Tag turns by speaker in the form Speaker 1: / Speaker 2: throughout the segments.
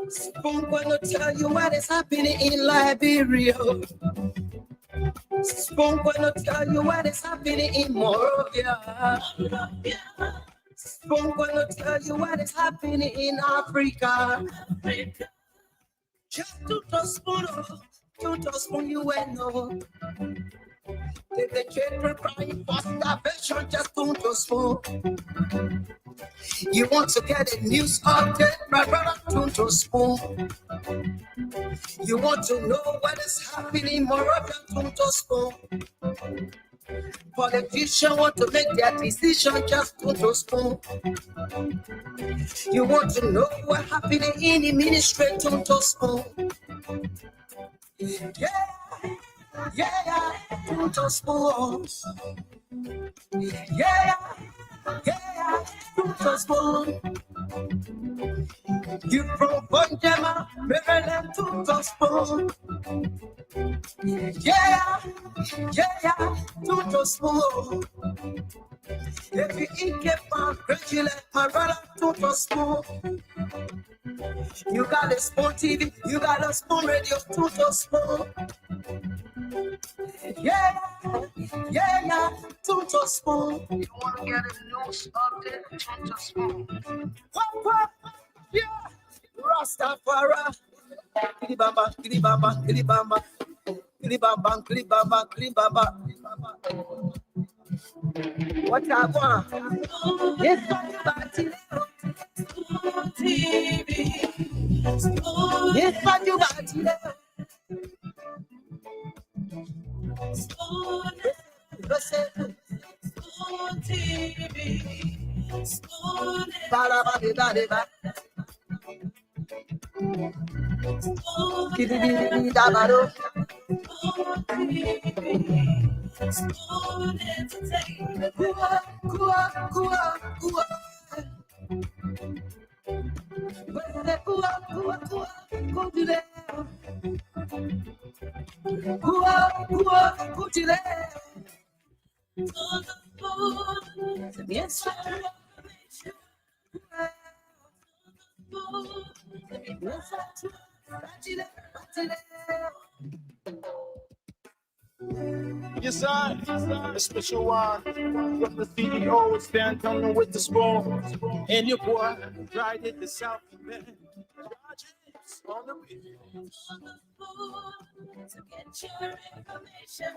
Speaker 1: Spoon gonna tell you what is happening in Liberia. Spoon gonna tell you what is happening in Morovia. Spoon gonna tell you what is happening in Africa. Just to the spoon you will know. The children crying for starvation, just to the spoon. You want to get a news update, my brother, to the spoon. You want to know what is happening, Morovia, to the spoon. Politicians want to make their decision, just to the spoon. You want to know what happening in the ministry, to the spoon. Yeah, to the spoon. Yeah, to the spoon. You from Bonjama, Maryland, to the spoon. Yeah, to the spoon. If you eat get found, congratulate my brother, to the spoon. You got a Spoon TV, you got a Spoon Radio, to the spoon. Yeah, to the spoon. You want to get a news update, to the spoon. What? Yeah, Rastafari. Kilibamba, kilibamba, kilibamba. Kilibamba, kilibamba, kilibamba. What I want? Yes, but you got it. Yes,
Speaker 2: Yes, I, a special one from the CEO, stand coming with the spoon. And your boy, right at the South Bend. Rogers on the beat. To get your information.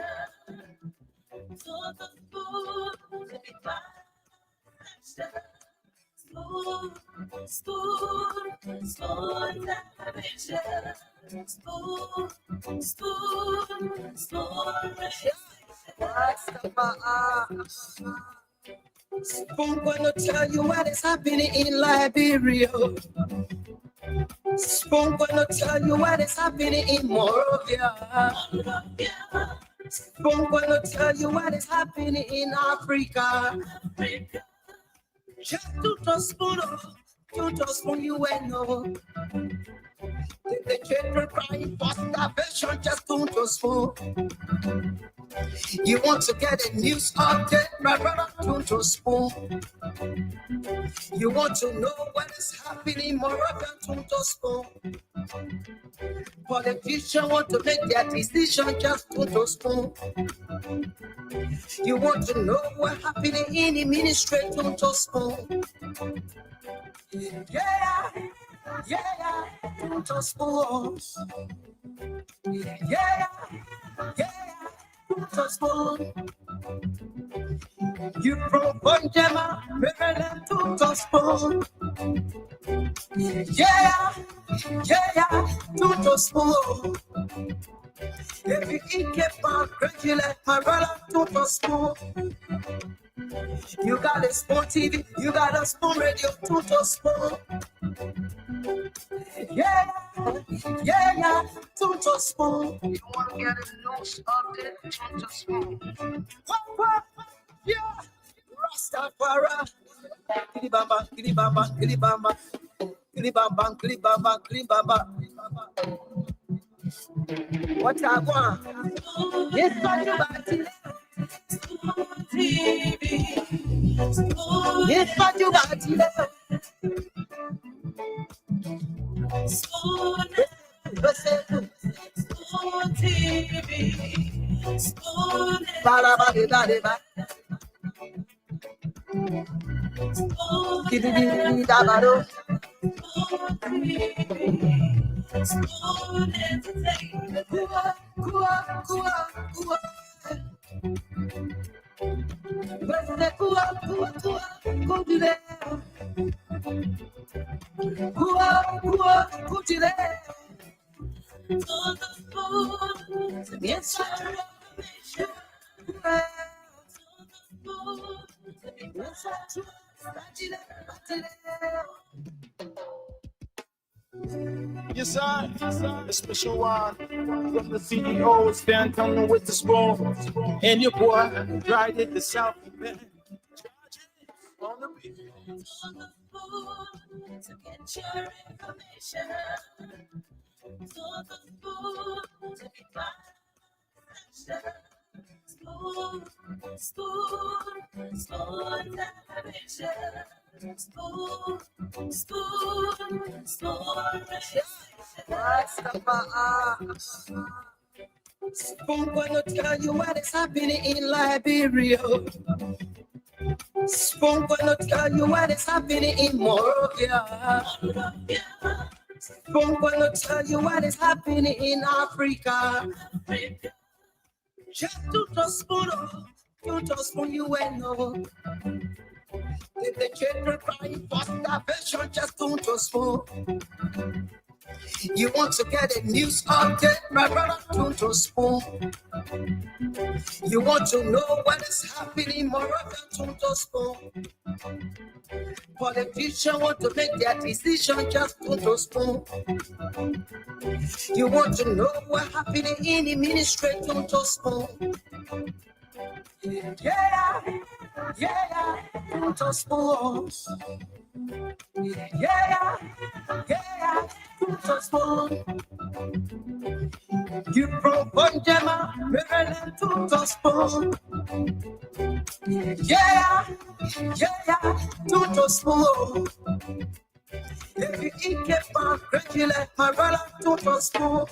Speaker 2: To the spoon, to be fine.
Speaker 1: Spoon gonna tell you what is happening in Liberia. Spoon gonna tell you what is happening in Morovia. Spoon gonna tell you what is happening in Africa. Just to the spoon you will know. The children crying for starvation, just to the spoon. You want to get a news update, my brother, to the spoon. You want to know what is happening, Morovia, to the spoon. Politicians want to make their decision, just to the spoon. You want to know what happening in the ministry, to the spoon. Yeah, to the spoon. Yeah, to the spoon. You from Bonjama, Maryland, to the spoon. Yeah, to the spoon. If you eat get found, congratulate my brother, to the spoon. You got a Spoon TV, you got a Spoon Radio, to the spoon. Yeah, to the spoon. You want to get a news update, to the spoon. What? Yeah, Rastafari. Kilibamba, kilibamba, kilibamba. Klibaba, klibaba, klibaba. What I want? Yes, what you got? Yes, what you got?
Speaker 2: Yes, I, a special one from the CEO, stand coming with the spoon. And your boy, right at the South Bend. On the beat.
Speaker 1: To get your information, to be Spoon gonna tell you what is happening in Liberia. Spoon gonna tell you what is happening in Morovia. Spoon gonna tell you what is happening in Africa. Just to the spoon, you will know. If the children crying for starvation, just to the spoon. You want to get a news update, my brother, to the spoon. You want to know what is happening, Moreover, to the spoon. Politicians want to make their decision, just to the spoon. You want to know what happening in the ministry, to the spoon. Yeah, to the spoon. Yeah, to the spoon. You from Bonjama, Maryland to the spoon. Yeah, to the spoon. If you eat get from regular, my brother to the spoon.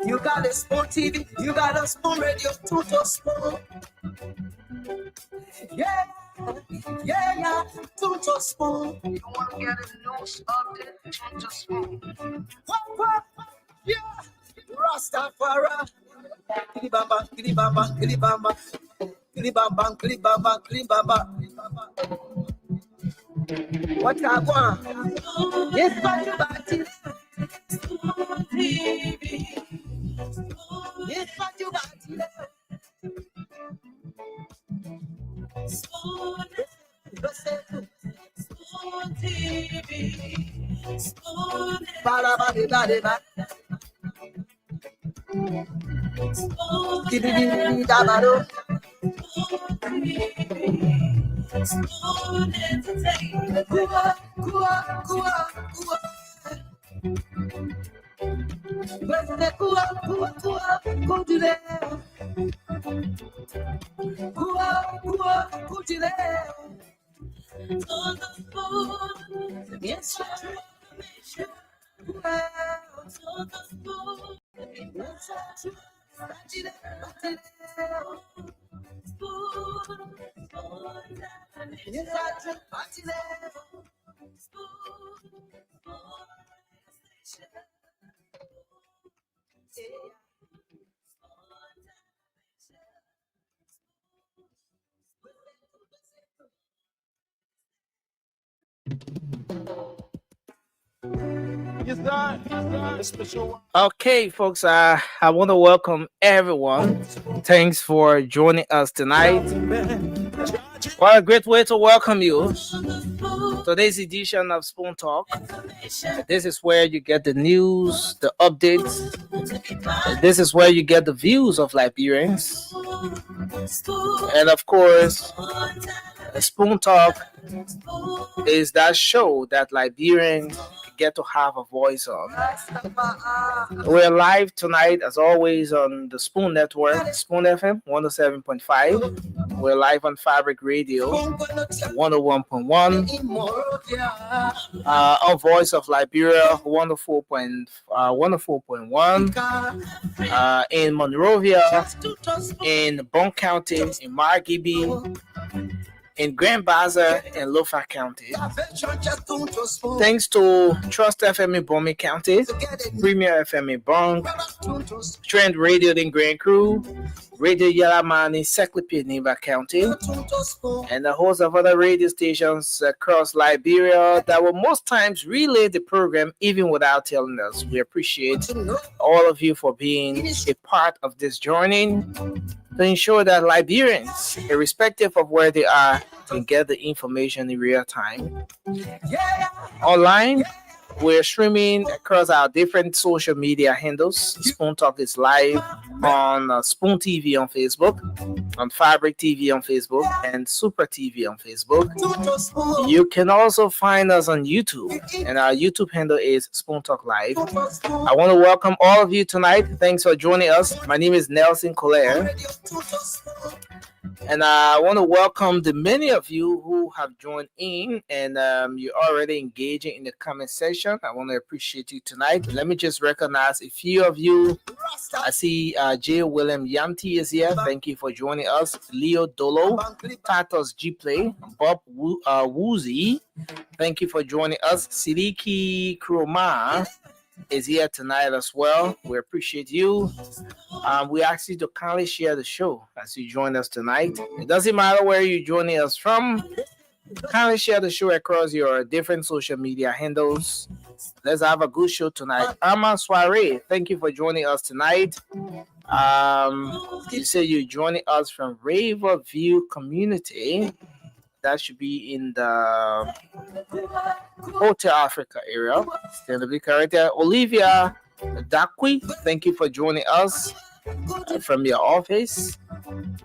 Speaker 1: You got a spoon TV, you got a spoon radio to the spoon. Yeah, to the spoon. You want to get a news update to the spoon. What? Yeah, Rastafari. Kilibamba, kilibamba, kilibamba. Kilibamba, kilibamba, kilibamba. What I want? Yes, what you got? Yes, what you got?
Speaker 2: Yes, I, a special one.
Speaker 3: Okay, folks, I want to welcome everyone. Thanks for joining us tonight. What a great way to welcome you. Today's edition of Spoon Talk. This is where you get the news, the updates. This is where you get the views of Liberians. And of course, Spoon Talk is that show that Liberians get to have a voice on. We're live tonight, as always, on the Spoon Network, Spoon FM 107.5. We're live on Fabric Radio 101.1. Our Voice of Liberia 104.1. In Monrovia, in Bon County, in Margibi, in Grand Baza and Lofa County. Thanks to Trust FM in Bomi County, Premier FM in Bong, Trend Radio in Grand Crew, Radio Yalamani, Seclipi in Niva County, and a host of other radio stations across Liberia that will most times relay the program even without telling us. We appreciate all of you for being a part of this journey to ensure that Liberians, irrespective of where they are, can get the information in real time. Online, we're streaming across our different social media handles. Spoon Talk is live on Spoon TV on Facebook, on Fabric TV on Facebook, and Super TV on Facebook. You can also find us on YouTube, and our YouTube handle is Spoon Talk Live. I want to welcome all of you tonight. Thanks for joining us. My name is Nelson Collier. And I want to welcome the many of you who have joined in and you're already engaging in the comment section. I want to appreciate you tonight. Let me just recognize a few of you. I see J. William Yanti is here. Thank you for joining us. Leo Dolo, Tatos G Play, Bob Woozy. Thank you for joining us. Sidiki Kroma is here tonight as well. We appreciate you. We ask you to kindly share the show as you join us tonight. It doesn't matter where you're joining us from. Kindly share the show across your different social media handles. Let's have a good show tonight. Armand Soiree, thank you for joining us tonight. You say you're joining us from Riverview Community. That should be in the Hotel Africa area. Stand to be correct there. Olivia Dakwi, thank you for joining us from your office.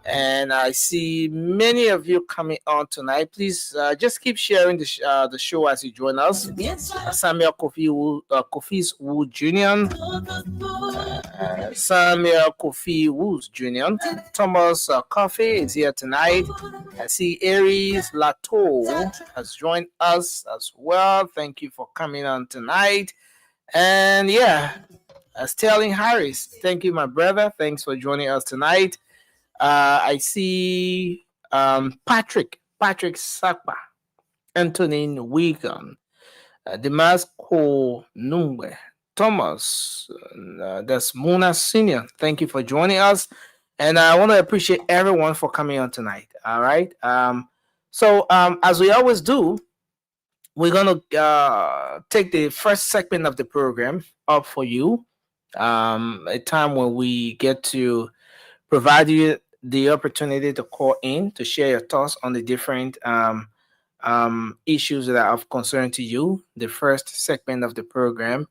Speaker 3: And I see many of you coming on tonight. Please just keep sharing the show as you join us. Samuel Kofi Wood Jr., Samuel Kofi Woods Jr., Thomas Coffee is here tonight. I see Aries Lato has joined us as well. Thank you for coming on tonight. And yeah, Sterling Harris, thank you, my brother. Thanks for joining us tonight. I see Patrick Sakpa, Antonin Wigan, Damasco Nungwe, Thomas, that's Mona Senior. Thank you for joining us. And I want to appreciate everyone for coming on tonight. All right. So as we always do, we're going to take the first segment of the program up for you. A time when we get to provide you the opportunity to call in to share your thoughts on the different issues that are of concern to you. The first segment of the program,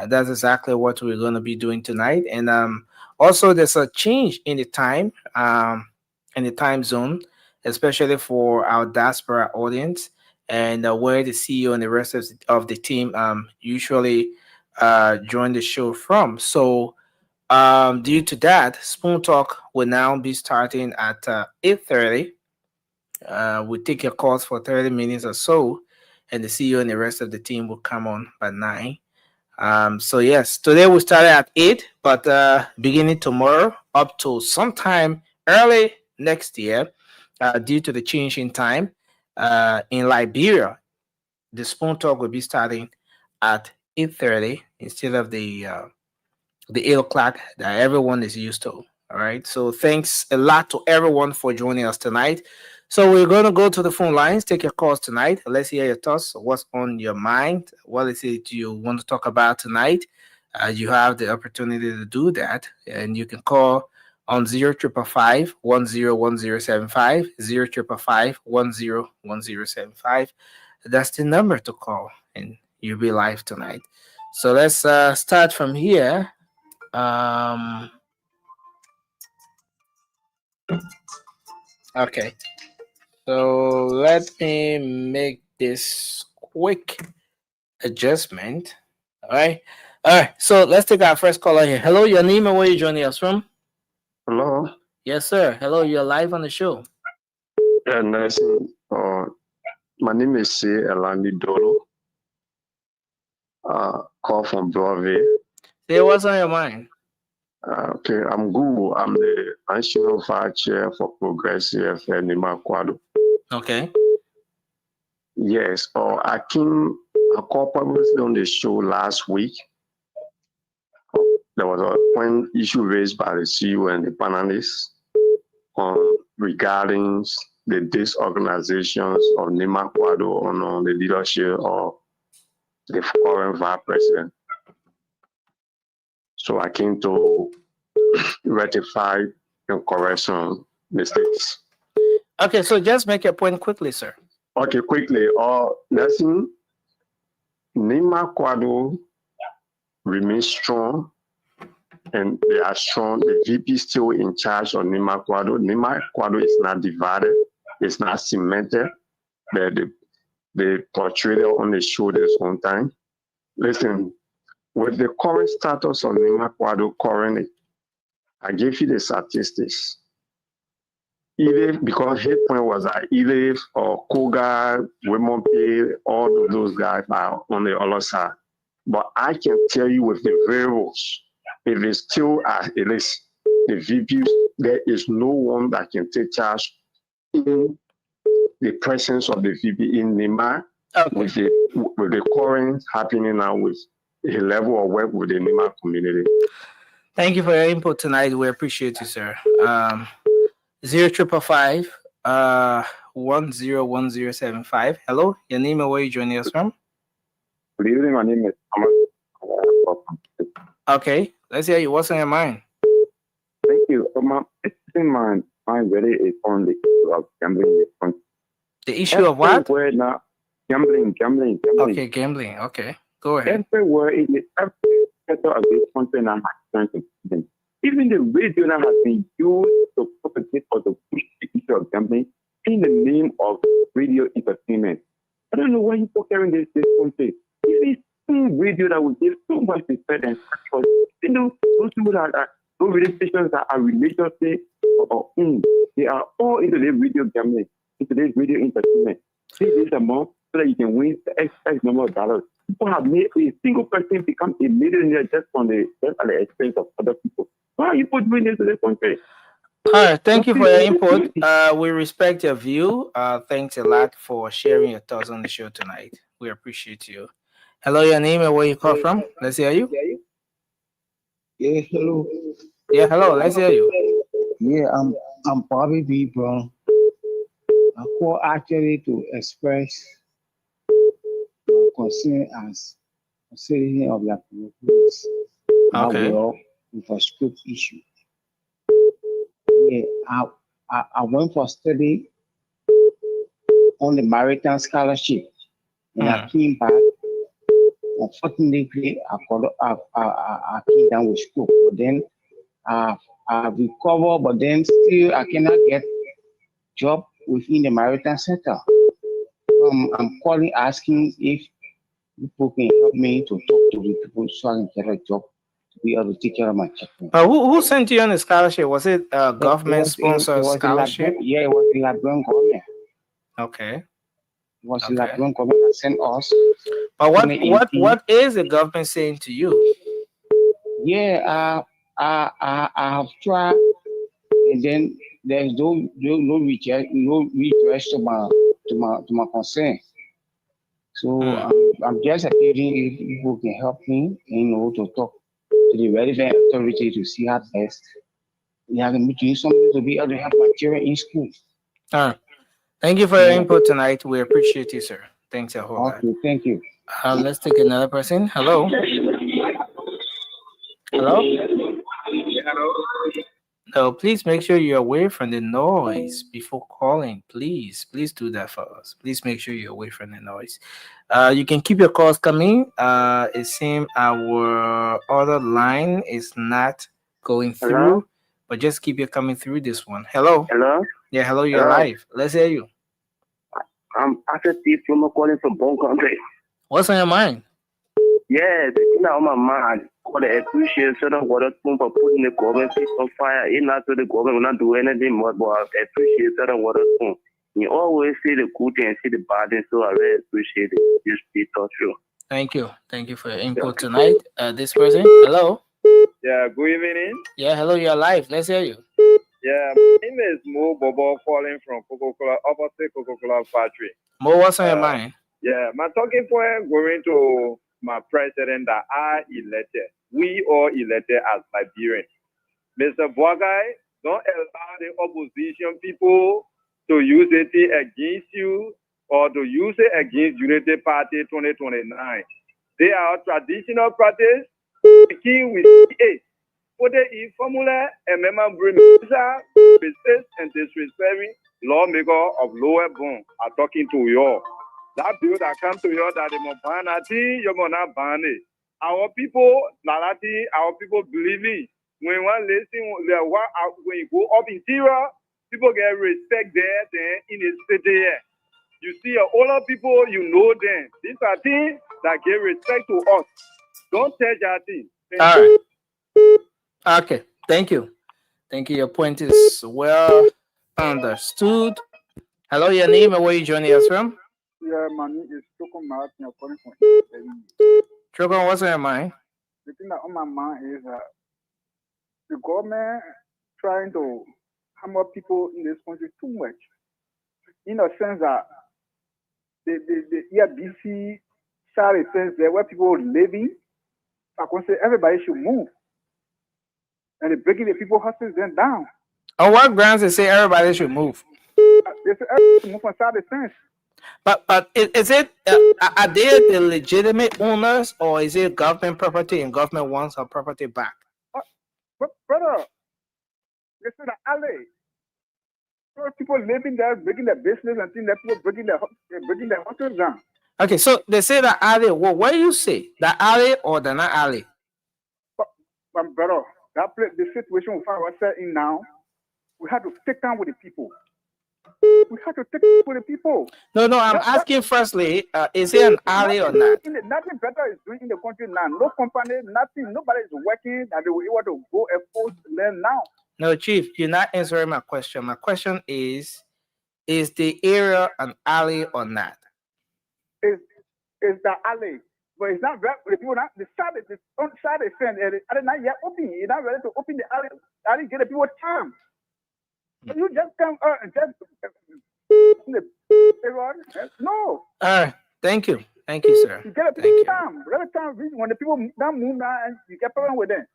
Speaker 3: that's exactly what we're going to be doing tonight. And also, there's a change in the time zone, especially for our diaspora audience, and where the CEO and the rest of the team usually join the show from. So due to that, Spoon Talk will now be starting at 8:30. We'll take your calls for 30 minutes or so, and the CEO and the rest of the team will come on by 9. So yes, today we started at 8, but beginning tomorrow up to sometime early next year, due to the change in time in Liberia, the Spoon Talk will be starting at 8:30 instead of the 8 o'clock that everyone is used to. All right. So thanks a lot to everyone for joining us tonight. So we're going to go to the phone lines, take your calls tonight. Let's hear your thoughts. What's on your mind? What is it you want to talk about tonight? You have the opportunity to do that, and you can call on 0555 101075, 0555 101075. That's the number to call, and you'll be live tonight. So let's start from here. Okay. So let me make this quick adjustment. All right. All right. So let's take our first caller here. Hello, your name and where you joining us from?
Speaker 4: Hello,
Speaker 3: Yes, sir. Hello, you're live on the show.
Speaker 4: nice. My name is C. Elani Dolo. Call from Broadway.
Speaker 3: Say what's on your mind.
Speaker 4: Okay, I'm Google. I'm the National Vice Chair for Progressive and Nima Kwado.
Speaker 3: Okay.
Speaker 4: Yes, I called publicly on the show last week. There was one issue raised by the CEO and the panelists regarding the disorganizations of Nima Kwado on the leadership of the current vice president. So I came to rectify and correct some mistakes.
Speaker 3: Okay, so just make your point quickly, sir.
Speaker 4: Okay, quickly. Nelson, Nima Kwado remains strong, and they are strong. The VP is still in charge of Nima Kwado. Nima Kwado is not divided. It's not cemented. They portrayed it on the show this one time. Listen, with the current status of Nima Kwado currently, I gave you the statistics. Edith, because his point was that Edith or Koga, Women Pay, all of those guys are on the other side. But I can tell you with the variables, if it's still as it is, the VP, there is no one that can take charge in the presence of the VP in Nima with the current happening now with the level of work with the Nima community.
Speaker 3: Thank you for your input tonight. We appreciate you, sir. 0555 101075. Hello, your name and where you joining us from?
Speaker 5: Good evening, my name is Thomas.
Speaker 3: Okay, let's hear you. What's on your mind?
Speaker 5: Thank you. It's in my mind really is on the issue of gambling in this country.
Speaker 3: The issue of what?
Speaker 5: Everywhere now, gambling.
Speaker 3: Okay, gambling. Okay, go ahead.
Speaker 5: Everywhere in every sector of this country now has turned to gambling. Even the radio now has been used to propagate or to push the issue of gambling in the name of radio entertainment. I don't know why people carrying this country. Even some radio that will give so much respect and support. You know, those people that are those radio stations that are religiously they are all into the radio gambling, into this radio entertainment. Pay this amount so that you can win the X number of dollars. People have made a single person become a millionaire just at the expense of other people. Why are you doing this to this country?
Speaker 3: All right, thank you for your input. We respect your view. Thanks a lot for sharing your thoughts on the show tonight. We appreciate you. Hello, your name and where you call from? Let's hear you.
Speaker 6: Yeah, hello.
Speaker 3: Yeah, hello. Let's hear you.
Speaker 6: Yeah, I'm Bobby B. Brown. I call actually to express my concern as a citizen of the police.
Speaker 3: Okay.
Speaker 6: With a script issue. Yeah, I went for study on the maritime scholarship, and I came back. Unfortunately, I came down with stroke. But then I recovered, but then still I cannot get job within the maritime sector. I'm calling asking if people can help me to talk to the people so I can get a job to be able to take care of my children.
Speaker 3: Who sent you on the scholarship? Was it a government-sponsored scholarship?
Speaker 6: Yeah, it was the Liberian government.
Speaker 3: Okay.
Speaker 6: It was the Liberian government that sent us.
Speaker 3: But what is the government saying to you?
Speaker 6: Yeah, I have tried, and then there's no redress to my concern. So I'm just appealing if people can help me, to talk to the relevant authority to see how best we have to do something to be able to help my children in school.
Speaker 3: Thank you for your input tonight. We appreciate you, sir. Thanks a whole lot.
Speaker 6: Okay, thank you.
Speaker 3: Let's take another person. Hello. Hello. No, please make sure you're away from the noise before calling. Please do that for us. Please make sure you're away from the noise. You can keep your calls coming. It seems our other line is not going through,
Speaker 5: Hello?
Speaker 3: but just keep it coming through this one. Hello.
Speaker 5: Hello?
Speaker 3: Yeah, hello. You're live. Let's hear you.
Speaker 7: I'm Asset Thief from calling from Bone Country.
Speaker 3: What's on your mind?
Speaker 7: Yeah, the thing on my mind, I appreciate certain water spoon for putting the government feet on fire. It's not so the government will not do anything more, but I appreciate certain water spoon. You always see the good thing and see the bad thing, so I really appreciate it. Just be thoughtful.
Speaker 3: Thank you. Thank you for your input tonight. This person, hello.
Speaker 8: Yeah, good evening.
Speaker 3: Yeah, hello, you're live. Let's hear you.
Speaker 8: Yeah, my name is Mo Bobo calling from Coca-Cola, opposite Coca-Cola factory.
Speaker 3: Mo, what's on your mind?
Speaker 8: Yeah, my talking point going to my president that I elected. We all elected as Liberians. Mr. Boakai, don't allow the opposition people to use it against you or to use it against Unity Party 2029. They are traditional practice. The key with it. Put it in formula and remember resist and disrespecting lawmaker of lower bone are talking to you. That bill that comes to you that the Mobanati, you're gonna ban it. Our people, Nalati, our people believing when one listen, when you go up interior, people get respect there, then in the city. You see older people, you know them. These are things that give respect to us. Don't tell that thing.
Speaker 3: All right. Okay. Thank you. Thank you. Your point is well understood. Hello, your name and where you joining us from?
Speaker 9: Yeah, my name is Chokon Martin. I'm calling from
Speaker 3: Chokon, what's on your mind?
Speaker 9: The thing that on my mind is the government trying to hammer people in this country too much. In a sense that the ERBC side of things there where people are living, I can say everybody should move. And they're breaking the people's houses then down.
Speaker 3: On what grounds they say everybody should move?
Speaker 9: They say everybody should move from side of things.
Speaker 3: But is it are they the legitimate owners or is it government property and government wants our property back?
Speaker 9: But brother, they say the alley. There are people living there, breaking their business and things that people breaking their houses down.
Speaker 3: Okay, so they say the alley. Well, what do you say? The alley or the not alley?
Speaker 9: But brother, that place, the situation we find ourselves in now, we have to take down with the people. We have to take down with the people.
Speaker 3: No, I'm asking firstly, is it an alley or not?
Speaker 9: Nothing better is doing in the country now. No company, nothing, nobody is working that they will be able to go and post land now.
Speaker 3: No, Chief, you're not answering my question. My question is the area an alley or not?
Speaker 9: It's the alley. But it's not right. The people not the side is on side of fence. Are not yet open. You're not ready to open the alley. I didn't get the people time. So you just come and just no.
Speaker 3: All right. Thank you. Thank you, sir.
Speaker 9: You get a people time. Every time when the people don't move now, and you get problem with them.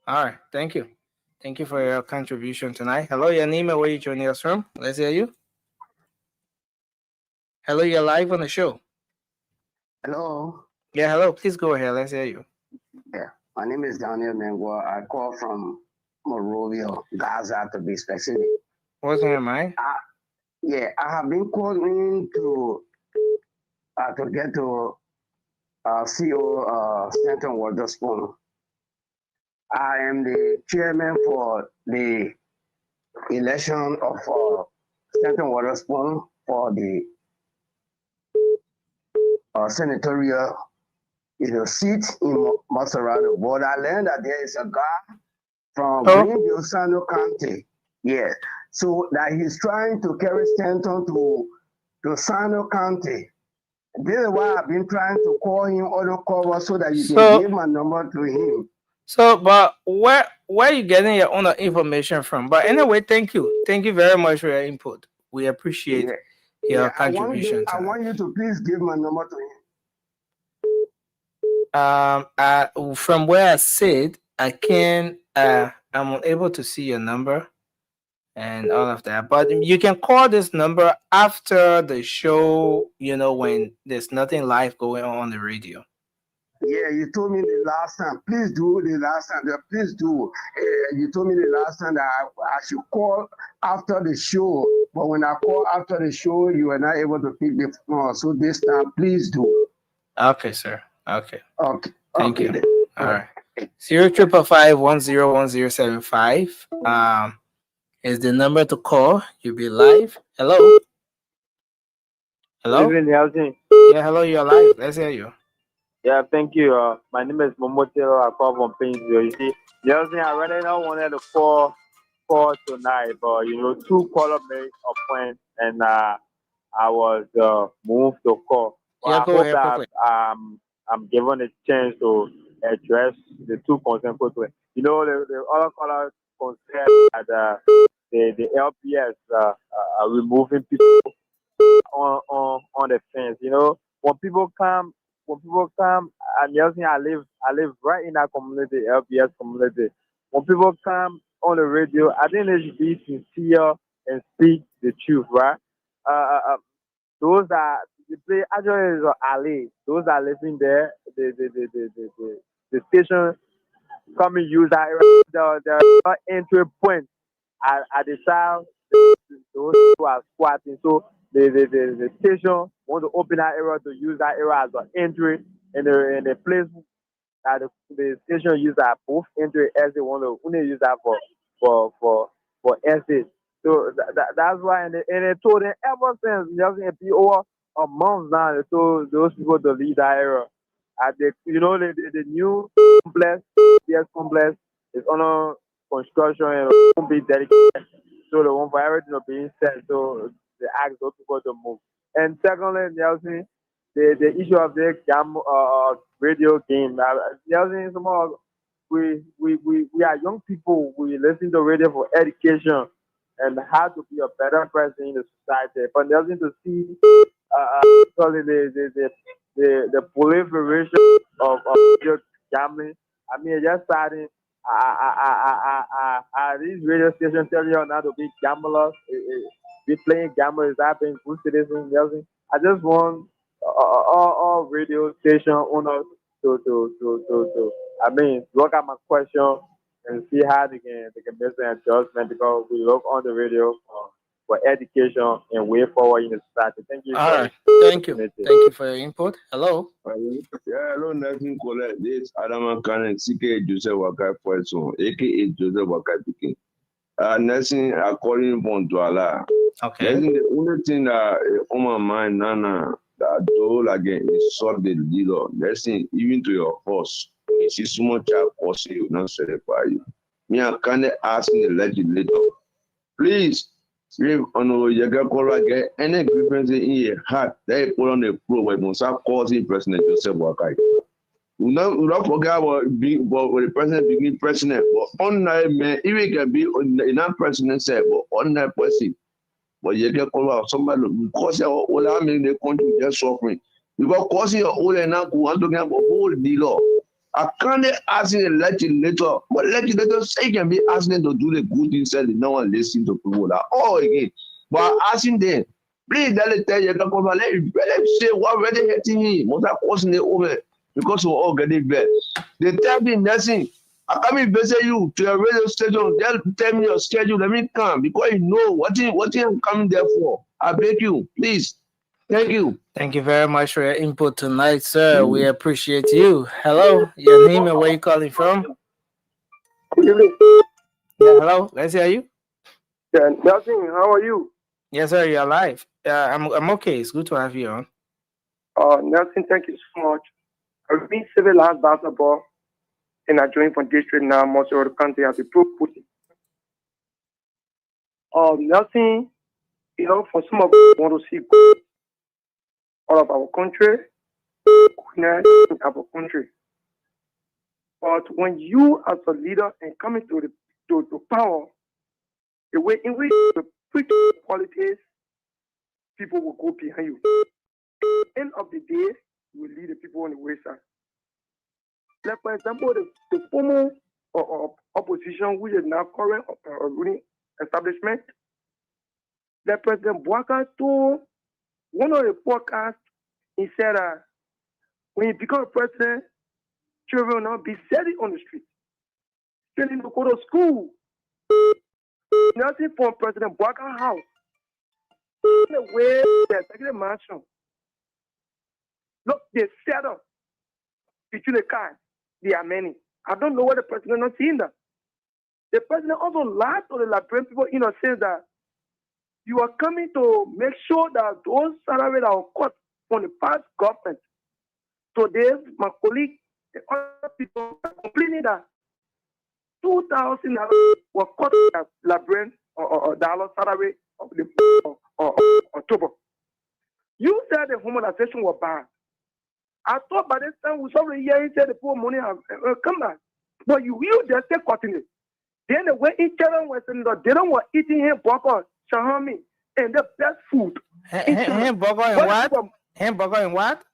Speaker 3: All right. Thank you. Thank you for your contribution tonight. Hello, your name and where you joining us from? Let's hear you. Hello, you're live on the show.
Speaker 10: Hello.
Speaker 3: Yeah, hello. Please go ahead. Let's hear you.
Speaker 10: Yeah, my name is Daniel Mengwa. I call from Monrovia, Gaza, to be specific.
Speaker 3: What's on your mind?
Speaker 10: I have been calling to get to CEO Stanton Waterspoon. I am the chairman for the election of Stanton Waterspoon for the senatorial seat in Maserati. But I learned that there is a guy from Greenville, Sano County. Yes. So that he's trying to carry Stanton to Sano County. This is why I've been trying to call him auto cover so that you can give my number to him.
Speaker 3: So, but where are you getting your own information from? But anyway, thank you. Thank you very much for your input. We appreciate your contribution.
Speaker 10: I want you to please give my number to
Speaker 3: him. From where I sit, I can I'm unable to see your number and all of that. But you can call this number after the show, when there's nothing live going on the radio.
Speaker 10: Yeah, you told me the last time. Please do the last time. Please do. You told me the last time that I should call after the show. But when I call after the show, you are not able to pick the phone. So this time, please do.
Speaker 3: Okay, sir. Okay.
Speaker 10: Okay.
Speaker 3: Thank you. All right. 0555-101075 is the number to call. You'll be live. Hello. Hello?
Speaker 11: Evening, Nelson.
Speaker 3: Yeah, hello, you're live. Let's hear you.
Speaker 11: Yeah, thank you. My name is Momotelo. I call from Painesville. You see, Nelson, I really don't wanted to call tonight, but two caller made a point, and I was moved to call. But
Speaker 3: Yeah,
Speaker 11: I
Speaker 3: go
Speaker 11: hope
Speaker 3: ahead
Speaker 11: that
Speaker 3: quickly.
Speaker 11: I'm given a chance to address the two concerns quickly. The other caller concerned that the LPS are removing people on the fence. When people come, and Nelson, I live right in that community, LPS community. When people come on the radio, I think they should be sincere and speak the truth, right? Those that the play actually is Ali. Those that living there, the station come and use that area, the entry point at the time those who are squatting. So the station want to open that area to use that area as an entry in the place that the station use that both entry exit want to only use that for exit. So that's why and they told them ever since just be over a month now they told those people to leave that area. At the new complex, PS complex is under construction and won't be dedicated. So they want for everything to be set. So they ask those people to move. And secondly, Nelson, the issue of the radio game. Nelson, we are young people. We listen to radio for education and how to be a better person in the society. But Nelson, to see sorry, the proliferation of video gambling. I mean, just starting. These radio stations tell you not to be gamblers. Be playing gamblers. That being good citizens. Nelson. I just want all radio station owners to I mean look at my question and see how they can make an adjustment because we look on the radio for education and way forward in the society. Thank you.
Speaker 3: All right. Thank you. Thank you for your input. Hello.
Speaker 12: Yeah, hello, Nelson Colette. This is Adam Kanen, CK Joseph Wakai Poison, aka Joseph Wakai Pikin. Nelson, according to Douala.
Speaker 3: Okay.
Speaker 12: Nelson, the only thing that on my mind, Nana, that do again is solve the leader. Nelson, even to your horse, if you small child force you, not certify you. Me, I can't ask the legislator. Please, if on your get any grievance in your heart, they put on the pro where most are causing President Joseph Wakai. We don't forget about the president being president, but on that man, if we can be in that president said, but on that person, but you get called out somebody because all I mean the country just suffering. Because causing your old and now want to get a whole deal. I can't ask the legislator, but legislator say can be asking them to do the good things that no one listen to people that all again. But asking them, please let it tell you, let say what really hurting him, what are causing the over because we're all getting bad. They tell me nothing. I come and visit you to your radio station. They'll tell me your schedule. Let me come because you know what I'm coming there for. I beg you, please. Thank you.
Speaker 3: Thank you very much for your input tonight, sir. We appreciate you. Hello, your name and where you calling from?
Speaker 13: Good evening.
Speaker 3: Yeah, hello. Let's hear you.
Speaker 13: Yeah, Nelson, how are you?
Speaker 3: Yes, sir. You're live. I'm okay. It's good to have you on.
Speaker 13: Nelson, thank you so much. I've been civil last basketball, and I joined from district now, most of the country as a pro pussy. Nelson, for some of us want to see all of our country, in our country. But when you as a leader and coming to power, the way in which you preach politics, people will go behind you. End of the day, you will lead the people on the wayside. Like for example, the former opposition, which is now current ruling establishment, the President Bouaka told one of the podcasts, he said, when you become president, children will not be selling on the street. Children to go to school. Nothing from President Bouaka's house. The way the executive mansion. Look, they set up between the cars. There are many. I don't know what the president not seeing that. The president also lied to the Liberian people in a sense that You are coming to make sure that those salaries are cut from the past government. Today, my colleague, the other people are complaining that $2,000 were cut at Labren or dollar salary of the October. You said the homogenization was bad. I thought by this time we saw the year he said the poor money have come back. But you just say cutting it. Then the way each other was in the they don't want eating him burger, shahami, and the best food.
Speaker 3: Hamburger and what? Hamburger and what?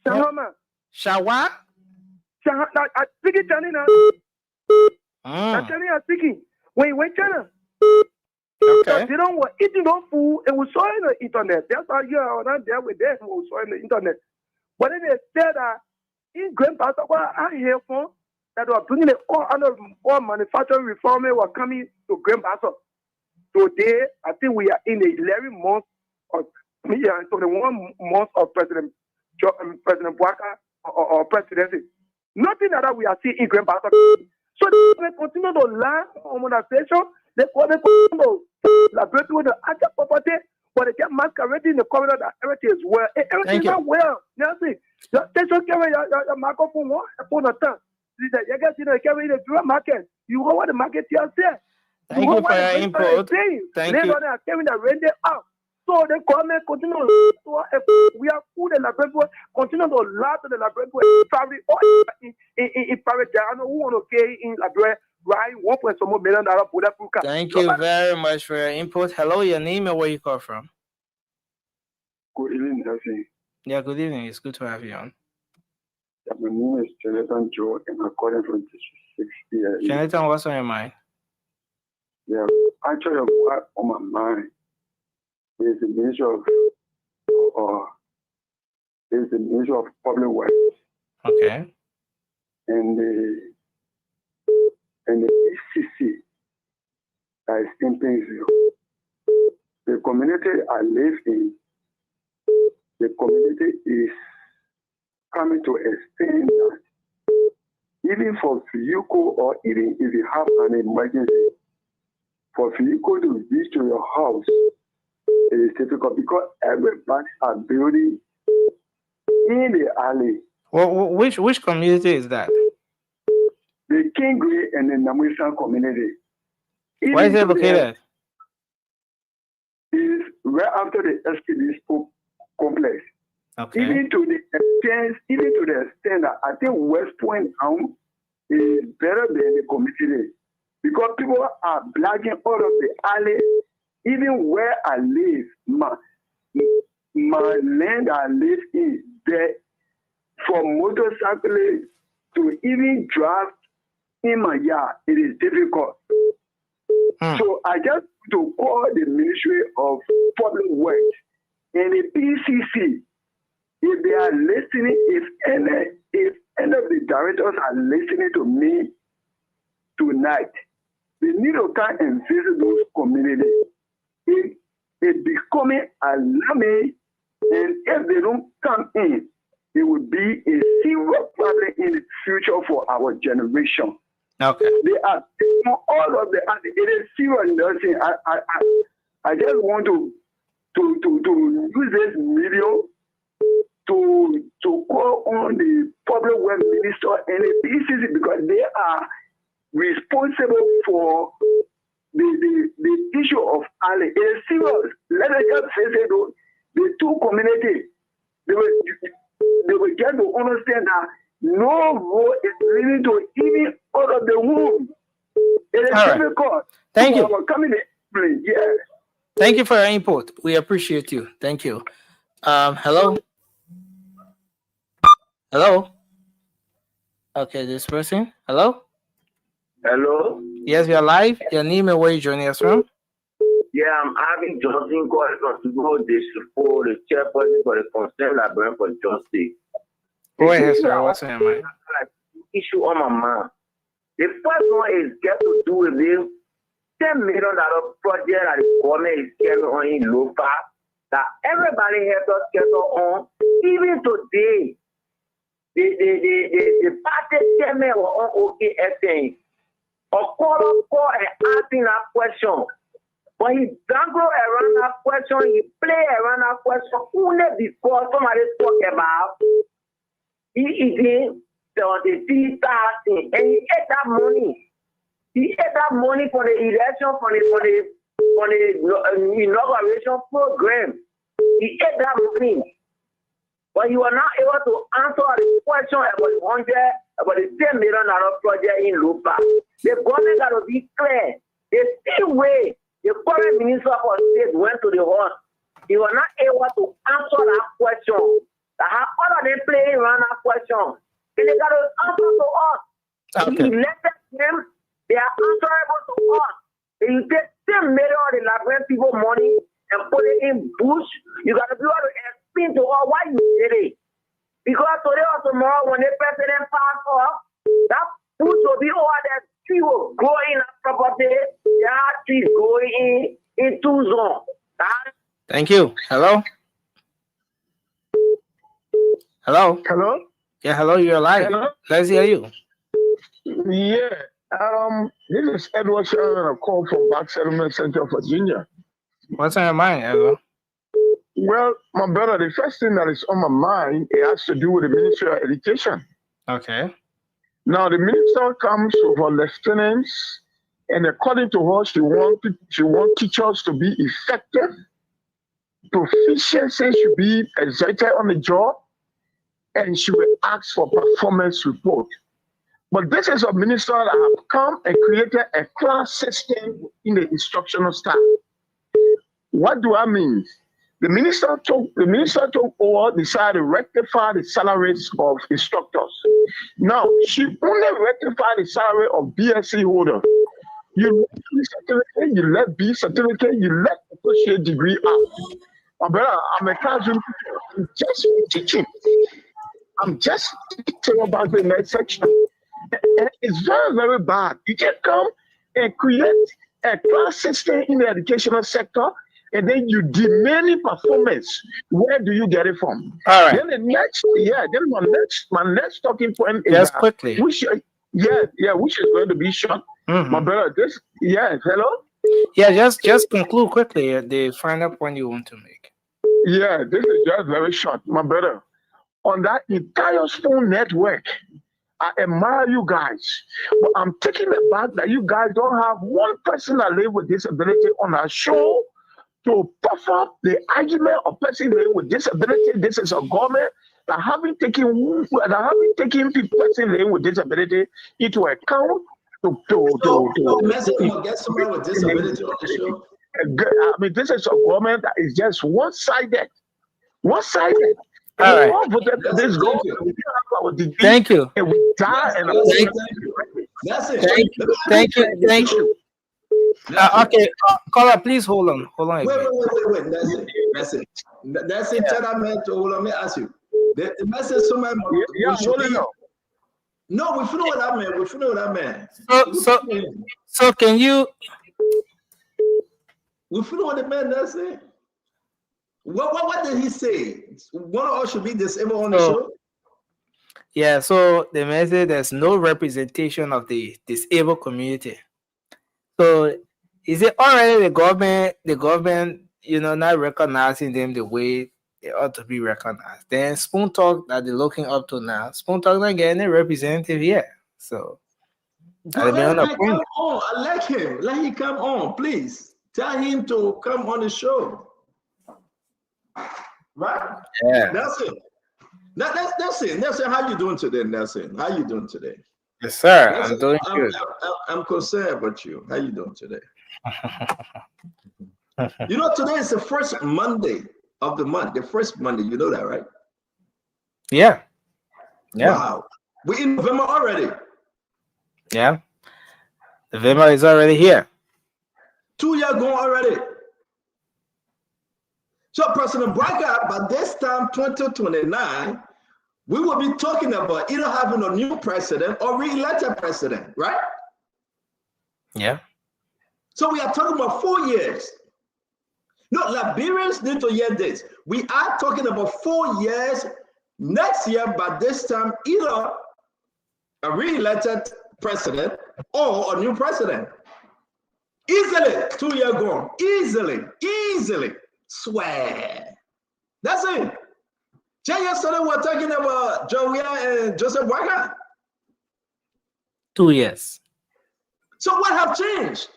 Speaker 13: Shahama.
Speaker 3: Shawa?
Speaker 13: I speak it Chinese now. I'm speaking. When you went China.
Speaker 3: Okay.
Speaker 13: They don't want eating no food and we saw it on the internet. That's why you are not there with them. We saw it on the internet. But then they said that in Grand Pastor, what I hear from that were bringing all manufacturing reform were coming to Grand Pastor. Today, I think we are in the 11 months of 21 months of President Bwaka or presidency. Nothing that we are seeing in Grand Pastor. So they continue to learn homogenization. They continue to collaborate with the other property, but they get masquerading in the corridor that everything is well. Everything is not well. Nancy, the station carry your microphone upon the tongue. You get to carry the drill market. You go what the market here says.
Speaker 3: Thank you for your input. Thank you.
Speaker 13: Carrying the render out. So the government continue we are food and laboratory continue to allow the laboratory travel in private. I know who want to pay in laboratory. Right, $1 million for that.
Speaker 3: Thank you very much for your input. Hello, your name and where you call from?
Speaker 14: Good evening, Nancy.
Speaker 3: Yeah, good evening. It's good to have you on.
Speaker 14: Yeah, my name is Jonathan Joe, and I'm calling from District 60.
Speaker 3: Jonathan, what's on your mind?
Speaker 14: Yeah, actually, what on my mind is the issue of public works.
Speaker 3: Okay.
Speaker 14: And the ECC that is in Painesville. The community I live in, the community is coming to extend that even for vehicle or even if you have an emergency, for vehicle to reach to your house, it is difficult because everybody are building in the alley.
Speaker 3: Well, which community is that?
Speaker 14: The Kingsley and the Namusan community.
Speaker 3: Where is it located?
Speaker 14: Is right after the SPD complex.
Speaker 3: Okay.
Speaker 14: Even to the extent that I think West Point is better than the community because people are blocking all of the alley. Even where I live, my land I live in, there for motorcyclists to even drive in my yard, it is difficult. So I just to call the Ministry of Public Works and the PCC, if they are listening, if any of the directors are listening to me tonight, they need to come and visit those communities. It becoming alarming, and if they don't come in, it would be a serious problem in the future for our generation.
Speaker 3: Okay.
Speaker 14: They are all of the. It is serious nursing. I just want to use this video to call on the public works minister and the PCC because they are responsible for the issue of alley. It is serious. Let us just face it. The two communities they will get to understand that no road is leading to any out of the womb. It is difficult.
Speaker 3: Thank you.
Speaker 14: Coming in, yeah.
Speaker 3: Thank you for your input. We appreciate you. Thank you. Hello. Hello. Okay, this person. Hello.
Speaker 15: Hello.
Speaker 3: Yes, you're live. Your name and where you joining us from?
Speaker 15: Yeah, I'm having Johnson calling from Sugo District for the chairperson for the concerned librarian for justice.
Speaker 3: Go ahead, sir. What's on your mind?
Speaker 15: Issue on my mind. The first one is get to do with this $10 million project that the government is getting on in Lofa that everybody has to get on. Even today, the party chairman was on OKSN. A call and asking that question. But he dangle around that question, he play around that question, only because somebody talk about he eating the tea starting, and he ate that money. He ate that money for the election, for the inauguration program. He ate that money. But you are not able to answer the question about the $10 million project in Lupa. The government got to be clear. The same way the current minister of state went to the horse, he was not able to answer that question. How all of them playing around that question. And they got to answer to us.
Speaker 3: Okay.
Speaker 15: He elected them, they are answerable to us. If you take $10 million of the Liberian people money and put it in bush, you got to be able to explain to us why you did it. Because today or tomorrow, when the president pass off, that bush will be over there. Tree will grow in that property. That tree going in 2 zones.
Speaker 3: Thank you. Hello? Hello?
Speaker 16: Hello?
Speaker 3: Yeah, hello, you're live.
Speaker 16: Hello?
Speaker 3: Let's hear you.
Speaker 16: Yeah. This is Edward Sharon, a call from Back Settlement Center, Virginia.
Speaker 3: What's on your mind, Edward?
Speaker 16: Well, my brother, the first thing that is on my mind, it has to do with the Ministry of Education.
Speaker 3: Okay.
Speaker 16: Now, the minister comes with her lieutenants, and according to her, she wants teachers to be effective, proficiency should be exerted on the job, and she will ask for performance report. But this is a minister that have come and created a class system in the instructional staff. What do I mean? The minister took over, decided to rectify the salaries of instructors. Now, she only rectified the salary of BSc holder. You let B certificate, you let B certificate, you let associate degree out. My brother, I'm a classroom teacher. I'm just teaching. I'm just teaching about the next section. And it's very, very bad. You can come and create a class system in the educational sector, and then you demand performance. Where do you get it from?
Speaker 3: All right.
Speaker 16: Then the next, then my next talking point is
Speaker 3: just quickly.
Speaker 16: which is going to be short. My brother, hello?
Speaker 3: Yeah, just conclude quickly the final point you want to make.
Speaker 16: Yeah, this is just very short, my brother. On that entire Stone network, I admire you guys, but I'm taking it back that you guys don't have one person that live with disability on our show to puff up the argument of person living with disability. This is a government that haven't taken person living with disability into account to
Speaker 17: get somebody with disability on the show.
Speaker 16: I mean, this is a government that is just one-sided. One-sided.
Speaker 3: All right. Thank you.
Speaker 16: And we die and
Speaker 17: that's it.
Speaker 3: Thank you. Okay, caller, please hold on.
Speaker 17: Wait. That's it. Tell that man to hold on. Let me ask you. The message somebody. No, we know what that man.
Speaker 3: So can you?
Speaker 17: We know what the man does say. What did he say? One of us should be disabled on the show?
Speaker 3: Yeah, so the message, there's no representation of the disabled community. So is it already the government, not recognizing them the way they ought to be recognized? Then Spoon Talk that they're looking up to now, Spoon Talk not getting a representative here. So
Speaker 17: let him come on. I like him. Let him come on, please. Tell him to come on the show. Right?
Speaker 3: Yeah.
Speaker 17: That's it. That's it. Nelson, how you doing today, Nelson? How you doing today?
Speaker 3: Yes, sir. I'm doing good.
Speaker 17: I'm concerned about you. How you doing today? Today is the first Monday of the month. The first Monday. You know that, right?
Speaker 3: Yeah.
Speaker 17: Wow. We're in November already.
Speaker 3: Yeah. November is already here.
Speaker 17: 2 years gone already. So President Braga, by this time, 2029, we will be talking about either having a new president or re-elected president, right?
Speaker 3: Yeah.
Speaker 17: So we are talking about 4 years. No, Liberians need to hear this. We are talking about 4 years. Next year, by this time, either a re-elected president or a new president. Easily, 2 years gone. Easily. Swear. That's it. Just yesterday we were talking about Joe and Joseph Boakai.
Speaker 3: 2 years.
Speaker 17: So what have changed?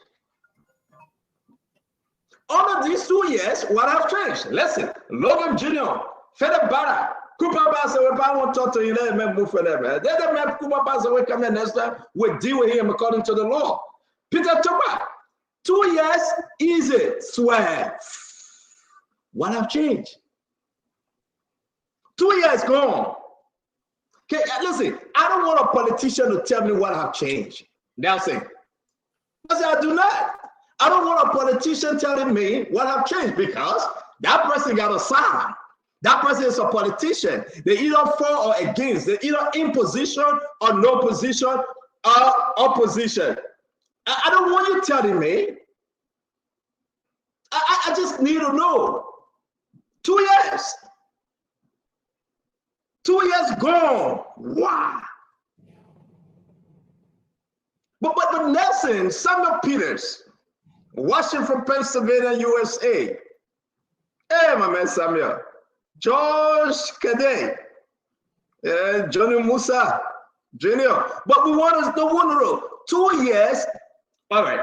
Speaker 17: All of these 2 years, what have changed? Listen, Logan Jr., Philip Barra, Cooper Bass, we won't talk to you there, man, move for them. Then the man Cooper Bass will come in next time, we deal with him according to the law. Peter Tuba, 2 years, easy, swear. What have changed? 2 years gone. Okay, listen, I don't want a politician to tell me what have changed. Nelson. I do not. I don't want a politician telling me what have changed because that person got a sign. That person is a politician. They either for or against. They either in position or no position or opposition. I don't want you telling me. I just need to know. 2 years. 2 years gone. Wow. But Nelson, Samuel Peters, watching from Pennsylvania, USA. Hey, my man Samuel. George Kadey. Johnny Musa Jr. But we want to know 2 years. All right.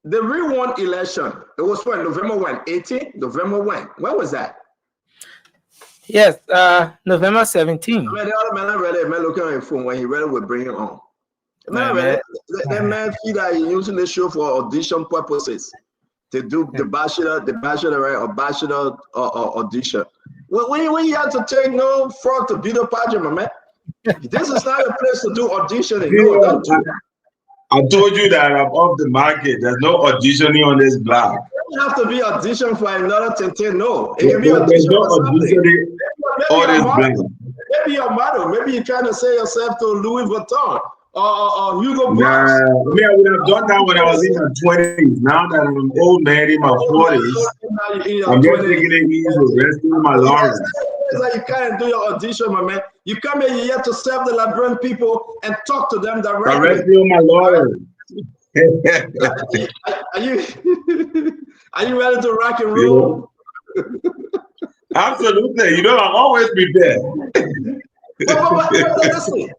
Speaker 17: The re-won election, it was when? November when? 18? November when? When was that?
Speaker 3: Yes, November 17.
Speaker 17: I mean, the other man I read it, man looking on your phone when he read it, we'll bring it on. That man feel that he's using the show for audition purposes to do the bachelor, right, or bachelor or audition. When you have to take no frog to beat a pageant, my man. This is not a place to do auditioning. No, don't do that.
Speaker 18: I told you that I'm off the market. There's no auditioning on this block.
Speaker 17: You don't have to be auditioned for another Tintin. No, it
Speaker 18: There's
Speaker 17: can be audition
Speaker 18: no
Speaker 17: for something.
Speaker 18: auditioning on this block.
Speaker 17: Maybe your model. Maybe you're trying to say yourself to Louis Vuitton or Hugo Boss.
Speaker 18: Nah, I would have done that when I was in my 20s. Now that I'm an old man in my 40s, I'm just taking it easy, resting my laurels.
Speaker 17: Like you can't do your audition, my man. You come here, you have to serve the Liberian people and talk to them directly.
Speaker 18: I'm resting on my laurels.
Speaker 17: Are you ready to rock and roll?
Speaker 18: Absolutely. You know, I'm always prepared.
Speaker 17: but listen,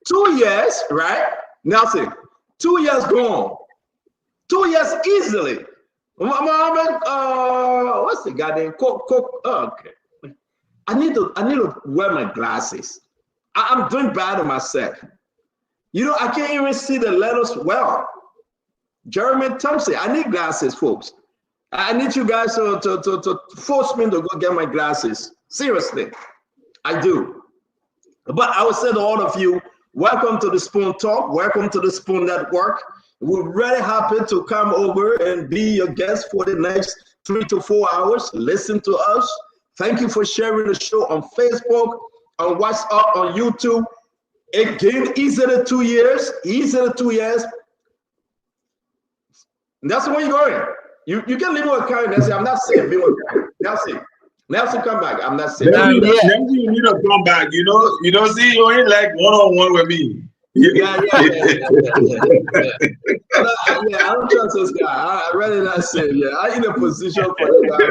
Speaker 17: 2 years, right? Nelson, 2 years gone. 2 years easily. What's the guy name? Okay. I need to wear my glasses. I'm doing bad on myself. You know, I can't even see the letters well. Jeremy Thompson, I need glasses, folks. I need you guys to force me to go get my glasses. Seriously, I do. But I would say to all of you, welcome to the Spoon Talk. Welcome to the Spoon Network. We're really happy to come over and be your guest for the next 3 to 4 hours. Listen to us. Thank you for sharing the show on Facebook, on WhatsApp, on YouTube. Again, easily 2 years. Easily 2 years. That's where you're going. You can leave with a car and say, I'm not saying be with a car. Nelson, come back. I'm not saying.
Speaker 18: Nelson, you need to come back. You know, see, you ain't like one-on-one with me.
Speaker 17: Yeah. I don't trust this guy. I really not say, I'm in a position for the guy.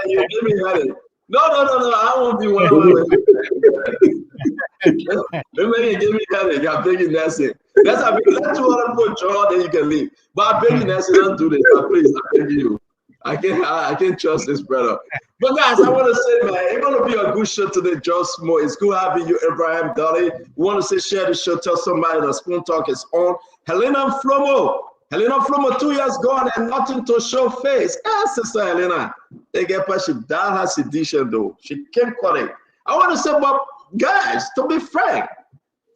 Speaker 17: You give me headache. No, I won't be one-on-one with you. Maybe give me headache. I'm begging Nelson. Let 2 other people draw, then you can leave. But I'm begging Nelson, don't do this. Please, I'm begging you. I can't trust this brother. But guys, I want to say, man, it's going to be a good show today, Joe Smo. It's good having you, Abraham Dolly. We want to say, share the show, tell somebody that Spoon Talk is on. Helena Flomo, 2 years gone and nothing to show face. Sister Helena, they get past she died her sedition though. She came calling. I want to say, but guys, to be frank,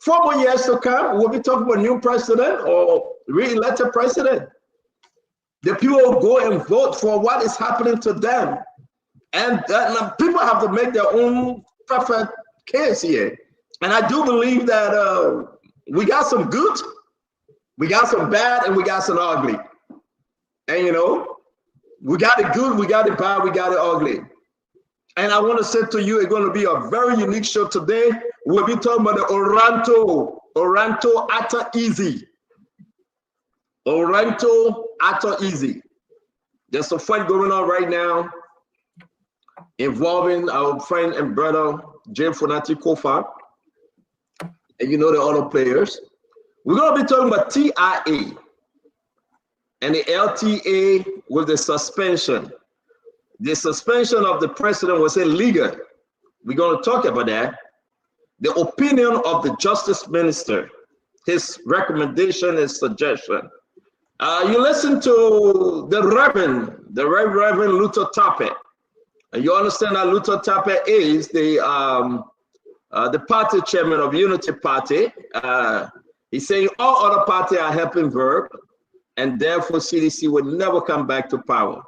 Speaker 17: 4 more years to come, we'll be talking about new president or re-elected president. The people will go and vote for what is happening to them. And people have to make their own perfect case here. And I do believe that we got some good, we got some bad, and we got some ugly. And you know, we got it good, we got it bad, we got it ugly. And I want to say to you, it's going to be a very unique show today. We'll be talking about the Oranto Ata Easy. Oranto Ato Easy. There's a fight going on right now involving our friend and brother James Fonati Kofa, and you know the other players. We're going to be talking about TIA and the LTA with the suspension. The suspension of the president was illegal. We're going to talk about that. The opinion of the justice minister, his recommendation and suggestion. You listen to the Reverend Luther Tappe. And you understand that Luther Tappe is the party chairman of Unity Party. He's saying all other parties are helping Verb, and therefore CDC will never come back to power.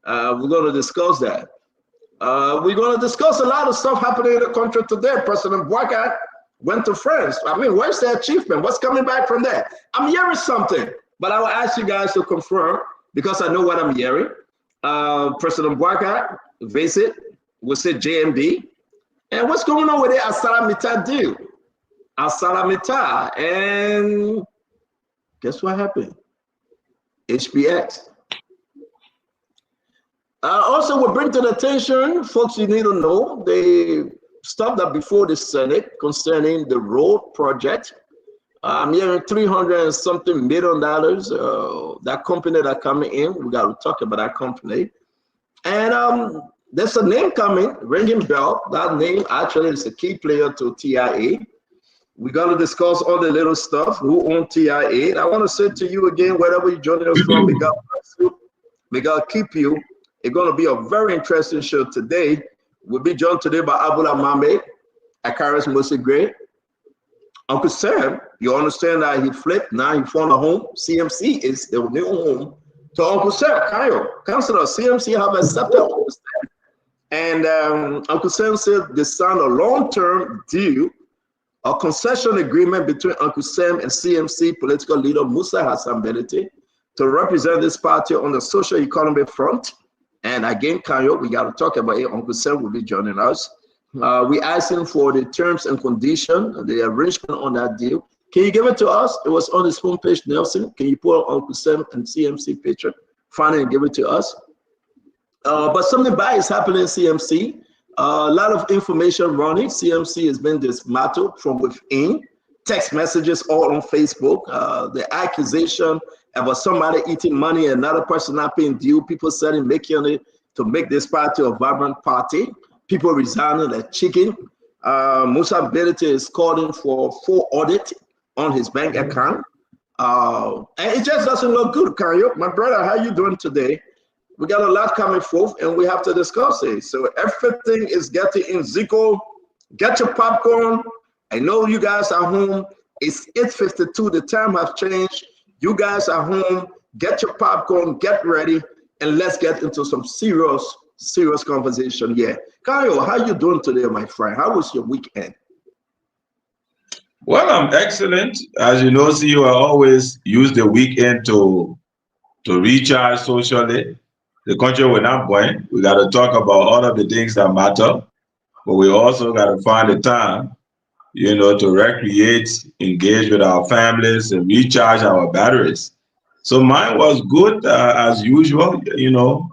Speaker 17: We're going to discuss that. We're going to discuss a lot of stuff happening in the country today. President Bouakai went to France. I mean, where's the achievement? What's coming back from there? I'm hearing something, but I will ask you guys to confirm because I know what I'm hearing. President Bouakai visit, we'll say JMD. And what's going on with the Asalamita deal? Asalamita, and guess what happened? HPX. Also, we bring to the attention, folks, you need to know, they stopped that before the Senate concerning the road project. I'm hearing $300 and something million. That company that coming in, we got to talk about that company. And there's a name coming, ringing bell. That name actually is a key player to TIA. We're going to discuss all the little stuff, who owns TIA. And I want to say to you again, wherever you're joining us from, may God bless you. May God keep you. It's going to be a very interesting show today. We'll be joined today by Abula Mambe, Akaris Musigre. Uncle Sam, you understand that he flipped, now he found a home. CMC is the new home. So Uncle Sam, Councilor, CMC have accepted Uncle Sam. And Uncle Sam said they signed a long-term deal, a concession agreement between Uncle Sam and CMC political leader Musa Hassan Benete to represent this party on the social economic front. And again, Kanyo, we got to talk about it. Uncle Sam will be joining us. We asked him for the terms and conditions, the arrangement on that deal. Can you give it to us? It was on his homepage, Nelson. Can you put Uncle Sam and CMC picture? Find it and give it to us. But something bad is happening in CMC. A lot of information running. CMC has been dismantled from within. Text messages all on Facebook. The accusation about somebody eating money, another person not paying due, people selling, making it to make this party a vibrant party. People resigning like chicken. Musa Benete is calling for full audit on his bank account. And it just doesn't look good, Kanyo. My brother, how you doing today? We got a lot coming forth and we have to discuss it. So everything is getting in. Zico, get your popcorn. I know you guys are home. It's 8:52. The time has changed. You guys are home. Get your popcorn, get ready, and let's get into some serious conversation here. Kyle, how you doing today, my friend? How was your weekend?
Speaker 18: Well, I'm excellent. As you know, CEO, I always use the weekend to recharge socially. The country will not burn. We got to talk about all of the things that matter, but we also got to find the time, to recreate, engage with our families, and recharge our batteries. So mine was good as usual.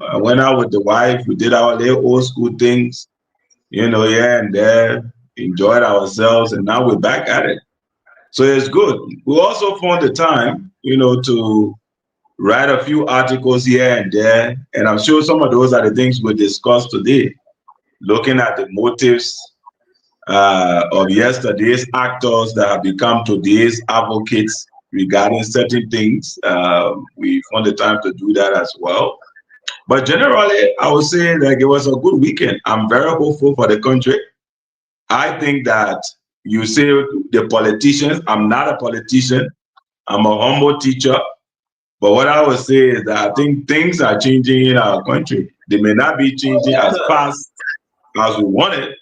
Speaker 18: I went out with the wife. We did our little old school things, here and there, enjoyed ourselves, and now we're back at it. So it's good. We also found the time, to write a few articles here and there. And I'm sure some of those are the things we discussed today, looking at the motives of yesterday's actors that have become today's advocates regarding certain things. We found the time to do that as well. But generally, I would say that it was a good weekend. I'm very hopeful for the country. I think that you say the politicians, I'm not a politician. I'm a humble teacher. But what I would say is that I think things are changing in our country. They may not be changing as fast as we want it,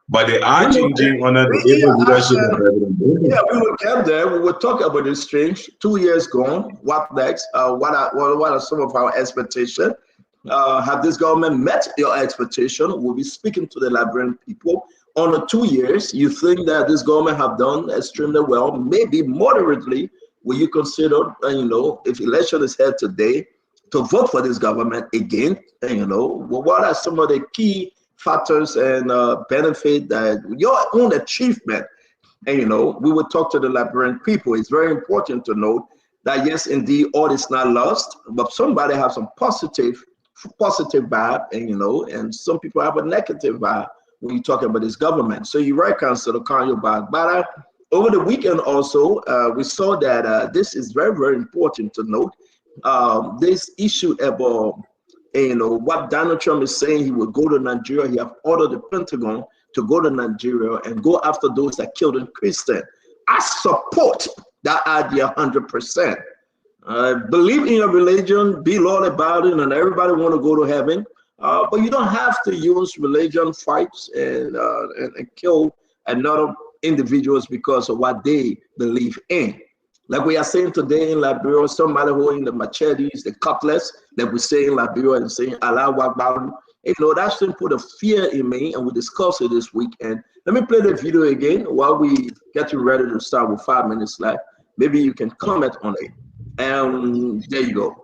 Speaker 18: but they are changing under the able leadership of President Biden.
Speaker 17: Yeah, we will get there. We will talk about this change. 2 years gone. What next? What are some of our expectations? Have this government met your expectation? We'll be speaking to the Liberian people. On the 2 years, you think that this government have done extremely well, maybe moderately will you consider, if election is held today, to vote for this government again? And, what are some of the key factors and benefit that your own achievement? And, we will talk to the Liberian people. It's very important to note that, yes, indeed, all is not lost, but somebody have some positive vibe, and some people have a negative vibe when you talk about this government. So you're right, Councillor Kanyo Bag. But over the weekend also, we saw that this is very, very important to note. This issue about, what Donald Trump is saying, he will go to Nigeria. He have ordered the Pentagon to go to Nigeria and go after those that killed a Christian. I support that idea 100%. Believe in your religion, be loyal about it, and everybody want to go to heaven. But you don't have to use religion fights and kill another individuals because of what they believe in. Like we are saying today in Liberia, somebody holding the machetes, the cutlass, that we say in Liberia and saying Allah Akbar. That shouldn't put a fear in me, and we discussed it this week. And let me play the video again while we get you ready to start with 5 minutes left. Maybe you can comment on it. And there you go.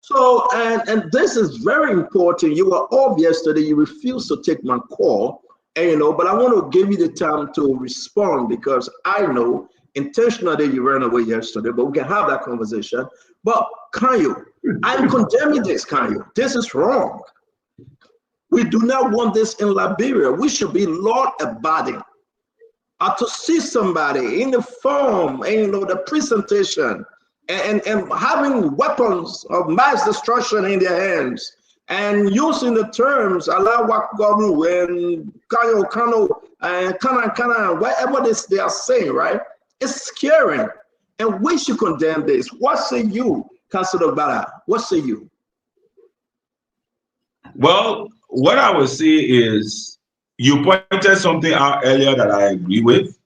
Speaker 17: So, and this is very important. You were off yesterday. You refused to take my call, but I want to give you the time to respond because I know intentionally you ran away yesterday, but we can have that conversation. But Kanyo, I'm condemning this, Kanyo. This is wrong. We do not want this in Liberia. We should be law-abiding. To see somebody in the form, the presentation, and having weapons of mass destruction in their hands, and using the terms Allah Akbar and Kano and Kana, whatever they are saying, right? It's scary, and we should condemn this. What say you, Councillor Bala? What say you?
Speaker 18: Well, what I would say is, you pointed something out earlier that I agree with,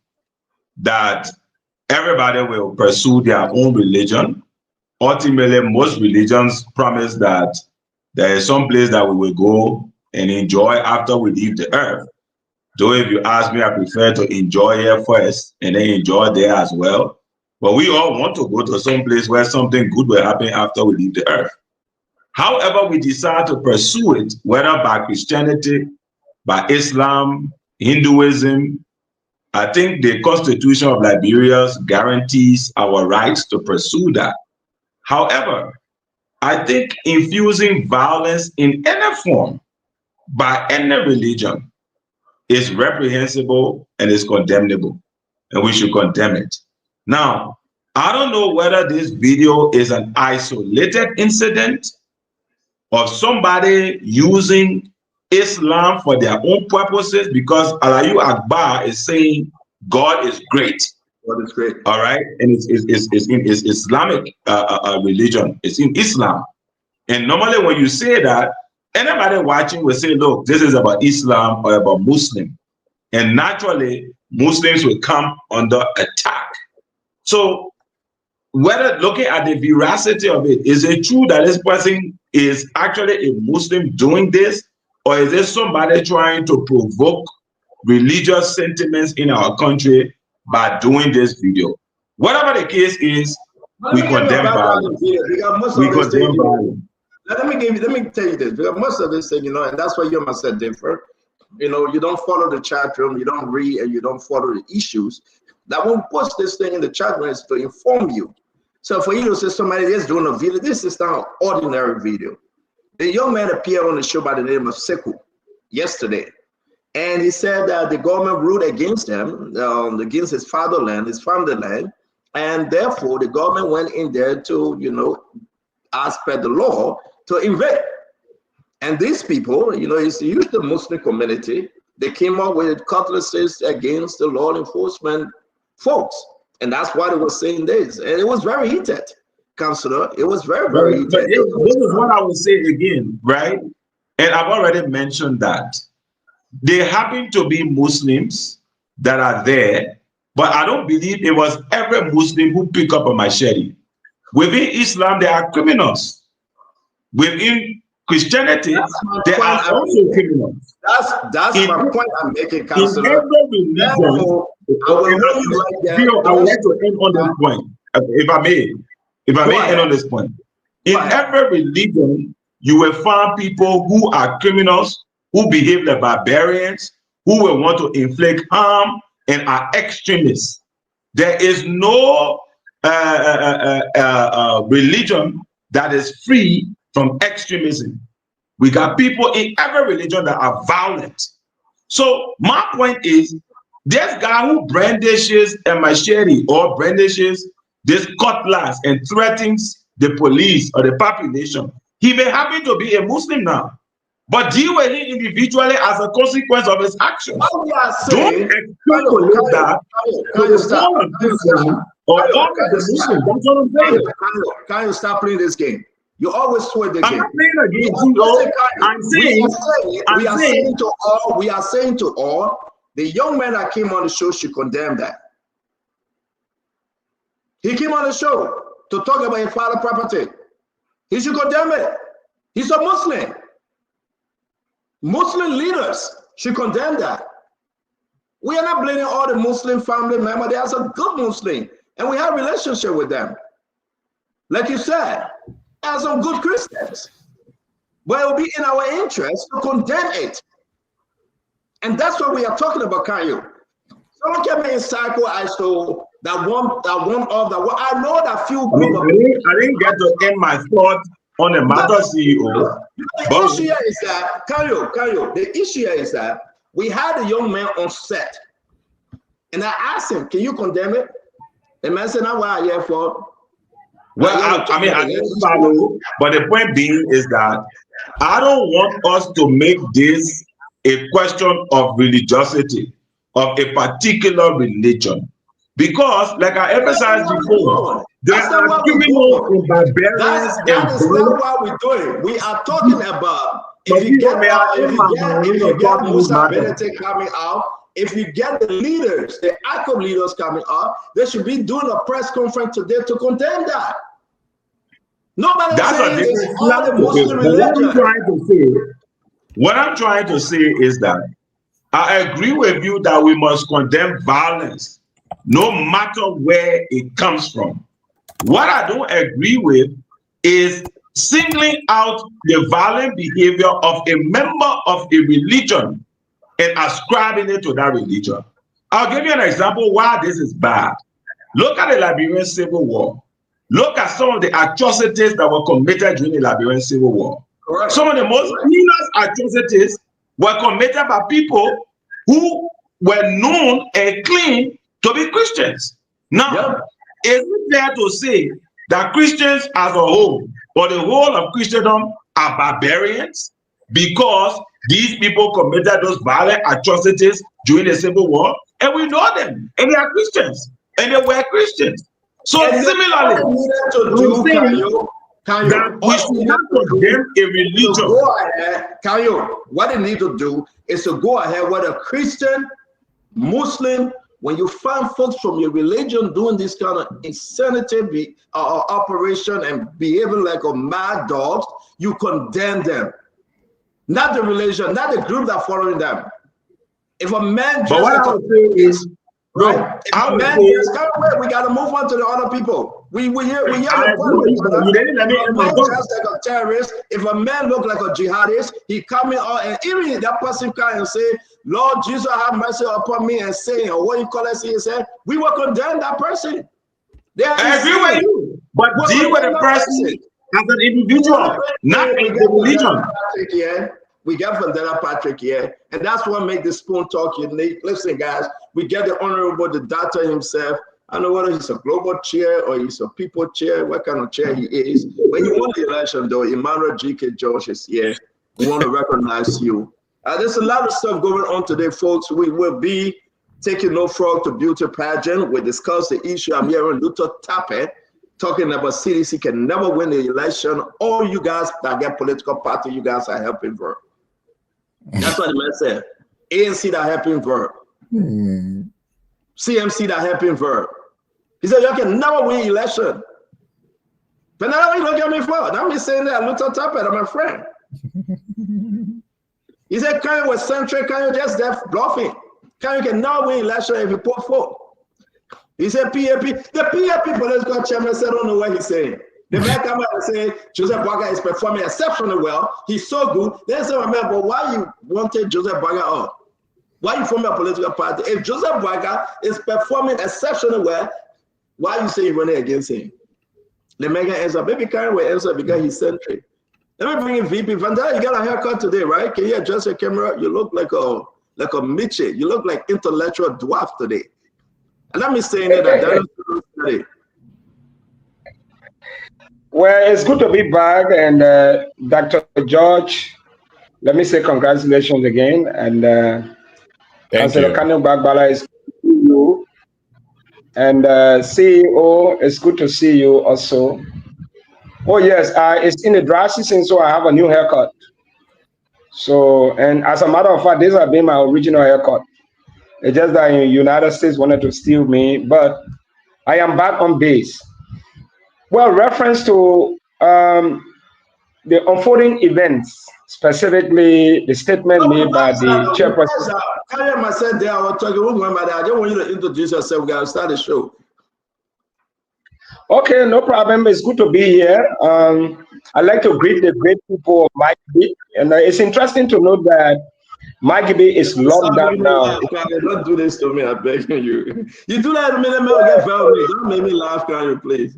Speaker 18: that everybody will pursue their own religion. Ultimately, most religions promise that there is some place that we will go and enjoy after we leave the earth. Though if you ask me, I prefer to enjoy here first and then enjoy there as well. But we all want to go to some place where something good will happen after we leave the earth. However, we decide to pursue it, whether by Christianity, by Islam, Hinduism. I think the Constitution of Liberia guarantees our rights to pursue that. However, I think infusing violence in any form by any religion is reprehensible and is condemnable, and we should condemn it. Now, I don't know whether this video is an isolated incident of somebody using Islam for their own purposes, because Alayu Akbar is saying God is great.
Speaker 17: God is great.
Speaker 18: All right, and it's in Islamic religion. It's in Islam, and normally when you say that, anybody watching will say, "Look, this is about Islam or about Muslim," and naturally Muslims will come under attack. So, whether looking at the veracity of it, is it true that this person is actually a Muslim doing this? Or is there somebody trying to provoke religious sentiments in our country by doing this video? Whatever the case is, we condemn violence. We condemn violence.
Speaker 17: Let me tell you this, because most of this thing, and that's why you and myself differ. You don't follow the chat room, you don't read, and you don't follow the issues. That won't push this thing in the chat room is to inform you. So for you to say somebody is doing a video, this is not an ordinary video. The young man appeared on the show by the name of Sekou yesterday, and he said that the government ruled against him, against his fatherland, his fatherland, and therefore the government went in there to, as per the law, to invade. And these people, it's used the Muslim community. They came up with cutlasses against the law enforcement folks, and that's why they were saying this, and it was very heated. Councillor, it was very, very heated.
Speaker 18: This is what I would say again, right? And I've already mentioned that they happen to be Muslims that are there, but I don't believe it was every Muslim who picked up a machete. Within Islam, there are criminals. Within Christianity, there are also criminals.
Speaker 17: That's my point I'm making,
Speaker 18: In
Speaker 17: Counselor.
Speaker 18: every religion, I would like to end on this point, if I may. If I may end on this point. In every religion, you will find people who are criminals, who behave like barbarians, who will want to inflict harm, and are extremists. There is no religion that is free from extremism. We got people in every religion that are violent. So my point is, this guy who brandishes a machete or brandishes this cutlass and threatens the police or the population, he may happen to be a Muslim now, but deal with him individually as a consequence of his actions.
Speaker 17: What we are saying,
Speaker 18: Don't extrapolate that to the whole of Islam or all of the Muslims. That's what I'm saying.
Speaker 17: Can you stop playing this game? You always sway the game.
Speaker 18: I'm not playing a game.
Speaker 17: We are saying to all, the young man that came on the show should condemn that. He came on the show to talk about his father's property. He should condemn it. He's a Muslim. Muslim leaders should condemn that. We are not blaming all the Muslim family members. They are some good Muslim, and we have a relationship with them. Like you said, as some good Christians. But it will be in our interest to condemn it. And that's what we are talking about, Kanyo. Someone came in cycle as to that one of the one. I know that few group
Speaker 18: I didn't get to end my thought on the matter, CEO.
Speaker 17: The issue here is that, Kanyo, the issue here is that we had a young man on set. And I asked him, can you condemn it? The man said, "Now what are you here for?"
Speaker 18: Well, I mean, I didn't follow, but the point being is that I don't want us to make this a question of religiosity, of a particular religion. Because, like I emphasized before, there are criminals and barbarians.
Speaker 17: That is not what we're doing. We are talking about if you get Musa Benedict coming out, if you get the leaders, the ACOB leaders coming out, they should be doing a press conference today to condemn that. Nobody saying it's all the Muslim religion.
Speaker 18: What I'm trying to say is that I agree with you that we must condemn violence, no matter where it comes from. What I don't agree with is singling out the violent behavior of a member of a religion and ascribing it to that religion. I'll give you an example why this is bad. Look at the Liberian Civil War. Look at some of the atrocities that were committed during the Liberian Civil War. Correct. Some of the most heinous atrocities were committed by people who were known and claimed to be Christians. Now, is it fair to say that Christians as a whole, or the whole of Christendom, are barbarians because these people committed those violent atrocities during the Civil War? And we know them, and they are Christians, and they were Christians. So and similarly, we should not condemn a religion.
Speaker 17: What they need to do is to go ahead with a Christian, Muslim. When you find folks from your religion doing this kind of insanity operation and behaving like a mad dog, you condemn them. Not the religion, not the group that following them. If a man just we gotta move on to the other people. We hear just like a terrorist. If a man look like a jihadist, he coming out and even that person come and say, "Lord Jesus, have mercy upon me," and saying, or what you call it, he said, we will condemn that person.
Speaker 18: I agree with you, but deal with the person as an individual, not a religion.
Speaker 17: We get Vandana Patrick here, and that's what makes the Spoon Talk unique. Listen, guys, we get the Honorable the Doctor himself. I don't know whether he's a global chair or he's a people chair, what kind of chair he is. When you won the election, though, Emmanuel G.K. George is here. We want to recognize you. There's a lot of stuff going on today, folks. We will be taking No Frog to Beauty Pageant. We discuss the issue. I'm hearing Luther Tappet talking about CDC can never win the election. All you guys that get political party, you guys are helping for. That's what the man said. ANC that helping verb. CMC that helping verb. He said, you can never win election. But now you don't get me for. Now me saying that Luther Tappet, I'm a friend. He said, can you was centric, can you just there bluffing? Can you cannot win election if you put forth? He said PAP, the PAP political chairman said, I don't know what he's saying. The man come out and say Joseph Boakai is performing exceptionally well. He's so good. Then say, remember, why you wanted Joseph Boakai up? Why you form a political party? If Joseph Boakai is performing exceptionally well, why you say you're running against him? The man can answer. Maybe Karen will answer because he's centric. Let me bring in VP Vandana. You got a haircut today, right? Can you adjust your camera? You look like a midget. You look like intellectual dwarf today. And let me say that today.
Speaker 19: Well, it's good to be back, and Dr. George, let me say congratulations again. And Councillor Kanu Bagbala is good to see you. And CEO, it's good to see you also. Oh yes, it's in the dry season, so I have a new haircut. So, and as a matter of fact, this has been my original haircut. It's just that in the United States wanted to steal me, but I am back on base. Well, reference to the unfolding events, specifically the statement made by the chairperson.
Speaker 17: I said there, I was talking with my mother. I don't want you to introduce yourself. We got to start the show.
Speaker 19: Okay, no problem. It's good to be here. I'd like to greet the great people of Mike B. And it's interesting to note that Mike B is locked down now.
Speaker 17: Don't do this to me, I beg you. You do that to me, let me get value. Don't make me laugh, can you, please?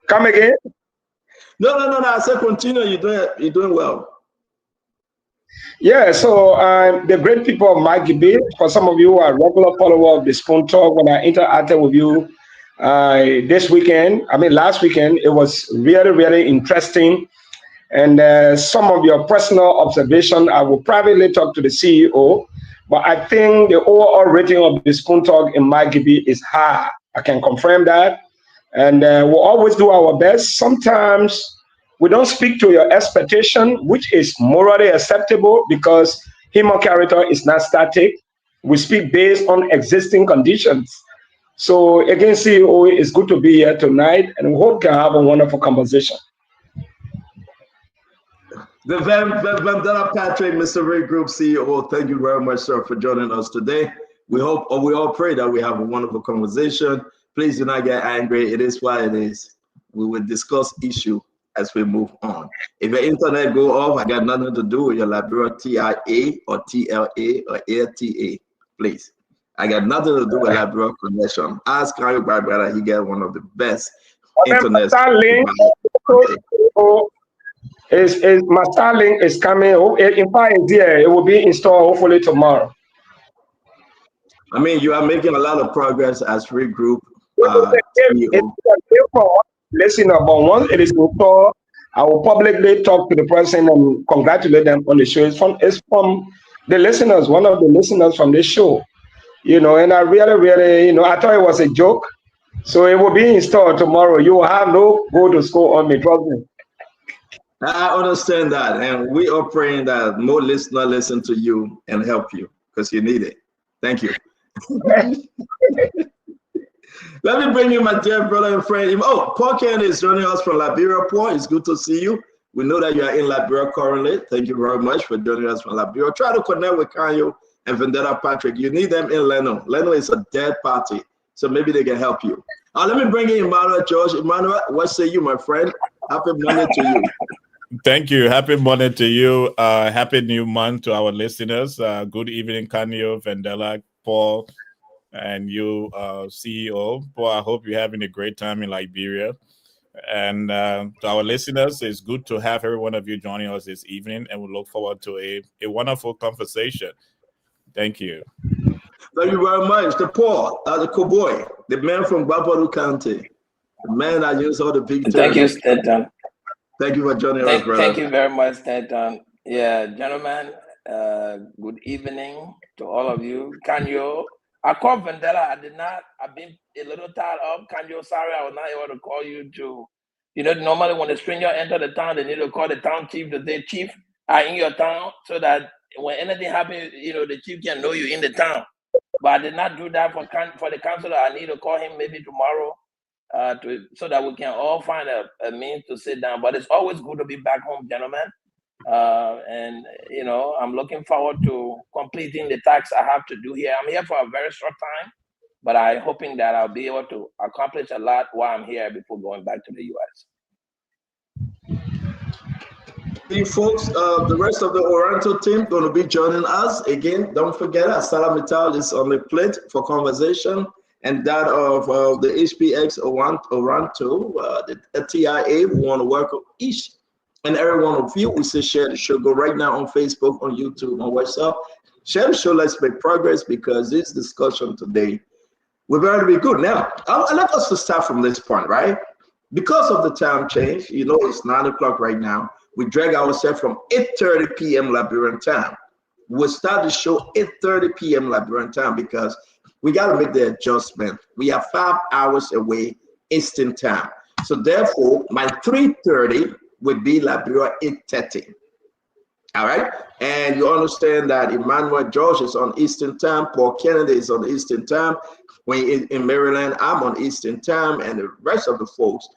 Speaker 19: Come again?
Speaker 17: No. I said continue. You're doing well.
Speaker 19: Yeah, so the great people of Mike B, for some of you who are regular followers of the Spoon Talk, when I interacted with you this weekend, last weekend, it was really, really interesting. And some of your personal observation, I will privately talk to the CEO, but I think the overall rating of the Spoon Talk in Mike B is high. I can confirm that. And we'll always do our best. Sometimes we don't speak to your expectation, which is morally acceptable because human character is not static. We speak based on existing conditions. So again, CEO, it's good to be here tonight, and we hope to have a wonderful conversation.
Speaker 17: The Vandana Patrick, Mr. Ray Group CEO, thank you very much, sir, for joining us today. We hope, or we all pray that we have a wonderful conversation. Please do not get angry. It is what it is. We will discuss issue as we move on. If your internet go off, I got nothing to do with your Liberia TIA or TLA or AirTA. Please. I got nothing to do with Liberia connection. Ask Kanye Barbara, he got one of the best internet.
Speaker 19: My Starlink is coming. In fact, it's here. It will be installed hopefully tomorrow.
Speaker 17: You are making a lot of progress as Regroup.
Speaker 19: Listener, but once it is installed, I will publicly talk to the person and congratulate them on the show. It's from the listeners, one of the listeners from this show. And I really, I thought it was a joke. So it will be installed tomorrow. You will have no go to school on me, trust me.
Speaker 17: I understand that. And we are praying that more listeners listen to you and help you because you need it. Thank you. Let me bring you my dear brother and friend. Oh, Paul Ken is joining us from Liberia. Paul, it's good to see you. We know that you are in Liberia currently. Thank you very much for joining us from Liberia. Try to connect with Kanyo and Vendetta Patrick. You need them in Leno. Leno is a dead party, so maybe they can help you. Let me bring in Emmanuel George. Emmanuel, what say you, my friend? Happy Monday to you.
Speaker 2: Thank you. Happy morning to you. Happy new month to our listeners. Good evening, Kanyo, Vendetta, Paul, and you, CEO. Paul, I hope you're having a great time in Liberia. And to our listeners, it's good to have every one of you joining us this evening, and we look forward to a wonderful conversation. Thank you.
Speaker 17: Thank you very much. The Paul, the cowboy, the man from Bapadu County, the man that used all the big terms.
Speaker 20: Thank you, Stanton.
Speaker 17: Thank you for joining us, brother.
Speaker 20: Thank you very much, Stanton. Yeah, gentlemen, good evening to all of you. Kanyo, I called Vendetta. I've been a little tired of Kanyo. Sorry, I was not able to call you to, normally when a stranger enter the town, they need to call the town chief to say, Chief, I'm in your town, so that when anything happens, the chief can know you in the town. But I did not do that for the councilor. I need to call him maybe tomorrow so that we can all find a means to sit down. But it's always good to be back home, gentlemen. And you know, I'm looking forward to completing the tasks I have to do here. I'm here for a very short time, but I'm hoping that I'll be able to accomplish a lot while I'm here before going back to the U.S.
Speaker 17: Hey folks, the rest of the Oranto team going to be joining us again. Don't forget, Asala Metal is on the plate for conversation, and that of the HPX Oranto, the TIA. We want to welcome each and every one of you. We say share the show. Go right now on Facebook, on YouTube, on WhatsApp. Share the show. Let's make progress, because this discussion today we're going to be good. Now, I'd like us to start from this point, right? Because of the time change, you know, it's 9 o'clock right now. We drag ourselves from 8:30 p.m. Liberian time. We'll start the show 8:30 p.m. Liberian time, because we got to make the adjustment. We are 5 hours away Eastern time. So therefore, my 3:30 would be Liberia 8:30. All right. And you understand that Emmanuel George is on Eastern time. Paul Kennedy is on Eastern time. When in Maryland, I'm on Eastern time, and the rest of the folks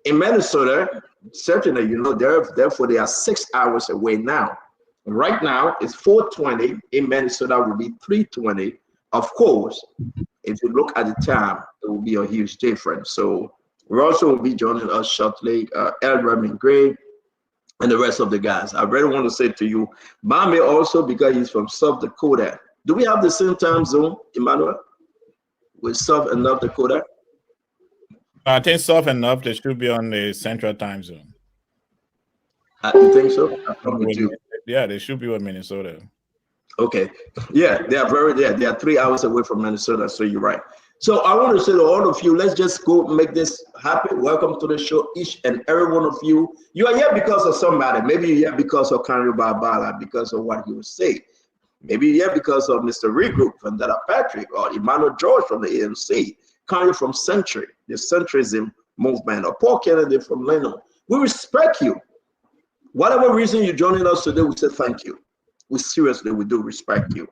Speaker 17: in Minnesota, certainly, you know, therefore they are 6 hours away now. Right now, it's 4:20. In Minnesota, will be 3:20. Of course, if you look at the time, it will be a huge difference. So we also will be joining us shortly, Elram Gray and the rest of the guys. I really want to say to you, Mami also, because he's from South Dakota. Do we have the same time zone, Emmanuel, with South and North Dakota?
Speaker 2: I think South and North, they should be on the Central time zone.
Speaker 17: You think so?
Speaker 2: Yeah, they should be with Minnesota.
Speaker 17: Okay. Yeah, they are 3 hours away from Minnesota, so you're right. So I want to say to all of you, let's just go make this happen. Welcome to the show, each and every one of you. You are here because of somebody. Maybe you're here because of Kanri Barbala, because of what he would say. Maybe you're here because of Mr. Regroup and Dada Patrick, or Emmanuel George from the ANC, Kanri from Century, the centrism movement, or Paul Kennedy from Leno. We respect you. Whatever reason you're joining us today, we say thank you. We do respect you,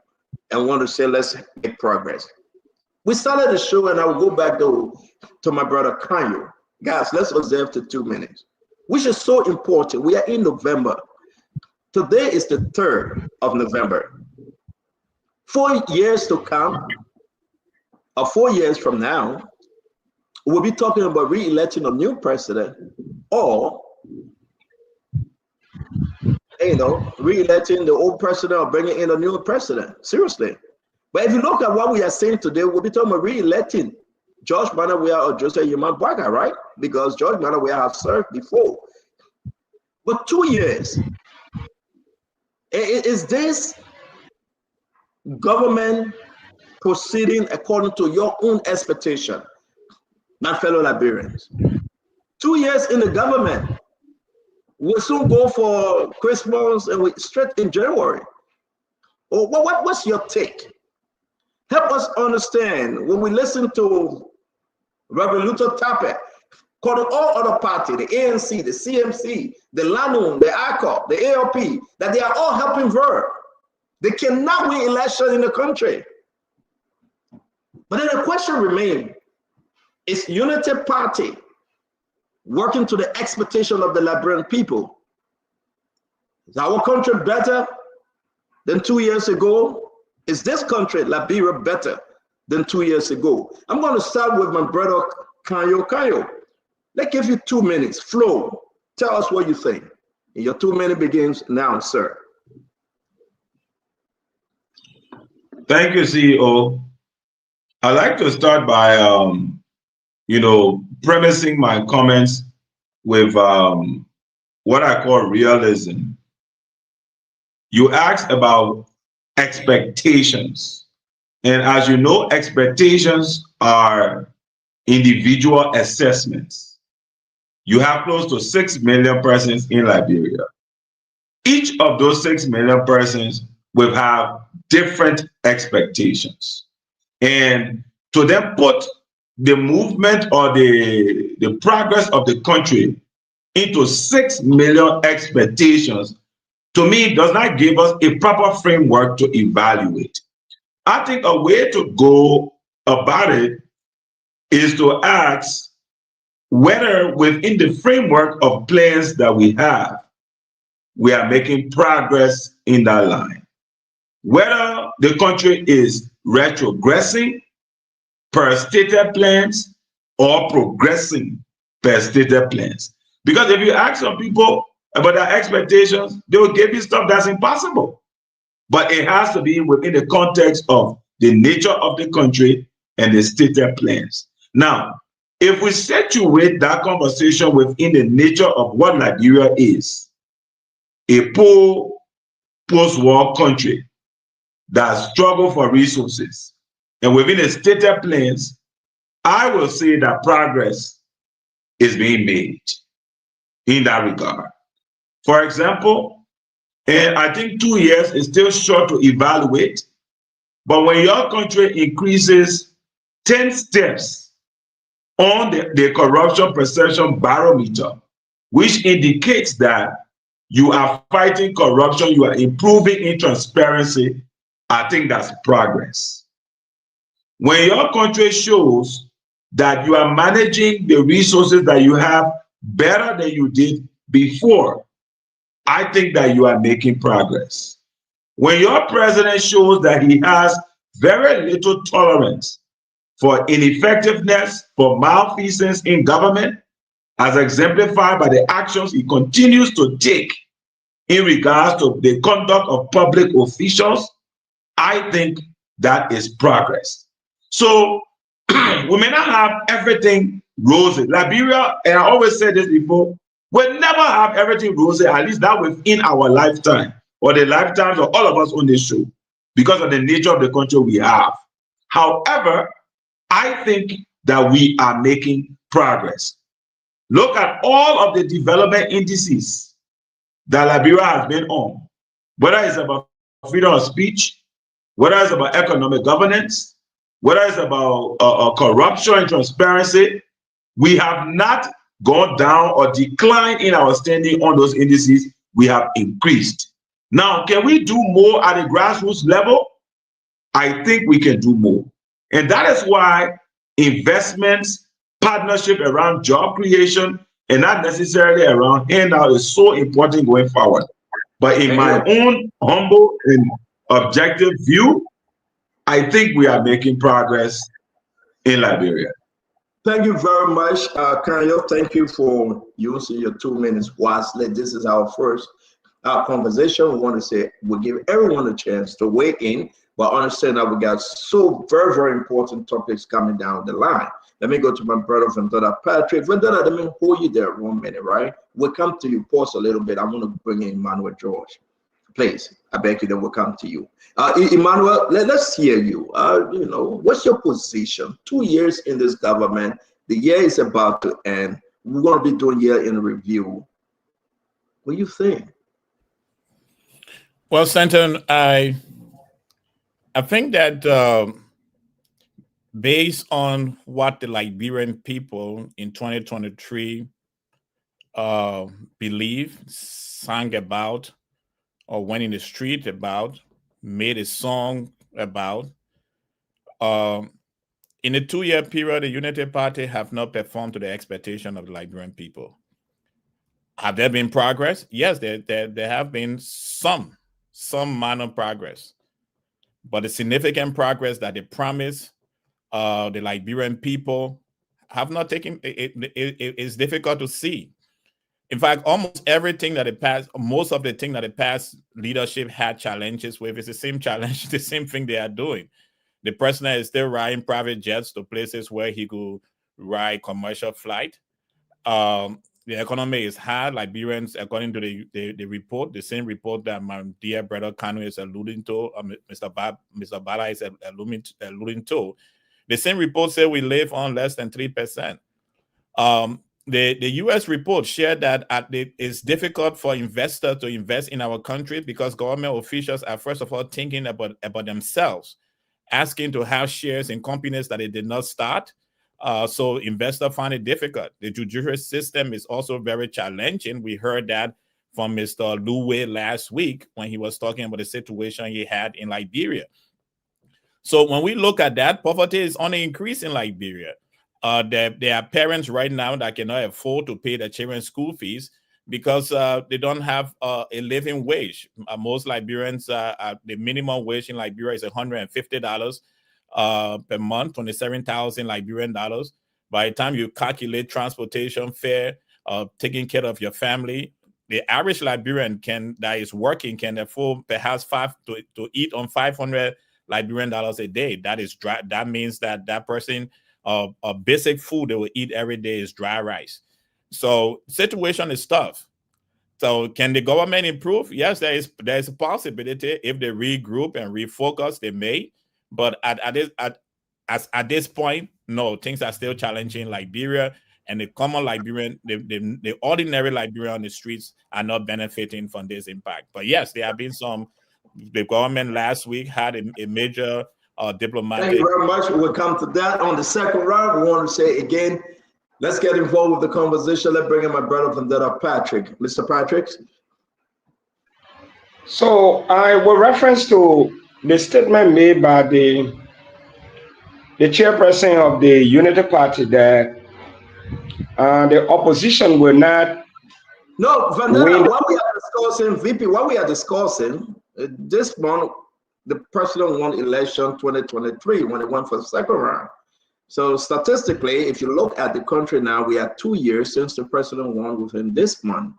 Speaker 17: and want to say let's make progress. We started the show, and I will go back to my brother Kanyo. Guys, let's observe the 2 minutes, which is so important. We are in November. Today is the 3rd of November. 4 years to come, or 4 years from now, we'll be talking about re-electing a new president, or re-electing the old president or bringing in a new president. Seriously. But if you look at what we are saying today, we'll be talking about re-electing George Manawia or Joseph Yuma Bwaga, right? Because George Manawia has served before. But 2 years, is this government proceeding according to your own expectation, my fellow Liberians? 2 years in the government. We'll soon go for Christmas and we straight in January. Or what's your take? Help us understand. When we listen to Reverend Luther Tappet, calling all other parties, the ANC, the CMC, the LANUN, the ICOP, the ALP, that they are all helping Verb. They cannot win election in the country. But then the question remains, is Unity Party working to the expectation of the Liberian people? Is our country better than 2 years ago? Is this country, Liberia, better than 2 years ago? I'm going to start with my brother Kanyo. Kanyo, let's give you 2 minutes. Flo, tell us what you think. And your 2 minutes begins now, sir.
Speaker 18: Thank you, CEO. I'd like to start by, premising my comments with what I call realism. You asked about expectations. And as you know, expectations are individual assessments. You have close to 6 million persons in Liberia. Each of those 6 million persons will have different expectations. And to then put the movement or the progress of the country into 6 million expectations, to me, does not give us a proper framework to evaluate. I think a way to go about it is to ask whether within the framework of plans that we have, we are making progress in that line. Whether the country is retrogressing per stated plans or progressing per stated plans. Because if you ask some people about their expectations, they will give you stuff that's impossible. But it has to be within the context of the nature of the country and the stated plans. Now, if we situate that conversation within the nature of what Liberia is, a poor post-war country that struggles for resources, and within the stated plans, I will say that progress is being made in that regard. For example, and I think 2 years is still short to evaluate, but when your country increases 10 steps on the corruption perception barometer, which indicates that you are fighting corruption, you are improving in transparency, I think that's progress. When your country shows that you are managing the resources that you have better than you did before, I think that you are making progress. When your president shows that he has very little tolerance for ineffectiveness, for malfeasance in government, as exemplified by the actions he continues to take in regards to the conduct of public officials, I think that is progress. So we may not have everything rosy. Liberia, and I always said this before, we'll never have everything rosy, at least not within our lifetime or the lifetimes of all of us on this show, because of the nature of the country we have. However, I think that we are making progress. Look at all of the development indices that Liberia has been on, whether it's about freedom of speech, whether it's about economic governance, whether it's about corruption and transparency. We have not gone down or declined in our standing on those indices. We have increased. Now, can we do more at the grassroots level? I think we can do more. And that is why investments, partnership around job creation, and not necessarily around handout is so important going forward. But in my own humble and objective view, I think we are making progress in Liberia.
Speaker 17: Thank you very much, Kanyo. Thank you for using your 2 minutes wisely. This is our first conversation. We want to say we'll give everyone a chance to weigh in, but understand that we got so very, very important topics coming down the line. Let me go to my brother Vendetta Patrick. Vendetta, let me hold you there 1 minute, right? We'll come to you. Pause a little bit. I want to bring in Emmanuel George. Please, I beg you, then we'll come to you. Emmanuel, let's hear you. You know, what's your position? 2 years in this government, the year is about to end. We're going to be doing year in review. What do you think?
Speaker 21: Well, Stanton, I think that based on what the Liberian people in 2023 believe, sang about, or went in the street about, made a song about, in a 2-year period, the Unity Party have not performed to the expectation of the Liberian people. Have there been progress? Yes, there have been some minor progress. But the significant progress that they promised the Liberian people have not taken, it's difficult to see. In fact, almost everything that it passed, most of the things that the past leadership had challenges with, is the same challenge, the same thing they are doing. The president is still riding private jets to places where he could ride commercial flight. The economy is hard. Liberians, according to the report, the same report that my dear brother Kanu is alluding to, Mr. Bala is alluding to, the same report said we live on less than 3%. The U.S. report shared that it's difficult for investors to invest in our country because government officials are, first of all, thinking about themselves, asking to have shares in companies that they did not start. So investors find it difficult. The judicial system is also very challenging. We heard that from Mr. Louwe last week when he was talking about the situation he had in Liberia. So when we look at that, poverty is on the increase in Liberia. there are parents right now that cannot afford to pay their children's school fees because they don't have a living wage. Most Liberians, the minimum wage in Liberia is $150 per month, 27,000 Liberian dollars. By the time you calculate transportation fare, taking care of your family, the average Liberian that is working can afford perhaps to eat on 500 Liberian dollars a day. That means that person, a basic food they will eat every day is dry rice. So situation is tough. So can the government improve? Yes, there is a possibility. If they regroup and refocus, they may. But at this point, no, things are still challenging in Liberia, and the common Liberian, the ordinary Liberian on the streets are not benefiting from this impact. But yes, there have been some. The government last week had a major diplomatic.
Speaker 17: Thank you very much. We'll come to that on the second round. We want to say again, let's get involved with the conversation. Let's bring in my brother from that, Patrick. Mr. Patrick.
Speaker 19: So I will reference to the statement made by the chairperson of the Unity Party that the opposition will not.
Speaker 17: No, Vanessa, what we are discussing, VP, what we are discussing this month, the president won election 2023 when he went for the second round. So statistically, if you look at the country now, we are 2 years since the president won within this month.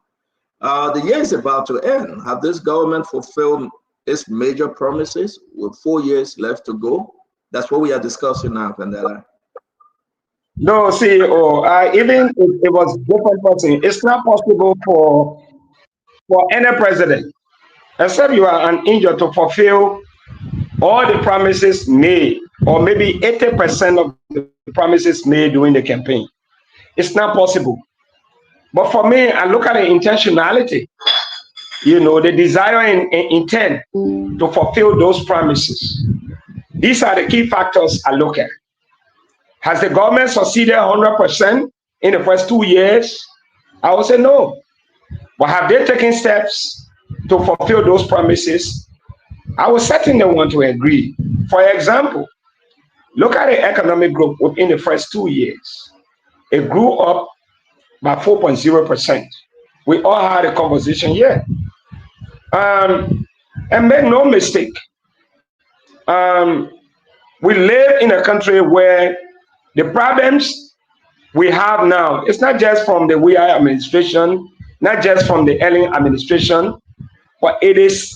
Speaker 17: The year is about to end. Have this government fulfilled its major promises with 4 years left to go? That's what we are discussing now, Vandela.
Speaker 19: No, CEO, even if it was different person, it's not possible for any president, except you are an injured, to fulfill all the promises made, or maybe 80% of the promises made during the campaign. It's not possible. But for me, I look at the intentionality, the desire and intent to fulfill those promises. These are the key factors I look at. Has the government succeeded 100% in the first 2 years? I would say no. But have they taken steps to fulfill those promises? I would certainly want to agree. For example, look at the economic growth within the first 2 years. It grew up by 4.0%. We all had a conversation here. And make no mistake, we live in a country where the problems we have now, it's not just from the WI administration, not just from the Ellen administration, but it is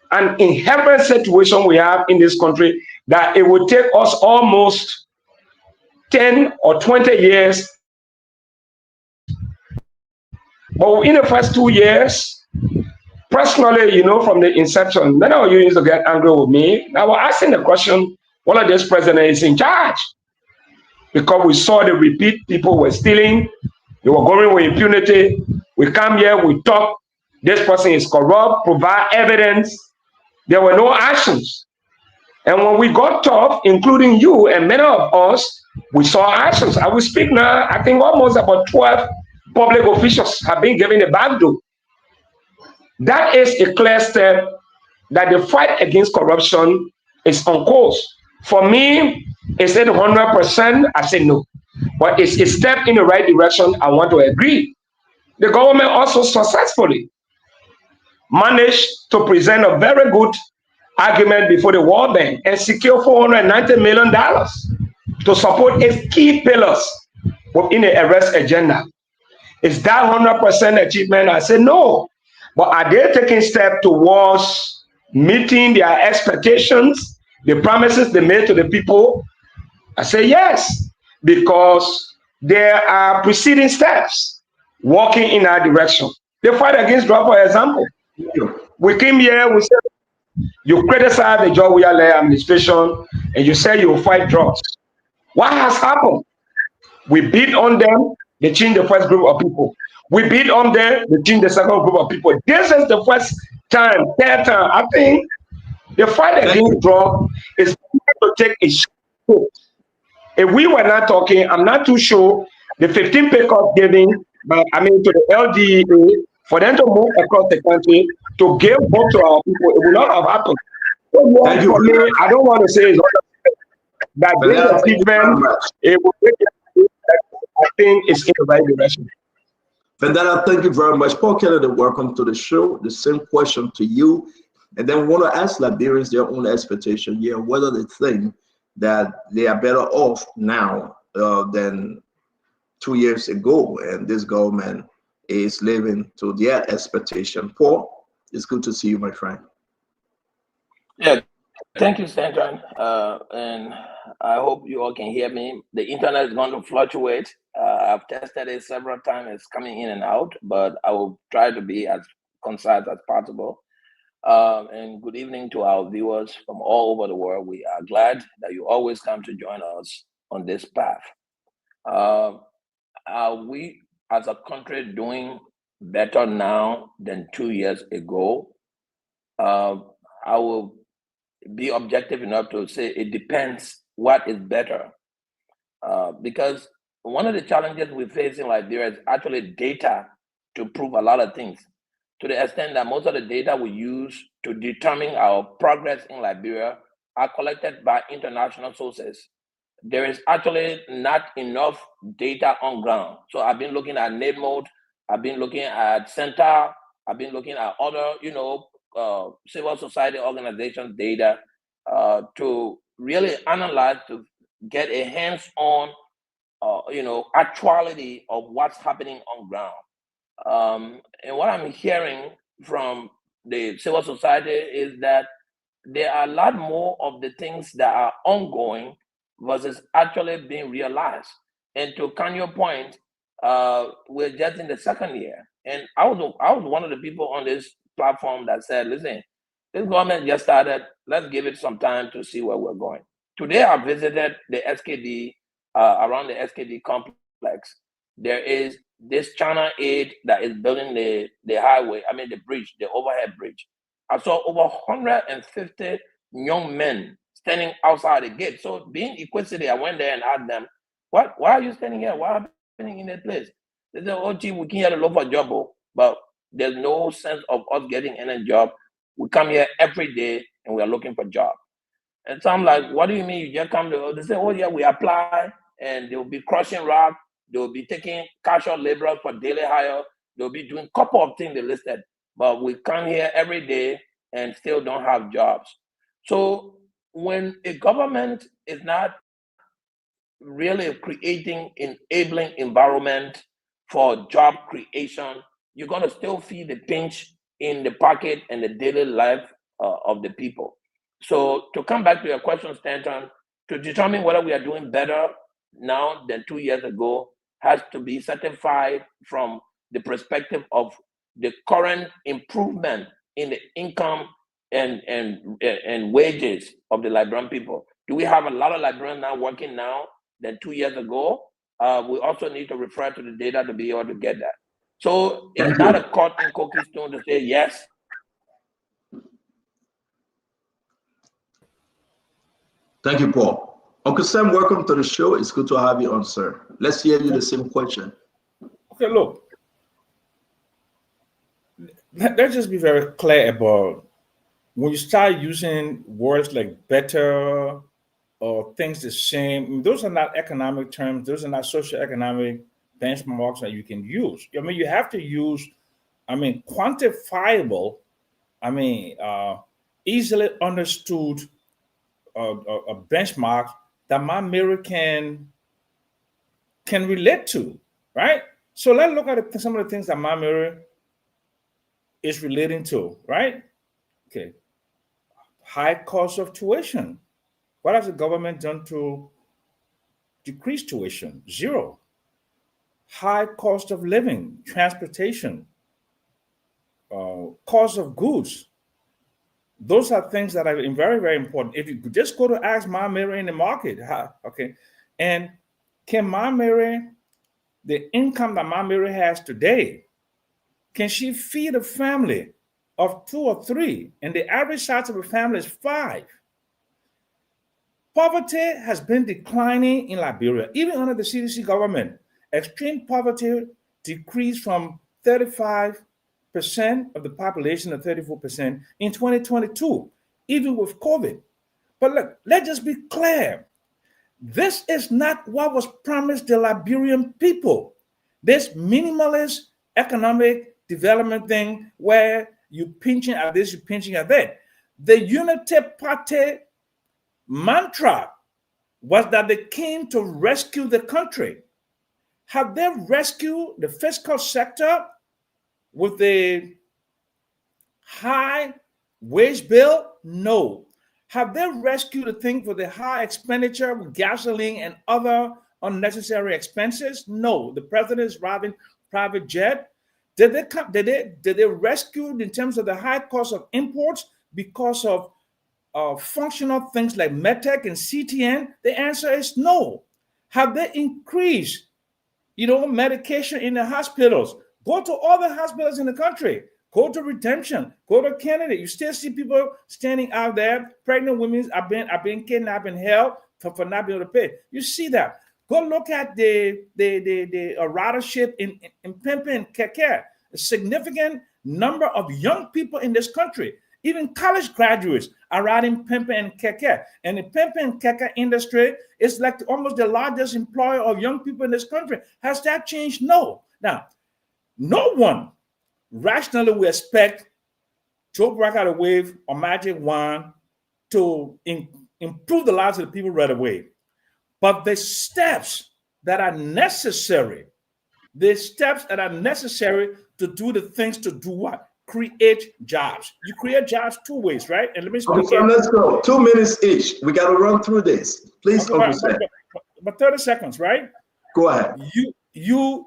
Speaker 19: an inherent situation we have in this country that it would take us almost 10 or 20 years. But in the first 2 years, personally, from the inception, none of you used to get angry with me. I was asking the question, one of this president is in charge. Because we saw the repeat, people were stealing, they were going with impunity. We come here, we talk, this person is corrupt, provide evidence. There were no actions. And when we got tough, including you and many of us, we saw actions. I will speak now, I think almost about 12 public officials have been given a back door. That is a clear step that the fight against corruption is on course. For me, is it 100%? I say no. But it's a step in the right direction. I want to agree. The government also successfully managed to present a very good argument before the World Bank and secure $490 million to support its key pillars within the arrest agenda. Is that 100% achievement? I say no. But are they taking steps towards meeting their expectations, the promises they made to the people? I say yes, because there are preceding steps walking in our direction. The fight against drugs, for example. We came here, we said, you criticize the John Weah administration, and you say you will fight drugs. What has happened? We beat on them, they changed the first group of people. We beat on them, they changed the second group of people. This is the first time, third time. I think the fight against drugs is to take a short. If we were not talking, I'm not too sure the 15 pay cut giving, to the LDA, for them to move across the country to give vote to our people, it will not have happened. So,
Speaker 17: thank you.
Speaker 19: For me, I don't want to say it's that this
Speaker 17: Federa, thank you very
Speaker 19: achievement,
Speaker 17: much.
Speaker 19: it will make it, I think it's in the right direction.
Speaker 17: Federa, thank you very much. Paul Kennedy, welcome to the show. The same question to you. And then we want to ask Liberians their own expectation, whether they think that they are better off now than 2 years ago, and this government is living to their expectation. Paul, it's good to see you, my friend.
Speaker 20: Yeah, thank you, Stanton. And I hope you all can hear me. The internet is going to fluctuate. I've tested it several times. It's coming in and out, but I will try to be as concise as possible. And good evening to our viewers from all over the world. We are glad that you always come to join us on this path. Are we as a country doing better now than 2 years ago? I will be objective enough to say it depends what is better. Because one of the challenges we face in Liberia is actually data to prove a lot of things, to the extent that most of the data we use to determine our progress in Liberia are collected by international sources. There is actually not enough data on ground. So I've been looking at NABEMOD, I've been looking at Center, I've been looking at other, civil society organizations' data to really analyze, to get a hands-on, actuality of what's happening on ground. And what I'm hearing from the civil society is that there are a lot more of the things that are ongoing versus actually being realized. And to Kanyo's point, we're just in the second year. And I was one of the people on this platform that said, listen, this government just started, let's give it some time to see where we're going. Today I visited the SKD, around the SKD complex. There is this China aid that is building the highway, the bridge, the overhead bridge. I saw over 150 young men standing outside the gate. So being inquisitive, I went there and asked them, why are you standing here? What happening in that place? They said, oh, gee, we came here to look for a job, but there's no sense of us getting any job. We come here every day and we are looking for jobs. And so I'm like, what do you mean you just come to, they say, oh yeah, we apply and they'll be crushing rock, they'll be taking casual laborers for daily hire, they'll be doing a couple of things they listed, but we come here every day and still don't have jobs. So when a government is not really creating enabling environment for job creation, you're going to still feel the pinch in the pocket and the daily life of the people. So to come back to your question, Stanton, to determine whether we are doing better now than 2 years ago has to be certified from the perspective of the current improvement in the income and wages of the Liberian people. Do we have a lot of Liberians now working now than 2 years ago? We also need to refer to the data to be able to get that. So it's not a cut and cookie stone to say yes.
Speaker 17: Thank you, Paul. Uncle Sam, welcome to the show. It's good to have you on, sir. Let's hear you the same question.
Speaker 1: Okay, look. Let's just be very clear about when you start using words like better or things the same, those are not economic terms. Those are not socioeconomic benchmarks that you can use. You have to use, quantifiable, easily understood a benchmark that my mirror can relate to, right? So let's look at some of the things that my mirror is relating to, right? Okay. High cost of tuition. What has the government done to decrease tuition? Zero. High cost of living, transportation, cost of goods. Those are things that are very, very important. If you could just go to ask my Mary in the market, okay, and can my Mary, the income that my Mary has today, can she feed a family of 2 or 3? And the average size of a family is 5. Poverty has been declining in Liberia, even under the CDC government. Extreme poverty decreased from 35% of the population to 34% in 2022, even with COVID. But look, let's just be clear. This is not what was promised the Liberian people. This minimalist economic development thing where you pinching at this, you pinching at that. The Unity Party mantra was that they came to rescue the country. Have they rescued the fiscal sector with the high wage bill? No. Have they rescued the thing for the high expenditure with gasoline and other unnecessary expenses? No. The president is driving private jet. Did they rescue in terms of the high cost of imports because of functional things like MedTech and CTN? The answer is no. Have they increased, medication in the hospitals? Go to all the hospitals in the country. Go to Redemption. Go to Kennedy. You still see people standing out there. Pregnant women are being kidnapped and held for not being able to pay. You see that. Go look at the ridership in Pempe and Keke. A significant number of young people in this country, even college graduates, are riding Pempe and Keke. And the Pempe and Keke industry is like almost the largest employer of young people in this country. Has that changed? No. Now, no one rationally will expect Joe Braca to wave a magic wand to improve the lives of the people right away. But the steps that are necessary, to do the things to do what? Create jobs. You create jobs two ways, right? And let me speak.
Speaker 17: Okay, let's go. 2 minutes each. We got to run through this. Please,
Speaker 1: okay, but 30 seconds, right?
Speaker 17: Go ahead.
Speaker 1: You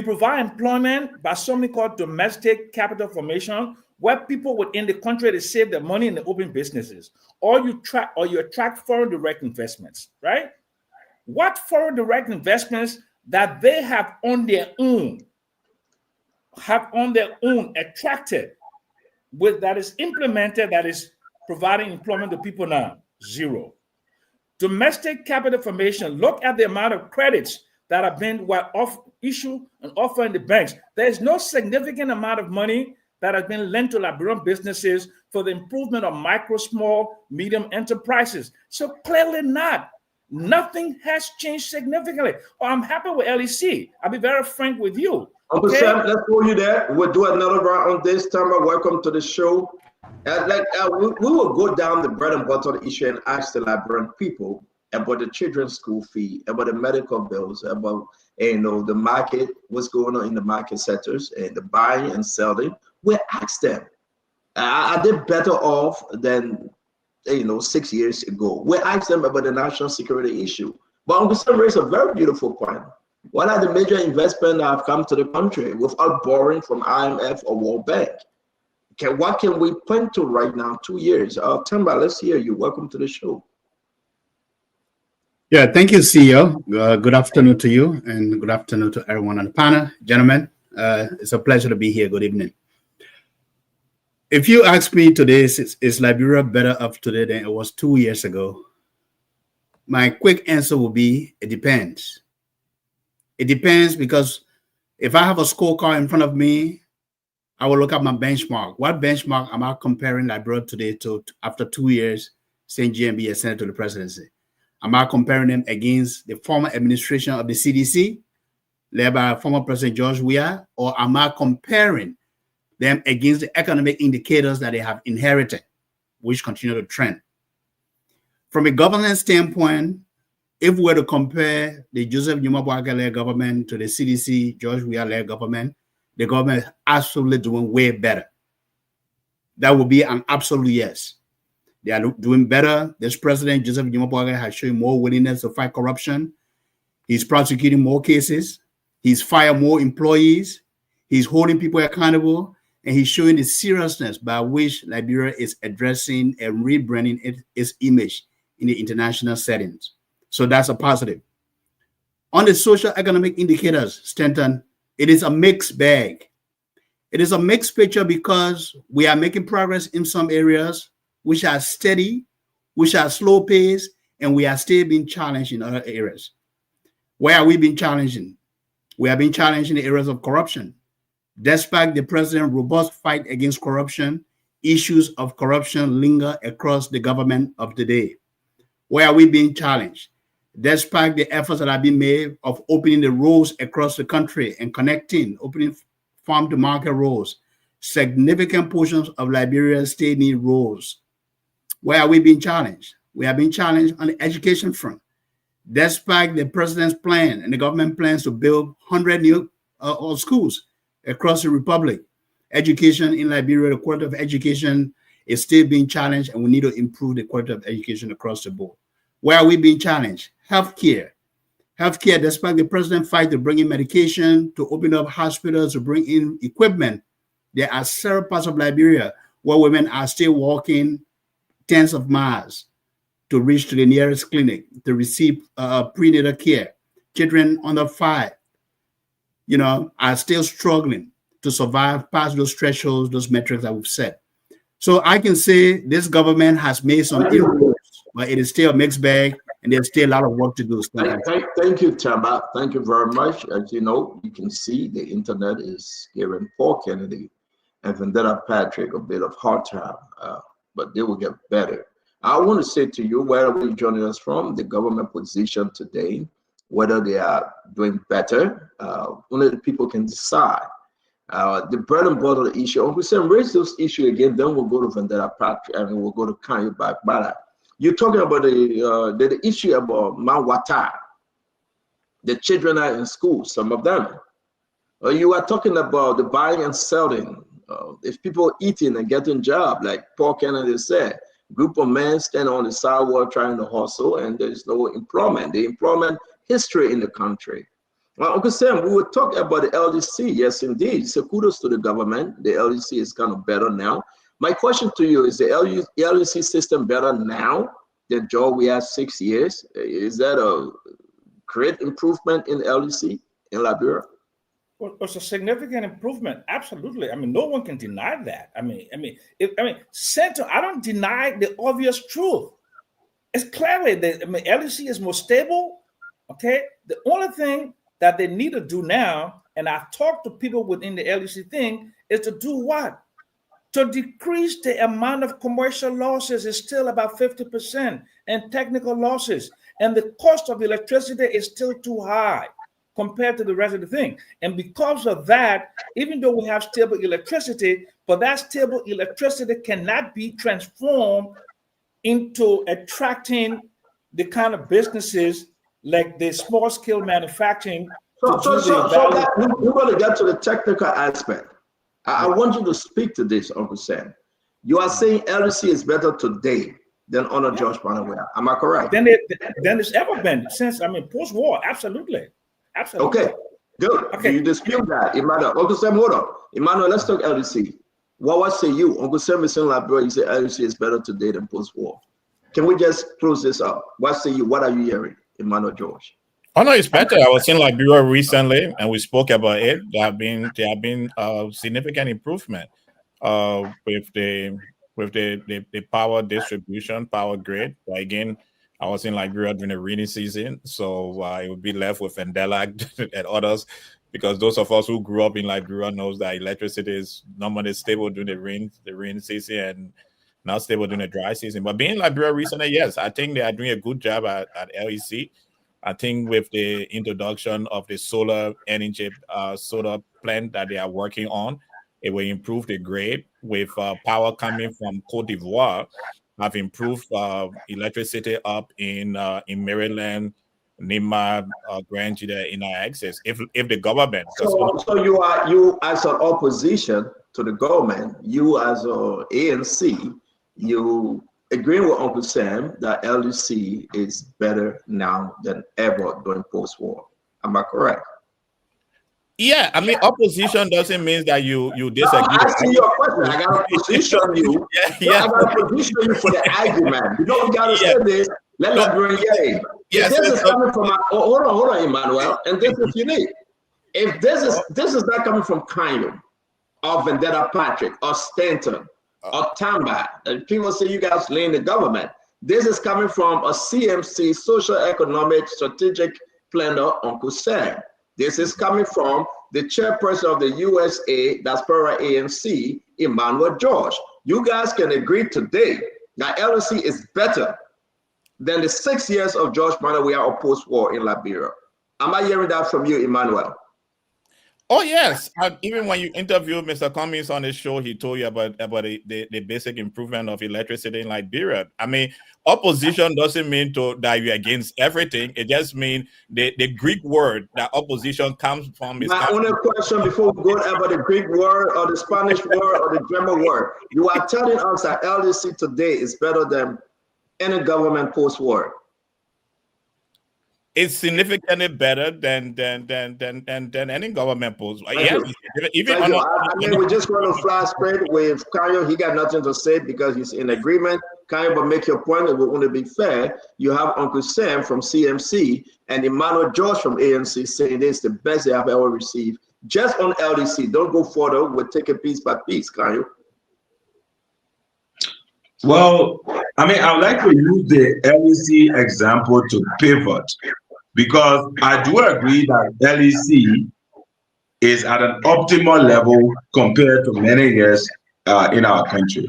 Speaker 1: provide employment by something called domestic capital formation, where people within the country they save their money in the open businesses, or you attract foreign direct investments, right? What foreign direct investments that they have on their own attracted with that is implemented, that is providing employment to people now? Zero. Domestic capital formation, look at the amount of credits that have been issued and offered in the banks. There is no significant amount of money that has been lent to Liberian businesses for the improvement of micro, small, medium enterprises. So clearly not. Nothing has changed significantly. I'm happy with LEC. I'll be very frank with you.
Speaker 17: Uncle Sam, let's hold you there. We'll do another round on this. Tama, welcome to the show. We will go down the bread and butter issue and ask the Liberian people about the children's school fee, about the medical bills, about the market, what's going on in the market sectors, and the buying and selling. We'll ask them, are they better off than 6 years ago? We'll ask them about the national security issue. But Uncle Sam raised a very beautiful point. What are the major investments that have come to the country without borrowing from IMF or World Bank? What can we point to right now, 2 years? Tamba, let's hear you. Welcome to the show.
Speaker 4: Yeah, thank you, CEO. Good afternoon to you, and good afternoon to everyone on the panel. Gentlemen, it's a pleasure to be here. Good evening. If you ask me today, is Liberia better off today than it was 2 years ago? My quick answer will be, it depends. It depends, because if I have a scorecard in front of me, I will look at my benchmark. What benchmark am I comparing Liberia today to after 2 years since GMB ascended to the presidency? Am I comparing them against the former administration of the CDC, led by former President George Weah, or am I comparing them against the economic indicators that they have inherited, which continue to trend? From a governance standpoint, if we were to compare the Joseph Numa Boakai-led government to the CDC, George Weah-led government, the government is absolutely doing way better. That would be an absolute yes. They are doing better. This president, Joseph Numa Boakai, has shown more willingness to fight corruption. He's prosecuting more cases. He's fired more employees. He's holding people accountable. And he's showing the seriousness by which Liberia is addressing and rebranding its image in the international settings. So that's a positive. On the social economic indicators, Stanton, it is a mixed bag. It is a mixed picture because we are making progress in some areas which are steady, which are slow pace, and we are still being challenged in other areas. Where are we being challenged? We are being challenged in the areas of corruption. Despite the president's robust fight against corruption, issues of corruption linger across the government of today. Where are we being challenged? Despite the efforts that have been made of opening the roads across the country and opening farm to market roads, significant portions of Liberia still need roads. Where are we being challenged? We are being challenged on the education front. Despite the president's plan and the government plans to build 100 new schools across the republic, education in Liberia, the quality of education is still being challenged, and we need to improve the quality of education across the board. Where are we being challenged? Healthcare. Healthcare, despite the president's fight to bring in medication, to open up hospitals, to bring in equipment, there are several parts of Liberia where women are still walking tens of miles to reach to the nearest clinic to receive prenatal care. Children under 5, are still struggling to survive past those thresholds, those metrics that we've set. So I can say this government has made some inroads, but it is still a mixed bag, and there's still a lot of work to do.
Speaker 17: Thank you, Chamba. Thank you very much. As you know, you can see the internet is giving Paul Kennedy and Vendetta Patrick a bit of hard time, but they will get better. I want to say to you, wherever you're joining us from, the government position today, whether they are doing better, only the people can decide. The bread and butter issue, Uncle Sam, raise those issues again, then we'll go to Vendetta Patrick and we'll go to Kanye Bakbala. You're talking about the issue about Mawata. The children are in school, some of them. You are talking about the buying and selling. If people eating and getting job, like Paul Kennedy said, group of men stand on the sidewalk trying to hustle, and there's no employment. The employment history in the country. Well, Uncle Sam, we were talking about the LDC. Yes, indeed. So kudos to the government. The LDC is kind of better now. My question to you is: the LDC system better now than Joe? We had 6 years. Is that a great improvement in the LDC in Liberia?
Speaker 1: Well, it's a significant improvement. Absolutely. I mean, no one can deny that. Center. I don't deny the obvious truth. It's clearly the LDC is more stable. Okay. The only thing that they need to do now, and I've talked to people within the LDC thing, is to do what? To decrease the amount of commercial losses is still about 50%, and technical losses, and the cost of electricity is still too high compared to the rest of the thing. And because of that, even though we have stable electricity, but that stable electricity cannot be transformed into attracting the kind of businesses like the small scale manufacturing.
Speaker 17: We're going to get to the technical aspect. I want you to speak to this, Uncle Sam. You are saying LDC is better today than under George Panawea. Am I correct?
Speaker 1: Than it's ever been since, post-war. Absolutely. Absolutely.
Speaker 17: Okay, good. Okay. You dispute that, Emmanuel. Uncle Sam, hold on. Emmanuel, let's talk LDC. What say you? Uncle Sam is in Liberia. You say LDC is better today than post-war. Can we just close this up? What say you? What are you hearing, Emmanuel George?
Speaker 21: Oh no, it's better. I was in Liberia recently, and we spoke about it. There have been significant improvement with the power distribution, power grid. But again, I was in Liberia during the rainy season, so it would be left with Vendela and others, because those of us who grew up in Liberia knows that electricity is normally stable during the rain season and not stable during the dry season. But being in Liberia recently, yes, I think they are doing a good job at LEC. I think with the introduction of the solar energy, solar plant that they are working on, it will improve the grid. With power coming from Cote d'Ivoire, have improved electricity up in Maryland, Nima, Grand Jida, in our access. If the government,
Speaker 17: so you as an opposition to the government, you as a ANC, you agreeing with Uncle Sam that LDC is better now than ever during post-war. Am I correct?
Speaker 21: Yeah, opposition doesn't mean that you disagree.
Speaker 17: I see your question. I got to position you. I got to position you for the argument. You know, we got to say this. Let us bring it. Yes, this is coming from. Hold on, Emmanuel. And this is unique. If this is not coming from Kanye or Vendetta Patrick or Stanton or Tamba, and people say you guys laying the government. This is coming from a CMC, social economic strategic planner, Uncle Sam. This is coming from the chairperson of the USA, that's per ANC, Emmanuel George.
Speaker 6: you guys can agree today that LDC is better than the 6 years of George Manneh we are post-war in Liberia. Am I hearing that from you, Emmanuel?
Speaker 21: Oh yes, even when you interviewed Mr. Cummings on his show, he told you about the basic improvement of electricity in Liberia. I mean, opposition doesn't mean that you're against everything. It just means the Greek word that opposition comes from.
Speaker 6: My only question before we go about the Greek word or the Spanish word or the German word, you are telling us that LDC today is better than any government post-war.
Speaker 21: It's significantly better than any government post. Yes, even
Speaker 6: I mean, we just want to fly straight with Kanyo. He got nothing to say because he's in agreement. Kanyo, but make your point. It will only be fair. You have Uncle Sam from CMC and Emmanuel George from ANC saying this is the best they have ever received. Just on LDC. Don't go further. We'll take it piece by piece, Kanyo.
Speaker 18: Well, I mean, I would like to use the LEC example to pivot because I do agree that LEC is at an optimal level compared to many years in our country.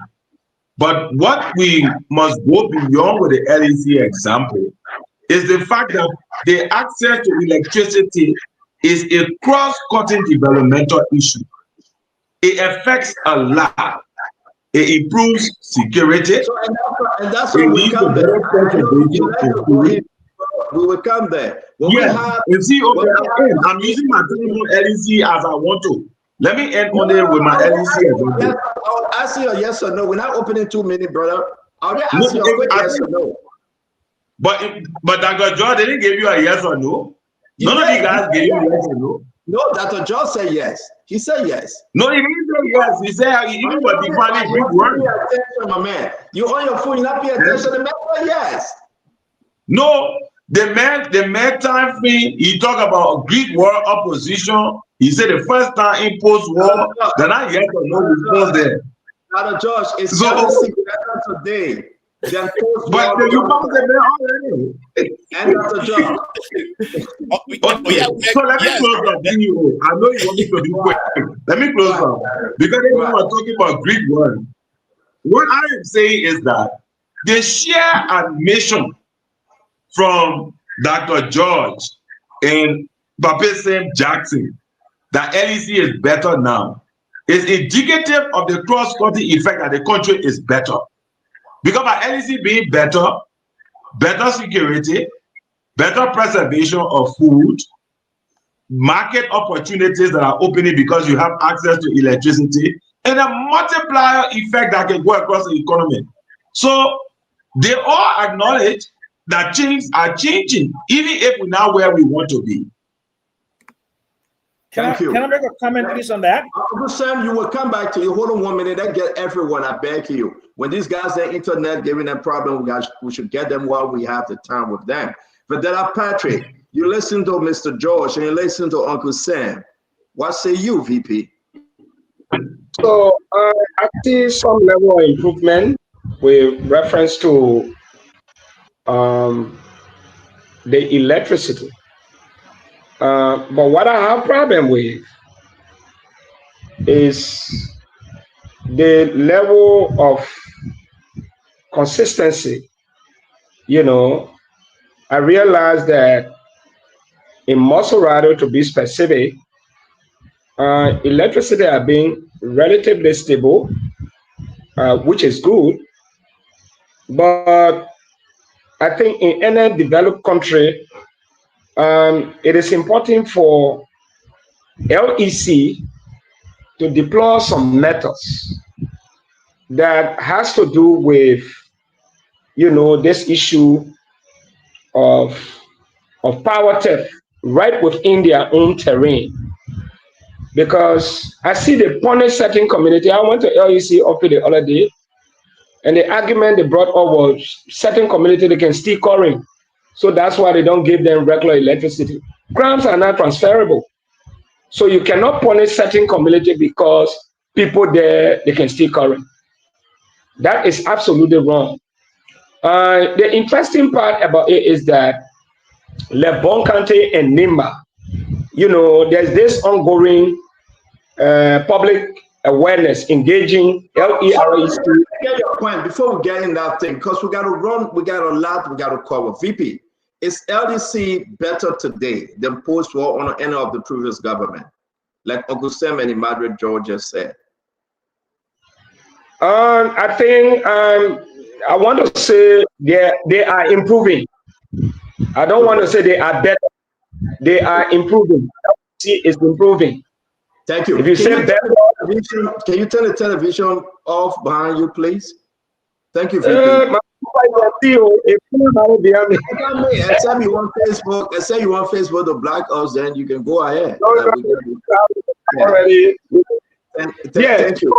Speaker 18: But what we must go beyond with the LEC example is the fact that the access to electricity is a cross-cutting developmental issue. It affects a lot. It improves security.
Speaker 6: So, and that's what we come there. We will come there. When
Speaker 18: yes.
Speaker 6: we have,
Speaker 18: you see, okay, I'm using my LEC as I want to. Let me end on it with my LEC example.
Speaker 6: I'll ask you a yes or no. We're not opening 2 minutes, brother. I'll just ask you a quick yes or no.
Speaker 18: But Dr. George didn't give you a yes or no. None of you guys gave you a yes or no.
Speaker 6: No, Dr. George said yes. He said yes.
Speaker 18: No, he didn't say yes. He said he even was defining Greek word.
Speaker 6: My man, you on your phone, you're not paying attention. The man said yes.
Speaker 18: No, the man time frame, he talked about Greek word opposition. He said the first time in post-war, then I yes or no response there.
Speaker 6: Dr. George, it's better today than post-war.
Speaker 18: But you found the man already.
Speaker 6: And Dr. George.
Speaker 18: So let me close up. I know you want me to be quick. Let me close up. Because we are talking about Greek word. What I am saying is that the sheer admission from Dr. George and Papa Sam Jackson that LEC is better now is indicative of the cross-cutting effect that the country is better. Because by LEC being better, better security, better preservation of food, market opportunities that are opening because you have access to electricity, and a multiplier effect that can go across the economy. So they all acknowledge that things are changing, even if we're not where we want to be.
Speaker 1: Can I make a comment, please, on that?
Speaker 6: Uncle Sam, you will come back to you. Hold on 1 minute. That get everyone. I beg you. When these guys have internet giving them problem, we should get them while we have the time with them. But then, Patrick, you listen to Mr. George and you listen to Uncle Sam. What say you, VP?
Speaker 19: So I see some level of improvement with reference to the electricity. But what I have problem with is the level of consistency. You know, I realized that in Maserati, to be specific, electricity are being relatively stable, which is good. But I think in any developed country, it is important for LEC to deploy some methods that has to do with, you know, this issue of power theft right within their own terrain. Because I see the punish certain community. I went to LEC up the other day, and the argument they brought up was certain community they can steal current. So that's why they don't give them regular electricity. Crimes are not transferable. So you cannot punish certain community because people there, they can steal current. That is absolutely wrong. The interesting part about it is that Lebon County and Nimba, you know, there's this ongoing public awareness, engaging LEREC.
Speaker 6: Get your point before we get in that thing, because we got to run, we got a lot we got to cover. VP, is LDC better today than post-war on any of the previous government, like Uncle Sam and Madrid George just said?
Speaker 19: I think I want to say they are improving. I don't want to say they are better. They are improving. LDC is improving.
Speaker 6: Thank you.
Speaker 19: If you say better,
Speaker 6: can you turn the television off behind you, please? Thank you, VP. Except you want Facebook to block us, then you can go ahead.
Speaker 19: Already.
Speaker 6: Thank you.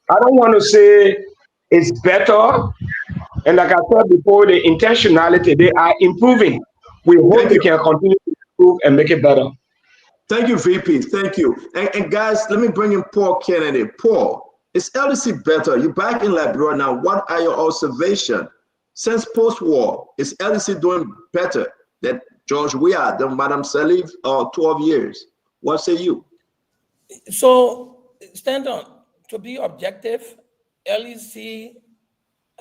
Speaker 19: I don't want to say it's better. And like I said before, the intentionality, they are improving. We hope we can continue to improve and make it better.
Speaker 6: Thank you, VP. Thank you. And guys, let me bring in Paul Kennedy. Paul, is LDC better? You're back in Liberia now. What are your observations? Since post-war, is LDC doing better than George Weah, than Madam Salif, 12 years? What say you?
Speaker 20: So, Stanton, to be objective, LDC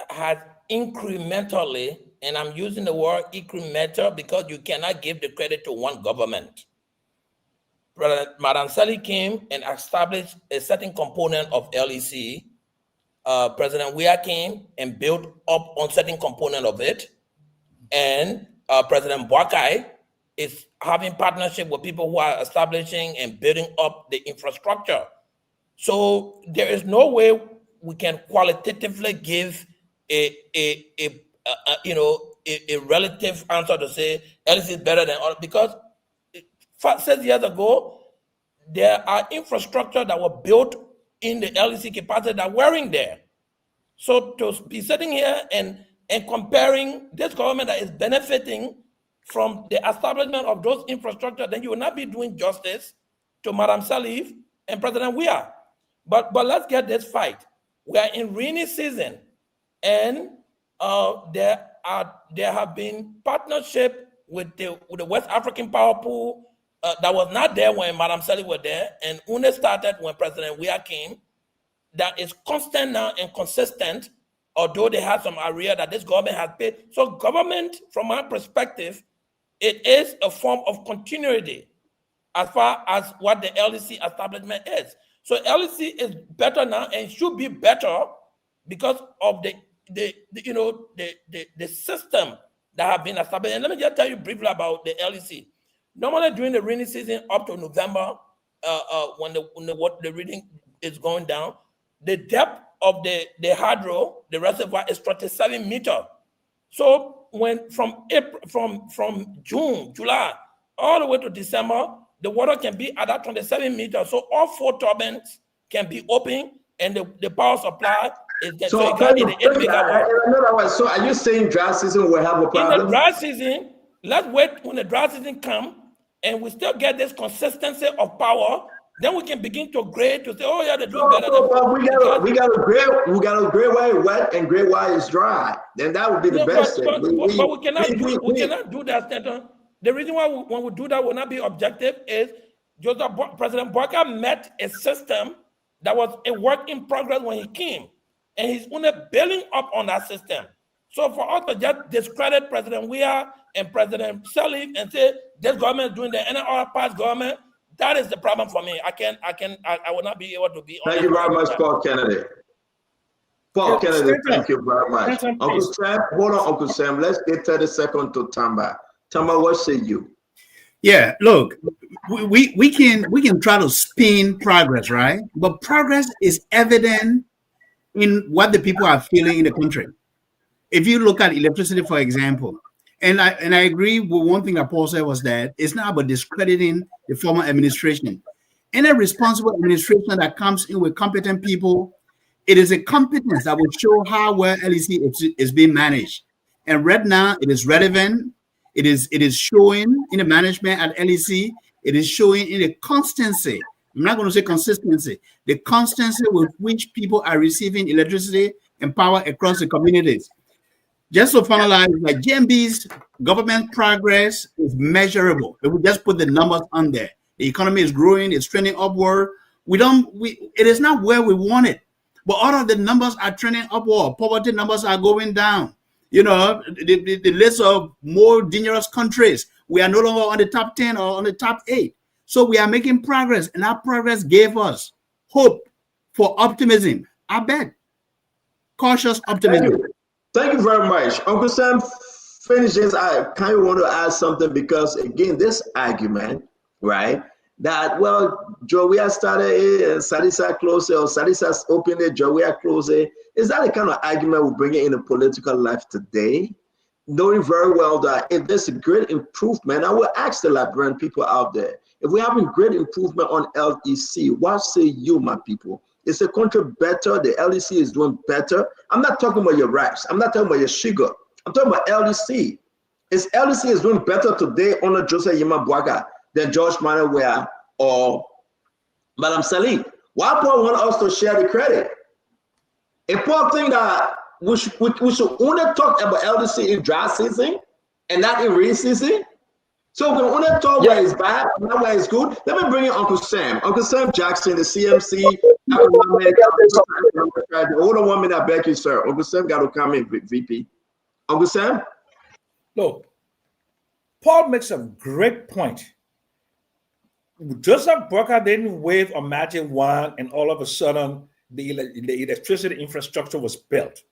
Speaker 20: has incrementally, and I'm using the word incremental because you cannot give the credit to one government. Madam Sally came and established a certain component of LEC. President Weah came and built up on certain component of it. And President Boakai is having partnership with people who are establishing and building up the infrastructure. So there is no way we can qualitatively give a relative answer to say LEC is better than all, because 6 years ago, there are infrastructure that were built in the LEC capacity that weren't there. So to be sitting here and comparing this government that is benefiting from the establishment of those infrastructure, then you will not be doing justice to Madam Salif and President Weah. But let's get this fight. We are in rainy season, and there have been partnership with the West African Power Pool that was not there when Madam Salif was there, and only started when President Weah came. That is constant now and consistent, although they have some area that this government has paid. So government, from my perspective, it is a form of continuity as far as what the LEC establishment is. So LEC is better now and should be better because of the system that have been established. And let me just tell you briefly about the LEC. Normally during the rainy season up to November, when the reading is going down, the depth of the hydro, the reservoir, is 37 meters. So when from June, July, all the way to December, the water can be at that 27 meters. So all 4 turbines can be open, and the power supply is get
Speaker 6: so
Speaker 20: it can be the 8 megawatt.
Speaker 6: So are you saying dry season will have a problem?
Speaker 20: In the dry season, let's wait when the dry season comes, and we still get this consistency of power. Then we can begin to grade to say, oh yeah, they're doing better.
Speaker 6: We got to grade why it's wet and grade why it's dry. Then that would be the best thing.
Speaker 20: But we cannot do that, Stanton. The reason why when we do that will not be objective is President Boakai met a system that was a work in progress when he came, and he's only building up on that system. So for us to just discredit President Weah and President Salif and say this government is doing the NRR past government, that is the problem for me. I will not be able to be.
Speaker 6: Thank you very much, Paul Kennedy. Paul Kennedy, thank you very much. Uncle Sam, hold on, Uncle Sam. Let's get 30 seconds to Tamba. Tamba, what say you?
Speaker 4: Yeah, look, we can try to spin progress, right? But progress is evident in what the people are feeling in the country. If you look at electricity, for example, and I agree with one thing that Paul said was that it's not about discrediting the former administration. Any responsible administration that comes in with competent people, it is a competence that will show how well LEC is being managed. And right now, it is relevant. It is showing in the management at LEC. It is showing in the constancy. I'm not going to say consistency. The constancy with which people are receiving electricity and power across the communities. Just to finalize, like GMB's government progress is measurable. If we just put the numbers on there, the economy is growing, it's trending upward. It is not where we want it. But all of the numbers are trending upward. Poverty numbers are going down. You know, the list of more dangerous countries, we are no longer on the top 10 or on the top 8. So we are making progress, and that progress gave us hope for optimism. I bet. Cautious optimism.
Speaker 6: Thank you very much. Uncle Sam, finish this. I kind of want to add something because, again, this argument, right, that, well, Jowea started it and Sadisa closed it, or Sadisa opened it, Jowea closed it. Is that the kind of argument we bring in the political life today? Knowing very well that if there's a great improvement, I will ask the Liberian people out there, if we're having great improvement on LEC, what say you, my people? Is the country better? The LEC is doing better? I'm not talking about your rice. I'm not talking about your sugar. I'm talking about LEC. Is LEC is doing better today under Joseph Yema Boakai than George Manneh or Madam Salim? Why Paul want us to share the credit? A Paul think that we should only talk about LDC in dry season and not in rain season. So we can only talk where it's bad, not where it's good. Let me bring in Uncle Sam. Uncle Sam Jackson, the CMC, the older woman that beg you, sir. Uncle Sam got to come in, VP. Uncle Sam?
Speaker 1: Look, Paul makes a great point. Joseph Boakai didn't wave a magic wand and all of a sudden the electricity infrastructure was built.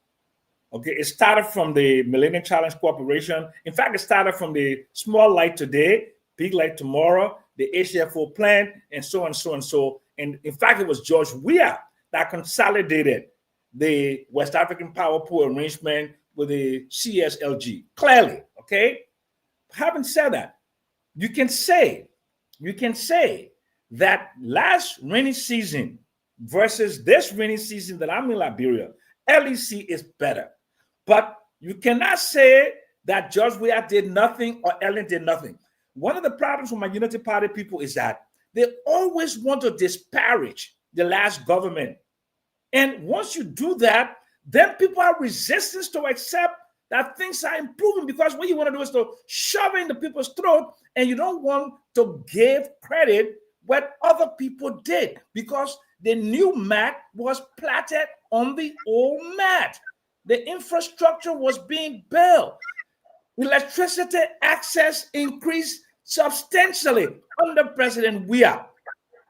Speaker 1: Okay, it started from the Millennium Challenge Corporation. In fact, it started from the small light today, big light tomorrow, the HFO plant, and so on, so and so. And in fact, it was George Weah that consolidated the West African Power Pool arrangement with the CSLG. Clearly, okay? Having said that, you can say that last rainy season versus this rainy season that I'm in Liberia, LEC is better. But you cannot say that George Weah did nothing or Ellen did nothing. One of the problems with my Unity Party people is that they always want to disparage the last government. And once you do that, then people have resistance to accept that things are improving, because what you want to do is to shove it in the people's throat, and you don't want to give credit what other people did, because the new mat was platted on the old mat. The infrastructure was being built. Electricity access increased substantially under President Weah.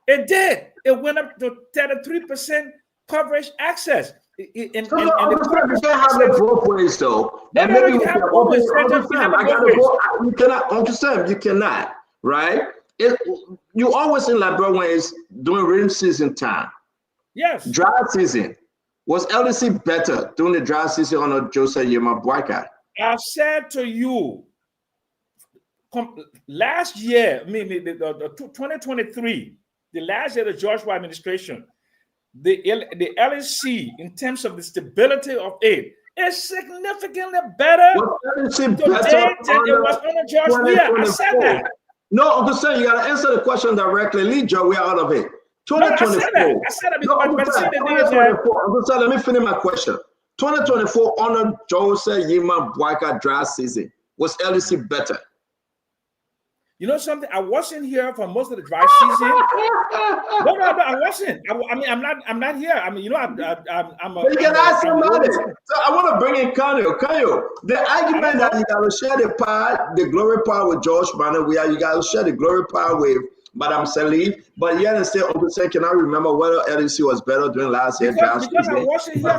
Speaker 1: It did. It went up to 33% coverage access.
Speaker 6: You can't have it both ways, though. And maybe you cannot understand. You cannot, right? You always in Liberia when it's during rain season time.
Speaker 1: Yes.
Speaker 6: Dry season. Was LDC better during the dry season under Joseph Yema Boakai?
Speaker 1: I said to you, last year, 2023, the last year of the George Weah administration, the LEC, in terms of the stability of aid, is significantly better today than it was under George Weah. I said that.
Speaker 6: No, Uncle Sam, you got to answer the question directly. Leave George Weah out of it. 2024.
Speaker 1: I said that because
Speaker 6: let me finish my question. 2024 under Joseph Yema Boakai dry season, was LEC better?
Speaker 1: You know something? I wasn't here for most of the dry season. No, I wasn't. I'm not here. I mean, you know, I'm
Speaker 6: you can ask somebody. So I want to bring in Kanyo. Kanyo, the argument that you got to share the part, the glory part with George Manneh, you got to share the glory part with Madam Salim, but yet and say, Uncle Sam, can I remember whether LEC was better during last year?
Speaker 1: Because I wasn't here,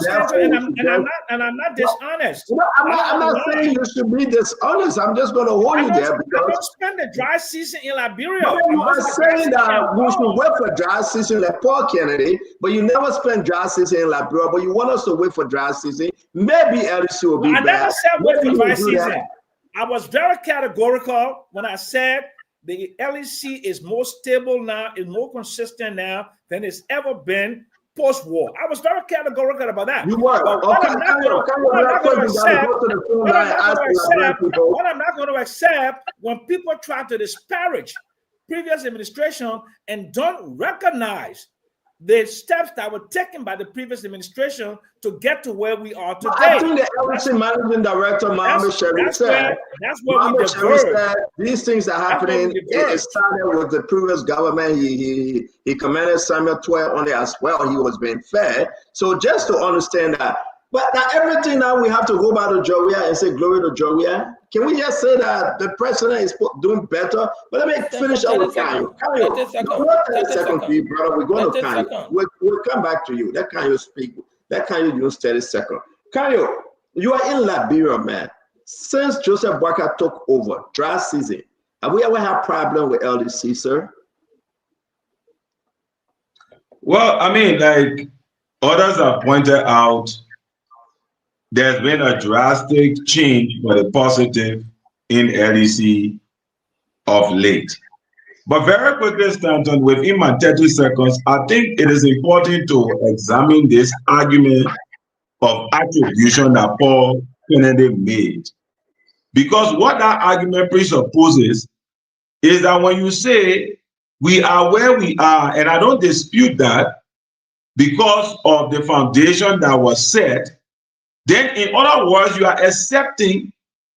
Speaker 1: and I'm not dishonest.
Speaker 6: No, I'm not saying you should be dishonest. I'm just going to hold you there.
Speaker 1: I don't spend the dry season in Liberia.
Speaker 6: No, you are saying that we should wait for dry season like Paul Kennedy, but you never spend dry season in Liberia, but you want us to wait for dry season. Maybe LEC will be better.
Speaker 1: I never said wait for dry season. I was very categorical when I said the LEC is more stable now, is more consistent now than it's ever been post-war. I was very categorical about that.
Speaker 6: You were.
Speaker 1: What I'm not going to accept when people try to disparage previous administration and don't recognize the steps that were taken by the previous administration to get to where we are today.
Speaker 6: I think the LDC managing director, Mohammed Sharif, said,
Speaker 1: that's where we
Speaker 6: Sharif
Speaker 1: diverge.
Speaker 6: said these things are happening. It started with the previous government. He commended Samuel Twell on it as well. He was being fair. So just to understand that, but now everything now we have to go back to Joria and say glory to Joria. Can we just say that the president is doing better? But let me finish up with Kanyo. Kanyo, 30 seconds, please, brother. We're going to Kanyo. We'll come back to you. Let Kanyo speak. Let Kanyo use 30 seconds. Kanyo, you are in Liberia, man. Since Joseph Boakai took over, dry season, have we ever had problem with LDC, sir?
Speaker 18: Well, I mean, like others have pointed out, there's been a drastic change for the positive in LEC of late. But very quickly, Stanton, within my 30 seconds, I think it is important to examine this argument of attribution that Paul Kennedy made. Because what that argument presupposes is that when you say we are where we are, and I don't dispute that, because of the foundation that was set, then in other words, you are accepting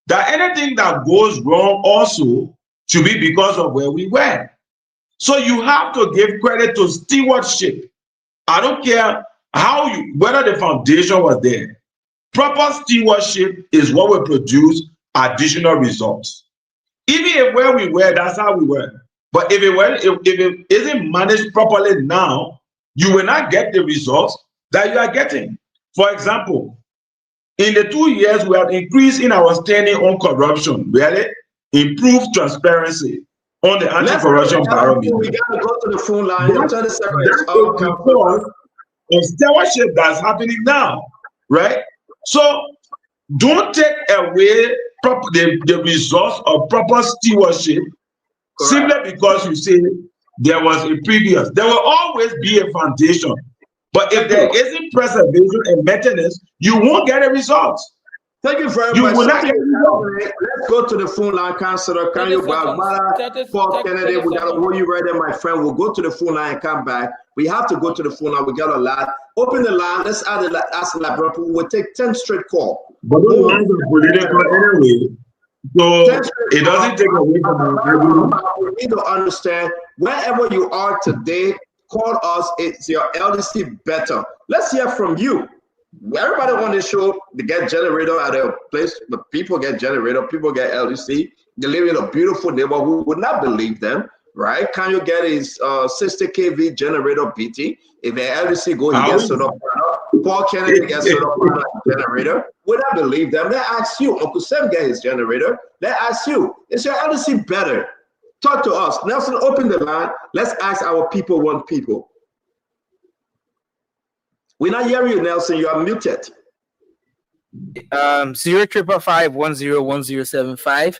Speaker 18: that anything that goes wrong also should be because of where we were. So you have to give credit to stewardship. I don't care whether the foundation was there. Proper stewardship is what will produce additional results. Even if where we were, that's how we were. But if it isn't managed properly now, you will not get the results that you are getting. For example, in the 2 years, we have increased in our standing on corruption, really improved transparency on the anti-corruption barometer.
Speaker 6: We got to go to the phone line.
Speaker 18: That is because of stewardship that's happening now, right? So don't take away the results of proper stewardship simply because you say there was a previous. There will always be a foundation. But if there isn't preservation and maintenance, you won't get a result.
Speaker 6: Thank you very much. Let's go to the phone line, Councilor Kanyo Barbara, Paul Kennedy. We got to hold you right there, my friend. We'll go to the phone line and come back. We have to go to the phone line. We got a lot. Open the line. Let's ask the Liberia. We'll take 10 straight calls.
Speaker 18: But those lines are political anyway. So it doesn't take away from the
Speaker 6: We need to understand wherever you are today, call us. It's your LDC better. Let's hear from you. Everybody on this show, they get generator at a place, but people get generator, people get LDC. They live in a beautiful neighborhood. Would not believe them, right? Can you get his 60 kV generator BT? If the LDC go, he gets set up. Paul Kennedy gets set up on a generator. Would not believe them. They ask you. Uncle Sam get his generator. They ask you. Is your LDC better? Talk to us. Nelson, open the line. Let's ask our people, one people. We're not hearing you, Nelson. You are muted.
Speaker 3: 05551101075.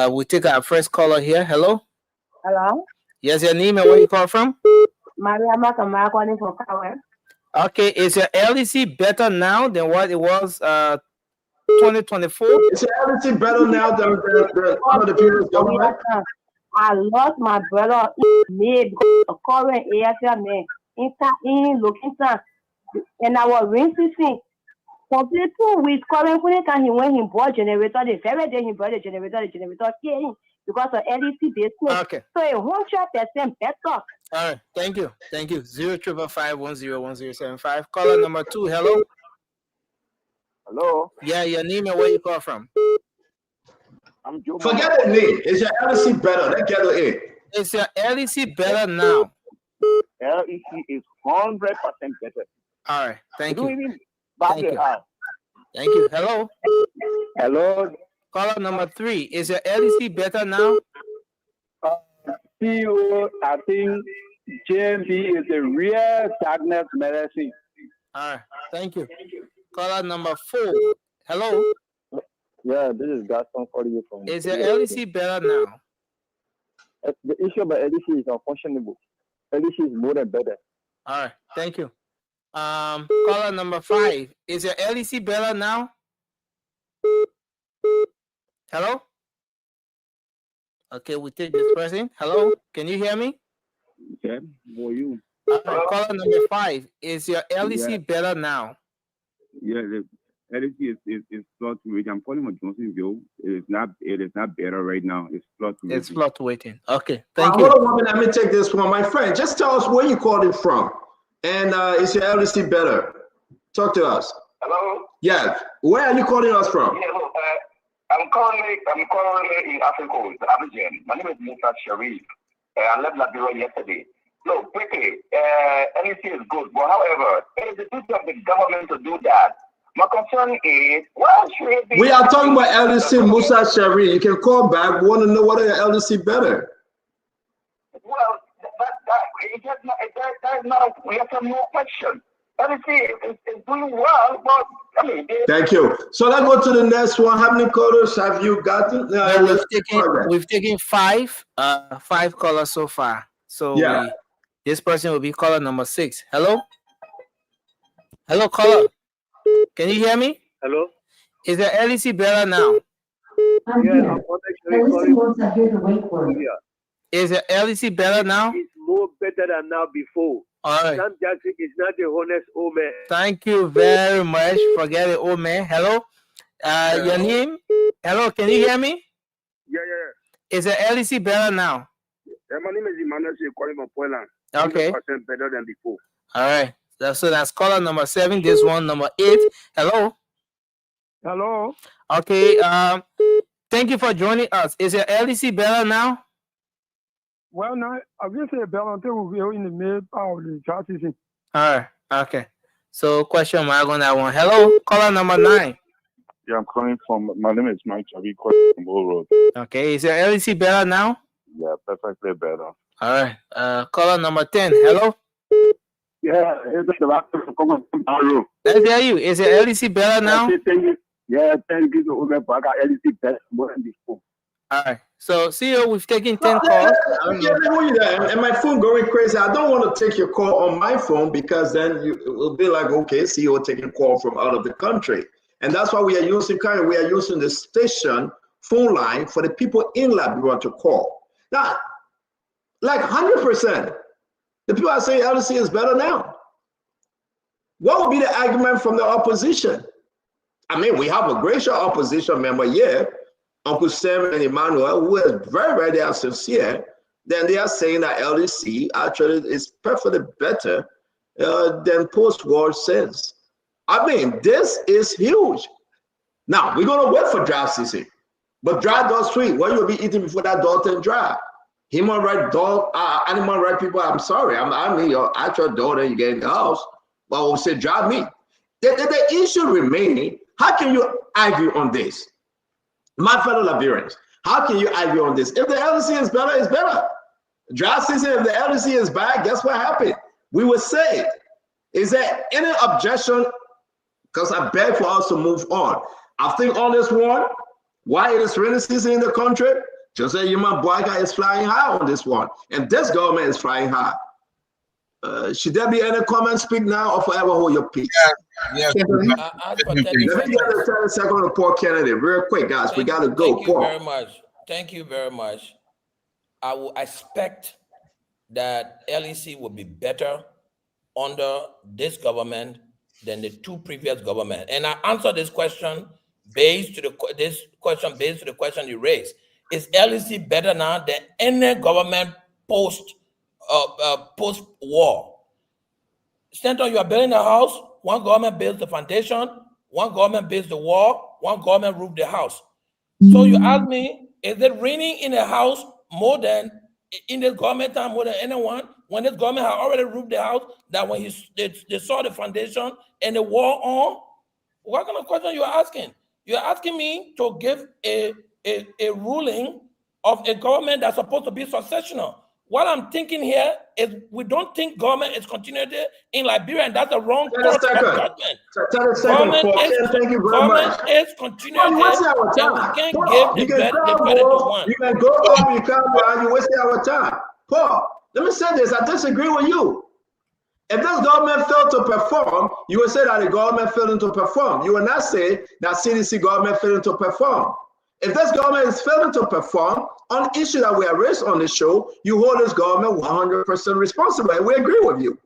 Speaker 3: We'll take our first caller here. Hello.
Speaker 5: Hello.
Speaker 3: Yes, your name and where you call from?
Speaker 5: Maria Makama calling from Power.
Speaker 3: Okay, is your LDC better now than what it was 2024?
Speaker 6: Is your LDC better now than the previous government?
Speaker 5: I lost my brother in the current AFL man in looking and our rain season complete 2 weeks current when he bought generator the very day he bought the generator came because of LDC basement.
Speaker 3: Okay.
Speaker 5: So 100% better.
Speaker 3: All right, thank you. 05551101075. Caller number 2. Hello.
Speaker 22: Hello.
Speaker 3: Yeah, your name and where you call from?
Speaker 22: I'm Joe.
Speaker 6: Forget the name. Is your LDC better? Let's get it.
Speaker 3: Is your LDC better now?
Speaker 22: LEC is 100% better.
Speaker 3: All right, thank you.
Speaker 22: Thank you.
Speaker 3: Thank you. Hello.
Speaker 22: Hello.
Speaker 3: Caller number 3. Is your LDC better now?
Speaker 22: CEO, I think JMB is the real darkness medicine.
Speaker 3: All right, thank you. Caller number 4. Hello.
Speaker 22: Yeah, this is Gaston calling you from.
Speaker 3: Is your LDC better now?
Speaker 22: The issue about LDC is unfunctionable. LDC is more than better.
Speaker 3: All right, thank you. Caller number 5. Is your LDC better now? Hello? Okay, we take this person. Hello? Can you hear me?
Speaker 22: Yeah, for you.
Speaker 3: Caller number 5. Is your LEC better now?
Speaker 7: Yeah, the LEC is fluctuating. I'm calling from Johnsonville. It is not better right now. It's fluctuating.
Speaker 3: It's fluctuating. Okay, thank you.
Speaker 6: Hold on 1 minute. Let me take this one. My friend, just tell us where you called it from. And is your LEC better? Talk to us.
Speaker 8: Hello?
Speaker 6: Yeah. Where are you calling us from?
Speaker 8: Yeah, look, I'm currently in Africa, Abidjan. My name is Musa Sharif. I left Liberia yesterday. Look, quickly, LEC is good, but however, it is the duty of the government to do that. My concern is, why should it be?
Speaker 6: We are talking about LEC, Musa Sharif. You can call back. We want to know what are your LEC better.
Speaker 8: Well, that is not a yes or no question. LEC is doing well, but I mean,
Speaker 6: Thank you. So let's go to the next one. How many callers have you gotten?
Speaker 3: We've taken 5 callers so far. So
Speaker 6: Yeah.
Speaker 3: this person will be caller number 6. Hello? Hello, caller. Can you hear me?
Speaker 23: Hello?
Speaker 3: Is the LEC better now?
Speaker 23: Yeah, I'm actually calling.
Speaker 3: Is the LEC better now?
Speaker 23: It's more better than now before.
Speaker 3: All right.
Speaker 23: Sam Jackson is not a honest old man.
Speaker 3: Thank you very much. Forget it, old man. Hello? Your name? Hello, can you hear me?
Speaker 24: Yeah.
Speaker 3: Is the LEC better now?
Speaker 24: My name is Emmanuel. Calling from Portland.
Speaker 3: Okay.
Speaker 24: 100% better than before.
Speaker 3: All right. So that's caller number 7. This one, number 8. Hello?
Speaker 24: Hello?
Speaker 3: Okay. Thank you for joining us. Is your LEC better now?
Speaker 24: Well, now, I will say better until we are in the mid of the drought season.
Speaker 3: All right. Okay. So question mark on that one. Hello? Caller number 9.
Speaker 24: Yeah, I'm calling from, my name is Mike Chavi, calling from Bull Road.
Speaker 3: Okay. Is your LEC better now?
Speaker 24: Yeah, perfectly better.
Speaker 3: All right. Caller number 10. Hello?
Speaker 24: Yeah, it's the last from Bull.
Speaker 3: Let's hear you. Is your LEC better now?
Speaker 24: Yeah, thank you to Uber, but I got LEC better more than before.
Speaker 3: All right. So, CEO, we've taken 10 calls.
Speaker 6: And my phone going crazy. I don't want to take your call on my phone because then it will be like, okay, CEO taking a call from out of the country. And that's why we are using the station phone line for the people in Liberia to call. Now, like 100%, the people are saying LEC is better now. What would be the argument from the opposition? I mean, we have a gracious opposition member here, Uncle Sam and Emmanuel, who is very, they are sincere. Then they are saying that LEC actually is perfectly better than post-war since. I mean, this is huge. Now, we're going to wait for drought season. But drought does sweet. What you'll be eating before that daughter and drought? Human right dog, animal right people, I'm sorry. I mean, your actual daughter you get in the house, but we'll say drought meat. The issue remains, how can you argue on this? My fellow Liberians, how can you argue on this? If the LEC is better, it's better. Drought season, if the LEC is bad, guess what happened? We will say it. Is there any objection? Because I beg for us to move on. I think on this one, why it is rainy season in the country, Jose Yuma Boyka is flying high on this one. And this government is flying high. Should there be any comments? Speak now or forever hold your peace.
Speaker 25: Yes.
Speaker 6: Let me get the 30 second report candidate real quick, guys. We got to go.
Speaker 25: Thank you very much. Thank you very much. I will expect that LEC will be better under this government than the 2 previous governments. And I answer this question based to the question you raised. Is LEC better now than any government post-war? Stanton, you are building a house. One government builds the foundation. One government builds the wall. One government roofs the house. So you ask me, is it raining in a house more than in this government time more than anyone? When this government had already roofed the house, that when they saw the foundation and the wall on? What kind of question you are asking? You're asking me to give a ruling of a government that's supposed to be successional. What I'm thinking here is we don't think government is continuity in Liberia, and that's the wrong judgment. Government is continuity, and we can't give the credit to one.
Speaker 6: You can go up, you come down, you wasting our time. Paul, let me say this, I disagree with you. If this government failed to perform, you will say that the government failed to perform. You will not say that CDC government failed to perform. If this government is failing to perform on issues that we have raised on the show, you hold this government 100% responsible, and we agree with you.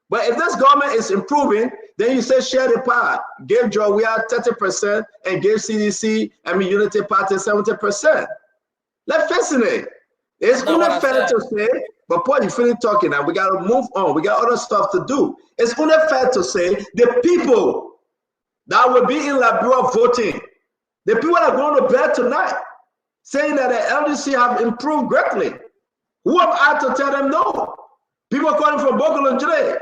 Speaker 6: But if this government is improving, then you say share the pie. Give Joe we are 30% and give CDC, Unity Party 70%. Let's face it. It's only fair to say, but Paul, you finish talking now. We got to move on. We got other stuff to do. It's only fair to say the people that will be in Liberia voting, the people that are going to bed tonight, saying that the LDC have improved greatly. Who am I to tell them no? People calling from Bogolanjire,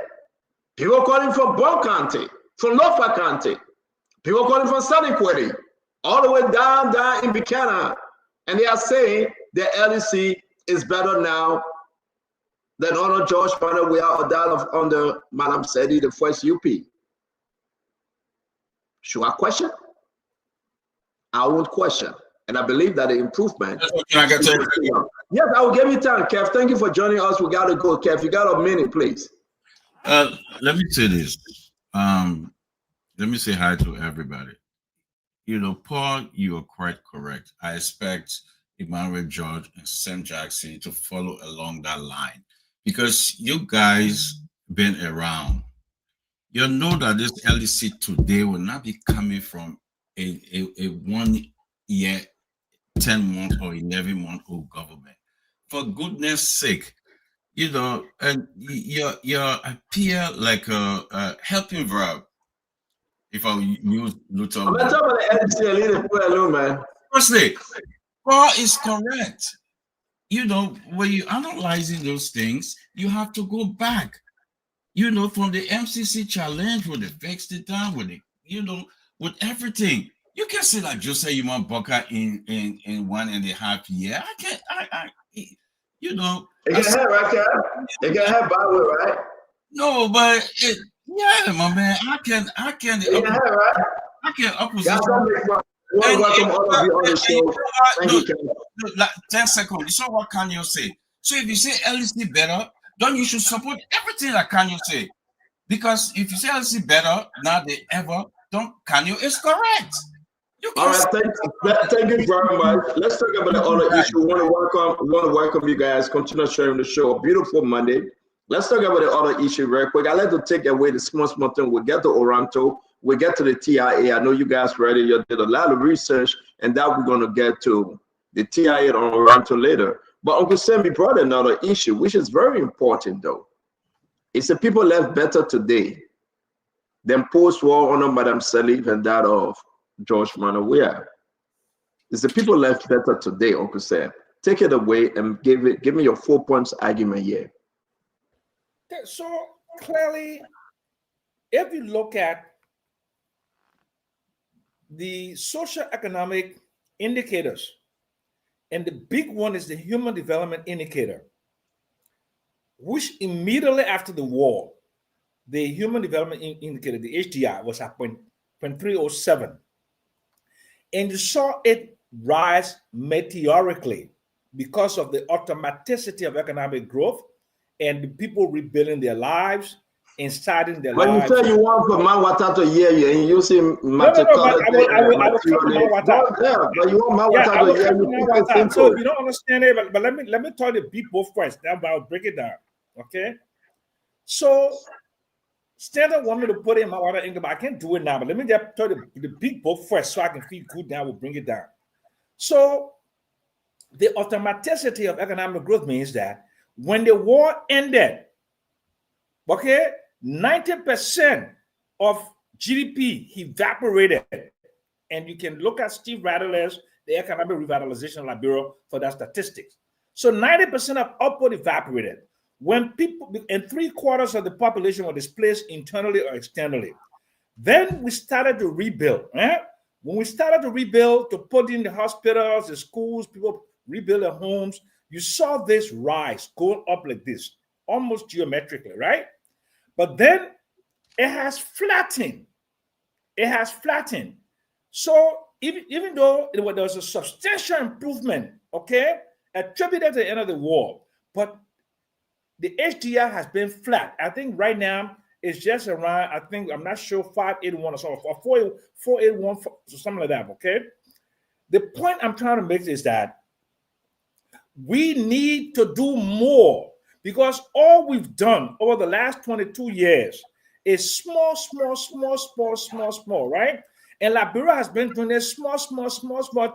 Speaker 6: people calling from Bon County, from Norfolk County, people calling from Saniqueti, all the way down in Buchanan, and they are saying the LDC is better now than under George Banner. We are under Madam Sedi, the first UP. Should I question? I won't question. And I believe that the improvement. Yes, I will give you time, Kev. Thank you for joining us. We got to go, Kev. You got a minute, please.
Speaker 9: Let me say this. Let me say hi to everybody. You know, Paul, you are quite correct. I expect Emmanuel George and Sam Jackson to follow along that line because you guys been around. You know that this LDC today will not be coming from a 1 year, 10-month or 11-month-old government. For goodness sake, you know, and you appear like a helping verb. If I use Luther,
Speaker 6: I'm not talking about the LDC leader, put alone, man.
Speaker 9: Firstly, Paul is correct. You know, when you're analyzing those things, you have to go back. You know, from the MCC challenge, with the fixed it down, with the, you know, with everything. You can say like Jose Yuman Boka in 1.5 years. You know.
Speaker 6: It can have, right, Kev? It can have by way, right?
Speaker 9: No, but yeah, my man, I can.
Speaker 6: It can have, right?
Speaker 9: I can opposition.
Speaker 6: Welcome all of you on the show. Thank you,
Speaker 9: Kev. 10 seconds. You saw what Kanye say. So if you say LDC better, then you should support everything that Kanye say. Because if you say LDC better now than ever, don't Kanye is correct.
Speaker 6: All right, thank you very much. Let's talk about the other issue. We want to welcome you guys. Continue sharing the show. Beautiful Monday. Let's talk about the other issue very quick. I like to take away the small thing. We'll get to Oronto. We'll get to the TIA. I know you guys ready. You did a lot of research, and that we're going to get to the TIA on Oronto later. But Uncle Sammy brought another issue, which is very important, though. It's the people left better today than post-war under Madam Salif and that of George Manawea. It's the people left better today, Uncle Sam. Take it away and give me your 4 points argument here.
Speaker 1: So clearly, if you look at the social economic indicators, and the big one is the Human Development Indicator, which immediately after the war, the Human Development Indicator, the HDI, was at 0.307. And you saw it rise meteorically because of the automaticity of economic growth and the people rebuilding their lives and starting their lives.
Speaker 6: When you say you want for Mawata to hear you and you see
Speaker 1: I will
Speaker 6: but you want Mawata to hear you.
Speaker 1: So you don't understand it, but let me tell you the big both first. Then I'll break it down. Okay. So Standard want me to put in my water income, but I can't do it now. But let me just tell you the big book first so I can feel good. Now we'll bring it down. So the automaticity of economic growth means that when the war ended, okay, 90% of GDP evaporated. And you can look at Steve Rattler's The Economic Revitalization Bureau for that statistics. So 90% of output evaporated. When people, and 3/4 of the population were displaced internally or externally. Then we started to rebuild. When we started to rebuild, to put in the hospitals, the schools, people rebuild their homes, you saw this rise going up like this, almost geometrically, right? But then it has flattened. It has flattened. So even though there was a substantial improvement, okay, attributed to the end of the war, but the HDI has been flat. I think right now it's just around, I'm not sure, 581 or something, or 481, something like that, okay? The point I'm trying to make is that we need to do more, because all we've done over the last 22 years is small, right? And Liberia has been doing this small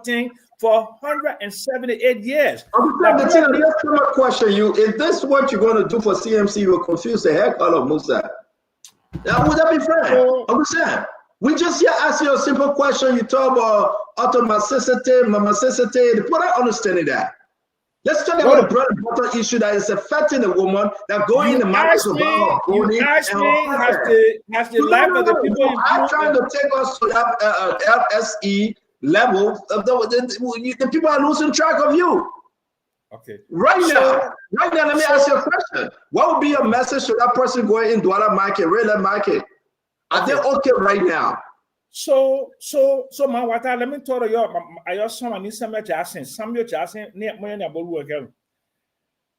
Speaker 1: thing for 178 years.
Speaker 6: Let's come a question. If this is what you're going to do for CMC, you will confuse the heck out of Musa. Would that be fair? Understand? We just here ask you a simple question. You talk about automaticity, mamacity. People are understanding that. Let's talk about the bread and butter issue that is affecting the woman that going in the market of
Speaker 1: you asked me, has the life of the people
Speaker 6: I'm trying to take us to that LSE level. The people are losing track of you.
Speaker 1: Okay.
Speaker 6: Right now, let me ask you a question. What would be your message to that person going in Douala market, Redland market? Are they okay right now?
Speaker 1: So my water, let me tell you, I someone needs Samuel Jackson.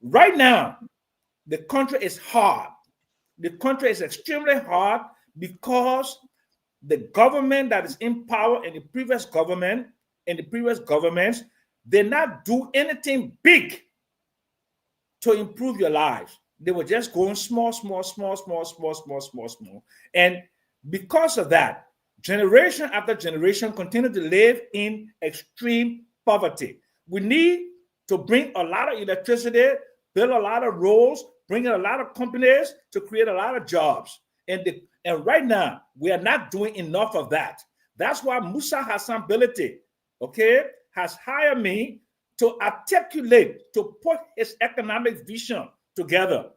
Speaker 1: Right now, the country is hard. The country is extremely hard because the government that is in power in the previous government and the previous governments did not do anything big to improve your lives. They were just going small. And because of that, generation after generation continue to live in extreme poverty. We need to bring a lot of electricity, build a lot of roads, bring in a lot of companies to create a lot of jobs. And right now, we are not doing enough of that. That's why Musa Hassan Bility, has hired me to articulate, to put his economic vision together.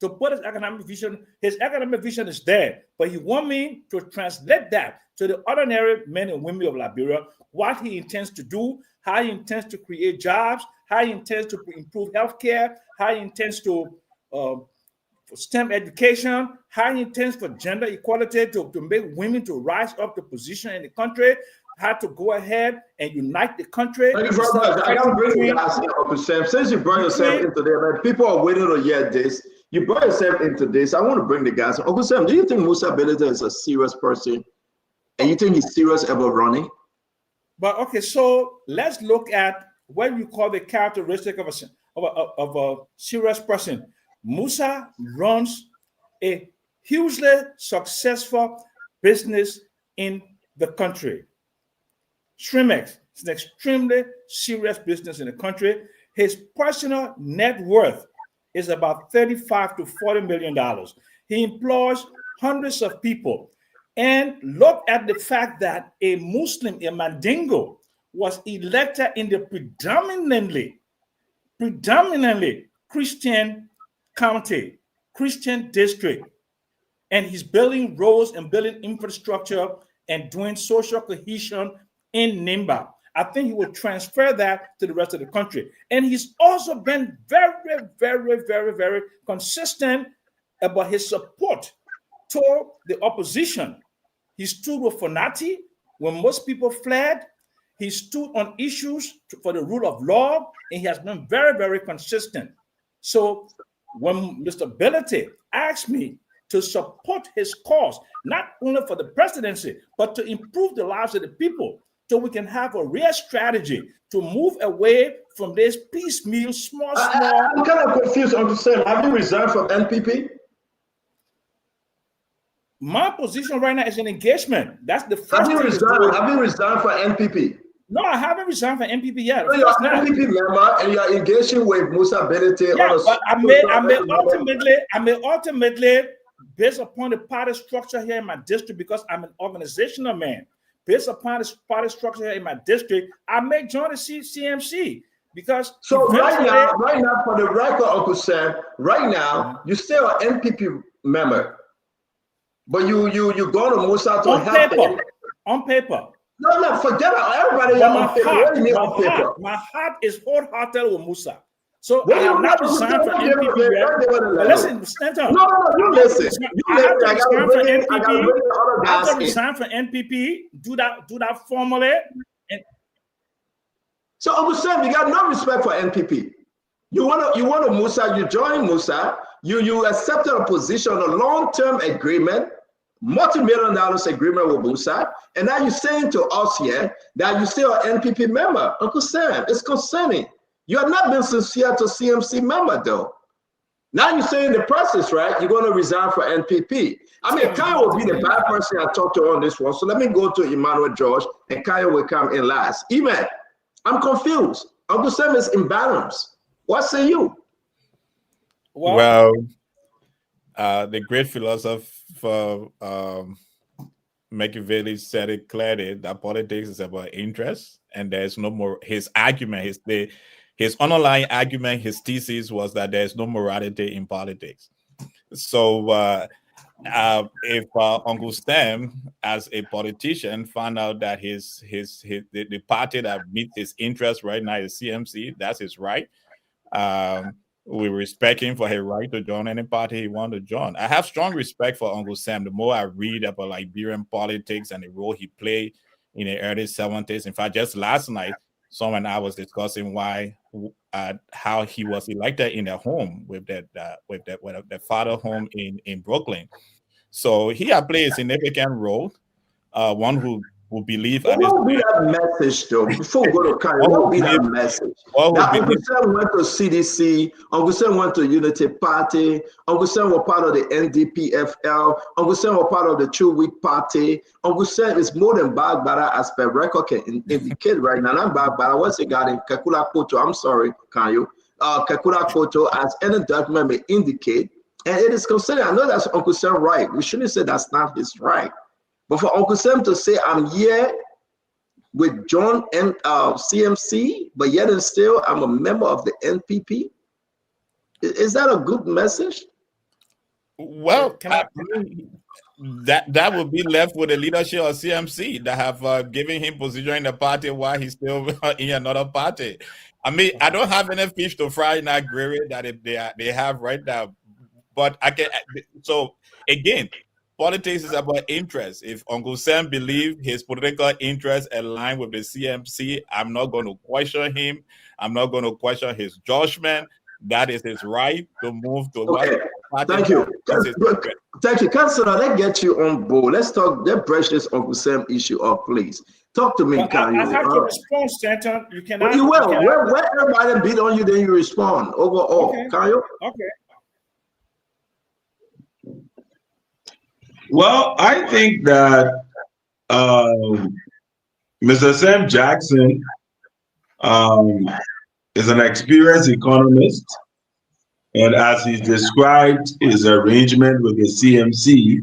Speaker 1: To put his economic vision is there, but he wants me to translate that to the ordinary men and women of Liberia, what he intends to do, how he intends to create jobs, how he intends to improve healthcare, how he intends to for STEM education, how he intends for gender equality to make women to rise up to position in the country, how to go ahead and unite the country.
Speaker 6: Thank you very much. I got to bring you guys in, Uncle Sam. Since you brought yourself into there, man, people are waiting to hear this. You brought yourself into this. I want to bring the guys. Uncle Sam, do you think Musa Bility is a serious person? And you think he's serious about running?
Speaker 1: But okay, so let's look at what you call the characteristic of a serious person. Musa runs a hugely successful business in the country. Shrimex is an extremely serious business in the country. His personal net worth is about $35 to $40 million. He employs hundreds of people. And look at the fact that a Muslim, a Mandingo, was elected in the predominantly Christian county, Christian district. And he's building roads and building infrastructure and doing social cohesion in Nimba. I think he will transfer that to the rest of the country. And he's also been very consistent about his support to the opposition. He stood with Fonati when most people fled. He stood on issues for the rule of law, and he has been very consistent. So when Mr. Bility asked me to support his cause, not only for the presidency, but to improve the lives of the people, so we can have a real strategy to move away from this piecemeal, small.
Speaker 6: I'm kind of confused, Uncle Sam. Have you resigned from NPP?
Speaker 1: My position right now is an engagement. That's the first
Speaker 6: Have you
Speaker 1: thing.
Speaker 6: resigned for NPP?
Speaker 1: No, I haven't resigned from NPP yet.
Speaker 6: So you're an NPP member and you're engaging with Musa Bility.
Speaker 1: Yeah, but I may ultimately, based upon the party structure here in my district, because I'm an organizational man, based upon the party structure here in my district, I may join the CMC because.
Speaker 6: So right now, for the record, Uncle Sam, right now you still an NPP member, but you go to Musa to help him.
Speaker 1: On paper.
Speaker 6: No, forget about everybody.
Speaker 1: My heart is wholehearted with Musa. So I have not resigned from NPP yet. Listen, Stanton.
Speaker 6: No, you listen.
Speaker 1: I have to resign from NPP. I have to resign from NPP. Do that formally.
Speaker 6: So Uncle Sam, you got no respect for NPP. You want to Musa. You join Musa. You accepted a position, a long-term agreement multi-million dollars agreement with both sides, and now you're saying to us here that you still an NPP member. Uncle Sam, it's concerning. You have not been sincere to CMC member though. Now you're saying the process, right? You're going to resign for NPP. I mean, Kyle will be the bad person I talked to on this one. So let me go to Emmanuel George, and Kyle will come in last. Eman, I'm confused. Uncle Sam is imbalanced. What say you?
Speaker 21: Well, the great philosopher Machiavelli said it clearly that politics is about interest, and there's no more. His argument, his underlying argument, his thesis was that there's no morality in politics. So if Uncle Sam, as a politician, found out that the party that meets his interest right now is CMC, that's his right. We respect him for his right to join any party he wants to join. I have strong respect for Uncle Sam. The more I read about Liberian politics and the role he played in the early 70s. In fact, just last night, someone I was discussing how he was elected in their home with the father home in Brooklyn. So he had played a significant role. One who believe.
Speaker 6: What would be that message, though? Before we go to Kyle, what would be that message? That Uncle Sam went to CDC, Uncle Sam went to Unity Party, Uncle Sam was part of the NDPFL, Uncle Sam was part of the True Week Party. Uncle Sam is more than Bagbara as per record can indicate right now. Not Bagbara, what's it got in Kekula Koto? I'm sorry, Kyle. Kekula Koto, as any document may indicate, and it is considered, I know that's Uncle Sam right. We shouldn't say that's not his right. But for Uncle Sam to say, I'm here with John and CMC, but yet and still I'm a member of the NPP, is that a good message?
Speaker 21: Well, that would be left with the leadership of CMC that have given him position in the party while he's still in another party. I mean, I don't have any fish to fry in that gravy that they have right now. But I can. So again, politics is about interest. If Uncle Sam believes his political interests align with the CMC, I'm not going to question him. I'm not going to question his judgment. That is his right to move to
Speaker 6: okay. Thank you. Thank you. Councilor, let's get you on board. Let's brush this Uncle Sam issue up, please. Talk to me,
Speaker 1: well,
Speaker 6: can you?
Speaker 1: I have to respond, Stanton. You cannot.
Speaker 6: Well, you will. Where everybody beat on you, then you respond. Overall,
Speaker 1: okay.
Speaker 6: Can you?
Speaker 1: Okay.
Speaker 18: Well, I think that Mr. Sam Jackson is an experienced economist, and as he described his arrangement with the CMC,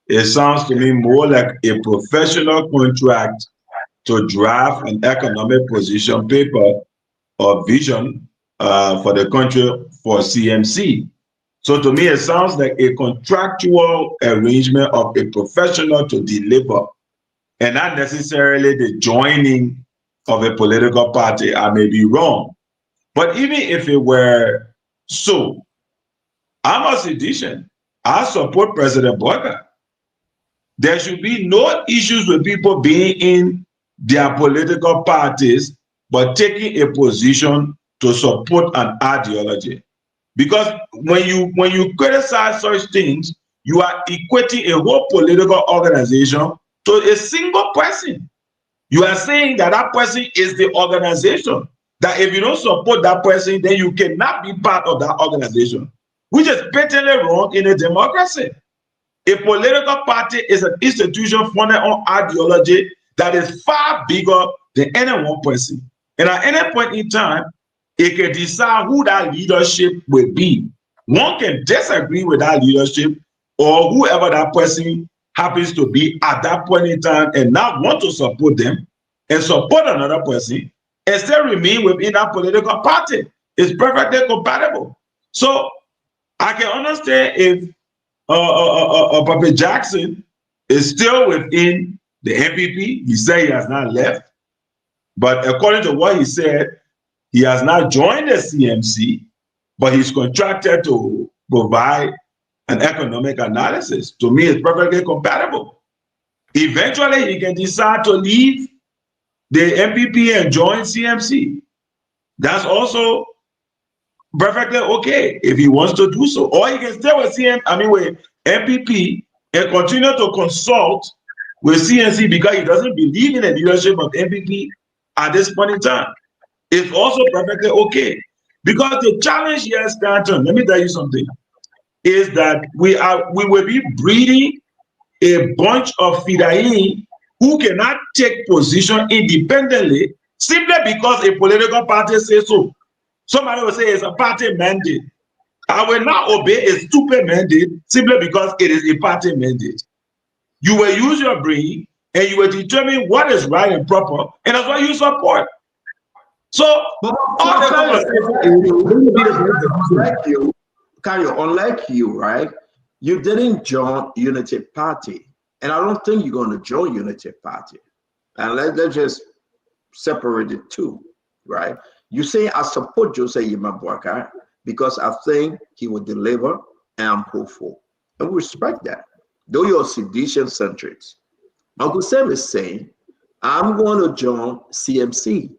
Speaker 18: it sounds to me more like a professional contract to draft an economic position paper or vision for the country for CMC. So to me, it sounds like a contractual arrangement of a professional to deliver, and not necessarily the joining of a political party. I may be wrong. But even if it were so, I'm a sedition. I support President Boyka. There should be no issues with people being in their political parties, but taking a position to support an ideology. Because when you criticize such things, you are equating a whole political organization to a single person. You are saying that that person is the organization. That if you don't support that person, then you cannot be part of that organization, which is patently wrong in a democracy. A political party is an institution founded on ideology that is far bigger than any one person. And at any point in time, it can decide who that leadership will be. One can disagree with that leadership or whoever that person happens to be at that point in time and not want to support them and support another person and still remain within that political party. It's perfectly compatible. So I can understand if Papa Jackson is still within the NPP. He said he has not left. But according to what he said, he has not joined the CMC, but he's contracted to provide an economic analysis. To me, it's perfectly compatible. Eventually, he can decide to leave the NPP and join CMC. That's also perfectly okay if he wants to do so. Or he can stay with NPP and continue to consult with CNC because he doesn't believe in the leadership of MPP at this point in time. It's also perfectly okay. Because the challenge here, Stanton, let me tell you something, is that we will be breeding a bunch of Fidain who cannot take position independently simply because a political party says so. Somebody will say it's a party mandate. I will not obey a stupid mandate simply because it is a party mandate. You will use your brain and you will determine what is right and proper, and that's what you support. So,
Speaker 6: unlike you, right? You didn't join Unity Party, and I don't think you're going to join Unity Party. And let's just separate the two, right? You say I support Jose Yemabwaka because I think he will deliver, and I'm hopeful, and we respect that. Though you're sedition centrics, Uncle Sam is saying I'm going to join CMC.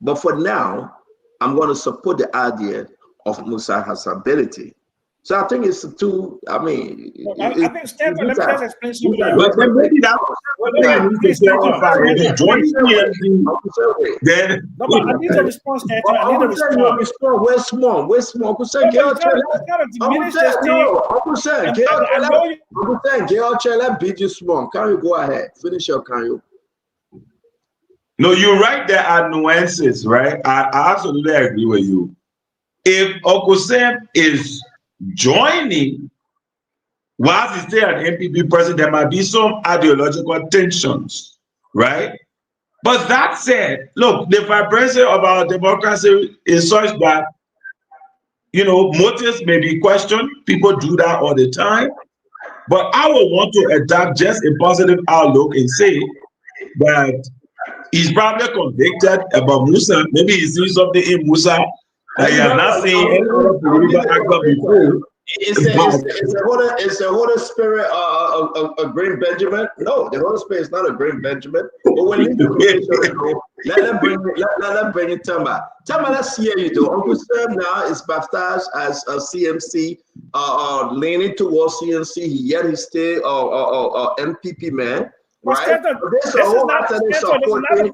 Speaker 6: But for now, I'm going to support the idea of Musa Hassanability. So I think it's the two. I mean,
Speaker 1: I think Stanton, let me just explain something.
Speaker 18: But then maybe that's then.
Speaker 1: No, but I need to respond, Stanton. I need to respond.
Speaker 6: Where's Small? Where's Small? Uncle Sam, Gail let beat you Small. Can you go ahead? Finish your can.
Speaker 18: No, you're right. There are nuances, right? I absolutely agree with you. If Uncle Sam is joining, whilst he's still an MPP president, there might be some ideological tensions, right? But that said, look, the vibrancy of our democracy is such that, you know, motives may be questioned. People do that all the time. But I would want to adopt just a positive outlook and say that he's probably convicted about Musa. Maybe he sees something in Musa that he has not seen any other political actor before.
Speaker 6: It's the Holy Spirit a Green Benjamin? No, the Holy Spirit is not a Green Benjamin. But when you do let bring it Tamba. Tamba, let's hear you do. Uncle Sam now is baptized as a CMC, leaning towards CMC. Yet he's still MPP man. Right?
Speaker 1: This is not the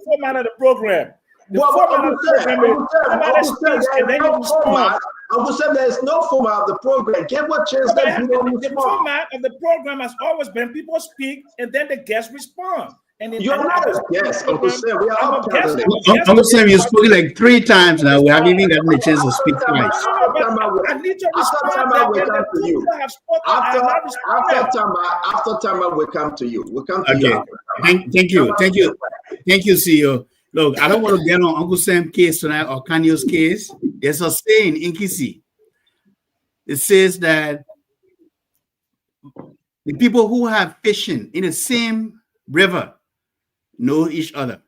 Speaker 1: format of the program. The format of the program is somebody speaks and then you respond.
Speaker 6: Uncle Sam, there is no format of the program. Give what chance that you don't
Speaker 1: respond. The format of the program has always been people speak and then the guests respond. And
Speaker 6: you're not a guest, Uncle Sam. We are all
Speaker 4: Uncle Sam, you spoke like 3 times now. We haven't even gotten a chance to speak twice.
Speaker 1: I need to respond.
Speaker 6: After time, we come to you. We'll come to you.
Speaker 4: Thank you, CEO. Look, I don't want to get on Uncle Sam's case tonight or Kanyo's case. There's a saying in Kisi. It says that the people who have fishing in the same river know each other.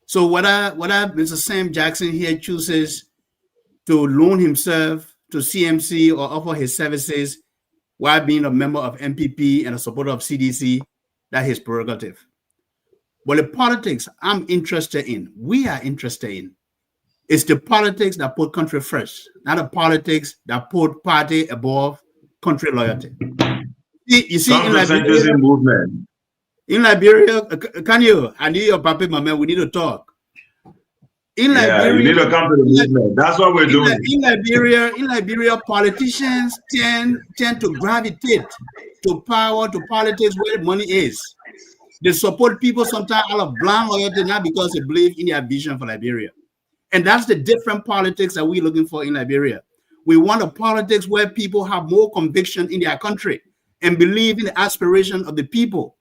Speaker 4: So whether Mr. Sam Jackson here chooses to loan himself to CMC or offer his services while being a member of MPP and a supporter of CDC, that's his prerogative. But the politics I'm interested in, we are interested in, is the politics that put country first, not the politics that put party above country loyalty. You see, in Liberia,
Speaker 18: movement.
Speaker 4: In Liberia, I need your papi, my man. We need to talk. In Liberia,
Speaker 18: you need to come to the movement. That's what we're doing.
Speaker 4: In Liberia, politicians tend to gravitate to power, to politics where the money is. They support people sometimes out of blind loyalty, not because they believe in their vision for Liberia. And that's the different politics that we're looking for in Liberia. We want a politics where people have more conviction in their country and believe in the aspiration of the people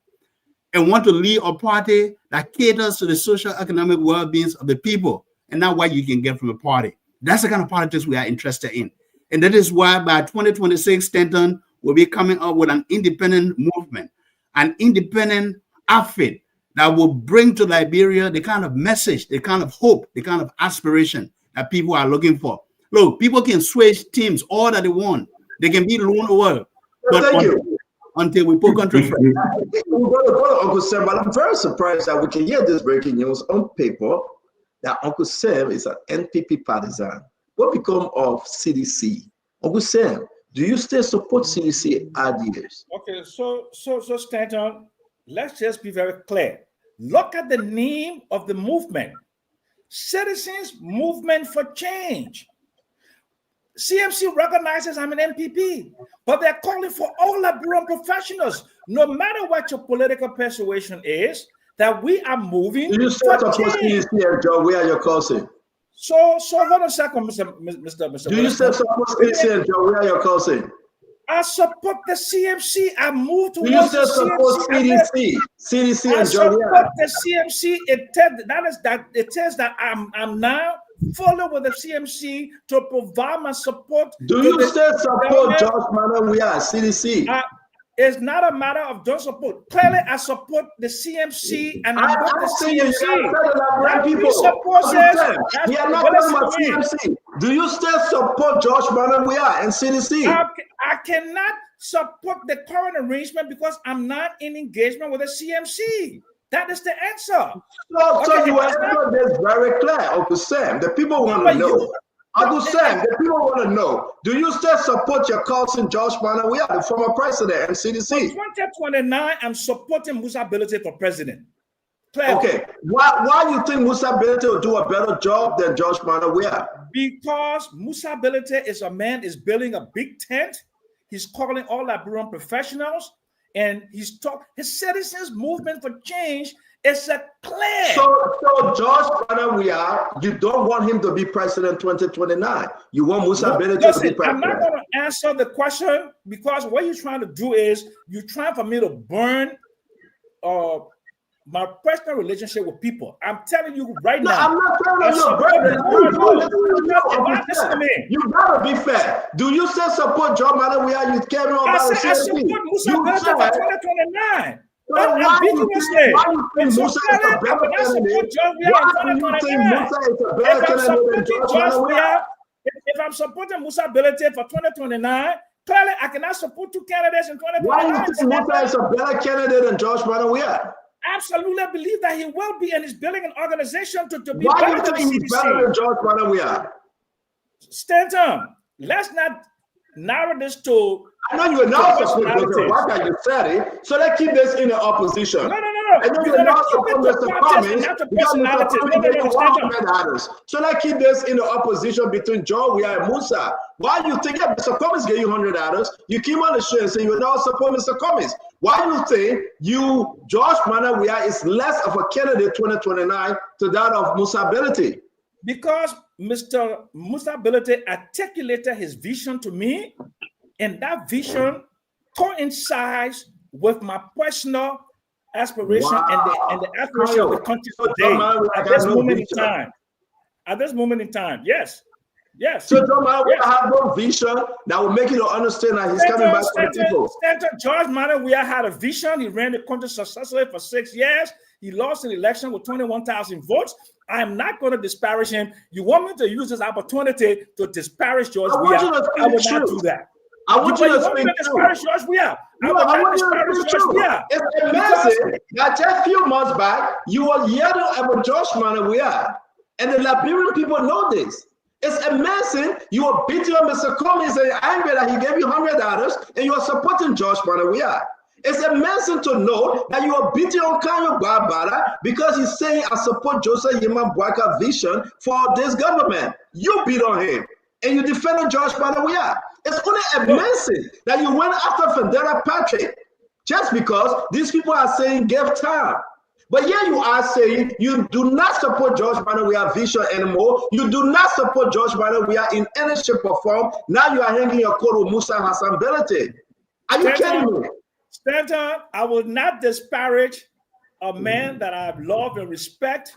Speaker 4: and want to lead a party that caters to the social economic well-being of the people and not what you can get from a party. That's the kind of politics we are interested in. And that is why by 2026, Stanton will be coming up with an independent movement, an independent outfit that will bring to Liberia the kind of message, the kind of hope, the kind of aspiration that people are looking for. Look, people can switch teams all that they want. They can be lone wolf. But until we put country first.
Speaker 6: We're going to go to Uncle Sam, but I'm very surprised that we can hear this breaking news on paper that Uncle Sam is an NPP partisan. What become of CDC? Uncle Sam, Do you still support CDC ideas?
Speaker 1: Okay, so Stanton, let's just be very clear. Look at the name of the movement. Citizens Movement for Change. CMC recognizes I'm an MPP, but they're calling for all Liberian professionals, no matter what your political persuasion is, that we are moving.
Speaker 6: Do you still support CDC and John Weah, your cousin?
Speaker 1: So hold on a second, Mr.
Speaker 6: Do you still support CDC and John Weah, your cousin?
Speaker 1: I support the CMC. I move towards
Speaker 6: Do you still support
Speaker 1: CMC.
Speaker 6: CDC
Speaker 1: I
Speaker 6: and John
Speaker 1: support
Speaker 6: Weah?
Speaker 1: the CMC. It tells that I'm now following with the CMC to provide my support.
Speaker 6: Do you still support George Manuel Weah, CDC?
Speaker 1: It's not a matter of don't support. Clearly, I support the CMC and I'm with the CMC.
Speaker 6: People
Speaker 1: support
Speaker 6: we are not talking about CMC. Do you still support George Manuel Weah and CDC?
Speaker 1: I cannot support the current arrangement because I'm not in engagement with the CMC. That is the answer.
Speaker 6: So you answered this very clear, Uncle Sam. The people want to know. Uncle Sam, the people want to know, do you still support your cousin George Manuel Weah, the former president, and CDC?
Speaker 1: For 2029, I'm supporting Musa Bility for president. Clearly.
Speaker 6: Okay, why you think Musa Bility will do a better job than George Manuel Weah?
Speaker 1: Because Musa Bility is a man is building a big tent. He's calling all Liberian professionals, and his Citizens Movement for Change is a clear.
Speaker 6: So George Manuel Weah, you don't want him to be president 2029. You want Musa Bility to be president.
Speaker 1: I'm not going to answer the question because what you're trying to do is you're trying for me to burn my personal relationship with people. I'm telling you right now.
Speaker 6: I'm not telling you. You gotta be fair. Do you still support George Manuel Weah? You carry on about the
Speaker 1: I support Musa Bility for 2029. Why do you think Musa is a better candidate? If I'm supporting Musa Bility for 2029, clearly I cannot support two candidates in 2029.
Speaker 6: Why do you think Musa is a better candidate than George Manuel Weah?
Speaker 1: Absolutely believe that he will be, and he's building an organization to be
Speaker 6: Why
Speaker 1: better
Speaker 6: do you
Speaker 1: than
Speaker 6: think he's better than George Manuel Weah?
Speaker 1: Stanton, let's not narrow this to.
Speaker 6: I know you're not supposed to work like you said it, so let's keep this in the opposition.
Speaker 1: No.
Speaker 6: I know you're not supposed to Cummings because so let's keep this in the opposition between George Weah and Musa. Why do you think Mr. Cummings gave you $100? You came on the show and say you not support Mr. Cummings. Why do you think George Manuel Weah is less of a candidate 2029 to that of Musa Bility?
Speaker 1: Because Mr. Musa Bility articulated his vision to me, and that vision coincides with my personal aspiration and the aspiration of the country today at this moment in time. At this moment in time, yes.
Speaker 6: So George Manuel Weah have no vision that will make you to understand that he's coming back to the people.
Speaker 1: George Manuel Weah had a vision. He ran the country successfully for 6 years. He lost an election with 21,000 votes. I am not going to disparage him. You want me to use this opportunity to disparage George Weah? I will not do that.
Speaker 6: I want you to speak
Speaker 1: disparage George Weah. I will not disparage George Weah.
Speaker 6: It's amazing that just a few months back, you were yelling about George Manuel Weah, and the Liberian people know this. It's amazing you are beating on Mr. Cummings and angry that he gave you $100 and you are supporting George Manuel Weah. It's amazing to know that you are beating on Kanyo Barbara because he's saying I support Joseph Yema Boaka's vision for this government. You beat on him and you defended George Manuel Weah. It's only amazing that you went after Federa Patrick just because these people are saying give time. But here you are saying you do not support George Manuel Weah's vision anymore. You do not support George Manuel Weah in any shape or form. Now you are hanging your coat with Musa Hassan Bility. Are you kidding me?
Speaker 1: Stanton, I will not disparage a man that I love and respect,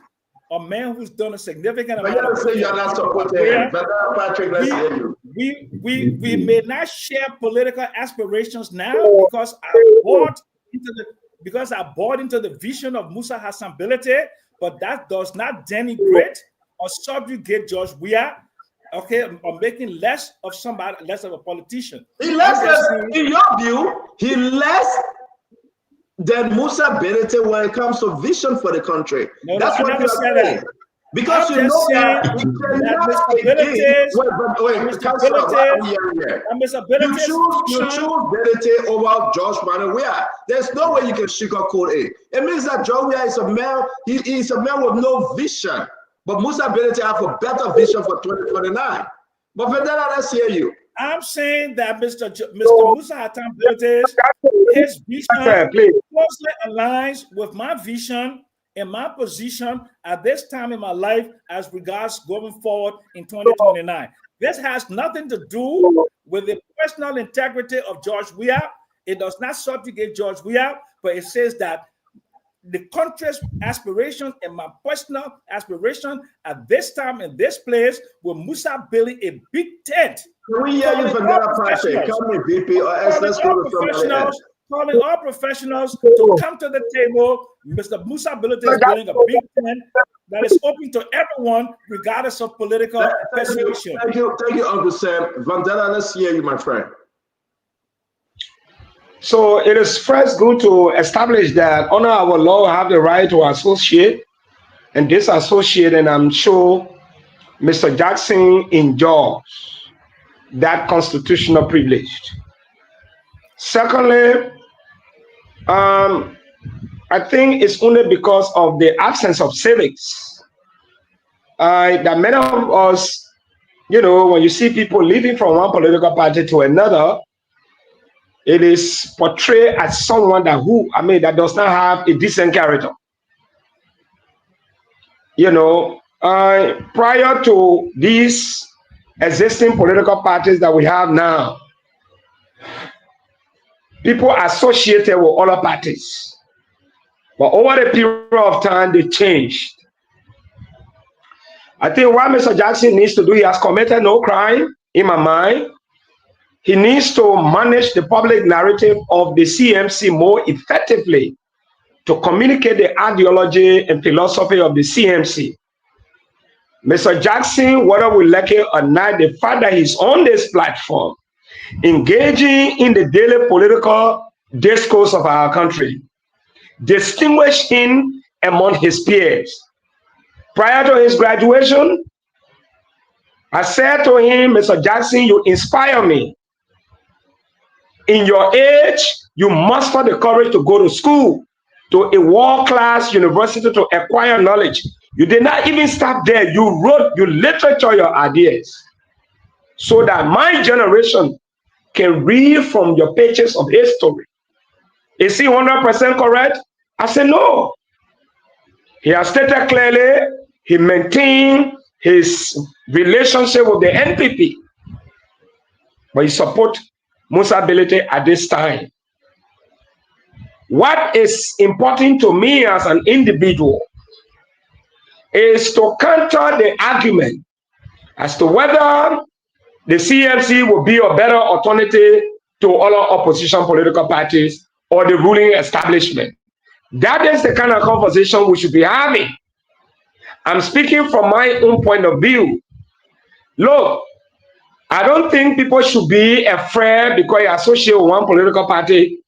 Speaker 1: a man who's done a significant amount of work.
Speaker 6: You're not supporting him. Patrick, let's hear you.
Speaker 1: We may not share political aspirations now because I bought into the vision of Musa Hassan Bility, but that does not denigrate or subjugate George Weah, or making less of a politician.
Speaker 6: In your view, he less than Musa Bility when it comes to vision for the country.
Speaker 1: That's what you're saying.
Speaker 6: Because
Speaker 1: I'm
Speaker 6: you
Speaker 1: just
Speaker 6: know
Speaker 1: saying
Speaker 6: that you
Speaker 1: that
Speaker 6: cannot
Speaker 1: Mr.
Speaker 6: again.
Speaker 1: Benitez,
Speaker 6: Wait,
Speaker 1: Mr.
Speaker 6: Councilor, what are we
Speaker 1: Benitez,
Speaker 6: hearing here?
Speaker 1: and Mr.
Speaker 6: You
Speaker 1: Benitez
Speaker 6: choose
Speaker 1: function.
Speaker 6: Benitez over George Manuel Weah. There's no way you can sugarcoat it. It means that George Weah is a man. He's a man with no vision. But Musa Benitez have a better vision for 2029. But Vandana, let's hear you.
Speaker 1: I'm saying that Mr. Musa Hatam Benitez, his vision closely aligns with my vision and my position at this time in my life as regards going forward in 2029. This has nothing to do with the personal integrity of George Weah. It does not subjugate George Weah, but it says that the country's aspirations and my personal aspiration at this time in this place will Musa building a big tent.
Speaker 6: Can we hear you from that part? Come in, VP, or else let's go to somebody else.
Speaker 1: Calling all professionals to come to the table. Mr. Musa Benitez is building a big tent that is open to everyone, regardless of political persuasion.
Speaker 6: Thank you, Uncle Sam. Vandana, let's hear you, my friend.
Speaker 19: So it is first good to establish that under our law have the right to associate and disassociate, and I'm sure Mr. Jackson enjoys that constitutional privilege. Secondly, I think it's only because of the absence of civics that many of us, you know, when you see people leaving from one political party to another, it is portrayed as someone that does not have a decent character. You know, prior to these existing political parties that we have now, people associated with other parties. But over the period of time, they changed. I think what Mr. Jackson needs to do, he has committed no crime in my mind. He needs to manage the public narrative of the CMC more effectively to communicate the ideology and philosophy of the CMC. Mr. Jackson, whether we like it or not, the fact that he's on this platform, engaging in the daily political discourse of our country, distinguished him among his peers. Prior to his graduation, I said to him, Mr. Jackson, you inspire me. In your age, you muster the courage to go to school, to a world-class university to acquire knowledge. You did not even stop there. You wrote, you literature your ideas so that my generation can read from your pages of history. Is he 100% correct? I said, no. He has stated clearly, he maintained his relationship with the NPP, but he support Musa Benitez at this time. What is important to me as an individual is to counter the argument as to whether the CMC will be a better alternative to other opposition political parties or the ruling establishment. That is the kind of conversation we should be having. I'm speaking from my own point of view. Look, I don't think people should be afraid because you associate with one political party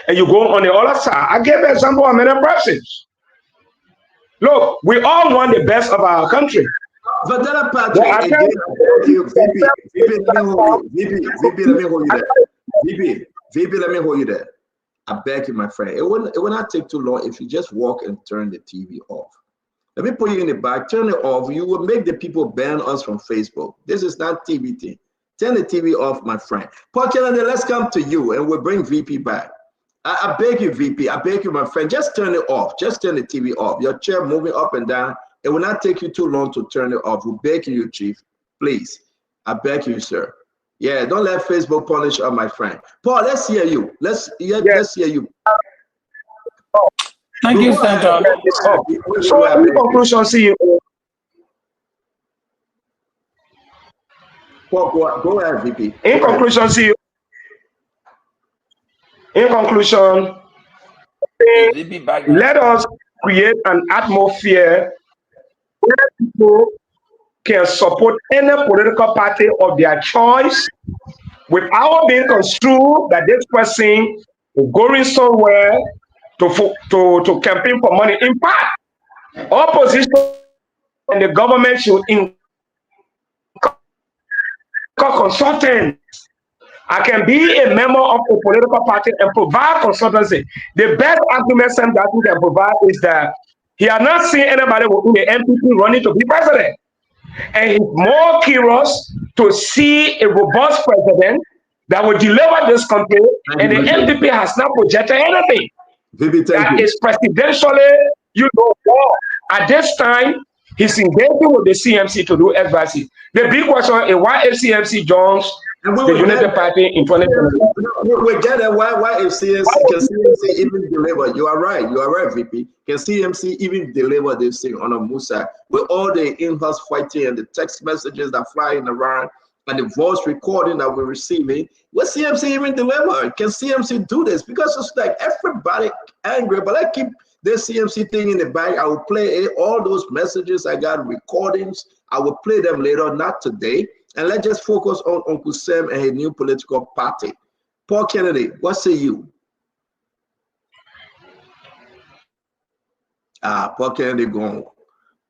Speaker 19: and you go on the other side. I gave an example of many persons. Look, we all want the best of our country.
Speaker 6: Vandana Patrick, again, VP, let me hold you there. VP, let me hold you there. I beg you, my friend. It will not take too long if you just walk and turn the TV off. Let me put you in the back. Turn it off. You will make the people ban us from Facebook. This is not TV thing. Turn the TV off, my friend. Paul Kennedy, let's come to you and we'll bring VP back. I beg you, VP. I beg you, my friend. Just turn it off. Just turn the TV off. Your chair moving up and down. It will not take you too long to turn it off. We beg you, Chief. Please. I beg you, sir. Yeah, don't let Facebook punish us, my friend. Paul, let's hear you. Let's hear you.
Speaker 3: Thank you, Senator.
Speaker 19: So, in conclusion, CEO.
Speaker 6: Paul, go ahead, VP.
Speaker 19: In conclusion, CEO. In conclusion, let us create an atmosphere where people can support any political party of their choice without being construed that this person is going somewhere to campaign for money. In fact, opposition and the government should consultants. I can be a member of a political party and provide consultancy. The best argument Sam Jackson can provide is that he has not seen anybody within the MPP running to be president. And he's more curious to see a robust president that will deliver this country. And the MPP has not projected anything. That is presidentially, war. At this time, he's engaging with the CMC to do advocacy. The big question is why FCMC joins the United Party in 2020.
Speaker 6: We get it. Why FCMC can CMC even deliver? You are right, VP. Can CMC even deliver this thing on a Musa with all the in-house fighting and the text messages that flying around and the voice recording that we're receiving? Will CMC even deliver? Can CMC do this? Because it's like everybody angry, but I keep this CMC thing in the bag. I will play all those messages. I got recordings. I will play them later, not today. And let's just focus on Uncle Sam and his new political party. Paul Kennedy, what say you? Paul Kennedy gone.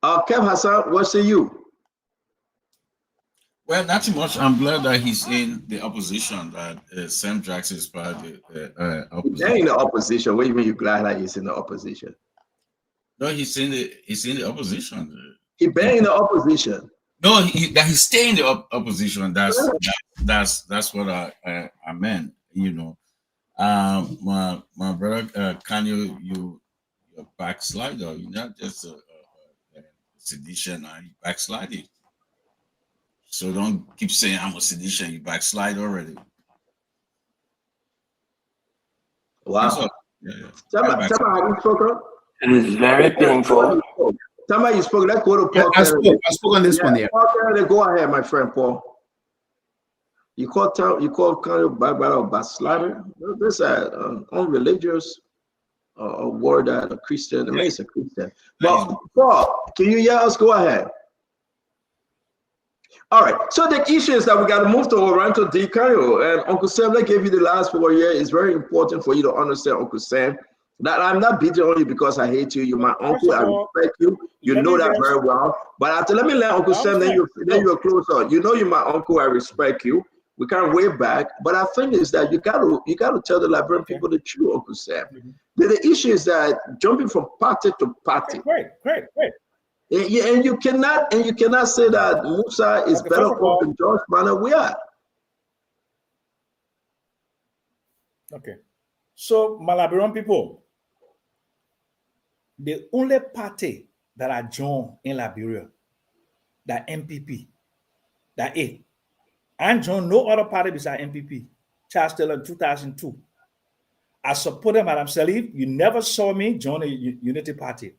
Speaker 6: Kev Hassan, what say you?
Speaker 9: Well, not too much. I'm glad that he's in the opposition, that Sam Jackson is part of the opposition.
Speaker 6: They're in the opposition. What do you mean you're glad that he's in the opposition?
Speaker 9: No, he's in the opposition.
Speaker 6: He been in the opposition.
Speaker 9: No, that he's staying in the opposition. That's what I meant. My brother Kanye, you're a backslider. You're not just a sedition. You backsliding. So don't keep saying I'm a sedition. You backslide already.
Speaker 6: Wow. Tama, have you spoken?
Speaker 20: It is very painful.
Speaker 6: Tama, you spoke. Let's go to Paul.
Speaker 4: I spoke on this one there.
Speaker 6: Paul Kennedy, go ahead, my friend Paul. You call kind of backslider. This is an unreligious word that a Christian makes a Christian. But Paul, can you hear us? Go ahead. All right. So the issue is that we got to move to Oranto D. Cario. And Uncle Sam, that gave you the last 4 years. It's very important for you to understand, Uncle Sam, that I'm not beating on you because I hate you. You're my uncle. I respect you. You know that very well. But let me let Uncle Sam, then you're closer. You know you're my uncle. I respect you. We can't wave back. But I think is that you got to tell the Liberian people the truth, Uncle Sam. The issue is that jumping from party to party.
Speaker 1: Great.
Speaker 6: Yeah, and you cannot say that Musa is better off than George Mana. We are.
Speaker 1: Okay. So, my Liberian people, the only party that I joined in Liberia, that MPP, that it. I joined no other party besides MPP. Charles Taylor in 2002. I supported Madam Salif. You never saw me join a unity party.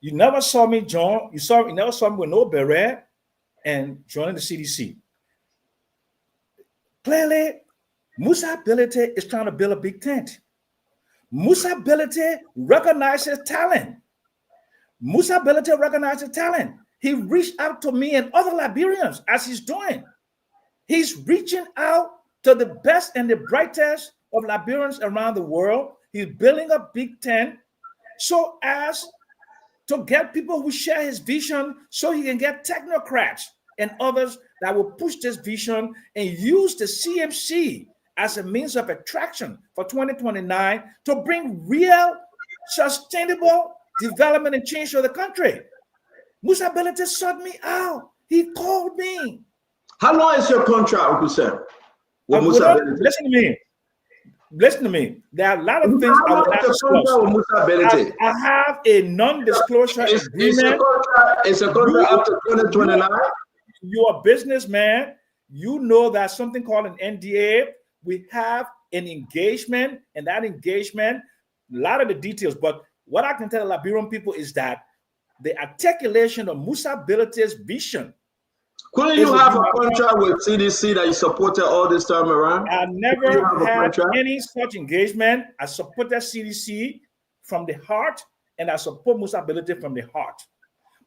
Speaker 1: You never saw me join. You never saw me with no beret and joining the CDC. Clearly, Musa Ability is trying to build a big tent. Musa Ability recognizes talent. Musa Ability recognizes talent. He reached out to me and other Liberians as he's doing. He's reaching out to the best and the brightest of Liberians around the world. He's building a big tent so as to get people who share his vision so he can get technocrats and others that will push this vision and use the CMC as a means of attraction for 2029 to bring real, sustainable development and change to the country. Musa Ability sought me out. He called me.
Speaker 6: How long is your contract, Uncle Sam?
Speaker 1: Listen to me. There are a lot of things I will not disclose. I have a non-disclosure agreement.
Speaker 6: It's a contract up to 2029.
Speaker 1: You're a businessman. You know that something called an NDA. We have an engagement, and that engagement, a lot of the details. But what I can tell the Liberian people is that the articulation of Musa Ability's vision.
Speaker 6: Couldn't you have a contract with CDC that you supported all this time around?
Speaker 1: I never had any such engagement. I support that CDC from the heart, and I support Musa Ability from the heart.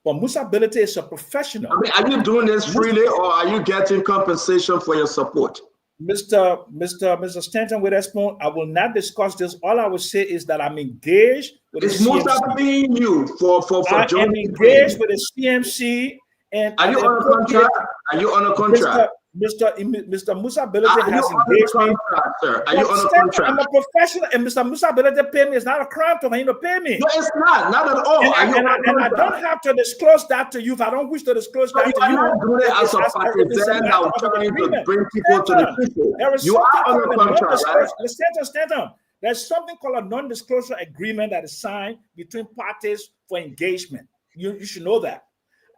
Speaker 1: But Musa Ability is a professional.
Speaker 6: I mean, are you doing this freely, or are you getting compensation for your support?
Speaker 1: Mr. Stanton Witherspoon, I will not discuss this. All I will say is that I'm engaged with
Speaker 6: Is
Speaker 1: the
Speaker 6: Musa
Speaker 1: CMC.
Speaker 6: paying you for
Speaker 1: I am
Speaker 6: joining?
Speaker 1: engaged with the CMC. And
Speaker 6: Are you on a contract? Are you on a contract?
Speaker 1: Mr. Musa Ability
Speaker 6: Are you
Speaker 1: has
Speaker 6: on a
Speaker 1: engaged me.
Speaker 6: contract, sir? Are you on a
Speaker 1: I'm
Speaker 6: contract?
Speaker 1: a professional, and Mr. Musa Ability pay me. It's not a crime for him to pay me.
Speaker 6: No, it's not at all.
Speaker 1: And,
Speaker 6: Are you
Speaker 1: and,
Speaker 6: on
Speaker 1: I,
Speaker 6: a
Speaker 1: and I
Speaker 6: contract?
Speaker 1: don't have to disclose that to you if I don't wish to disclose that
Speaker 6: You
Speaker 1: to
Speaker 6: are
Speaker 1: you.
Speaker 6: not doing it as a partisan that will trying to bring people to the people.
Speaker 1: There is
Speaker 6: You
Speaker 1: something
Speaker 6: are on
Speaker 1: called
Speaker 6: a
Speaker 1: a
Speaker 6: contract, right?
Speaker 1: non-disclosure. Stand on. There's something called a non-disclosure agreement that is signed between parties for engagement. You should know that.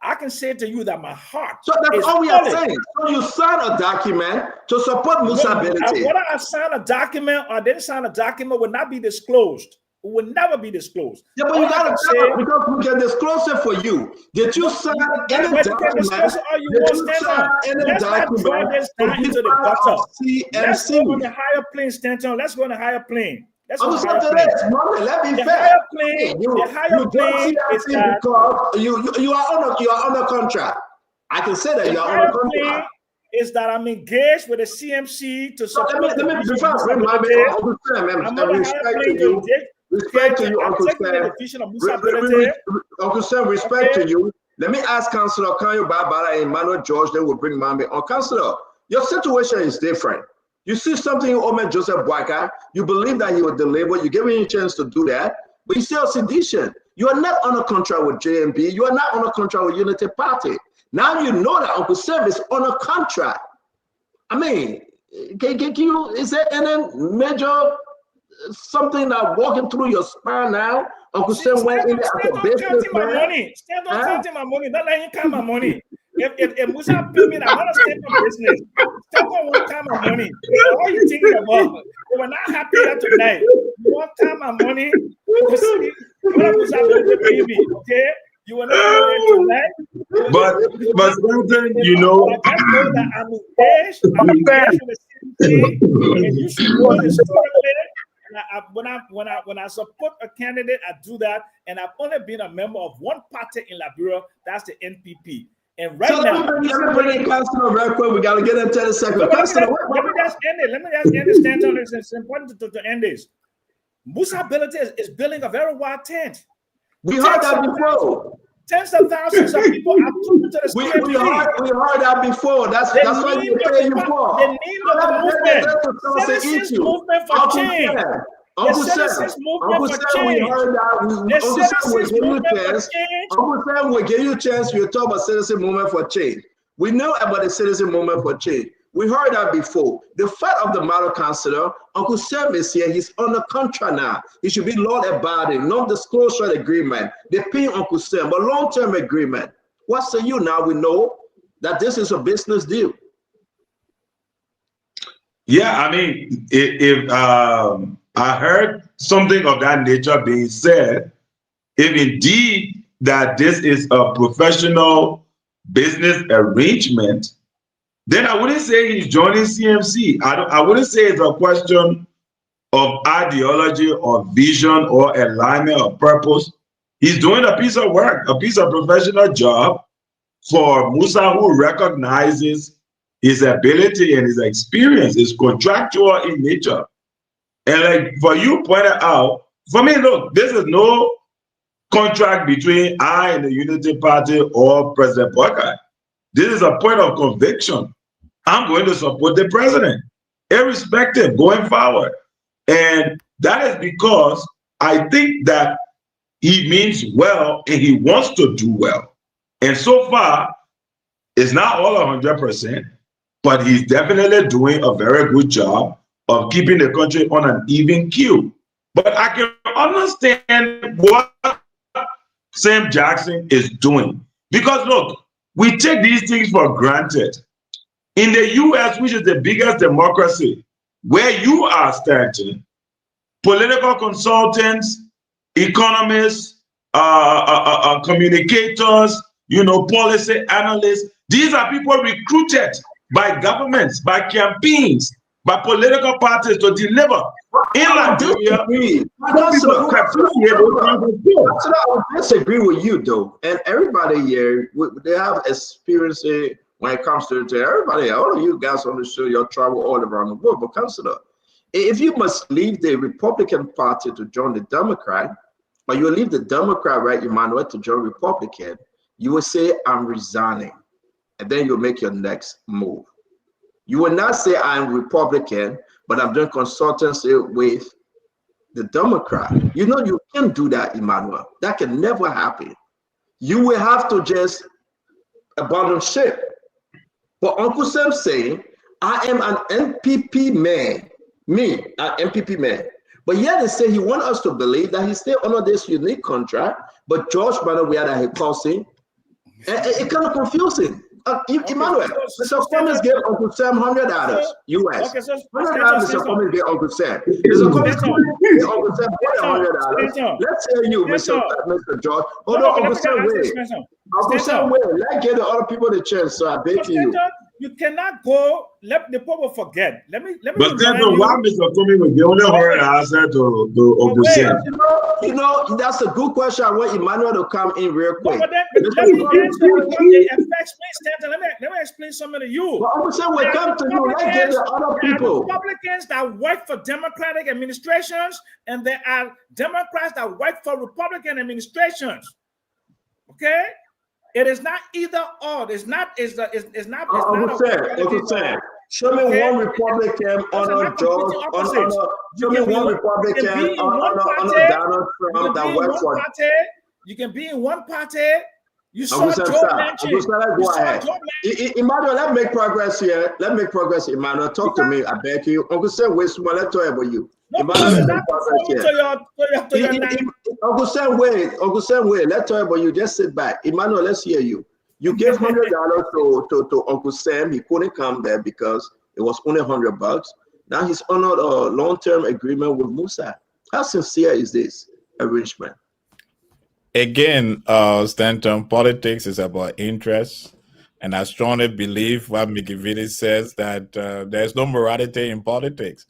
Speaker 1: I can say to you that my heart.
Speaker 6: So that's
Speaker 1: is
Speaker 6: all we are
Speaker 1: solid.
Speaker 6: saying. So you sign a document to support Musa Ability.
Speaker 1: Whether I sign a document or didn't sign a document will not be disclosed. It will never be disclosed.
Speaker 6: Yeah, but
Speaker 1: All
Speaker 6: you
Speaker 1: I
Speaker 6: gotta
Speaker 1: can
Speaker 6: tell us
Speaker 1: say-
Speaker 6: because we can disclose it for you. Did you sign any
Speaker 1: But you can discuss
Speaker 6: document?
Speaker 1: it all you
Speaker 6: Did
Speaker 1: want,
Speaker 6: you
Speaker 1: Stanton.
Speaker 6: sign any
Speaker 1: Let's not draw
Speaker 6: document
Speaker 1: this
Speaker 6: to
Speaker 1: down
Speaker 6: be
Speaker 1: into the
Speaker 6: part
Speaker 1: gutter.
Speaker 6: of
Speaker 1: Let's go on
Speaker 6: CMC?
Speaker 1: the higher plane, Stanton. Let's go on the higher plane. Let's go
Speaker 6: I'm
Speaker 1: on the
Speaker 6: just
Speaker 1: higher
Speaker 6: saying
Speaker 1: plane.
Speaker 6: this, Mommy, let me
Speaker 1: The
Speaker 6: fair.
Speaker 1: higher plane, the higher plane is that
Speaker 6: because you are on a contract. I can say that
Speaker 1: the
Speaker 6: you are on
Speaker 1: higher
Speaker 6: a
Speaker 1: plane
Speaker 6: contract.
Speaker 1: is that I'm engaged with the CMC to
Speaker 6: So
Speaker 1: support
Speaker 6: let me
Speaker 1: the
Speaker 6: before I bring my
Speaker 1: Ability.
Speaker 6: man, Uncle Sam,
Speaker 1: I'm
Speaker 6: and
Speaker 1: on the higher
Speaker 6: respect to
Speaker 1: plane
Speaker 6: you. Respect to you, Uncle
Speaker 1: articulate
Speaker 6: Sam.
Speaker 1: the vision of Musa Ability.
Speaker 6: Uncle Sam, respect
Speaker 1: Okay.
Speaker 6: to you. Let me ask Councillor Kanyo Barbara and Emmanuel George, they will bring Mami on. Councillor, your situation is different. You see something in Omen Joseph Boakai, you believe that he will deliver, you give him a chance to do that, but you still sedition. You are not on a contract with JMB, you are not on a contract with Unity Party. Now you know that Uncle Sam is on a contract. I mean, can you, is there any major something that walking through your spine now? Uncle Sam went in there as a businessman.
Speaker 1: Stand on counting my money. Don't let him count my money. If Musa pay me, I'm not a stand on business. Stand on won't count my money. So what are you thinking about? They were not happy here tonight. You won't count my money. You see, what Musa will pay me, okay? You will not know tonight.
Speaker 18: But Stanton, you know,
Speaker 1: I just know that I'm engaged with the CMC, and you should know historically. When I support a candidate, I do that, and I've only been a member of one party in Liberia. That's the NPP. And right
Speaker 6: So
Speaker 1: now,
Speaker 6: let me bring in Councillor real quick. We got to get into the second.
Speaker 1: let me just
Speaker 6: Councillor,
Speaker 1: end it. Let me just end this. Stanton. It's important to end this. Musa Ability is building a very wide tent.
Speaker 6: we heard that before.
Speaker 1: Tens of thousands of people are coming to the
Speaker 6: We
Speaker 1: CMC.
Speaker 6: heard that before. That's
Speaker 1: The
Speaker 6: what
Speaker 1: need
Speaker 6: we
Speaker 1: of
Speaker 6: pay you
Speaker 1: the-
Speaker 6: for.
Speaker 1: the need of the movement. Citizens movement for change.
Speaker 6: Uncle
Speaker 1: The
Speaker 6: Sam,
Speaker 1: citizens movement
Speaker 6: Uncle
Speaker 1: for
Speaker 6: Sam, we
Speaker 1: change.
Speaker 6: heard that.
Speaker 1: The
Speaker 6: Uncle Sam will
Speaker 1: citizens
Speaker 6: give you
Speaker 1: movement
Speaker 6: a
Speaker 1: for
Speaker 6: chance.
Speaker 1: change.
Speaker 6: Uncle Sam will give you a chance. You talk about citizen movement for change. We know about the citizen movement for change. We heard that before. The fact of the matter, Councillor, Uncle Sam is here. He's on a contract now. He should be law abiding, non-disclosure agreement. They pay Uncle Sam, but long-term agreement. What say you now? We know that this is a business deal.
Speaker 18: yeah, I mean, if I heard something of that nature being said, if indeed that this is a professional business arrangement, then I wouldn't say he's joining CMC. I wouldn't say it's a question of ideology or vision or alignment or purpose. He's doing a piece of work, a piece of professional job for Musa, who recognizes his ability and his experience is contractual in nature. And like for you pointed out, for me, look, this is no contract between I and the Unity Party or President Boakai. This is a point of conviction. I'm going to support the president, irrespective, going forward. And that is because I think that he means well and he wants to do well. And so far, it's not all 100%, but he's definitely doing a very good job of keeping the country on an even keel. But I can understand what Sam Jackson is doing. Because look, we take these things for granted. In the US, which is the biggest democracy, where you are standing, political consultants, economists, communicators, policy analysts, these are people recruited by governments, by campaigns, by political parties to deliver. In Liberia,
Speaker 6: I disagree with you though, and everybody here they have experience when it comes to everybody. All of you guys on the show, you travel all around the world. But consider, if you must leave the Republican Party to join the Democrat, or you leave the Democrat, right, Emmanuel, to join Republican, you will say, I'm resigning. And then you'll make your next move. You will not say, I'm Republican, but I'm doing consultancy with the Democrat. You know, you can't do that, Emmanuel. That can never happen. You will have to just abandon ship. But Uncle Sam saying, I am an NPP man. Me, an NPP man. But yet they say he wants us to believe that he still under this unique contract, but George Bernard, we had a policy. It kind of confusing. Emmanuel, Mr. Cummings gave Uncle Sam $100 US. $100 Mr. Cummings gave Uncle Sam. Mr. Cummings gave Uncle Sam $100. Let's hear you, Mr. George. Hold on, Uncle Sam, wait. Uncle Sam, wait. Let's give the other people the chance, so I beg you.
Speaker 1: You cannot go. Let the people forget. Let me.
Speaker 18: But then why Mr. Cummings was the only one answer to Uncle Sam?
Speaker 6: You know, that's a good question. I want Emmanuel to come in real quick.
Speaker 1: But let me explain something to you.
Speaker 6: But Uncle Sam, we come to you. Let's get the other people.
Speaker 1: Republicans that work for Democratic administrations, and there are Democrats that work for Republican administrations. Okay. It is not either or. It's not. It's not.
Speaker 6: Uncle Sam, show me one Republican under George. Show me one Republican under Donald Trump that works for.
Speaker 1: You can be in one party. You saw
Speaker 6: Joe Manchin. Go ahead. Emmanuel, let's make progress here. Let's make progress, Emmanuel. Talk to me. I beg you. Uncle Sam, wait, let's talk about you. Uncle Sam, wait. Uncle Sam, wait. Let's talk about you. Just sit back. Emmanuel, let's hear you. You gave $100 to Uncle Sam. He couldn't come there because it was only $100. Now he's honored a long-term agreement with Musa. How sincere is this arrangement?
Speaker 21: Again, Stanton, politics is about interest. And I strongly believe what Mikividi says, that there's no morality in politics.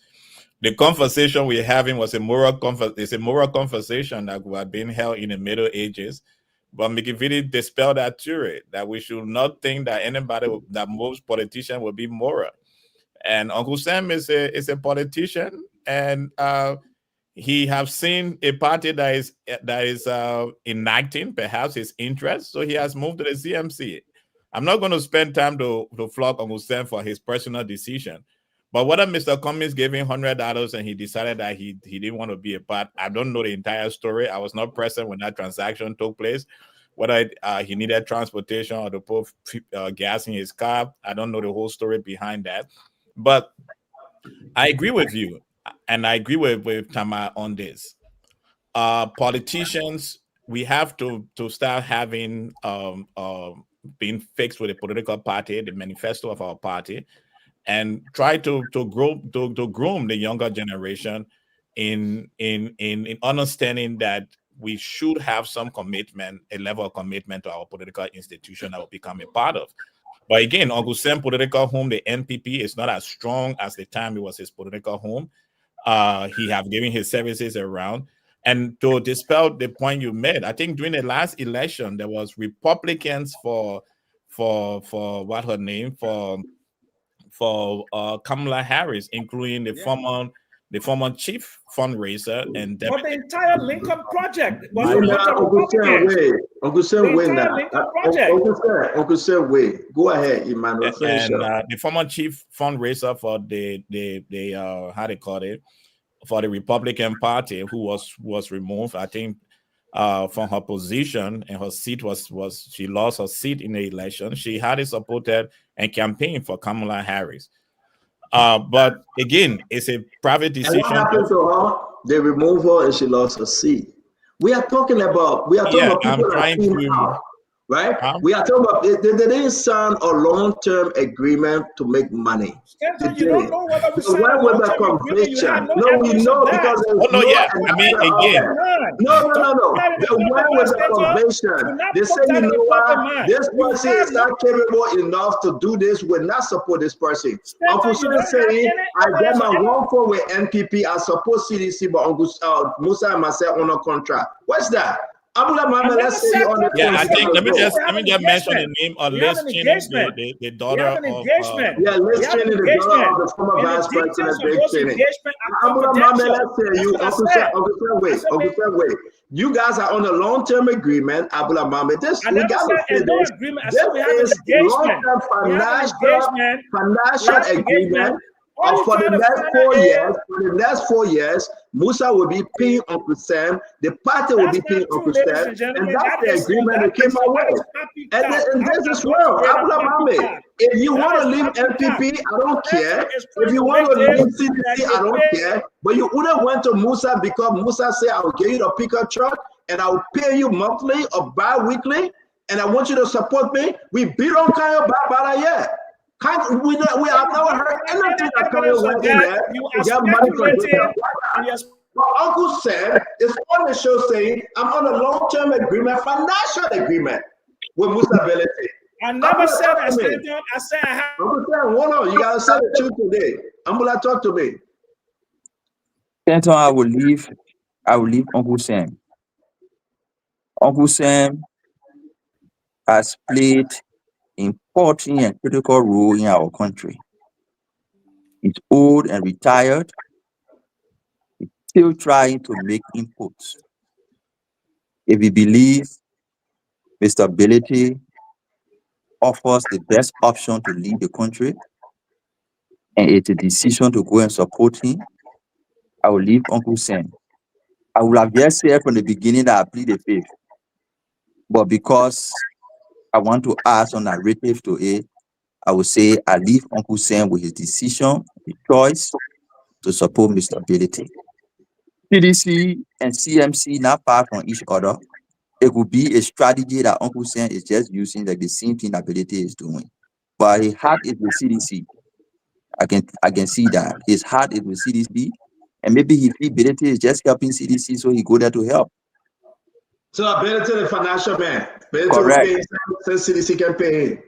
Speaker 21: The conversation we're having was a moral conversation that had been held in the Middle Ages. But Mikividi dispelled that theory, that we should not think that that most politicians will be moral. And Uncle Sam is a politician, and he have seen a party that is enacting perhaps his interests, so he has moved to the CMC. I'm not going to spend time to flog Uncle Sam for his personal decision. But whether Mr. Cummings gave him $100 and he decided that he didn't want to be a part, I don't know the entire story. I was not present when that transaction took place. Whether he needed transportation or to put gas in his car, I don't know the whole story behind that. But I agree with you, and I agree with Tama on this. Politicians, we have to start having being fixed with the political party, the manifesto of our party, and try to groom the younger generation in understanding that we should have some commitment, a level of commitment to our political institution that will become a part of. But again, Uncle Sam political home, the NPP, is not as strong as the time it was his political home. He have given his services around. And to dispel the point you made, I think during the last election, there was Republicans for what her name, for Kamala Harris, including the former chief fundraiser and
Speaker 1: but the entire Lincoln Project was
Speaker 6: Uncle Sam, wait. Go ahead, Emmanuel.
Speaker 21: And the former chief fundraiser for the how they call it, for the Republican Party, who was removed, I think, from her position, and her seat was she lost her seat in the election. She had supported and campaigned for Kamala Harris. But again, it's a private decision.
Speaker 6: And what happened to her? They removed her and she lost her seat. We are talking about people that came out, right? We are talking about they didn't sign a long-term agreement to make money.
Speaker 1: You don't know whether we signed
Speaker 6: why was that conviction? No, we know because why was the conviction? They say, you know what? This person is not capable enough to do this. We're not support this person. Uncle Sam saying, I get my wrongful with NPP. I support CDC, but Uncle Musa and myself on a contract. What's that? Abula Mame, let's say you're on the
Speaker 21: Yeah, I
Speaker 6: phone.
Speaker 21: think let me just mention the
Speaker 1: engagement.
Speaker 21: name of
Speaker 1: We have
Speaker 21: Liz
Speaker 1: an
Speaker 21: Cheney,
Speaker 1: engagement.
Speaker 21: the
Speaker 1: We
Speaker 21: daughter
Speaker 1: have an
Speaker 21: of
Speaker 1: engagement.
Speaker 6: Yeah,
Speaker 1: We
Speaker 6: Liz
Speaker 1: have an
Speaker 6: Cheney, the daughter
Speaker 1: engagement.
Speaker 6: of the former
Speaker 1: And the
Speaker 6: vice
Speaker 1: details
Speaker 6: president,
Speaker 1: of
Speaker 6: Dick
Speaker 1: those
Speaker 6: Cheney.
Speaker 1: engagement are
Speaker 6: Abula Mame,
Speaker 1: confidential.
Speaker 6: let's say you,
Speaker 1: That's what I said.
Speaker 6: Uncle Sam, wait. You guys are on a long-term agreement, Abula Mame.
Speaker 1: I never said there's no agreement. I said we have an
Speaker 6: This is
Speaker 1: engagement.
Speaker 6: long-term
Speaker 1: We have an
Speaker 6: financial
Speaker 1: engagement. We have an
Speaker 6: agreement.
Speaker 1: All
Speaker 6: For
Speaker 1: you're
Speaker 6: the
Speaker 1: trying to
Speaker 6: next
Speaker 1: find out
Speaker 6: 4
Speaker 1: is
Speaker 6: years, Musa will be paying Uncle Sam. The party will
Speaker 1: that's
Speaker 6: be paying
Speaker 1: not true,
Speaker 6: Uncle
Speaker 1: ladies
Speaker 6: Sam,
Speaker 1: and gentlemen.
Speaker 6: and that's
Speaker 1: That
Speaker 6: the
Speaker 1: is
Speaker 6: agreement that came my way. And this is well, Abula Mame. If you want to leave NPP, I don't care. If you want to leave CDC, I don't care. But you wouldn't went to Musa because Musa said, I will give you the pickup truck and I will pay you monthly or bi-weekly, and I want you to support me. We beat on Kanye Bada yet. We have never heard anything that Kanye went in there to get money from Jacob. But Uncle Sam is on the show saying, I'm on a long-term agreement, financial agreement with Musa Belete.
Speaker 1: I never said that, Stanton. I said I have.
Speaker 6: Uncle Sam, hold on. You got to say the truth today. Ambula, talk to me.
Speaker 10: Stanton, I will leave Uncle Sam. Uncle Sam has played important and critical role in our country. He's old and retired. He's still trying to make inputs. If we believe Mr. Belete offers the best option to lead the country, and it's a decision to go and support him, I will leave Uncle Sam. I would have just said from the beginning that I plead the fifth, but because I want to add some narrative to it, I will say I leave Uncle Sam with his decision, his choice to support Mr. Belete. CDC and CMC not far from each other. It could be a strategy that Uncle Sam is just using, like the same thing that Belete is doing. But his heart is with CDC. I can see that. His heart is with CDC. And maybe he feels Belete is just helping CDC, so he go there to help.
Speaker 6: So Belete the financial man.
Speaker 10: Correct.
Speaker 6: So CDC can pay him.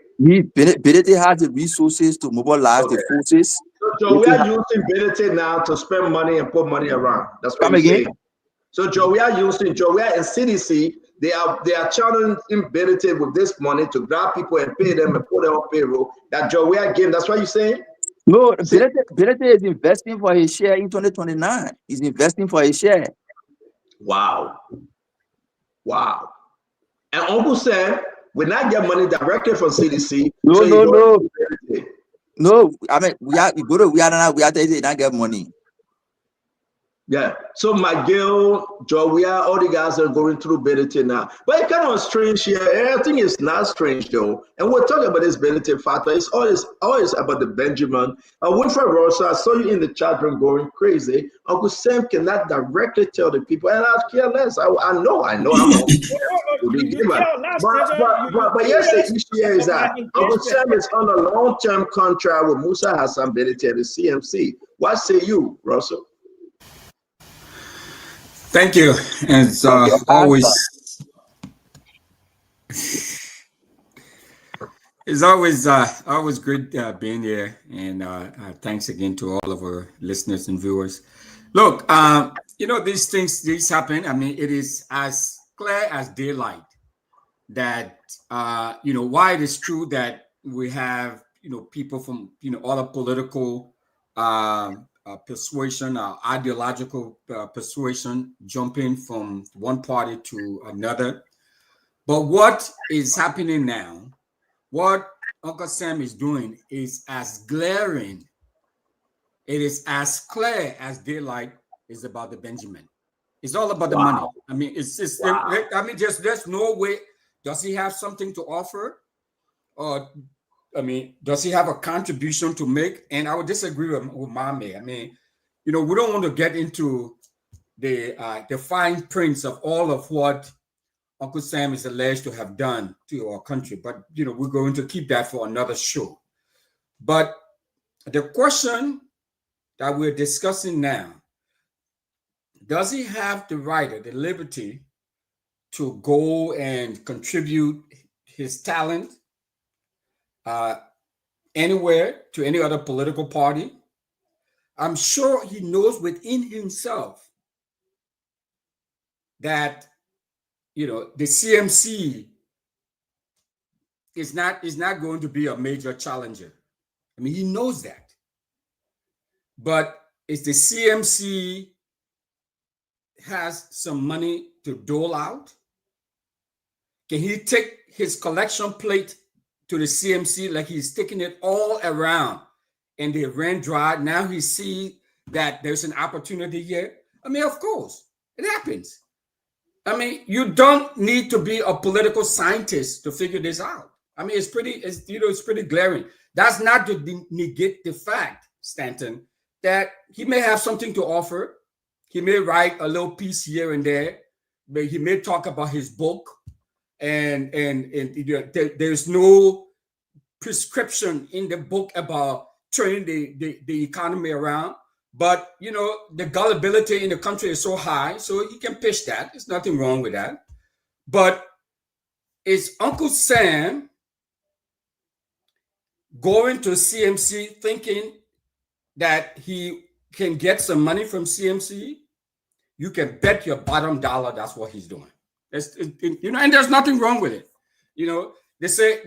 Speaker 10: Belete has the resources to mobilize the forces.
Speaker 6: So we are using Belete now to spend money and put money around. That's what I'm saying. So we are and CDC, they are channeling Belete with this money to grab people and pay them and put them on payroll. That we are getting. That's what you're saying?
Speaker 10: No, Belete is investing for his share in 2029. He's investing for his share.
Speaker 6: Wow. And Uncle Sam will not get money directly from CDC.
Speaker 10: No. I mean, we are not get money.
Speaker 6: Yeah. So McGill, Joia, all the guys are going through Belete now. But it's kind of strange here. I think it's not strange though. And we're talking about this Belete factor. It's always about the Benjamin. Winfred Ross, I saw you in the chat room going crazy. Uncle Sam cannot directly tell the people, and I care less. I know. I'm but yes, the issue here is that Uncle Sam is on a long-term contract with Musa Hassan Belete at the CMC. What say you, Russell?
Speaker 11: Thank you. And it's always great being here. And thanks again to all of our listeners and viewers. Look, these things happen. I mean, it is as clear as daylight that why it is true that we have people from other political persuasion, ideological persuasion, jumping from one party to another. But what is happening now, what Uncle Sam is doing is as glaring, it is as clear as daylight is about the Benjamin. It's all about the money. I mean, there's no way. Does he have something to offer? Or does he have a contribution to make? And I would disagree with Mame. I mean, we don't want to get into the fine prints of all of what Uncle Sam is alleged to have done to our country. But, we're going to keep that for another show. But the question that we're discussing now, does he have the right or the liberty to go and contribute his talent anywhere to any other political party? I'm sure he knows within himself that the CMC is not going to be a major challenger. I mean, he knows that. But if the CMC has some money to dole out, can he take his collection plate to the CMC like he's taking it all around and they ran dry? Now he see that there's an opportunity here. I mean, of course, it happens. I mean, you don't need to be a political scientist to figure this out. I mean, it's pretty glaring. That's not to negate the fact, Stanton, that he may have something to offer. He may write a little piece here and there, but he may talk about his book, and there's no prescription in the book about turning the economy around. But the gullibility in the country is so high, so he can pitch that. There's nothing wrong with that. But is Uncle Sam going to CMC thinking that he can get some money from CMC? You can bet your bottom dollar that's what he's doing. And there's nothing wrong with it. They say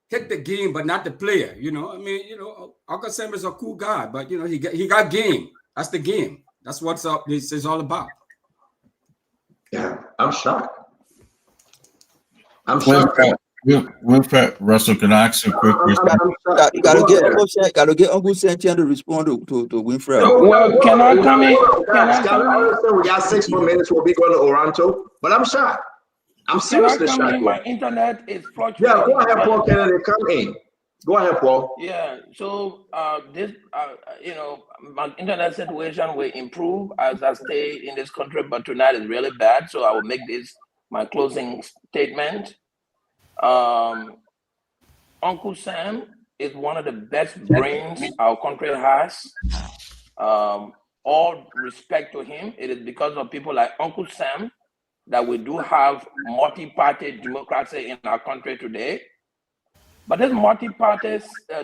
Speaker 11: hit the game, but not the player. I mean, Uncle Sam is a cool guy, but he got game. That's the game. That's what this is all about.
Speaker 6: Yeah, I'm shocked. I'm shocked.
Speaker 9: Wilfred, Russell, can I ask you a quick question?
Speaker 10: You gotta get Uncle Sam to respond to Winfred.
Speaker 20: Well, can I come in?
Speaker 6: We got 6 more minutes. We'll be going to Oronto, but I'm shocked. I'm seriously shocked.
Speaker 20: My internet is fluctuating.
Speaker 6: Yeah, go ahead, Paul Kennedy. Come in. Go ahead, Paul.
Speaker 20: Yeah. So my internet situation will improve as I stay in this country, but tonight is really bad. So I will make this my closing statement. Uncle Sam is one of the best brains our country has. All respect to him. It is because of people like Uncle Sam that we do have multi-party democracy in our country today. But this multi-party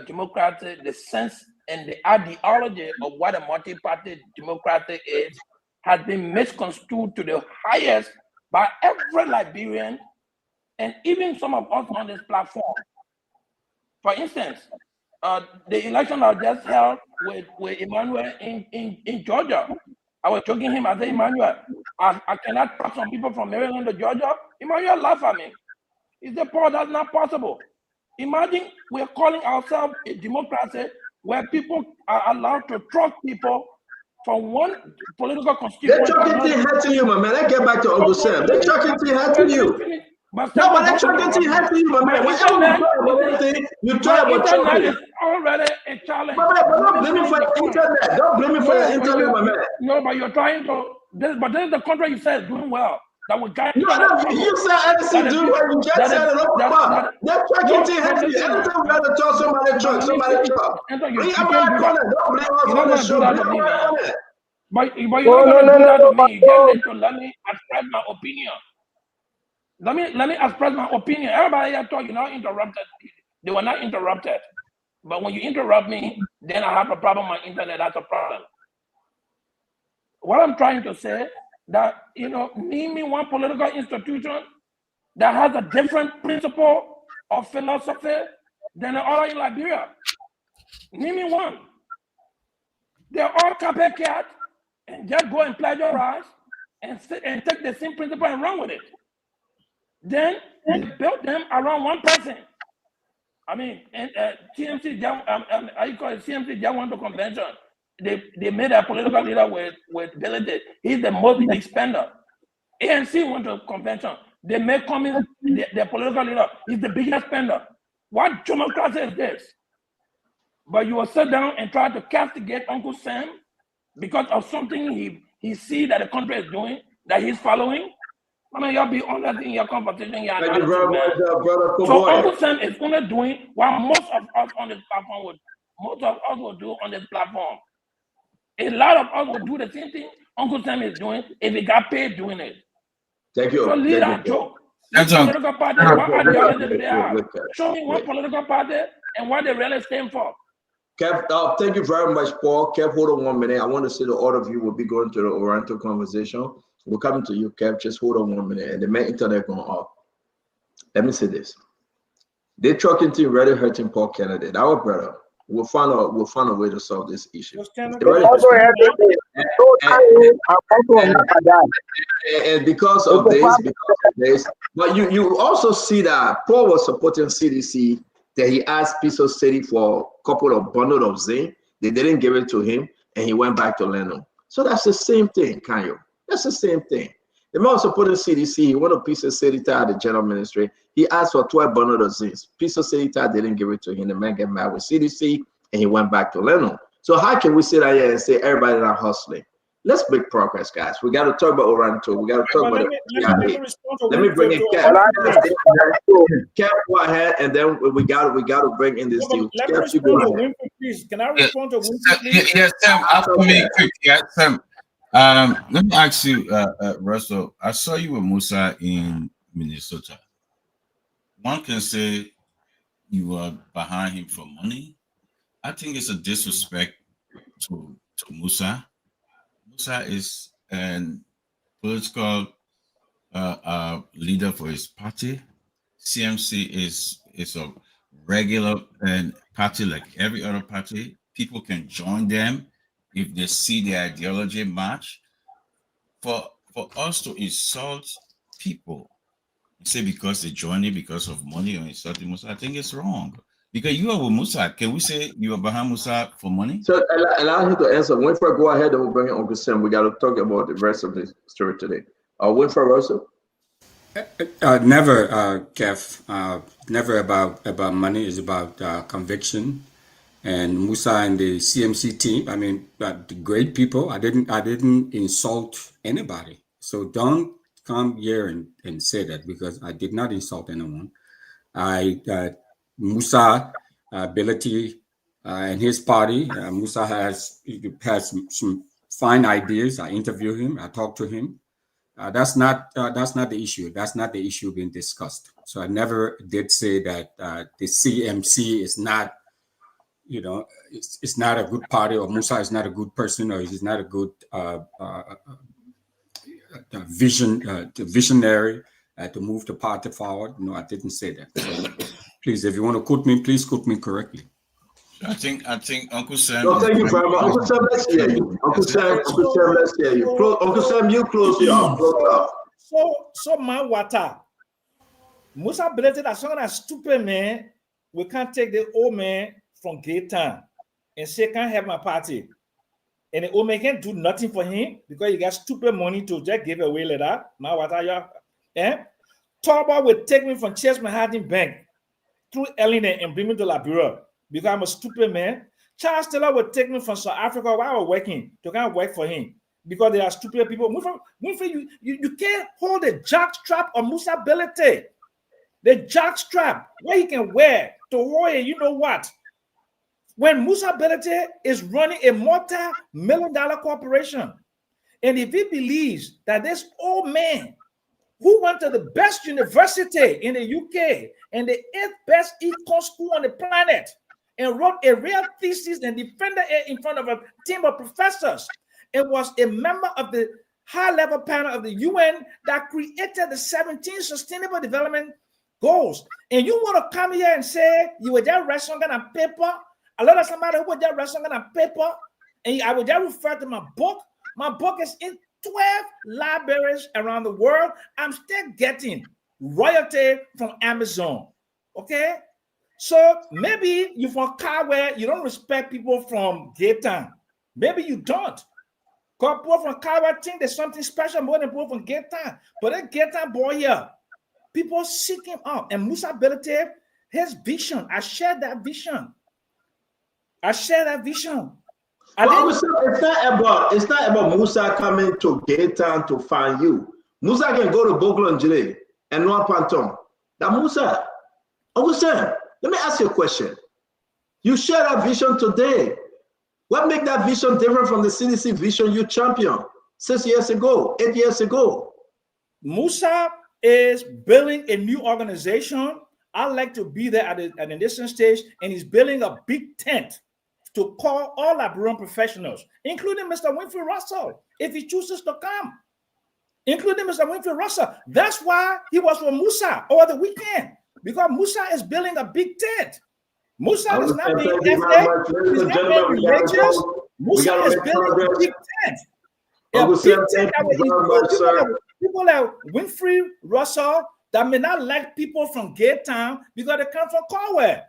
Speaker 20: democracy, the sense and the ideology of what a multi-party democracy is, has been misconstrued to the highest by every Liberian and even some of us on this platform. For instance, the election I just held with Emmanuel in Georgia. I was joking him, I said, Emmanuel, I cannot pass some people from Maryland to Georgia. Emmanuel laughed at me. He said, Paul, that's not possible. Imagine we're calling ourselves a democracy where people are allowed to trust people from one political constituency.
Speaker 6: They're talking hurting you, my man. Let's get back to Uncle Sam. They're talking hurting you. But they're talking hurting you, my man. You talk about
Speaker 20: internet is already a challenge.
Speaker 6: But don't blame me for the internet. Don't blame me for the internet, my man.
Speaker 20: No, but you're trying to. But this is the country you said is doing well. That would guide
Speaker 6: you said Edison doing well. You just said it up above. They're talking hurting you. Every time we have to talk, somebody talk. Don't blame us on the show.
Speaker 20: But you're not going to do that to me. You just need to let me express my opinion. Let me express my opinion. Everybody here talk, you're not interrupted. They were not interrupted. But when you interrupt me, then I have a problem on my internet. That's a problem. What I'm trying to say, that, name me one political institution that has a different principle or philosophy than the other in Liberia. Name me one. They're all copycat and just go and plagiarize and take the same principle and run with it. Then they built them around one person. I mean, TMC, I call it CMC just went to convention. They made a political leader with Billy. He's the most big spender. ANC went to convention. They made Cummings their political leader. He's the biggest spender. What democracy is this? But you will sit down and try to castigate Uncle Sam because of something he see that the country is doing, that he's following. I mean, you'll be honest in your conversation.
Speaker 6: Thank you very much, brother.
Speaker 20: So Uncle Sam is only doing what most of us on this platform will do on this platform. A lot of us will do the same thing Uncle Sam is doing if he got paid doing it.
Speaker 6: Thank you.
Speaker 20: So leave that joke. Political party, what ideology do they have? Show me one political party and what they really stand for.
Speaker 6: Kev, thank you very much, Paul. Kev, hold on 1 minute. I want to say the all of you will be going to the Oriental conversation. We're coming to you, Kev. Just hold on 1 minute. And the main internet going off. Let me say this. The trucking team really hurting Paul Kennedy. Our brother. We'll find a way to solve this issue. And because of this, but you also see that Paul was supporting CDC, that he asked Piso City for a couple of bundles of zinc. They didn't give it to him, and he went back to Leno. So that's the same thing, Kanyo. That's the same thing. The man was supporting CDC. He went to Piso City, the general ministry. He asked for 12 bundles of zinc. Piso City didn't give it to him. The man get mad with CDC, and he went back to Leno. So how can we sit here and say everybody not hustling? Let's make progress, guys. We got to talk about Oranto. We got to talk about let me bring in Kev. Kev, go ahead, and then we got to bring in this deal.
Speaker 1: Let me respond to Winfrey, please. Can I respond to Winfrey, please?
Speaker 9: Yes, Sam. After me, quick. Yeah, Sam. Let me ask you, Russell. I saw you with Musa in Minnesota. One can say you were behind him for money. I think it's a disrespect to Musa. Musa is an political leader for his party. CMC is a regular party like every other party. People can join them if they see the ideology match. For us to insult people, say because they join it because of money or insulting Musa, I think it's wrong. Because you are with Musa. Can we say you are behind Musa for money?
Speaker 6: So allow him to answer. Winfrey, go ahead, and we'll bring in Uncle Sam. We got to talk about the rest of the story today. Winfrey, Russell?
Speaker 11: Never, Kev. Never about money. It's about conviction. And Musa and the CMC team. I mean, the great people. I didn't insult anybody. So don't come here and say that, because I did not insult anyone. Musa ability and his party. Musa has some fine ideas. I interview him. I talk to him. That's not the issue. That's not the issue being discussed. So I never did say that the CMC is not, it's not a good party, or Musa is not a good person, or he's not a good visionary to move the party forward. No, I didn't say that. So, please, if you want to quote me, please quote me correctly.
Speaker 9: I think Uncle Sam.
Speaker 6: No, thank you very much. Uncle Sam, let's hear you. Uncle Sam, let's hear you. Uncle Sam, you close your mouth.
Speaker 1: So my water. Musa believed that some of that stupid man, we can't take the old man from Gaytown and say can't have my party. And the old man can't do nothing for him because he got stupid money to just give away like that. My water, yeah. Torba will take me from Chase Manhattan Bank through Ellen and bring me to Liberia because I'm a stupid man. Charles Taylor would take me from South Africa while I was working to kind of work for him because they are stupid people. You can't hold the jock strap on Musa ability. The jock strap, where he can wear to warrior, you know what? When Musa Belete is running a multi-million-dollar corporation, and if he believes that this old man who went to the best university in the UK and the 8th best econ school on the planet and wrote a real thesis and defended it in front of a team of professors and was a member of the high-level panel of the UN that created the 17 Sustainable Development Goals. And you want to come here and say you were just wrestling on paper? A lot of somebody who was just wrestling on paper, and I would just refer to my book. My book is in 12 libraries around the world. I'm still getting royalty from Amazon. Okay? So maybe you from Kawe, you don't respect people from Gaytown. Maybe you don't. Because people from Kawe think there's something special more than people from Gaytown. But that Gaytown boy here, people seek him out. And Musa Belete, his vision, I share that vision. It's
Speaker 6: not about Musa coming to Gaytown to find you. Musa can go to Boglo and Jile and Noah Panton. Now, Musa, Uncle Sam, let me ask you a question. You share that vision today. What makes that vision different from the CDC vision you championed 6 years ago, 8 years ago?
Speaker 1: Musa is building a new organization. I like to be there at an distant stage, and he's building a big tent. to call all Liberian professionals, including Mr. Winfield Russell, if he chooses to come, including Mr. Winfield Russell. That's why he was with Musa over the weekend, because Musa is building a big tent. Musa is not being ethnic, he's not being religious. Musa is building a big tent. People like Winfield Russell that may not like people from Gay Town because they come from Cornwall.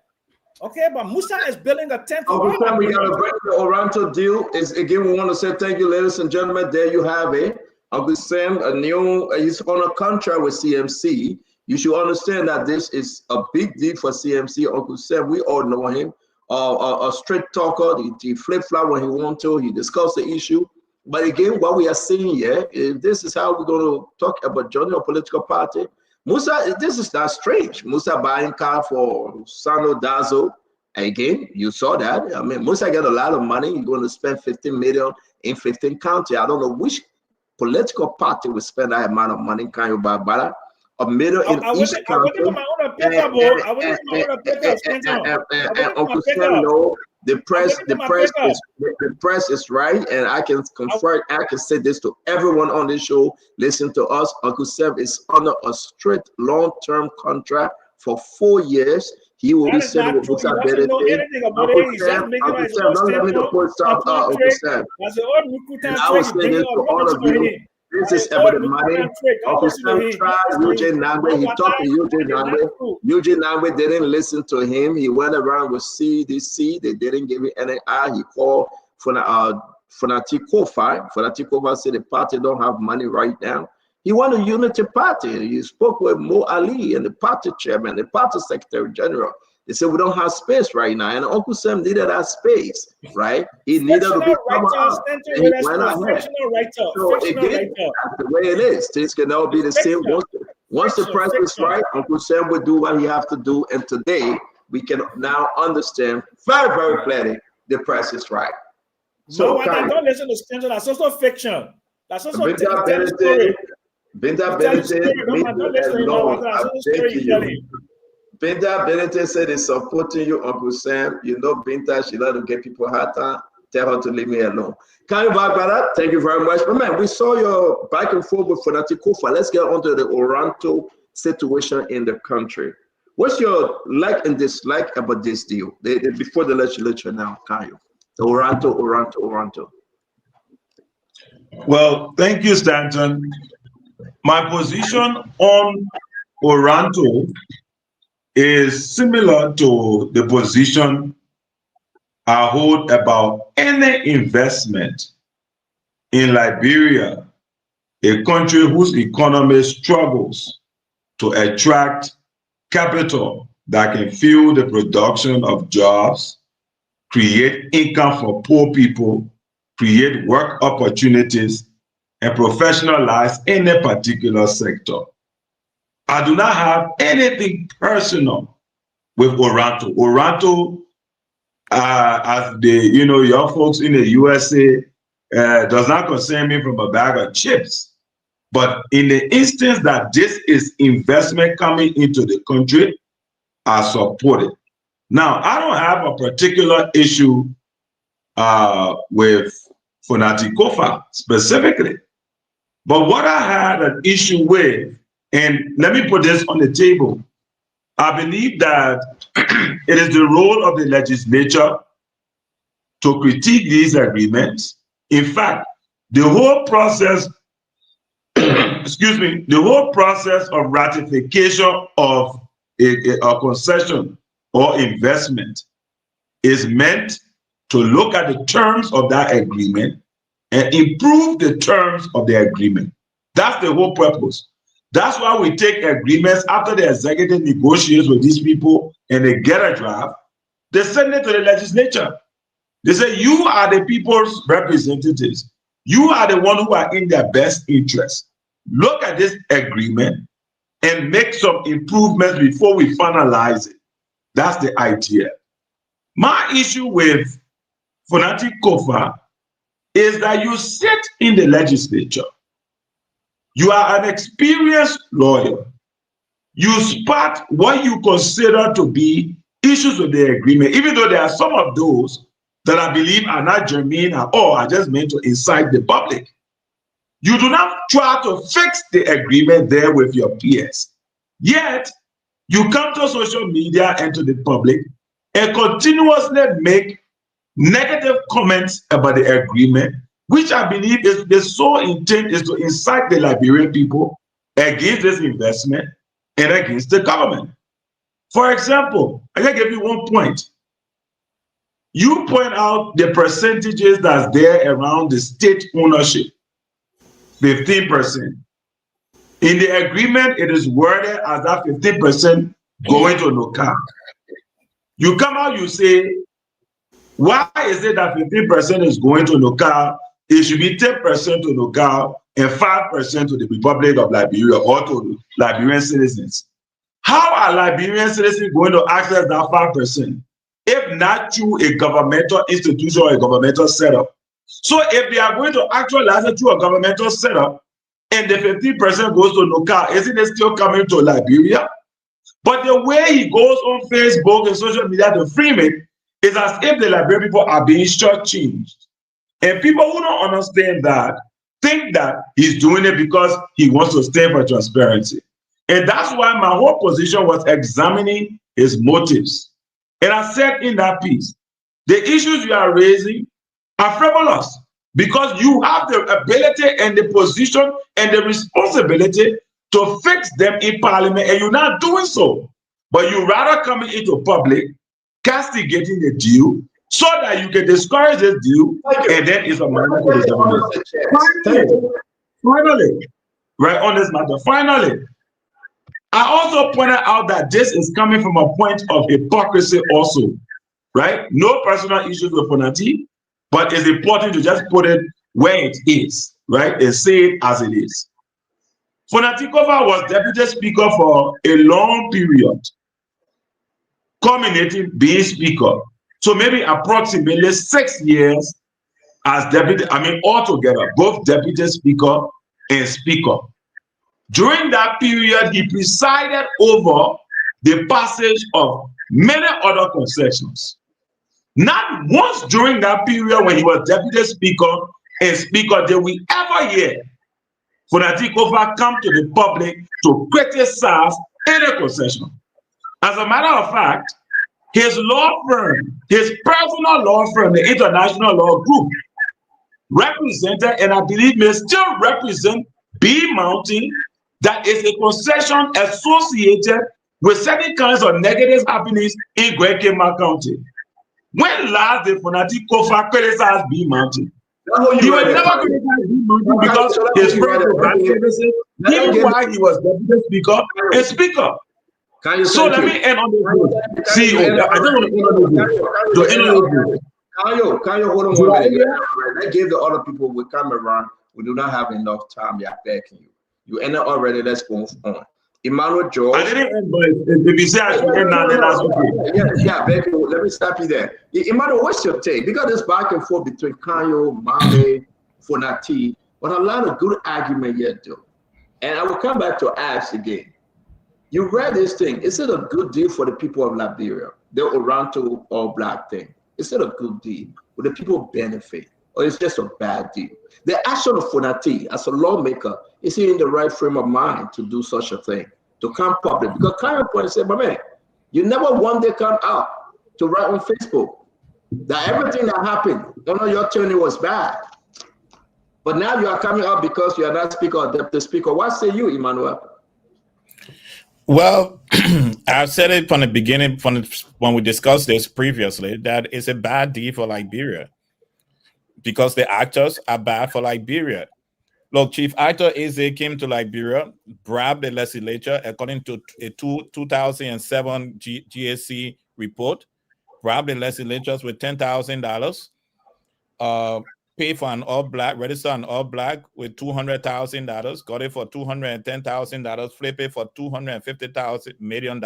Speaker 1: Okay, but Musa is building a tent.
Speaker 6: We got to break the Oranto deal. Again, we want to say thank you, ladies and gentlemen. There you have it. Uncle Sam, he's on a contract with CMC. You should understand that this is a big deal for CMC. Uncle Sam, we all know him. A straight talker. He flip-flop when he wants to. He discuss the issue. But again, what we are seeing here, if this is how we're going to talk about joining a political party, Musa, this is not strange. Musa buying car for Sano Dazo. Again, you saw that. I mean, Musa got a lot of money. He's going to spend 15 million in 15 counties. I don't know which political party will spend that amount of money. Can you buy Bala? A million in each county. And Uncle Sam, no, the press is right, and I can confirm. I can say this to everyone on this show. Listen to us. Uncle Sam is under a strict long-term contract for 4 years. He will be sending with Musa Benete. Uncle Sam, don't let me put stuff Uncle Sam. And I will say this to all of you. This is about the money. Uncle Sam tried Eugene Nangwe. He talked to Eugene Nangwe. Eugene Nangwe didn't listen to him. He went around with CDC. They didn't give him any eye. He called Fonati Kofa. Fonati Kofa said the party don't have money right now. He won a unity party. He spoke with Mo Ali and the party chairman, the party secretary general. They said we don't have space right now, and Uncle Sam needed that space, right? He needed to be covered up, and he went ahead. So again, that's the way it is. Things can all be the same. Once the press is right, Uncle Sam will do what he has to do, and today we can now understand very, very clearly the press is right. So
Speaker 1: no, I don't listen to Stenton. That's also fiction. That's also
Speaker 6: Binta Benete said he's supporting you, Uncle Sam. You know Binta, she like to get people hot time. Tell her to leave me alone. Can you back by that? Thank you very much. But man, we saw your back and forth with Fonati Kofa. Let's get on to the Oranto situation in the country. What's your like and dislike about this deal? Before the legislature now, can you? The Oranto.
Speaker 18: Well, thank you, Stanton. My position on Oranto is similar to the position I hold about any investment in Liberia, a country whose economy struggles to attract capital that can fuel the production of jobs, create income for poor people, create work opportunities, and professionalize any particular sector. I do not have anything personal with Oranto. Oranto, as the young folks in the USA, does not concern me from a bag of chips. But in the instance that this is investment coming into the country, I support it. Now, I don't have a particular issue with Fonati Kofa specifically. But what I had an issue with, and let me put this on the table, I believe that it is the role of the legislature to critique these agreements. In fact, the whole process, the whole process of ratification of a concession or investment is meant to look at the terms of that agreement and improve the terms of the agreement. That's the whole purpose. That's why we take agreements after the executive negotiates with these people and they get a draft. They send it to the legislature. They say, you are the people's representatives. You are the one who are in their best interest. Look at this agreement and make some improvements before we finalize it. That's the idea. My issue with Fonati Kofa is that you sit in the legislature. You are an experienced lawyer. You spot what you consider to be issues with the agreement, even though there are some of those that I believe are not germane at all, are just meant to incite the public. You do not try to fix the agreement there with your peers. Yet, you come to social media and to the public and continuously make negative comments about the agreement, which I believe is the sole intent is to incite the Liberian people against this investment and against the government. For example, I can give you one point. You point out the percentages that's there around the state ownership, 15%. In the agreement, it is worded as that 15% going to NOCAL. You come out, you say, why is it that 15% is going to NOCAL? It should be 10% to NOCAL and 5% to the Republic of Liberia or to Liberian citizens. How are Liberian citizens going to access that 5%? If not through a governmental institution or a governmental setup. So if they are going to actualize it through a governmental setup and the 15% goes to NOCAL, isn't it still coming to Liberia? But the way he goes on Facebook and social media to frame it is as if the Liberian people are being shortchanged. And people who don't understand that think that he's doing it because he wants to stand for transparency. And that's why my whole position was examining his motives. And I said in that piece, the issues you are raising are frivolous because you have the ability and the position and the responsibility to fix them in parliament, and you're not doing so. But you rather coming into public, castigating the deal so that you can discourage the deal, and then it's a matter for the government. Finally, right on this matter, finally, I also pointed out that this is coming from a point of hypocrisy also, right? No personal issues with Fonati, but it's important to just put it where it is, right? And say it as it is. Fonatikova was deputy speaker for a long period, culminating being speaker. So maybe approximately 6 years as deputy, altogether, both deputy speaker and speaker. During that period, he presided over the passage of many other concessions. Not once during that period when he was deputy speaker and speaker did we ever hear Fonatikova come to the public to criticize any concession. As a matter of fact, his law firm, his personal law firm, the International Law Group, represented, and I believe may still represent, B Mountain, that is a concession associated with certain kinds of negative happenings in Gwekema County. When last did Fonatikova criticize B Mountain? He would never criticize B Mountain because his friend was bad services, even while he was deputy speaker and speaker. So let me end on this. CEO, I don't want to end on this.
Speaker 6: Kanyo, hold on one minute. Let's give the other people with camera. We do not have enough time. Yeah, begging you. You ended already. Let's move on. Emmanuel George.
Speaker 18: I didn't end, but if you say I should end now, then that's okay.
Speaker 6: Yeah, begging you. Let me stop you there. Emmanuel, what's your take? Because this back and forth between Kanyo, Mame, Fonati, but a lot of good argument yet, though. And I will come back to ask again. You read this thing. Is it a good deal for the people of Liberia? The Oranto All Black thing. Is it a good deal? Will the people benefit? Or is it just a bad deal? The action of Fonati as a lawmaker, is he in the right frame of mind to do such a thing? To come public? Because Karen point and said, but man, you never one day come out to write on Facebook that everything that happened under your tenure was bad. But now you are coming out because you are not speaker or deputy speaker. What say you, Emmanuel?
Speaker 21: Well, I said it from the beginning, when we discussed this previously, that it's a bad deal for Liberia because the actors are bad for Liberia. Look, Chief Actor Eze came to Liberia, bribed the legislature according to a 2007 GSC report, bribed the legislatures with $10,000, pay for an all-black, register an all-black with $200,000, got it for $210,000, flip it for $250 million,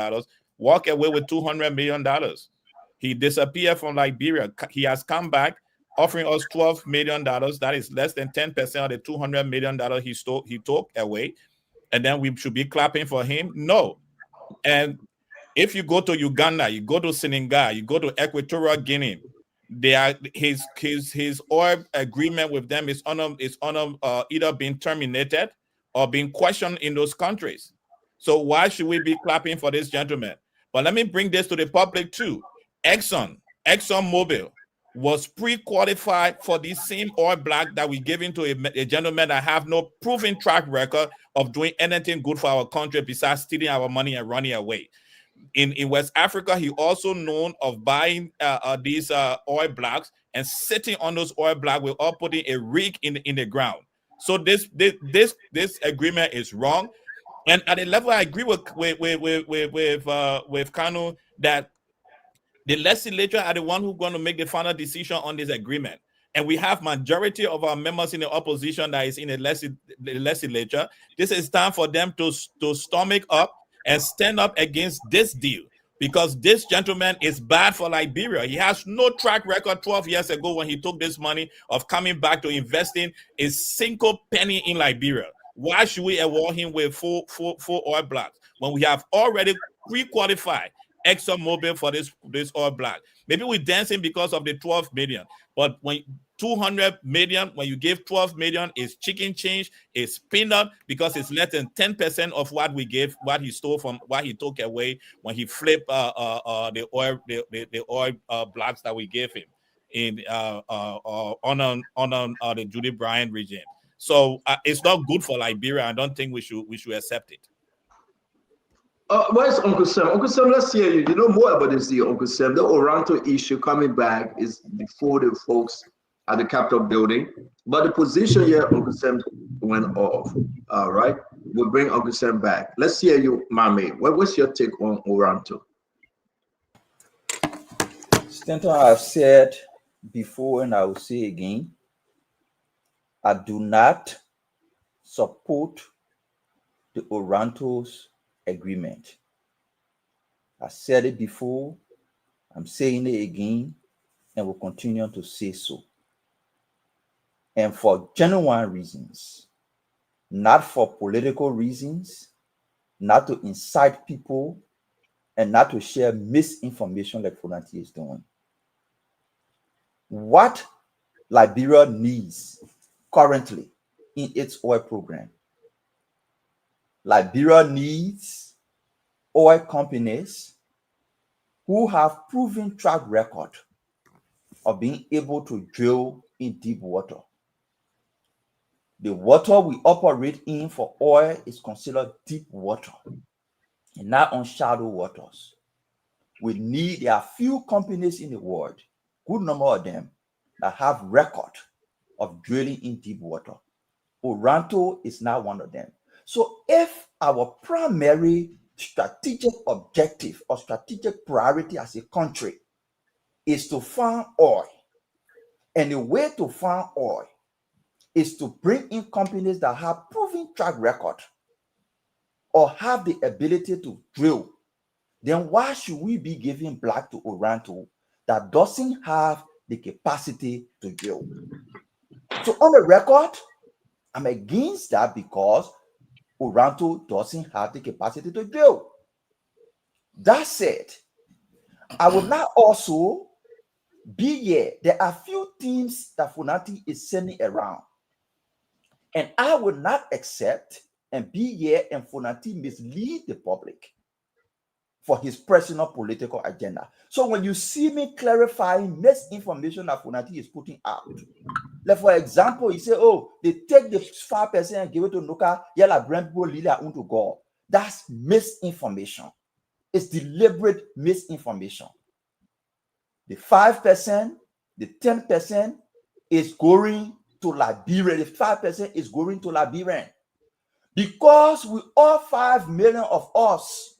Speaker 21: walk away with $200 million. He disappeared from Liberia. He has come back offering us $12 million. That is less than 10% of the $200 million he took away. And then we should be clapping for him? No. And if you go to Uganda, you go to Senegal, you go to Equatorial Guinea, they are his oil agreement with them is on either being terminated or being questioned in those countries. So why should we be clapping for this gentleman? But let me bring this to the public too. ExxonMobil was pre-qualified for the same oil black that we gave into a gentleman that have no proven track record of doing anything good for our country besides stealing our money and running away. In West Africa, he also known of buying these oil blocks and sitting on those oil blocks without putting a rig in the ground. So this agreement is wrong. And at a level, I agree with Kanu that the legislature are the one who's going to make the final decision on this agreement. And we have majority of our members in the opposition that is in the legislature. This is time for them to stomach up and stand up against this deal, because this gentleman is bad for Liberia. He has no track record 12 years ago when he took this money of coming back to investing a single penny in Liberia. Why should we award him with full oil blocks when we have already pre-qualified ExxonMobil for this oil black? Maybe we're dancing because of the 12 million, but when 200 million, when you give 12 million, is chicken change, is peanut, because it's less than 10% of what we gave, what he stole from, what he took away when he flipped the oil blocks that we gave him in on the Judy Bryant regime. So it's not good for Liberia. I don't think we should accept it.
Speaker 6: Where's Uncle Sam? Uncle Sam, let's hear you. You know more about this deal, Uncle Sam. The Oranto issue coming back is before the folks at the Capitol building. But the position here, Uncle Sam went off. All right. We'll bring Uncle Sam back. Let's hear you, Mami. What's your take on Oranto?
Speaker 10: Stanton, I've said before and I will say again, I do not support the Oranto's agreement. I said it before, I'm saying it again, and will continue to say so. And for genuine reasons, not for political reasons, not to incite people, and not to share misinformation like Fonanti is doing. What Liberia needs currently in its oil program, Liberia needs oil companies who have proven track record of being able to drill in deep water. The water we operate in for oil is considered deep water and not on shallow waters. There are few companies in the world, good number of them, that have record of drilling in deep water. Oranto is not one of them. So if our primary strategic objective or strategic priority as a country is to find oil, and the way to find oil is to bring in companies that have proven track record or have the ability to drill, then why should we be giving black to Oranto that doesn't have the capacity to drill? So on the record, I'm against that because Oranto doesn't have the capacity to drill. That said, I will not also be here. There are few things that Fonanti is sending around, and I will not accept and be here and Fonanti mislead the public for his personal political agenda. So when you see me clarifying misinformation that Fonanti is putting out, like for example, you say, oh, they take the 5% and give it to Nuka, yella Brentbo Lilia unto God. That's misinformation. It's deliberate misinformation. The 5%, the 10% is going to Liberia. The 5% is going to Liberia. Because we all 5 million of us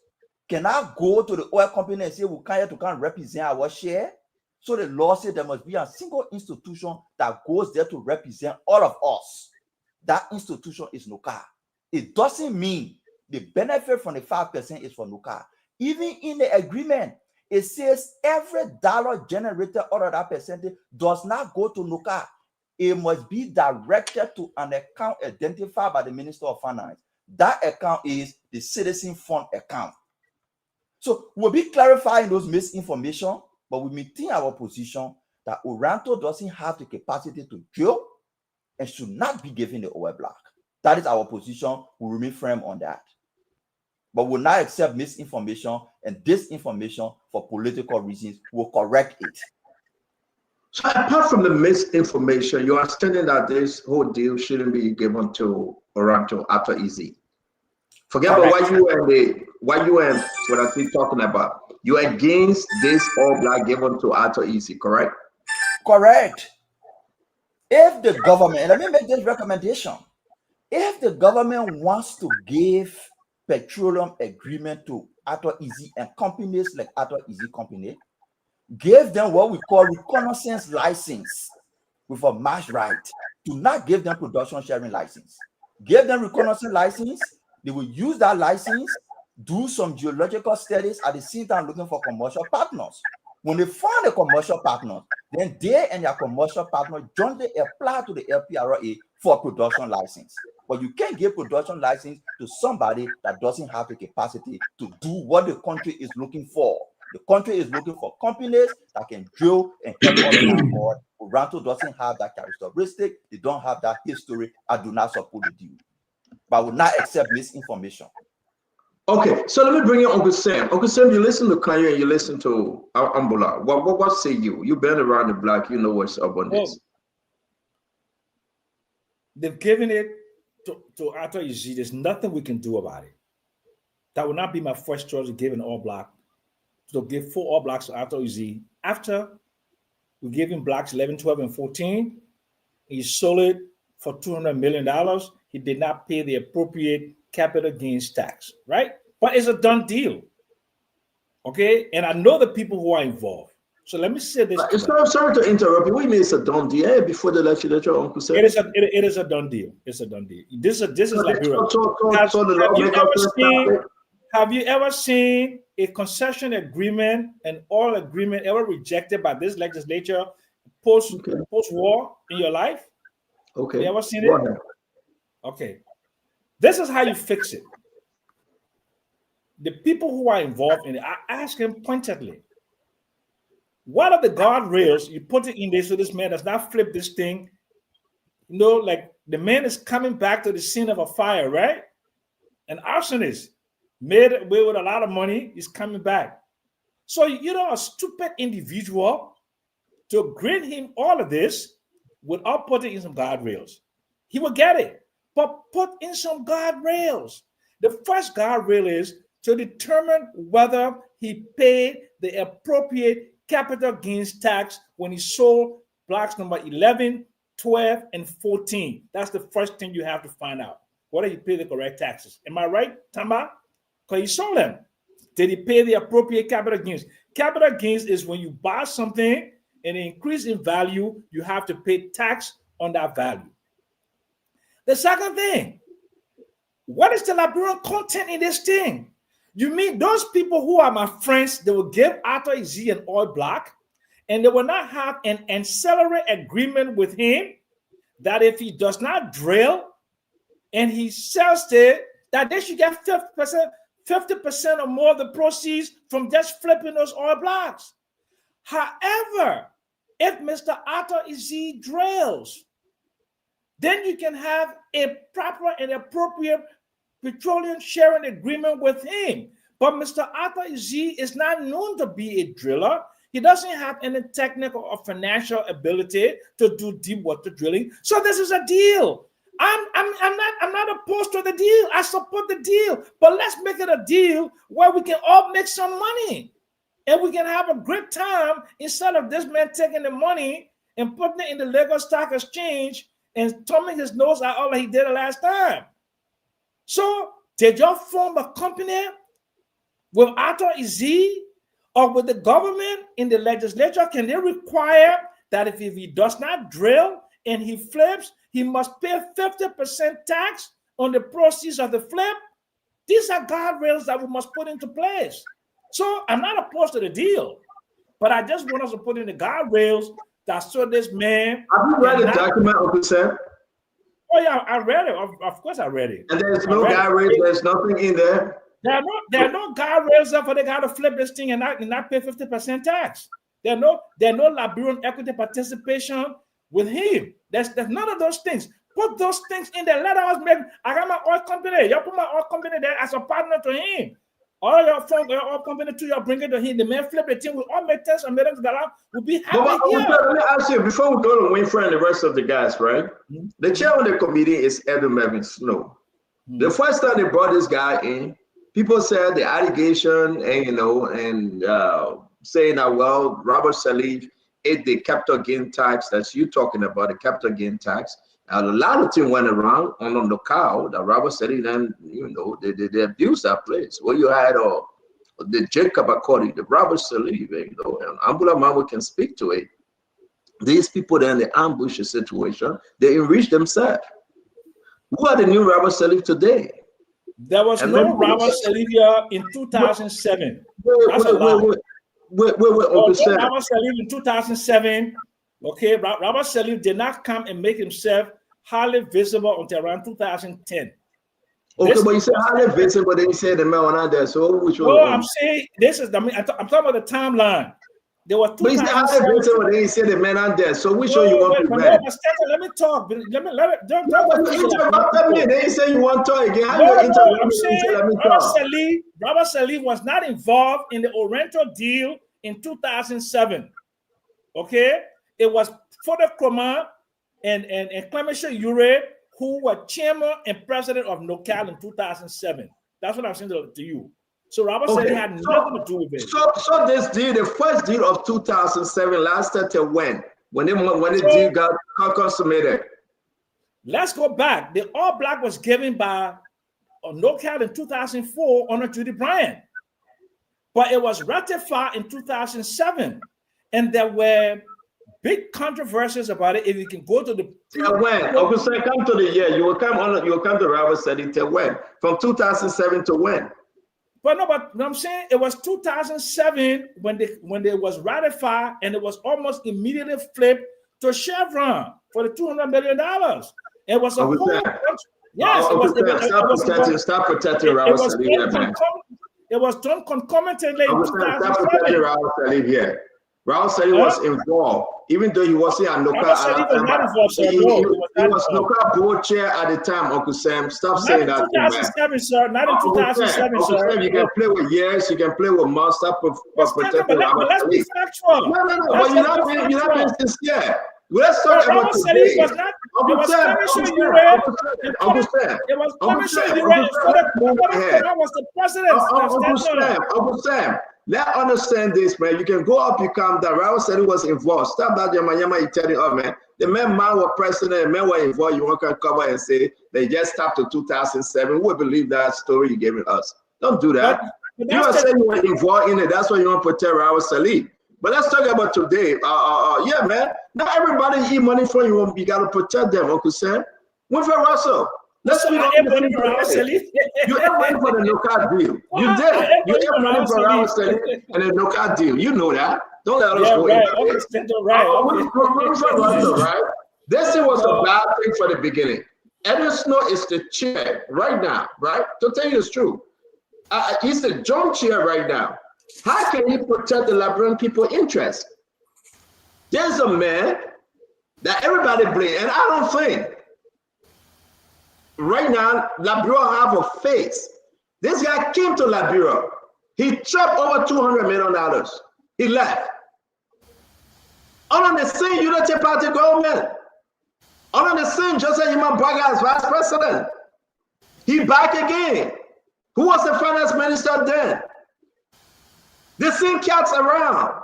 Speaker 10: cannot go to the oil company and say we can't represent our share. So the law said there must be a single institution that goes there to represent all of us. That institution is NUCA. It doesn't mean the benefit from the 5% is for NUCA. Even in the agreement, it says every dollar generated out of that percentage does not go to NUCA. It must be directed to an account identified by the Minister of Finance. That account is the Citizen Fund account. So we'll be clarifying those misinformation, but we maintain our position
Speaker 12: that Oranto doesn't have the capacity to drill and should not be given the oil block. That is our position. We remain firm on that. But will not accept misinformation and disinformation for political reasons. We'll correct it.
Speaker 6: So apart from the misinformation, you are understanding that this whole deal shouldn't be given to Oranto after Easy. Forget about what you and what I keep talking about. You're against this all black given to Arthur Easy, correct?
Speaker 12: Correct. If the government, and let me make this recommendation, if the government wants to give petroleum agreement to Arthur Easy and companies like Arthur Easy Company, give them what we call reconnaissance license with a match right. Do not give them production sharing license. Give them reconnaissance license. They will use that license, do some geological studies at the same time looking for commercial partners. When they find a commercial partner, then they and their commercial partner jointly apply to the LPRA for production license. But you can't give production license to somebody that doesn't have the capacity to do what the country is looking for. The country is looking for companies that can drill and help us on board. Oranto doesn't have that characteristic. They don't have that history. I do not support the deal. But I will not accept misinformation.
Speaker 6: Okay, so let me bring in Uncle Sam. Uncle Sam, you listen to Kanye and you listen to Ambula. What say you? You've been around the block. You know what's up on this.
Speaker 1: They've given it to Arthur Easy. There's nothing we can do about it. That would not be my first choice of giving all black. To give 4 all blacks to Arthur Easy. After we gave him blacks 11, 12, and 14, he sold it for $200 million. He did not pay the appropriate capital gains tax, right? But it's a done deal. Okay? And I know the people who are involved. So let me say this.
Speaker 6: Sorry to interrupt you. What do you mean it's a done deal? Before the legislature, Uncle Sam?
Speaker 1: It is a done deal. It's a done deal. This is like have you ever seen a concession agreement, an oil agreement ever rejected by this legislature post-war in your life?
Speaker 6: Okay.
Speaker 1: You ever seen it? Okay. This is how you fix it. The people who are involved in it, I ask them pointedly, what are the guardrails you put it in there so this man does not flip this thing? You know, like the man is coming back to the scene of a fire, right? An arsonist made away with a lot of money, is coming back. So, you know, a stupid individual to grant him all of this without putting in some guardrails. He will get it, but put in some guardrails. The first guardrail is to determine whether he paid the appropriate capital gains tax when he sold blocks number 11, 12, and 14. That's the first thing you have to find out, whether he paid the correct taxes. Am I right, Tamba? Because he sold them. Did he pay the appropriate capital gains? Capital gains is when you buy something and increase in value, you have to pay tax on that value. The second thing, what is the Liberian content in this thing? You mean those people who are my friends, they will give Arthur Easy an oil block and they will not have an ancillary agreement with him that if he does not drill and he sells it, that they should get 50% or more of the proceeds from just flipping those oil blocks. However, if Mr. Arthur Easy drills, then you can have a proper and appropriate petroleum sharing agreement with him. But Mr. Arthur Easy is not known to be a driller. He doesn't have any technical or financial ability to do deep water drilling. So this is a deal. I'm not opposed to the deal. I support the deal. But let's make it a deal where we can all make some money. And we can have a great time instead of this man taking the money and putting it in the Lagos Stock Exchange and thumbing his nose at all that he did the last time. So did y'all form a company with Arthur Easy or with the government in the legislature? Can they require that if he does not drill and he flips, he must pay 50% tax on the proceeds of the flip? These are guardrails that we must put into place. So I'm not opposed to the deal, but I just want us to put in the guardrails that so this man.
Speaker 6: Have you read the document, Uncle Sam?
Speaker 1: Oh yeah, I read it. Of course, I read it.
Speaker 6: And there's no guardrails. There's nothing in there.
Speaker 1: There are no guardrails there for the guy to flip this thing and not pay 50% tax. There's no Liberian equity participation with him. There's none of those things. Put those things in there. Let us make. I got my oil company. You put my oil company there as a partner to him. All your oil company too, you bring it to him. The man flip the thing. We all make tens of millions of dollars. We'll be happy here.
Speaker 6: Let me ask you before we go to Winfrey and the rest of the guys, right? The chair of the committee is Edwin Melvin Snow. The first time they brought this guy in, people said the allegation and saying that, well, Robert Salif ate the capital gain tax that you talking about, the capital gain tax. A lot of things went around on the locale that Robert Salif then, they abused that place. Well, you had the Jacob Akodi, the Robert Salif, and Ambula Mamu can speak to it. These people then, they ambush the situation, they enrich themselves. Who are the new Robert Salif today?
Speaker 1: There was no Robert Salif here in 2007. That's a lie.
Speaker 6: Wait,
Speaker 1: Robert Salif in 2007. Okay, Robert Salif did not come and make himself highly visible until around 2010.
Speaker 6: Okay, but you said highly visible, but then you said the man was not there. So which one?
Speaker 1: No, I'm saying this is. I'm talking about the timeline. There were 2007.
Speaker 6: But you said highly visible, but then you said the man not there. So which one you want to bet?
Speaker 1: Let me talk. Don't
Speaker 6: interrupt me. Then you say you want to talk again.
Speaker 1: I'm saying Robert Salif was not involved in the Oriental deal in 2007. Okay. It was Foda Kroma and Clementia Ure who were chairman and president of NOCAL in 2007. That's what I'm saying to you. So Robert Salif had nothing to do with it.
Speaker 6: So this deal, the first deal of 2007, lasted till when? When the deal got consummated?
Speaker 1: Let's go back. The All Black was given by NOCAL in 2004 under Judy Bryant. But it was ratified in 2007. And there were big controversies about it. If you can go to the
Speaker 6: when Uncle Sam, come to the year. You will come to Robert Salif till when? From 2007 to when?
Speaker 1: But I'm saying it was 2007 when they was ratified, and it was almost immediately flipped to Chevron for the $200 million. It was a whole
Speaker 6: stop protecting Robert Salif.
Speaker 1: It was done concomitantly in
Speaker 6: 2007. Robert Salif was involved, even though he wasn't a local. He was local board chair at the time, Uncle Sam. Stop saying that.
Speaker 1: 2007, sir. Not in 2007, sir.
Speaker 6: You can play with years, you can play with months. Stop protecting Robert Salif.
Speaker 1: Let's be factual.
Speaker 6: No. But you're not being sincere. Let's talk about today. Uncle Sam. Uncle Sam. Let's understand this, man. You can go up, you come down. Robert Salif was involved. Stop that, Yama. You telling us, man. The man was president, the man was involved. You want to cover and say they just stopped to 2007. Who would believe that story you're giving us? Don't do that. You are saying you were involved in it. That's why you want to protect Robert Salif. But let's talk about today. Yeah, man. Not everybody eat money from you. You got to protect them, Uncle Sam. Winfrey Russell. Let's be honest. You ain't money for the NOCAL deal. You did. You ain't money for Robert Salif and the NOCAL deal. You know that. Don't let us go in. Right? This was a bad thing for the beginning. Edwin Snow is the chair right now, right? To tell you the truth. He's the joint chair right now. How can he protect the Liberian people's interest? There's a man that everybody blames, and I don't think right now Liberia have a face. This guy came to Liberia. He chopped over $200 million. He left. Under the same Unity Party government. Under the same Joseph Imambraga as vice president. He back again. Who was the finance minister then? The same cats around.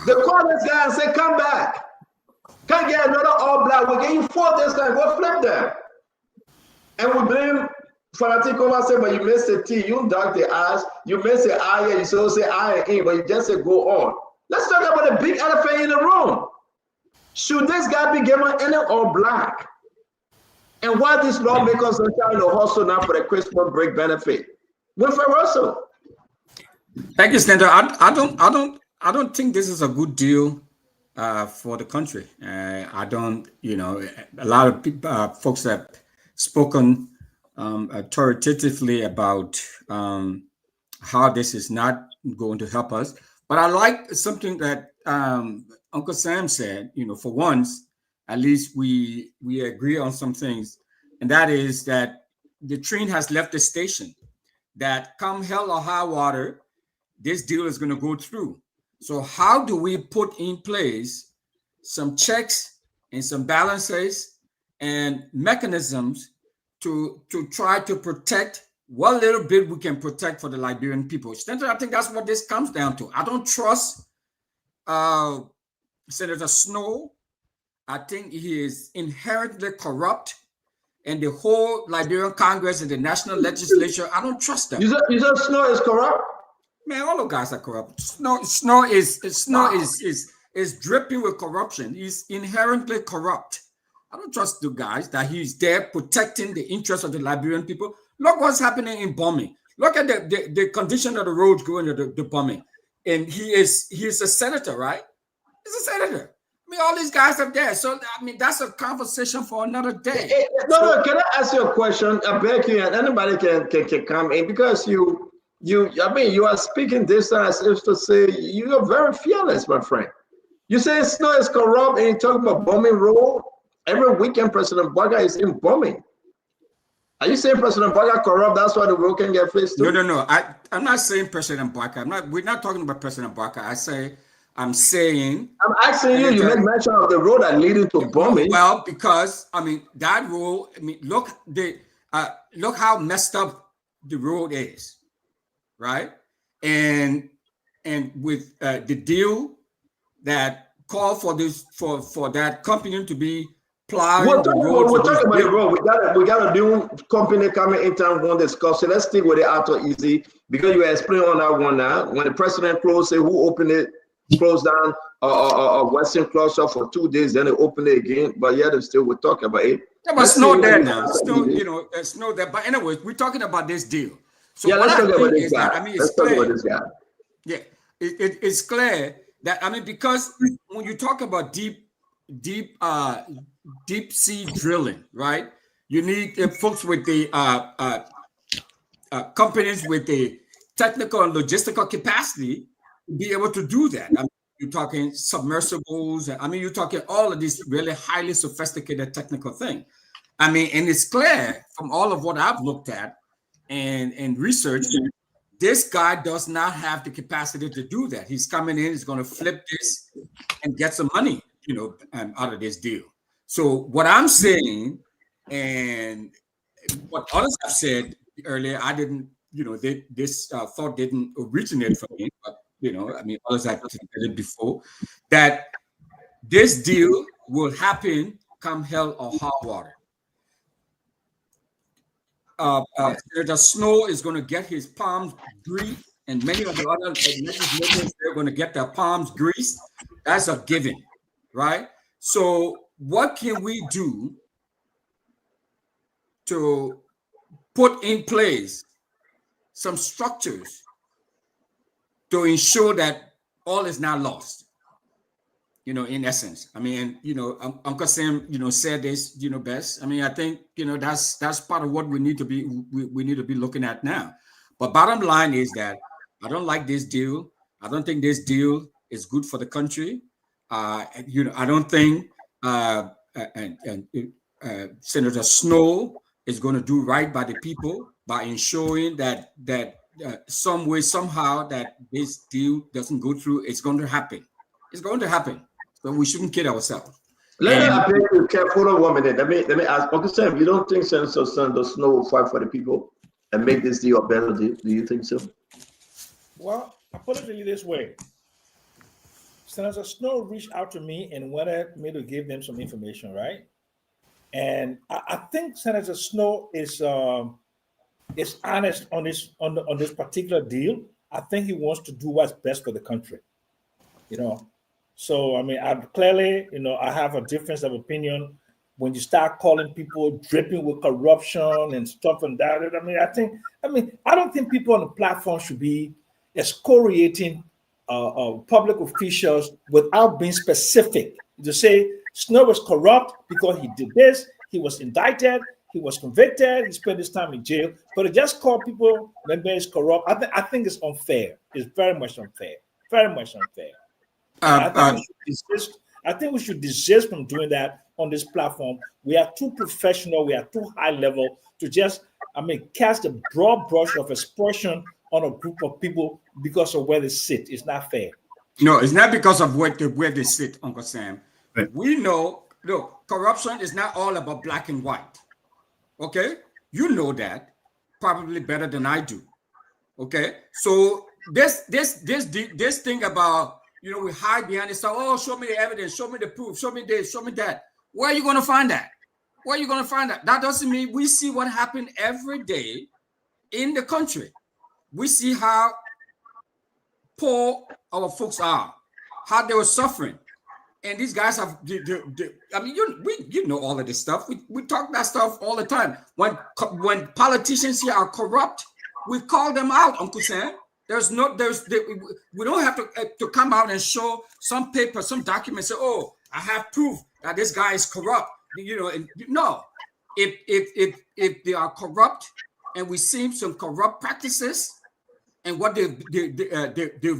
Speaker 6: They call this guy and say, come back. Can't get another All Black. We're getting 4 this time. Go flip them. And we blame Fanatic over say, but you missed the T. You dug the ass. You missed the I. You still say I and in, but you just say go on. Let's talk about the big elephant in the room. Should this guy be given any All Black? And why these lawmakers are trying to hustle now for the Christmas break benefit? Winfrey Russell.
Speaker 11: Thank you, Senator. I don't think this is a good deal for the country. I don't, a lot of people, folks have spoken authoritatively about how this is not going to help us. But I like something that Uncle Sam said. You know, for once, at least we agree on some things, and that is that the train has left the station. That come hell or high water, this deal is going to go through. So how do we put in place some checks and some balances and mechanisms to try to protect what little bit we can protect for the Liberian people? I think that's what this comes down to. I don't trust Senator Snow. I think he is inherently corrupt. And the whole Liberian Congress and the national legislature, I don't trust them.
Speaker 6: You said Snow is corrupt?
Speaker 11: Man, all the guys are corrupt. Snow is dripping with corruption. He's inherently corrupt. I don't trust the guys that he's there protecting the interests of the Liberian people. Look what's happening in bombing. Look at the condition of the roads going to the bombing. And he's a senator, right? He's a senator. I mean, all these guys are there. So, I mean, that's a conversation for another day.
Speaker 6: No, can I ask you a question? I beg you, and anybody can come in, because you are speaking this as if to say you are very fearless, my friend. You say Snow is corrupt, and you talk about bombing road. Every weekend, President Baga is in bombing. Are you saying President Baga corrupt? That's why the road can get fixed too?
Speaker 11: No. I'm not saying President Baga. We're not talking about President Baga. I'm saying.
Speaker 6: I'm asking you. You make mention of the road that leading to bombing.
Speaker 11: Well, because I mean that road. I mean, look how messed up the road is, right? And with the deal that called for this for that company to be plowing the road.
Speaker 6: We're talking about the road. We got a new company coming in town going to discuss it. Let's stick with it out easy, because you explain on that one now. When the president closed, say who opened it. Close down Western cluster for 2 days, then they open it again. But yeah, they still we're talking about it.
Speaker 11: Yeah, but Snow there now. Still, Snow there. But anyways, we're talking about this deal. So
Speaker 6: yeah, let's talk about this guy.
Speaker 11: It's clear. Yeah, it's clear that because when you talk about deep sea drilling, right? You need folks with the companies with the technical and logistical capacity be able to do that. I mean, you're talking submersibles. I mean, you're talking all of these really highly sophisticated technical thing. I mean, and it's clear from all of what I've looked at and researched, this guy does not have the capacity to do that. He's coming in, he's going to flip this and get some money, out of this deal. So what I'm saying, and what others have said earlier, I didn't, this thought didn't originate from me, but others have said it before, that this deal will happen come hell or high water. Senator Snow is going to get his palms greased, and many of the other legislators, they're going to get their palms greased. That's a given, right? So what can we do to put in place some structures to ensure that all is not lost? In essence, Uncle Sam, said this, best. I think, that's part of what we need to be looking at now. But bottom line is that I don't like this deal. I don't think this deal is good for the country. I don't think Senator Snow is going to do right by the people by ensuring that some way, somehow, that this deal doesn't go through. It's going to happen. It's going to happen. So we shouldn't kid ourselves.
Speaker 6: Let me be careful of 1 minute. Let me ask Uncle Sam, you don't think Senator Snow will fight for the people and make this deal a better deal? Do you think so?
Speaker 1: Well, I put it to you this way. Senator Snow reached out to me and wanted me to give them some information, right? And I think Senator Snow is honest on this particular deal. I think he wants to do what's best for the country. So I clearly, I have a difference of opinion when you start calling people dripping with corruption and stuff and that. I don't think people on the platform should be excoriating public officials without being specific. To say Snow was corrupt because he did this, he was indicted, he was convicted, he spent his time in jail. But to just call people maybe it's corrupt, I think it's unfair. It's very much unfair. Very much unfair. I think we should desist from doing that on this platform. We are too professional. We are too high level to just, cast a broad brush of aspersion on a group of people because of where they sit. It's not fair.
Speaker 11: No, it's not because of where they sit, Uncle Sam.
Speaker 4: Right.
Speaker 11: We know, look, corruption is not all about black and white. Okay? You know that probably better than I do. Okay? So this thing about, we hide behind this stuff. Oh, show me the evidence, show me the proof, show me this, show me that. Where are you going to find that? Where are you going to find that? That doesn't mean we see what happened every day in the country. We see how poor our folks are, how they were suffering. And these guys have, you know all of this stuff. We talk that stuff all the time. When politicians here are corrupt, we call them out, Uncle Sam. We don't have to come out and show some paper, some document, say, oh, I have proof that this guy is corrupt. No. If they are corrupt and we see some corrupt practices and what they've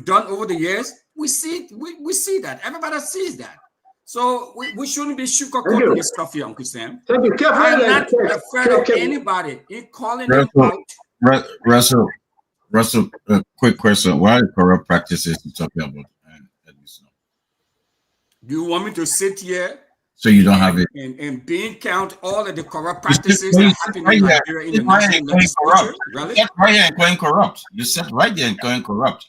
Speaker 11: done over the years, we see that. Everybody sees that. So we shouldn't be sugarcoating this stuff here, Uncle Sam.
Speaker 6: Thank you.
Speaker 11: I'm not afraid of anybody in calling them out.
Speaker 9: Russell, quick question. What are the corrupt practices you're talking about?
Speaker 11: Do you want me to sit here?
Speaker 9: So you don't have it.
Speaker 11: And being count all of the corrupt practices that happen in Nigeria in the national legislature?
Speaker 9: Really? You said right here and going corrupt. You said right there and going corrupt.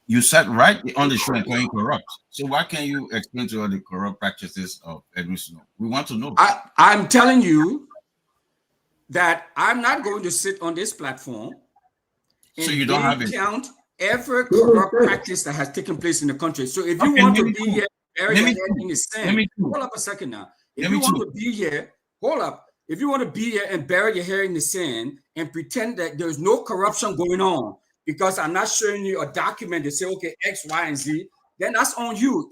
Speaker 9: You said right on the show and going corrupt. So why can't you explain to all the corrupt practices of Edwin Snow? We want to know.
Speaker 11: I'm telling you that I'm not going to sit on this platform and
Speaker 9: so you don't have it.
Speaker 11: Count every corrupt practice that has taken place in the country. So if you want to be here, bury your head in the sand. Hold up a second now. If you want to be here, hold up. If you want to be here and bury your hair in the sand and pretend that there's no corruption going on because I'm not showing you a document that say, okay, X, Y, and Z, then that's on you,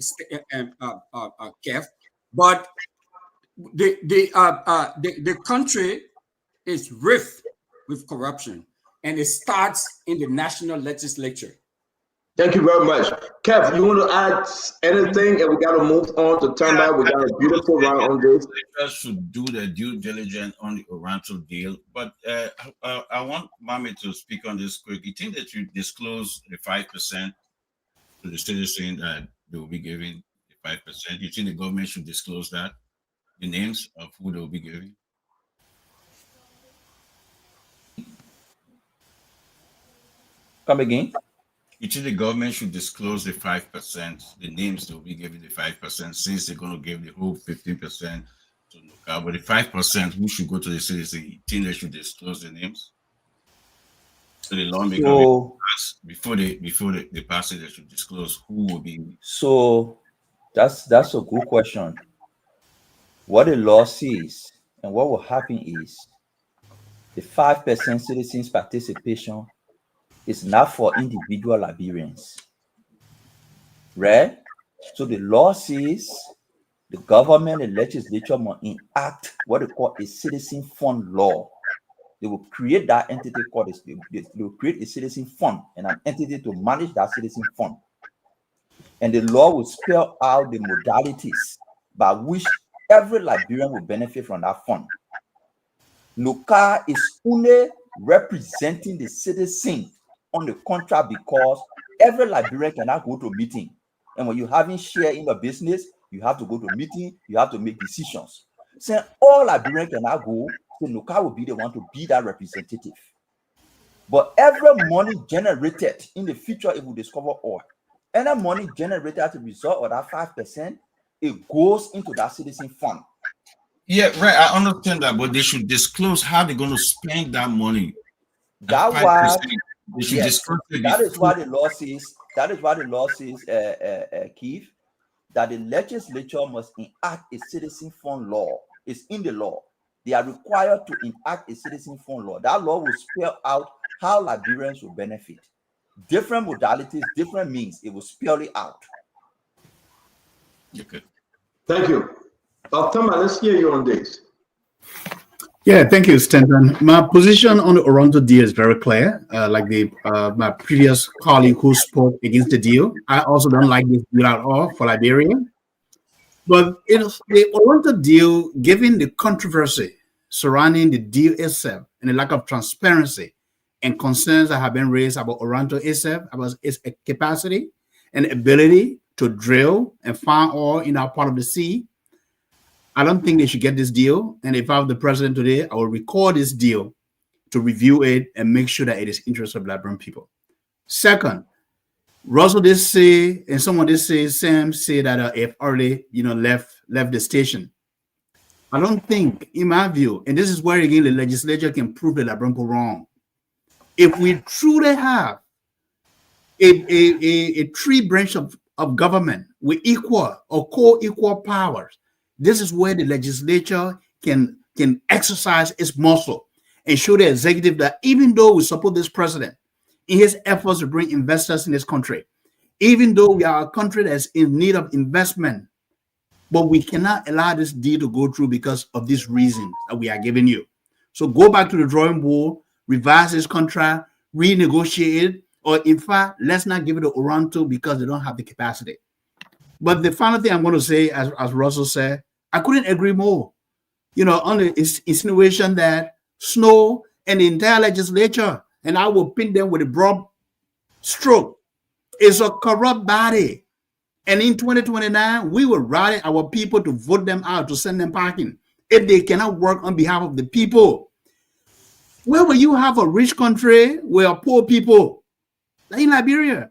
Speaker 11: Kev. But the country is rife with corruption, and it starts in the national legislature.
Speaker 6: Thank you very much. Kev, you want to add anything? And we got to move on to turn back. We got a beautiful round on this.
Speaker 9: Should do the due diligence on the Oranto deal. But I want Mami to speak on this quick. You think that you disclose the 5% to the citizen that they will be giving the 5%? You think the government should disclose that? The names of who they will be giving?
Speaker 10: Come again?
Speaker 9: You think the government should disclose the 5%, the names they will be giving the 5%, since they're going to give the whole 15% to Nuka. But the 5%, who should go to the citizen? You think they should disclose the names? So the lawmaker before they pass it, they should disclose who will be.
Speaker 10: So that's a good question. What the law says and what will happen is the 5% citizens participation is not for individual Liberians, right? So the law says the government and legislature must enact what they call a citizen fund law. They will create that entity called they will create a citizen fund and an entity to manage that citizen fund. And the law will spell out the modalities by which every Liberian will benefit from that fund. NUCA is only representing the citizen on the contract because every Liberian cannot go to a meeting. And when you having share in the business, you have to go to a meeting, you have to make decisions. So all Liberians cannot go, so NUCA will be the one to be that representative. But every money generated in the future, it will discover oil. Any money generated as a result of that 5%, it goes into that citizen fund.
Speaker 9: Yeah, right. I understand that, but they should disclose how they're going to spend that money.
Speaker 10: That why.
Speaker 9: Yes,
Speaker 10: that is why the law says. That is why the law says, Keith, that the legislature must enact a citizen fund law. It's in the law. They are required to enact a citizen fund law. That law will spell out how Liberians will benefit. Different modalities, different means. It will spell it out.
Speaker 9: Okay.
Speaker 6: Thank you. Tama, let's hear you on this.
Speaker 4: Yeah, thank you, Stanton. My position on the Oronto deal is very clear. Like my previous colleague who spoke against the deal, I also don't like this deal at all for Liberia. But the Oronto deal, given the controversy surrounding the deal itself and the lack of transparency and concerns that have been raised about Oronto itself, about its capacity and ability to drill and find oil in our part of the sea, I don't think they should get this deal. And if I were the president today, I will record this deal to review it and make sure that it is interest of Liberian people. Second, Russell did say, and someone did say, Sam said that if already, left the station. I don't think, in my view, and this is where again the legislature can prove the Liberian people wrong. If we truly have a tree branch of government with equal or co-equal powers, this is where the legislature can exercise its muscle and show the executive that even though we support this president in his efforts to bring investors in this country, even though we are a country that's in need of investment, but we cannot allow this deal to go through because of these reasons that we are giving you. So go back to the drawing board, revise this contract, renegotiate it, or in fact, let's not give it to Oronto because they don't have the capacity. But the final thing I'm going to say, as Russell said, I couldn't agree more. On the insinuation that Snow and the entire legislature, and I will pin them with a broad stroke, is a corrupt body. And in 2029, we will rally our people to vote them out, to send them packing, if they cannot work on behalf of the people. Where will you have a rich country where poor people, like in Liberia?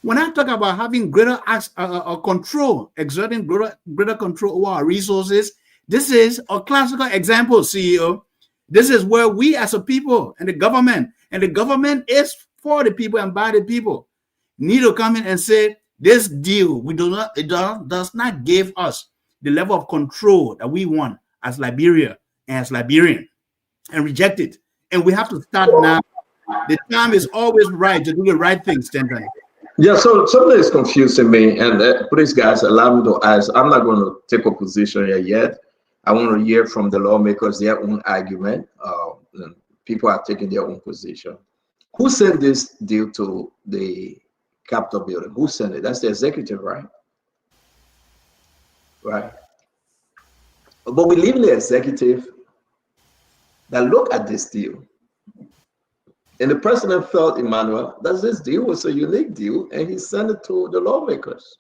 Speaker 4: When I talk about having greater control, exerting greater control over our resources, this is a classical example, CEO. This is where we as a people and the government is for the people and by the people, need to come in and say, this deal, does not give us the level of control that we want as Liberia and as Liberian, and reject it. And we have to start now. The time is always right to do the right thing, Stanton.
Speaker 6: Yeah, so something is confusing me, and please, guys, allow me to ask. I'm not going to take a position here yet. I want to hear from the lawmakers their own argument. People are taking their own position. Who sent this deal to the Capitol building? Who sent it? That's the executive, right? Right. But we leave the executive that look at this deal. And the president felt, Emmanuel, that this deal was a unique deal, and he sent it to the lawmakers.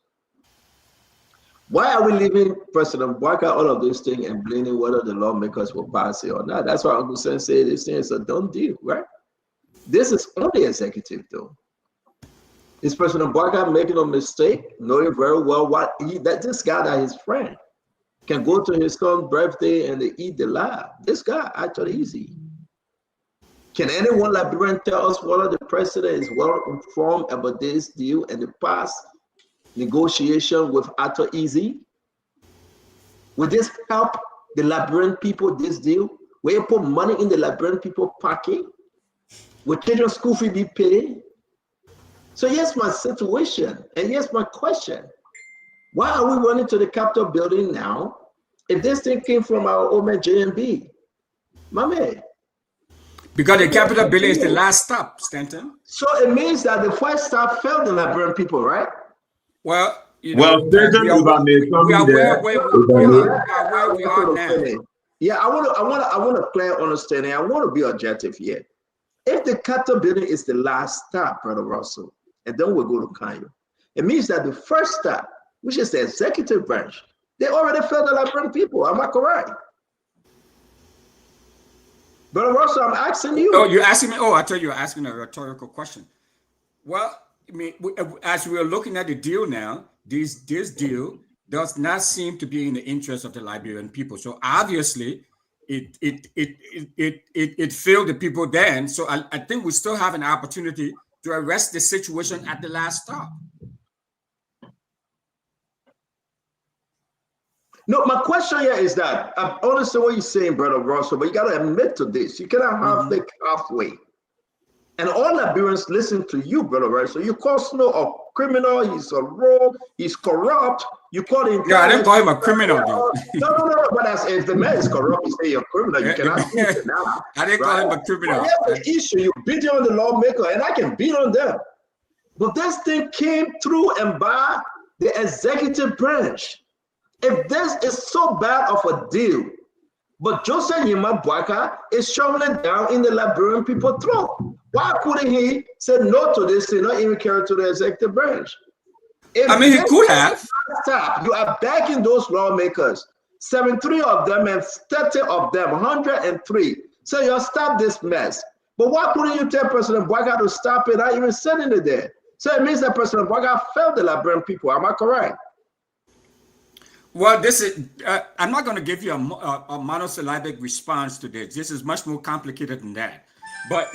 Speaker 6: Why are we leaving President Bouakai all of these things and blaming whether the lawmakers will pass it or not? That's why Uncle Sam said this thing is a done deal, right? This is on the executive, though. Is President Bouakai making a mistake, knowing very well that this guy, that his friend, can go to his son's birthday and they eat the lab? This guy actually easy. Can anyone Liberian tell us whether the president is well informed about this deal and the past negotiation with Arthur Easy? Will this help the Liberian people, this deal? Will you put money in the Liberian people pocket? Will children's school fee be paid? So here's my situation, and here's my question. Why are we running to the Capitol building now if this thing came from our old man JMB? My man.
Speaker 11: Because the Capitol building is the last stop, Stanton.
Speaker 6: So it means that the first stop failed the Liberian people, right?
Speaker 11: Well,
Speaker 18: Stanton, if I may come in there.
Speaker 11: We are now.
Speaker 6: Yeah, I want a clear understanding. I want to be objective here. If the Capitol building is the last stop, Brother Russell, and then we'll go to Kanyo, it means that the first stop, which is the executive branch, they already failed the Liberian people. Am I correct? Brother Russell, I'm asking you.
Speaker 11: Oh, you're asking me? Oh, I thought you were asking a rhetorical question. Well, I mean, as we are looking at the deal now, this deal does not seem to be in the interest of the Liberian people. So obviously, it failed the people then. So I think we still have an opportunity to arrest the situation at the last stop.
Speaker 6: No, my question here is that I understand what you're saying, Brother Russell, but you got to admit to this. You cannot have the halfway. And all Liberians listen to you, brother, right? So you call Snow a criminal, he's a rogue, he's corrupt. You call him.
Speaker 11: Yeah, I didn't call him a criminal, though.
Speaker 6: No. But if the man is corrupt, you say you're a criminal. You cannot use it now.
Speaker 11: I didn't call him a criminal.
Speaker 6: I have an issue. You beat on the lawmaker, and I can beat on them. But this thing came through and by the executive branch. If this is so bad of a deal, but Joseph Yima Boyka is shoving it down in the Liberian people's throat. Why couldn't he say no to this and not even carry it to the executive branch? If
Speaker 11: he could have.
Speaker 6: Stop. You are backing those lawmakers. 73 of them and 30 of them, 103. So you'll stop this mess. But why couldn't you tell President Boyka to stop it, not even sending it there? So it means that President Boyka failed the Liberian people. Am I correct?
Speaker 11: Well, this is, I'm not going to give you a monosyllabic response to this. This is much more complicated than that. But,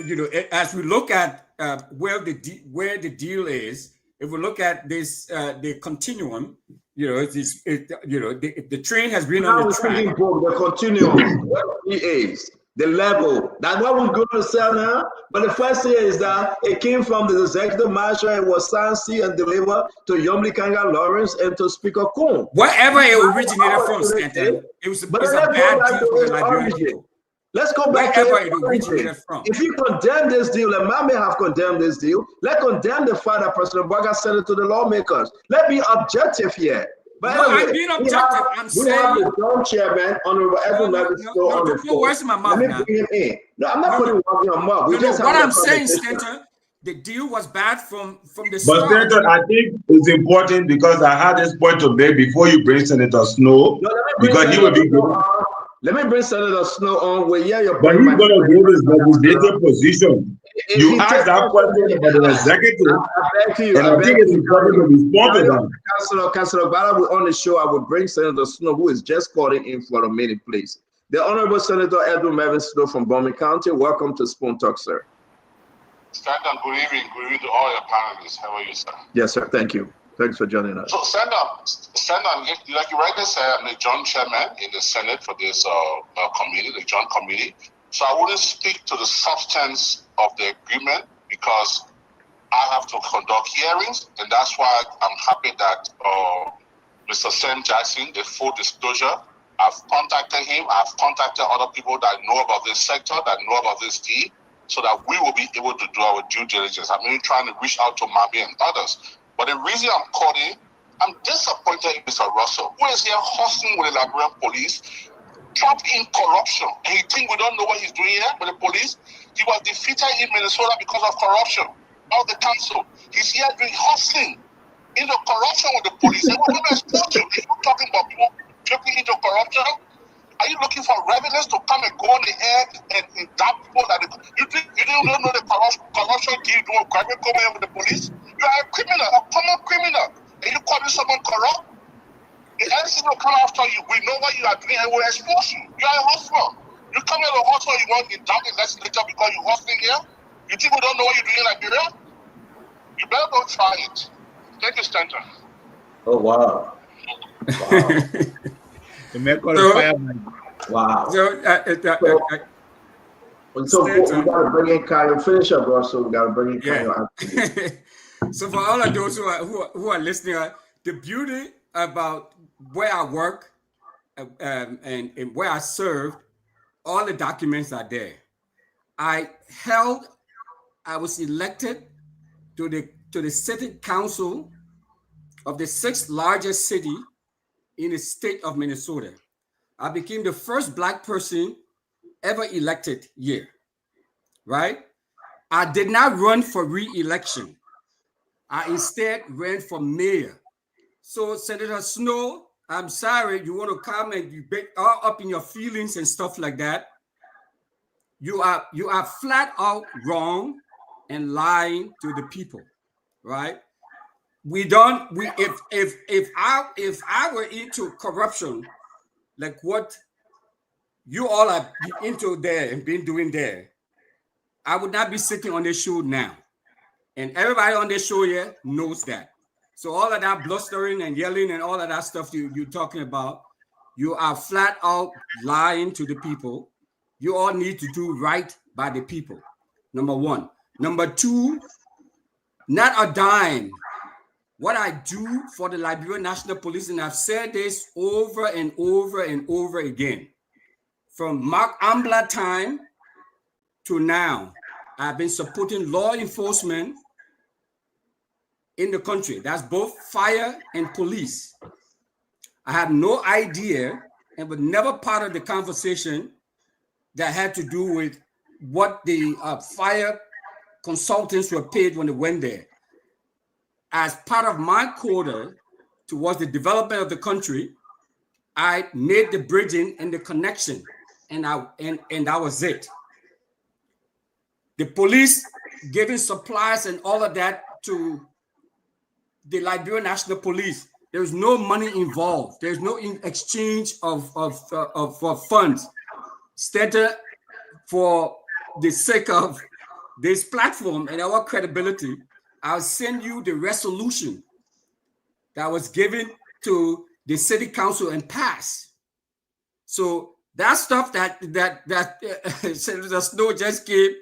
Speaker 11: as we look at where the deal is, if we look at this, the continuum, the train has been on the track.
Speaker 6: The continuum, what he is, the level. That's what we're going to sell now. But the first thing is that it came from the executive marshal and was signed, sealed, and delivered to Yomli Kanga Lawrence and to Speaker Coon.
Speaker 11: Wherever it originated from, Stanton, it was a bad deal for the Liberian people.
Speaker 6: Let's go back
Speaker 11: to it originated from.
Speaker 6: If you condemn this deal, and Mami have condemned this deal, let's condemn the fact that President Boyka sent it to the lawmakers. Let's be objective here. But
Speaker 11: no,
Speaker 6: anyway,
Speaker 11: I'm being objective. I'm saying.
Speaker 6: We have the John Chairman, Honorable Evan Levis, still on the phone.
Speaker 11: Where's my mouth now?
Speaker 6: Bring him in. No, I'm not putting one in your mouth.
Speaker 11: What I'm saying, Stanton, the deal was bad from the start.
Speaker 18: But Stanton, I think it's important because I had this point to make before you bring Senator Snow, because he will be good.
Speaker 6: Let me bring Senator Snow on. But he's
Speaker 18: going to give his legislative position. You asked that question about the executive, and I think it's important to respond to that.
Speaker 6: Councilor Bala will on the show. I will bring Senator Snow, who is just calling in for a meeting, please. The Honorable Senator Edwin Mervyn Snow from Bowman County. Welcome to Spoon Talk, sir.
Speaker 2: Stanton, good evening. Good evening to all your panelists. How are you, sir?
Speaker 6: Yes, sir. Thank you. Thanks for joining us.
Speaker 2: So, Stanton, like you rightly said, I'm the joint chairman in the Senate for this committee, the joint committee. So I wouldn't speak to the substance of the agreement because I have to conduct hearings, and that's why I'm happy that Mr. Sam Jackson, the full disclosure, I've contacted him. I've contacted other people that know about this sector, that know about this deal, so that we will be able to do our due diligence. I'm really trying to reach out to Mami and others. But the reason I'm calling, I'm disappointed in Mr. Russell, who is here hustling with the Liberian police, trapped in corruption. And he think we don't know what he's doing here with the police. He was defeated in Minnesota because of corruption of the council. He's here doing hustling into corruption with the police. And we're going to export you. If you're talking about people tripping into corruption, are you looking for revenants to come and go in the air and indict people that you don't know the corruption deal doing private company with the police? You are a criminal, a common criminal, and you calling someone corrupt? If anything will come after you, we know what you are doing and we'll expose you. You are a hustler. You come here to hustle, you want to indict the legislature because you're hustling here? You think we don't know what you're doing in Liberia? You better don't try it. Thank you, Stanton.
Speaker 6: Oh, wow. Wow. So we got to bring in Kyle. Finish up, Russell. We got to bring in Kyle.
Speaker 11: So for all of those who are listening, the beauty about where I work and where I served, all the documents are there. I was elected to the city council of the 6th largest city in the state of Minnesota. I became the first Black person ever elected here, right? I did not run for re-election. I instead ran for mayor. So Senator Snow, I'm sorry, you want to come and you get all up in your feelings and stuff like that. You are flat out wrong and lying to the people, right? If I were into corruption, like what you all are into there and been doing there, I would not be sitting on this show now. And everybody on this show here knows that. So all of that blustering and yelling and all of that stuff you're talking about, you are flat out lying to the people. You all need to do right by the people, number one. Number two, not a dime. What I do for the Liberian National Police, and I've said this over and over and over again, from Mark Ambler time to now, I've been supporting law enforcement in the country. That's both fire and police. I had no idea and was never part of the conversation that had to do with what the fire consultants were paid when they went there. As part of my quota towards the development of the country, I made the bridging and the connection, and that was it. The police giving supplies and all of that to the Liberian National Police. There's no money involved. There's no exchange of funds. Instead, for the sake of this platform and our credibility, I'll send you the resolution that was given to the city council and passed. So that stuff that Senator Snow just gave,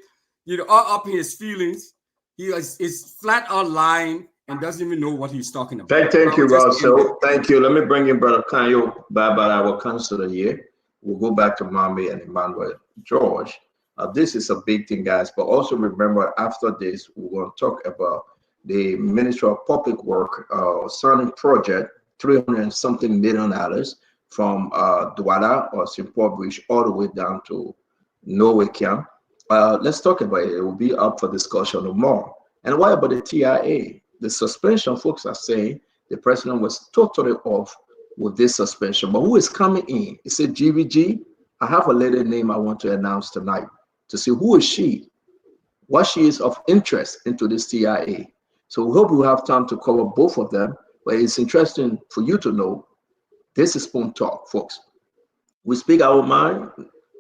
Speaker 11: all up in his feelings, he is flat out lying and doesn't even know what he's talking about.
Speaker 6: Thank you, Russell. Thank you. Let me bring in Brother Kanyo Baba, our counselor here. We'll go back to Mami and Emmanuel George. This is a big thing, guys, but also remember, after this, we're going to talk about the Ministry of Public Work signing project, $300-something million from Douala or St. Paul Bridge all the way down to Norway Camp. Let's talk about it. It will be up for discussion tomorrow. And what about the TIA? The suspension, folks are saying the president was totally off with this suspension. But who is coming in? It's a GVG. I have a lady name I want to announce tonight to see who is she, what she is of interest into this TIA. So we hope we have time to cover both of them. But it's interesting for you to know this is Spoon Talk, folks. We speak our mind,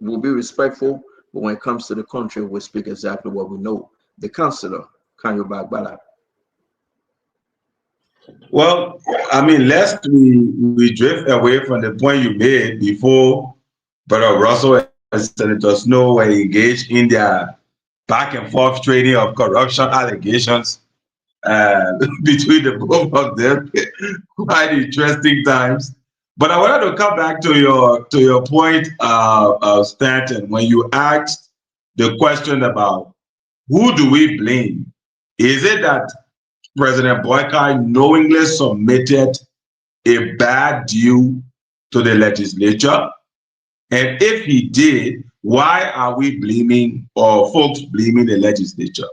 Speaker 6: we'll be respectful, but when it comes to the country, we speak exactly what we know. The counselor, Kanyo Bagbala.
Speaker 18: Well, I mean, lest we drift away from the point you made before Brother Russell and Senator Snow were engaged in their back and forth trading of corruption allegations between the both of them. Quite interesting times. But I wanted to come back to your point, Stanton, when you asked the question about who do we blame? Is it that President Boyka knowingly submitted a bad deal to the legislature? And if he did, why are we blaming or folks blaming the legislature?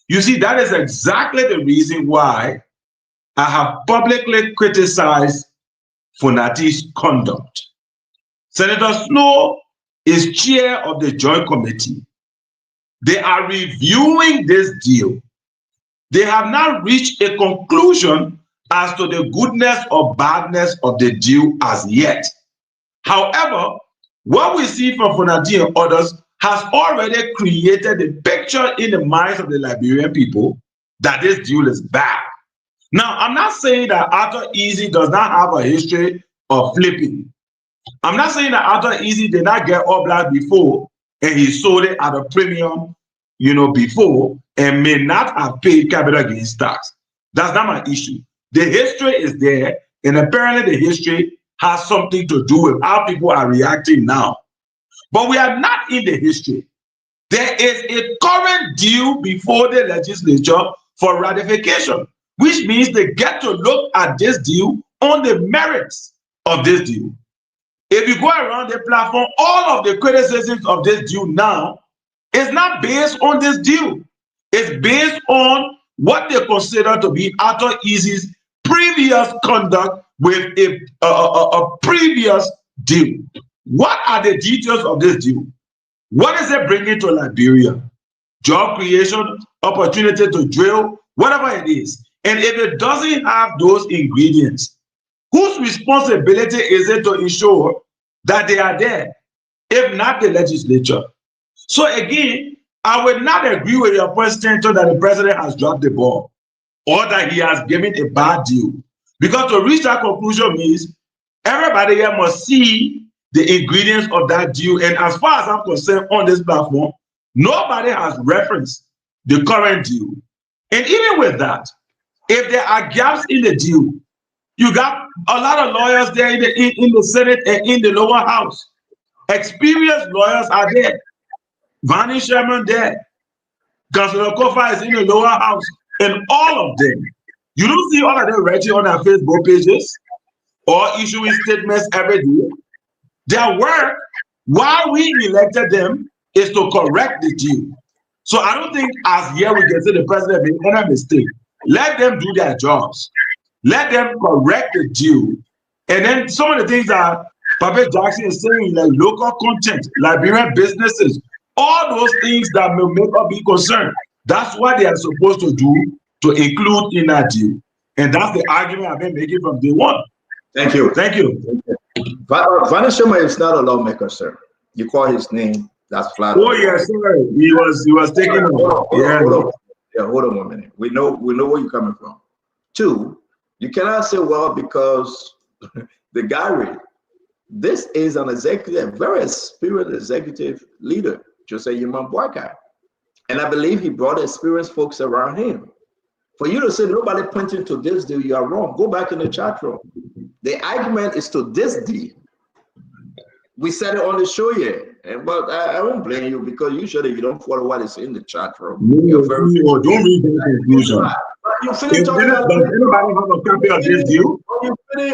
Speaker 18: You see, that is exactly the reason why I have publicly criticized Funati's conduct. Senator Snow is chair of the Joint Committee. They are reviewing this deal. They have not reached a conclusion as to the goodness or badness of the deal as yet. However, what we see from Funati and others has already created a picture in the minds of the Liberian people that this deal is bad. Now, I'm not saying that Arthur Easy does not have a history of flipping. I'm not saying that Arthur Easy did not get All Black before and he sold it at a premium, before, and may not have paid capital gains tax. That's not my issue. The history is there, and apparently the history has something to do with how people are reacting now. But we are not in the history. There is a current deal before the legislature for ratification, which means they get to look at this deal on the merits of this deal. If you go around the platform, all of the criticisms of this deal now is not based on this deal. It's based on what they consider to be Arthur Easy's previous conduct with a previous deal. What are the details of this deal? What is it bringing to Liberia? Job creation, opportunity to drill, whatever it is. And if it doesn't have those ingredients, whose responsibility is it to ensure that they are there, if not the legislature? So again, I would not agree with your point, Stanton, that the president has dropped the ball or that he has given a bad deal. Because to reach that conclusion means everybody here must see the ingredients of that deal. And as far as I'm concerned on this platform, nobody has referenced the current deal. And even with that, if there are gaps in the deal, you got a lot of lawyers there in the Senate and in the lower house. Experienced lawyers are there. Barney Sherman there. Councilor Kofa is in the lower house. And all of them, you don't see all of them writing on their Facebook pages or issuing statements every day. Their work, why we elected them, is to correct the deal. So I don't think as yet we can say the president made any mistake. Let them do their jobs. Let them correct the deal. And then some of the things that Papa Jackson is saying, like local content, Liberian businesses, all those things that may make us be concerned. That's what they are supposed to do to include in that deal. And that's the argument I've been making from day one.
Speaker 6: Thank you.
Speaker 18: Thank you.
Speaker 6: Barney Sherman is not a lawmaker, sir. You call his name, that's flat.
Speaker 18: Oh yes, sir. He was taking
Speaker 6: hold on 1 minute. We know where you're coming from. 2, you cannot say, well, because the guy, this is an executive, very experienced executive leader, Jose Yuma Boyka. And I believe he brought experienced folks around him. For you to say nobody pointing to this deal, you are wrong. Go back in the chat room. The argument is to this deal. We said it on the show here, but I won't blame you because usually you don't follow what is in the chat room.
Speaker 18: No, don't read the conclusion.
Speaker 6: You finish talking.
Speaker 18: Does anybody have a copy of this deal?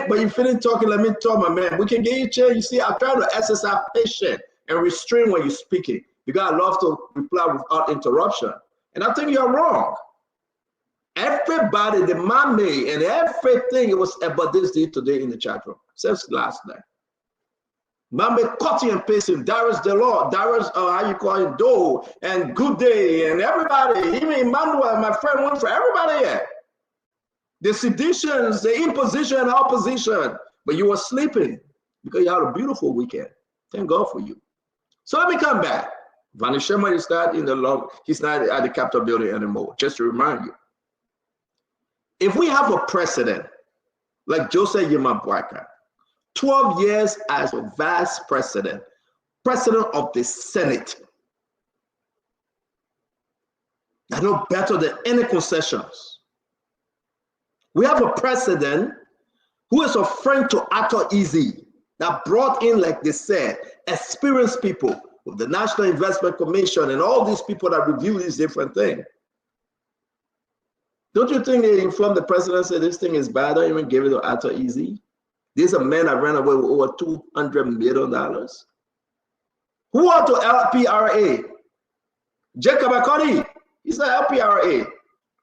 Speaker 6: But you finish talking. Let me talk, my man. We can get you a chair. You see, I'm trying to exercise patience and restrain when you're speaking because I love to reply without interruption. And I think you're wrong. Everybody, the man made and everything, it was about this deal today in the chat room since last night. Mambe cutting and pasting, Darius Delord, Darius, how you call it, Doe, and Good Day, and everybody, even Emmanuel, my friend, went for everybody here. The seditions, the imposition and opposition, but you were sleeping because you had a beautiful weekend. Thank God for you. So let me come back. Barney Sherman is not in the law, he's not at the Capitol building anymore, just to remind you. If we have a precedent like Joseph Yuma Boyka, 12 years as a vice president, president of the Senate, I know better than any concessions. We have a president who is a friend to Arthur Easy that brought in, like they said, experienced people with the National Investment Commission and all these people that review these different things. Don't you think they informed the president said this thing is bad? Don't even give it to Arthur Easy. These are men that ran away with over $200 million. Who are to LPRA? Jacob Akoni, he's not LPRA.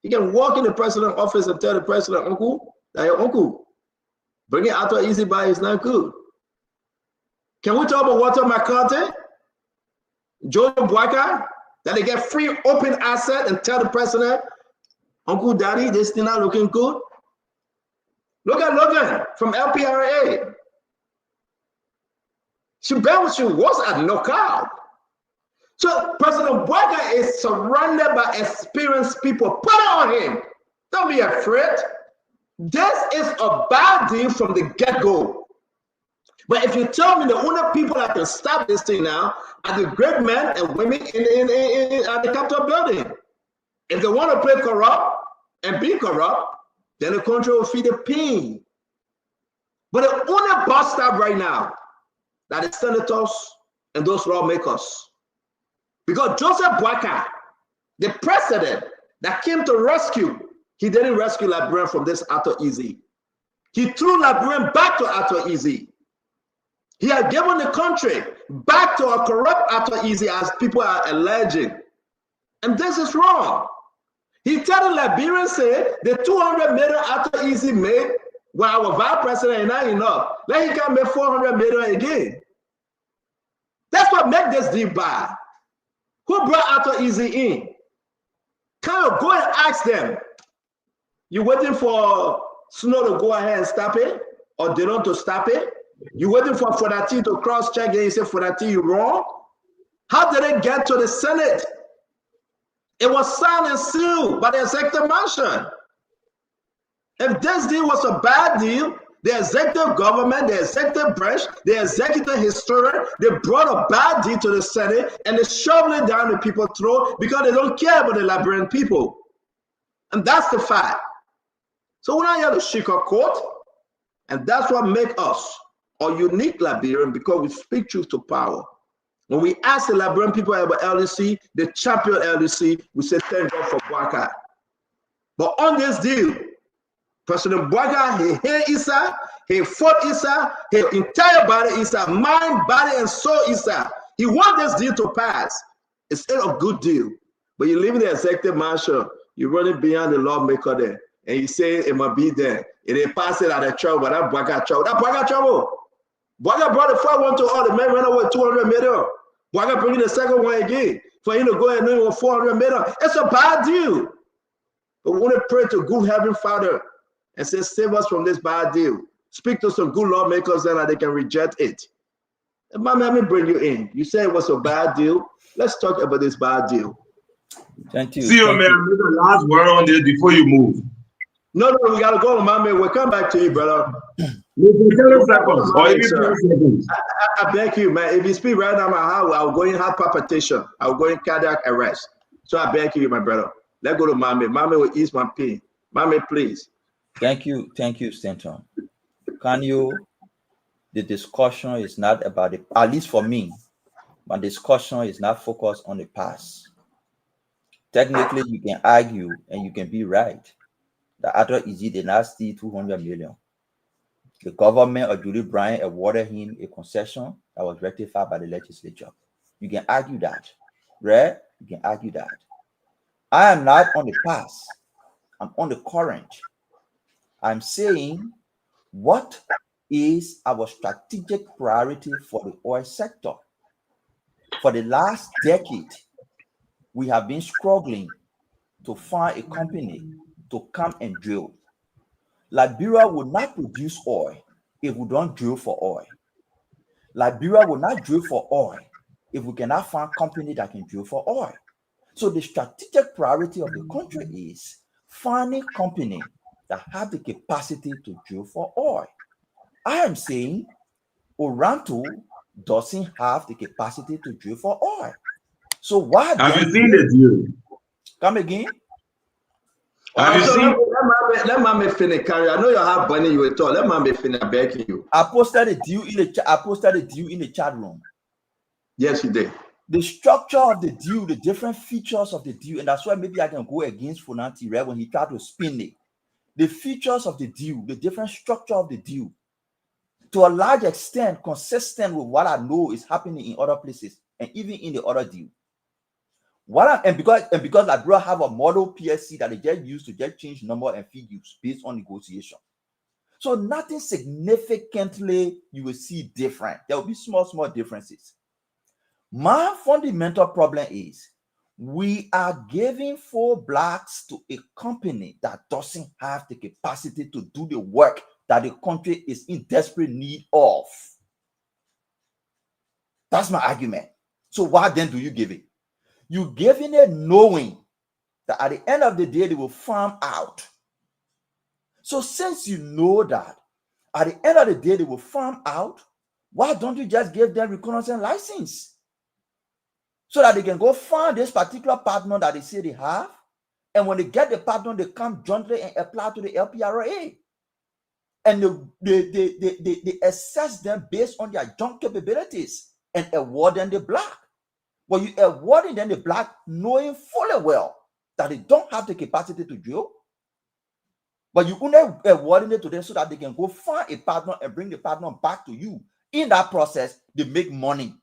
Speaker 6: He can walk in the president's office and tell the president, uncle, that your uncle, bringing Arthur Easy by is not good. Can we talk about Walter McCarthy, Joe Boyka, that they get free open asset and tell the president, Uncle Daddy, this thing not looking good? Look at Logan from LPRA. She was at knockout. So President Boyka is surrounded by experienced people. Put it on him. Don't be afraid. This is a bad deal from the get-go. But if you tell me the only people that can stop this thing now are the great men and women at the Capitol building. If they want to play corrupt and be corrupt, then the country will feel the pain. But the only bust up right now that is senators and those lawmakers. Because Joseph Boyka, the president that came to rescue, he didn't rescue Liberian from this Arthur Easy. He threw Liberian back to Arthur Easy. He had given the country back to a corrupt Arthur Easy, as people are alleging. And this is wrong. He told the Liberians, said the 200 million Arthur Easy made while our vice president is not enough. Then he can make 400 million again. That's what made this deal bad. Who brought Arthur Easy in? Can you go and ask them? You waiting for Snow to go ahead and stop it, or they don't to stop it? You waiting for Fonati to cross-check and you say, Fonati, you wrong? How did it get to the Senate? It was signed and sealed by the executive mansion. If this deal was a bad deal, The executive government, the executive branch, the executive historian, they brought a bad deal to the Senate and they shoveled it down the people's throat because they don't care about the Liberian people. And that's the fact. So we're not here to sugarcoat, and that's what makes us a unique Liberian, because we speak truth to power. When we ask the Liberian people about LDC, the champion LDC, we say thank God for Bouakai. But on this deal, President Bouakai, he hate Issa, he fought Issa, his entire body Issa, mind, body, and soul Issa. He wants this deal to pass. It's still a good deal. But you leave the executive marshal, you're running beyond the lawmaker there, and you say it must be there. It ain't pass it out of trouble, but that Bouakai trouble. That Bouakai trouble. Bouakai brought the first one to all, the man ran away 200 million. Bouakai bringing the second one again for him to go and do 400 million. It's a bad deal. But we want to pray to good Heavenly Father and say, save us from this bad deal. Speak to some good lawmakers then that they can reject it. And Mama, let me bring you in. You say it was a bad deal. Let's talk about this bad deal.
Speaker 12: Thank you.
Speaker 18: See you, man. Make the last word on this before you move.
Speaker 6: No, we gotta go, Mama. We'll come back to you, brother. I beg you, man. If you speak right now, I'll go in heart palpitation. I'll go in cardiac arrest. So I beg you, my brother. Let's go to Mama. Mama will ease my pain. Mama, please.
Speaker 12: Thank you, Stanton. Can you? The discussion is not about the, at least for me, my discussion is not focused on the past. Technically, you can argue and you can be right that Arthur Easy did not steal 200 million. The government of Julie Bryant awarded him a concession that was rectified by the legislature. You can argue that, right? You can argue that. I am not on the past. I'm on the current. I'm saying, what is our strategic priority for the oil sector? For the last decade, we have been struggling to find a company to come and drill. Liberia will not produce oil if we don't drill for oil. Liberia will not drill for oil if we cannot find a company that can drill for oil. So the strategic priority of the country is finding a company that have the capacity to drill for oil. I am saying Oranto doesn't have the capacity to drill for oil. So why
Speaker 18: have you seen the deal?
Speaker 12: Come again?
Speaker 18: Have you seen?
Speaker 6: Let Mama finish, Carrie. I know you have money you will talk. Let Mama finish begging you.
Speaker 12: I posted a deal in the chat room.
Speaker 6: Yes, you did.
Speaker 12: The structure of the deal, the different features of the deal, and that's why maybe I can go against Fonanti, right, when he tried to spin it. The features of the deal, the different structure of the deal, to a large extent, consistent with what I know is happening in other places and even in the other deal. Because Liberia have a model PSC that they just use to just change number and figures based on negotiation. So nothing significantly you will see different. There will be small differences. My fundamental problem is we are giving $4 blocks to a company that doesn't have the capacity to do the work that the country is in desperate need of. That's my argument. So why then do you give it? You giving it knowing that at the end of the day, they will farm out. So since you know that at the end of the day, they will farm out, why don't you just give them reconnaissance license? So that they can go find this particular partner that they say they have. And when they get the partner, they come jointly and apply to the LPRA. And they assess them based on their joint capabilities and award them the block. Well, you awarding them the block knowing fully well that they don't have the capacity to drill. But you only awarding it to them so that they can go find a partner and bring the partner back to you. In that process, they make money.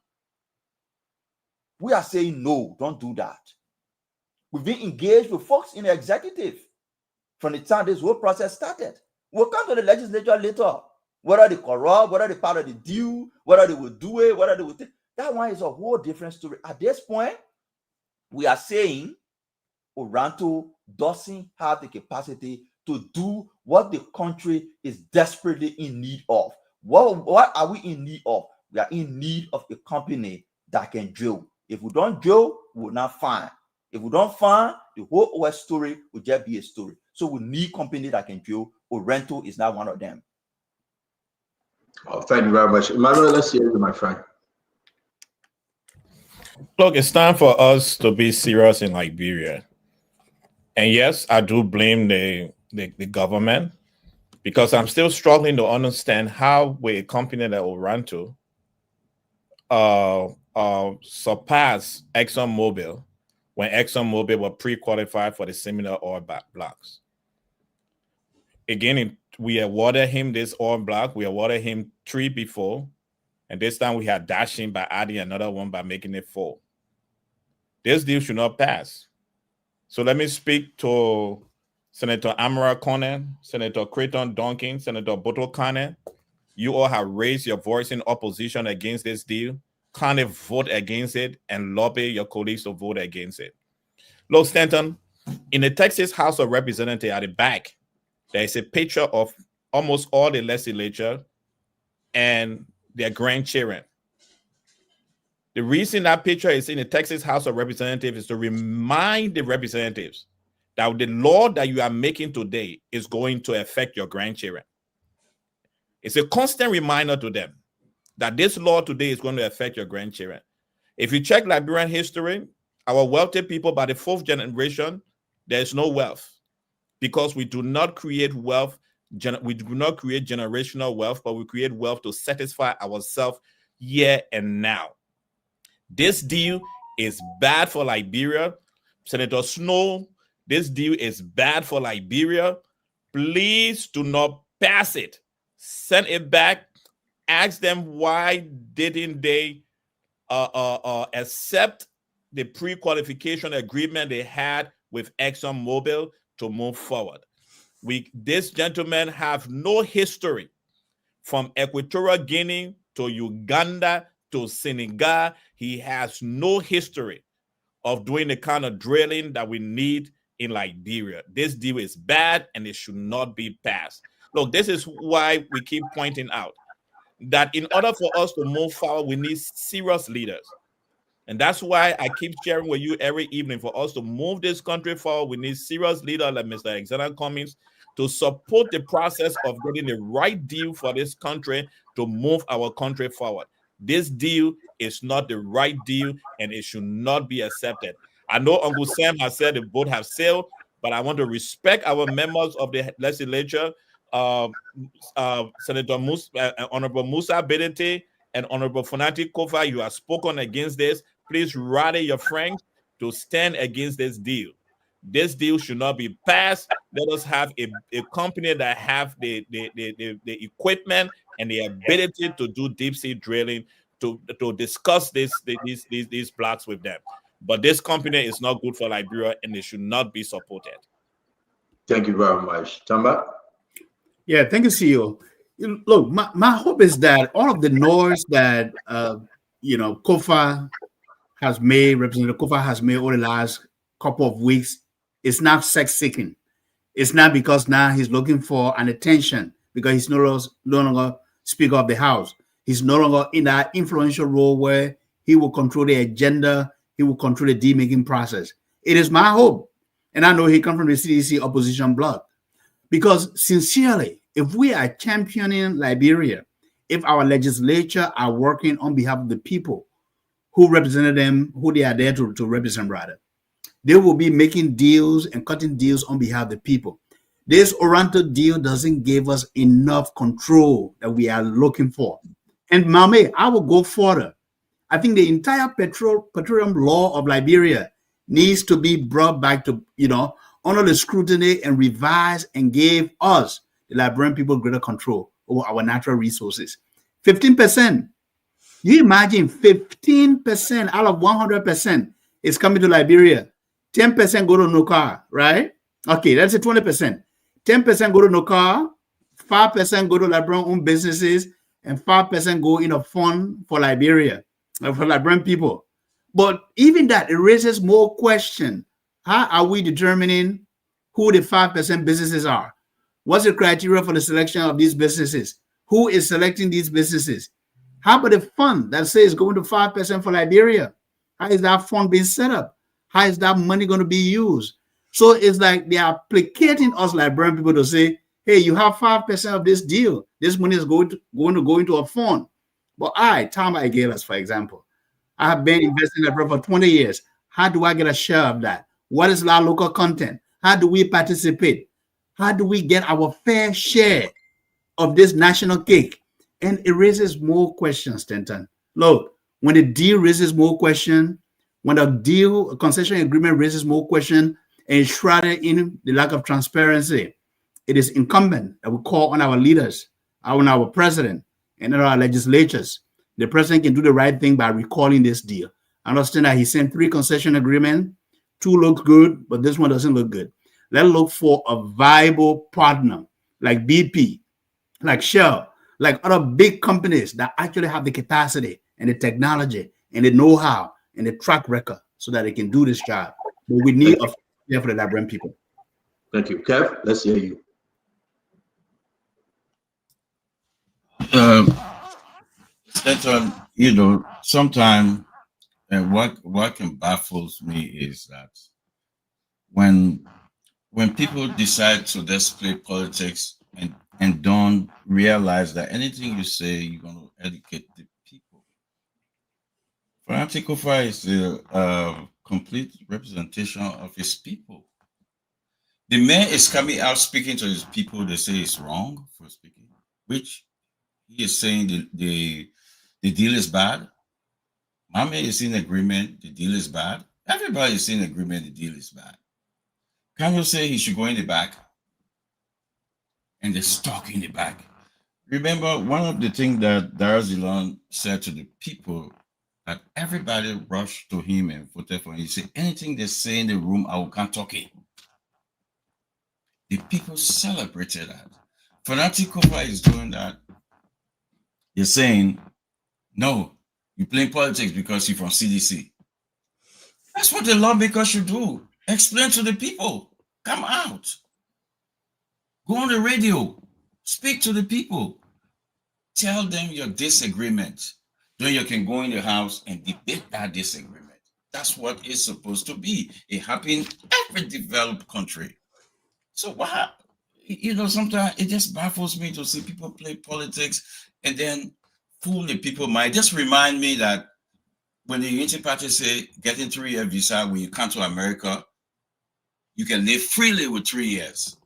Speaker 12: We are saying no, don't do that. We've been engaged with folks in the executive from the time this whole process started. We'll come to the legislature later, whether they corrupt, whether they part of the deal, whether they will do it, whether they will take. That one is a whole different story. At this point, we are saying Oranto doesn't have the capacity to do what the country is desperately in need of. What are we in need of? We are in need of a company that can drill. If we don't drill, we will not find. If we don't find, the whole OS story will just be a story. So we need company that can drill. Oranto is not one of them.
Speaker 6: Oh, thank you very much. Emmanuel, let's hear you, my friend.
Speaker 21: Look, it's time for us to be serious in Liberia. And yes, I do blame the government, because I'm still struggling to understand how will a company that will run to surpass ExxonMobil when ExxonMobil were pre-qualified for the Seminole oil blocks. Again, we awarded him this oil block. We awarded him 3 before. And this time we had dashed him by adding another one by making it 4. This deal should not pass. So let me speak to Senator Amara Conan, Senator Creighton Duncan, Senator Boto Kane. You all have raised your voice in opposition against this deal. Kindly vote against it and lobby your colleagues to vote against it. Look, Stanton, in the Texas House of Representatives at the back, there is a picture of almost all the legislature and their grandchildren. The reason that picture is in the Texas House of Representatives is to remind the representatives that the law that you are making today is going to affect your grandchildren. It's a constant reminder to them that this law today is going to affect your grandchildren. If you check Liberian history, our wealthy people by the 4th generation, there is no wealth, because we do not create wealth. We do not create generational wealth, but we create wealth to satisfy ourselves here and now. This deal is bad for Liberia. Senator Snow, this deal is bad for Liberia. Please do not pass it. Send it back. Ask them why didn't they accept the pre-qualification agreement they had with ExxonMobil to move forward. This gentleman have no history from Equatorial Guinea to Uganda to Senegal. He has no history of doing the kind of drilling that we need in Liberia. This deal is bad and it should not be passed. Look, this is why we keep pointing out that in order for us to move forward, we need serious leaders. And that's why I keep sharing with you every evening. For us to move this country forward, we need serious leaders like Mr. Alexander Cummings to support the process of getting the right deal for this country to move our country forward. This deal is not the right deal and it should not be accepted. I know Uncle Sam has said the boat have sailed, but I want to respect our members of the legislature, Senator Honorable Musa Bedete and Honorable Fonati Kofa. You have spoken against this. Please rally your friends to stand against this deal. This deal should not be passed. Let us have a company that have the equipment and the ability to do deep sea drilling to discuss these blocks with them. But this company is not good for Liberia and it should not be supported.
Speaker 6: Thank you very much. Tamba?
Speaker 4: Yeah, thank you, CEO. Look, my hope is that all of the noise that Kofa has made, Representative Kofa has made over the last couple of weeks, is not sex-seeking. It's not because now he's looking for an attention because he's no longer Speaker of the House. He's no longer in that influential role where he will control the agenda, he will control the deal-making process. It is my hope, and I know he comes from the CDC opposition bloc, because sincerely, if we are championing Liberia, if our legislature are working on behalf of the people who represented them, who they are there to represent, rather, they will be making deals and cutting deals on behalf of the people. This Oranto deal doesn't give us enough control that we are looking for. And Mame, I will go further. I think the entire petroleum law of Liberia needs to be brought back to, under the scrutiny and revised and give us, the Liberian people, greater control over our natural resources. 15%. You imagine 15% out of 100% is coming to Liberia. 10% go to NOCAR, right? Okay, that's a 20%. 10% go to NOCAR, 5% go to Liberian-owned businesses, and 5% go in a fund for Liberia, for Liberian people. But even that, it raises more questions. How are we determining who the 5% businesses are? What's the criteria for the selection of these businesses? Who is selecting these businesses? How about the fund that says going to 5% for Liberia? How is that fund being set up? How is that money going to be used? So it's like they are placating us Liberian people to say, hey, you have 5% of this deal. This money is going to go into a fund. But Tom Igelas, for example, I have been investing in that for 20 years. How do I get a share of that? What is our local content? How do we participate? How do we get our fair share of this national cake? And it raises more questions, Stanton. Look, when the deal raises more questions, when a concession agreement raises more questions and shrouded in the lack of transparency, it is incumbent that we call on our leaders, on our president, and on our legislatures. The president can do the right thing by recalling this deal. I understand that he sent 3 concession agreements. 2 look good, but this one doesn't look good. Let's look for a viable partner like BP, like Shell, like other big companies that actually have the capacity and the technology and the know-how and the track record so that they can do this job. But we need a for the Liberian people.
Speaker 6: Thank you. Kev, let's hear you.
Speaker 9: You know, sometimes what can baffles me is that when people decide to just play politics and don't realize that anything you say, you're going to educate the people. Fanati Kofa is the complete representation of his people. The man is coming out speaking to his people. They say it's wrong for speaking, which he is saying the deal is bad. Mame is in agreement, the deal is bad. Everybody is in agreement, the deal is bad. Can you say he should go in the back? And they're stuck in the back. Remember, one of the things that Dara Zilon said to the people, that everybody rushed to him and voted for him. He said, anything they say in the room, I can't talk it. The people celebrated that. Fanati Kofa is doing that. You're saying, no, you're playing politics because you're from CDC. That's what the lawmakers should do. Explain to the people. Come out. Go on the radio. Speak to the people. Tell them your disagreement. Then you can go in the house and debate that disagreement. That's what it's supposed to be. It happens in every developed country. So why, you know, sometimes it just baffles me to see people play politics and then fool the people mind. Just remind me that when the Unity Party say getting 3-year visa when you come to America, you can live freely with 3 years.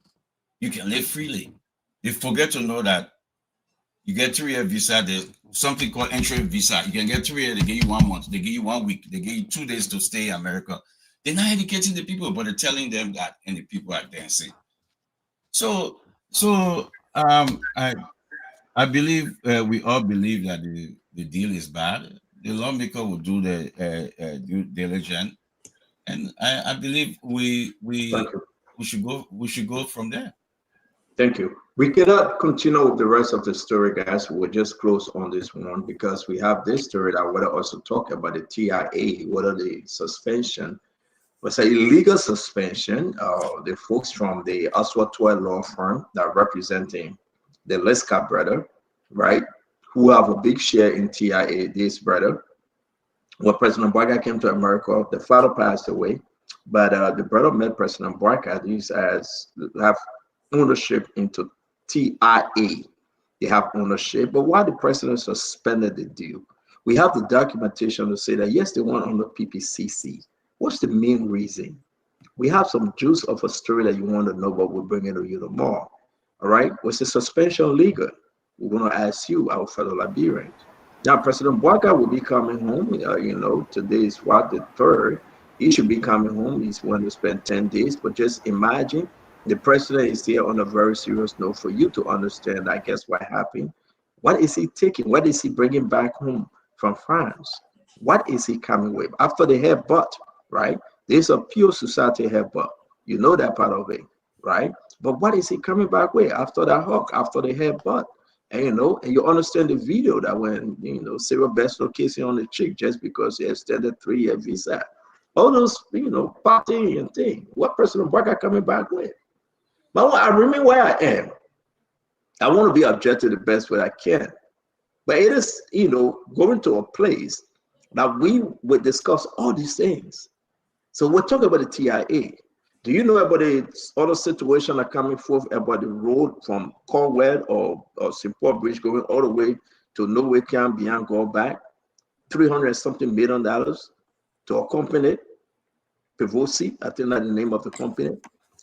Speaker 9: You can live freely. They forget to know that you get 3-year visa, there's something called entry visa. You can get 3 years, they give you 1 month, they give you 1 week, they give you 2 days to stay in America. They're not educating the people, but they're telling them that, and the people are dancing. So I believe we all believe that the deal is bad. The lawmaker will do the due diligence, and I believe we should go from there.
Speaker 6: Thank you. We cannot continue with the rest of the story, guys. We'll just close on this one because we have this story that I want to also talk about the TIA, whether the suspension was an illegal suspension. The folks from the Aswatoi law firm that representing the Leska brother, right, who have a big share in TIA, this brother. When President Boakai came to America, the father passed away, but the brother met President Boakai. These have ownership into TIA. They have ownership, but why the president suspended the deal? We have the documentation to say that yes, they want under PPCC. What's the main reason? We have some juice of a story that you want to know, but we'll bring it to you tomorrow. All right, was the suspension legal? We're going to ask you, our fellow Liberians. Now, President Boakai will be coming home. You know, today is what, the 3rd. He should be coming home. He's going to spend 10 days. But just imagine the president is here on a very serious note for you to understand, I guess, what happened. What is he taking? What is he bringing back home from France? What is he coming with? After the headbutt, right? There's a pure society headbutt. You know that part of it, right? But what is he coming back with after that hug, after the headbutt? And you know, and you understand the video that when, you know, Sarah Beslow kissing on the cheek just because he extended 3-year visa. All those, you know, party and thing. What President Boakai coming back with? But I remember where I am. I want to be objective the best way I can. But it is, you know, going to a place that we would discuss all these things. So we're talking about the TIA. Do you know about the other situation that coming forth about the road from Cornwall or St. Paul Bridge going all the way to Nowhere Camp beyond go back? $300 something million to a company, Pevosi, I think that's the name of the company.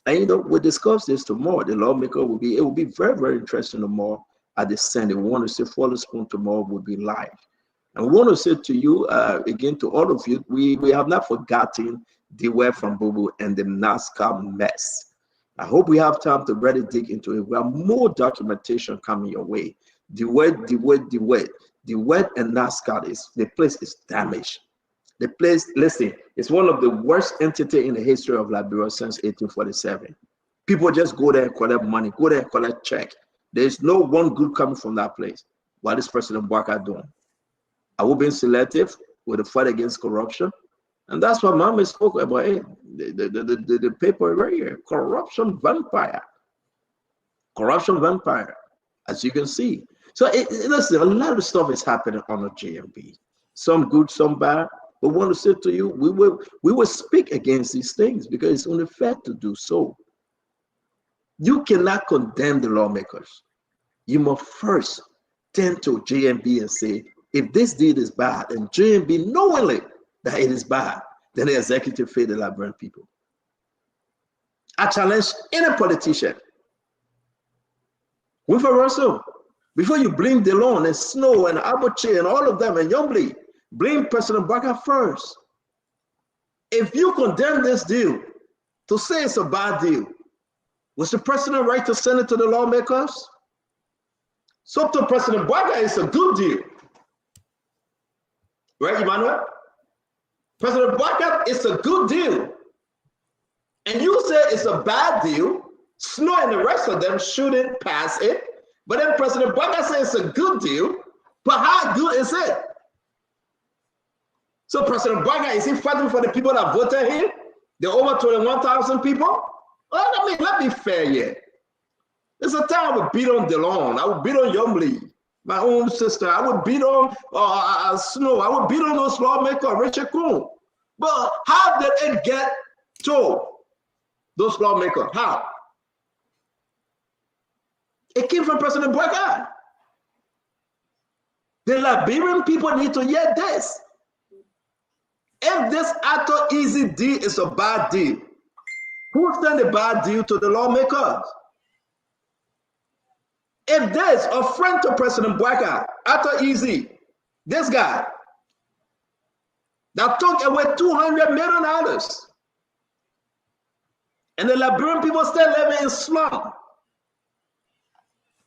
Speaker 6: And you know, we'll discuss this tomorrow. The lawmaker it will be very, very interesting tomorrow at the Senate. We want to say Follow Spoon tomorrow will be live. And we want to say to you, again, to all of you, we have not forgotten the way from Bobo and the NASCAR mess. I hope we have time to really dig into it. We have more documentation coming your way. The wet and NASCAR the place is damaged. The place, listen, it's one of the worst entities in the history of Liberia since 1847. People just go there and collect money, go there and collect check. There's no one good coming from that place. What is President Bwaka doing? Are we being selective with the fight against corruption? And that's what Mama spoke about. Hey, the paper right here, corruption vampire. Corruption vampire, as you can see. So listen, a lot of stuff is happening on the JMB. Some good, some bad. But we want to say to you, we will speak against these things because it's only fair to do so. You cannot condemn the lawmakers. You must first turn to JMB and say, if this deed is bad, and JMB knowingly that it is bad, then the executive failed the Liberian people. I challenge any politician. Wilfred Russell, before you blame DeLon and Snow and Abuche and all of them and Youngbley, blame President Bwaka first. If you condemn this deal to say it's a bad deal, was the president right to send it to the lawmakers? So to President Bwaka, it's a good deal. Right, Emmanuel? President Bwaka, it's a good deal. And you say it's a bad deal, Snow and the rest of them shouldn't pass it. But then President Bwaka says it's a good deal, but how good is it? So President Bwaka, is he fighting for the people that voted him? The over 21,000 people? Well, I mean, let me be fair here. There's a time I would beat on DeLon. I would beat on Youngbley, my own sister. I would beat on Snow. I would beat on those lawmakers, Richard Kuhn. But how did it get to those lawmakers? How? It came from President Bwaka. The Liberian people need to hear this. If this Ato Easy deal is a bad deal, who sent the bad deal to the lawmakers? If there's a friend to President Bwaka, Ato Easy, this guy, that took away $200 million, and the Liberian people still living in slum.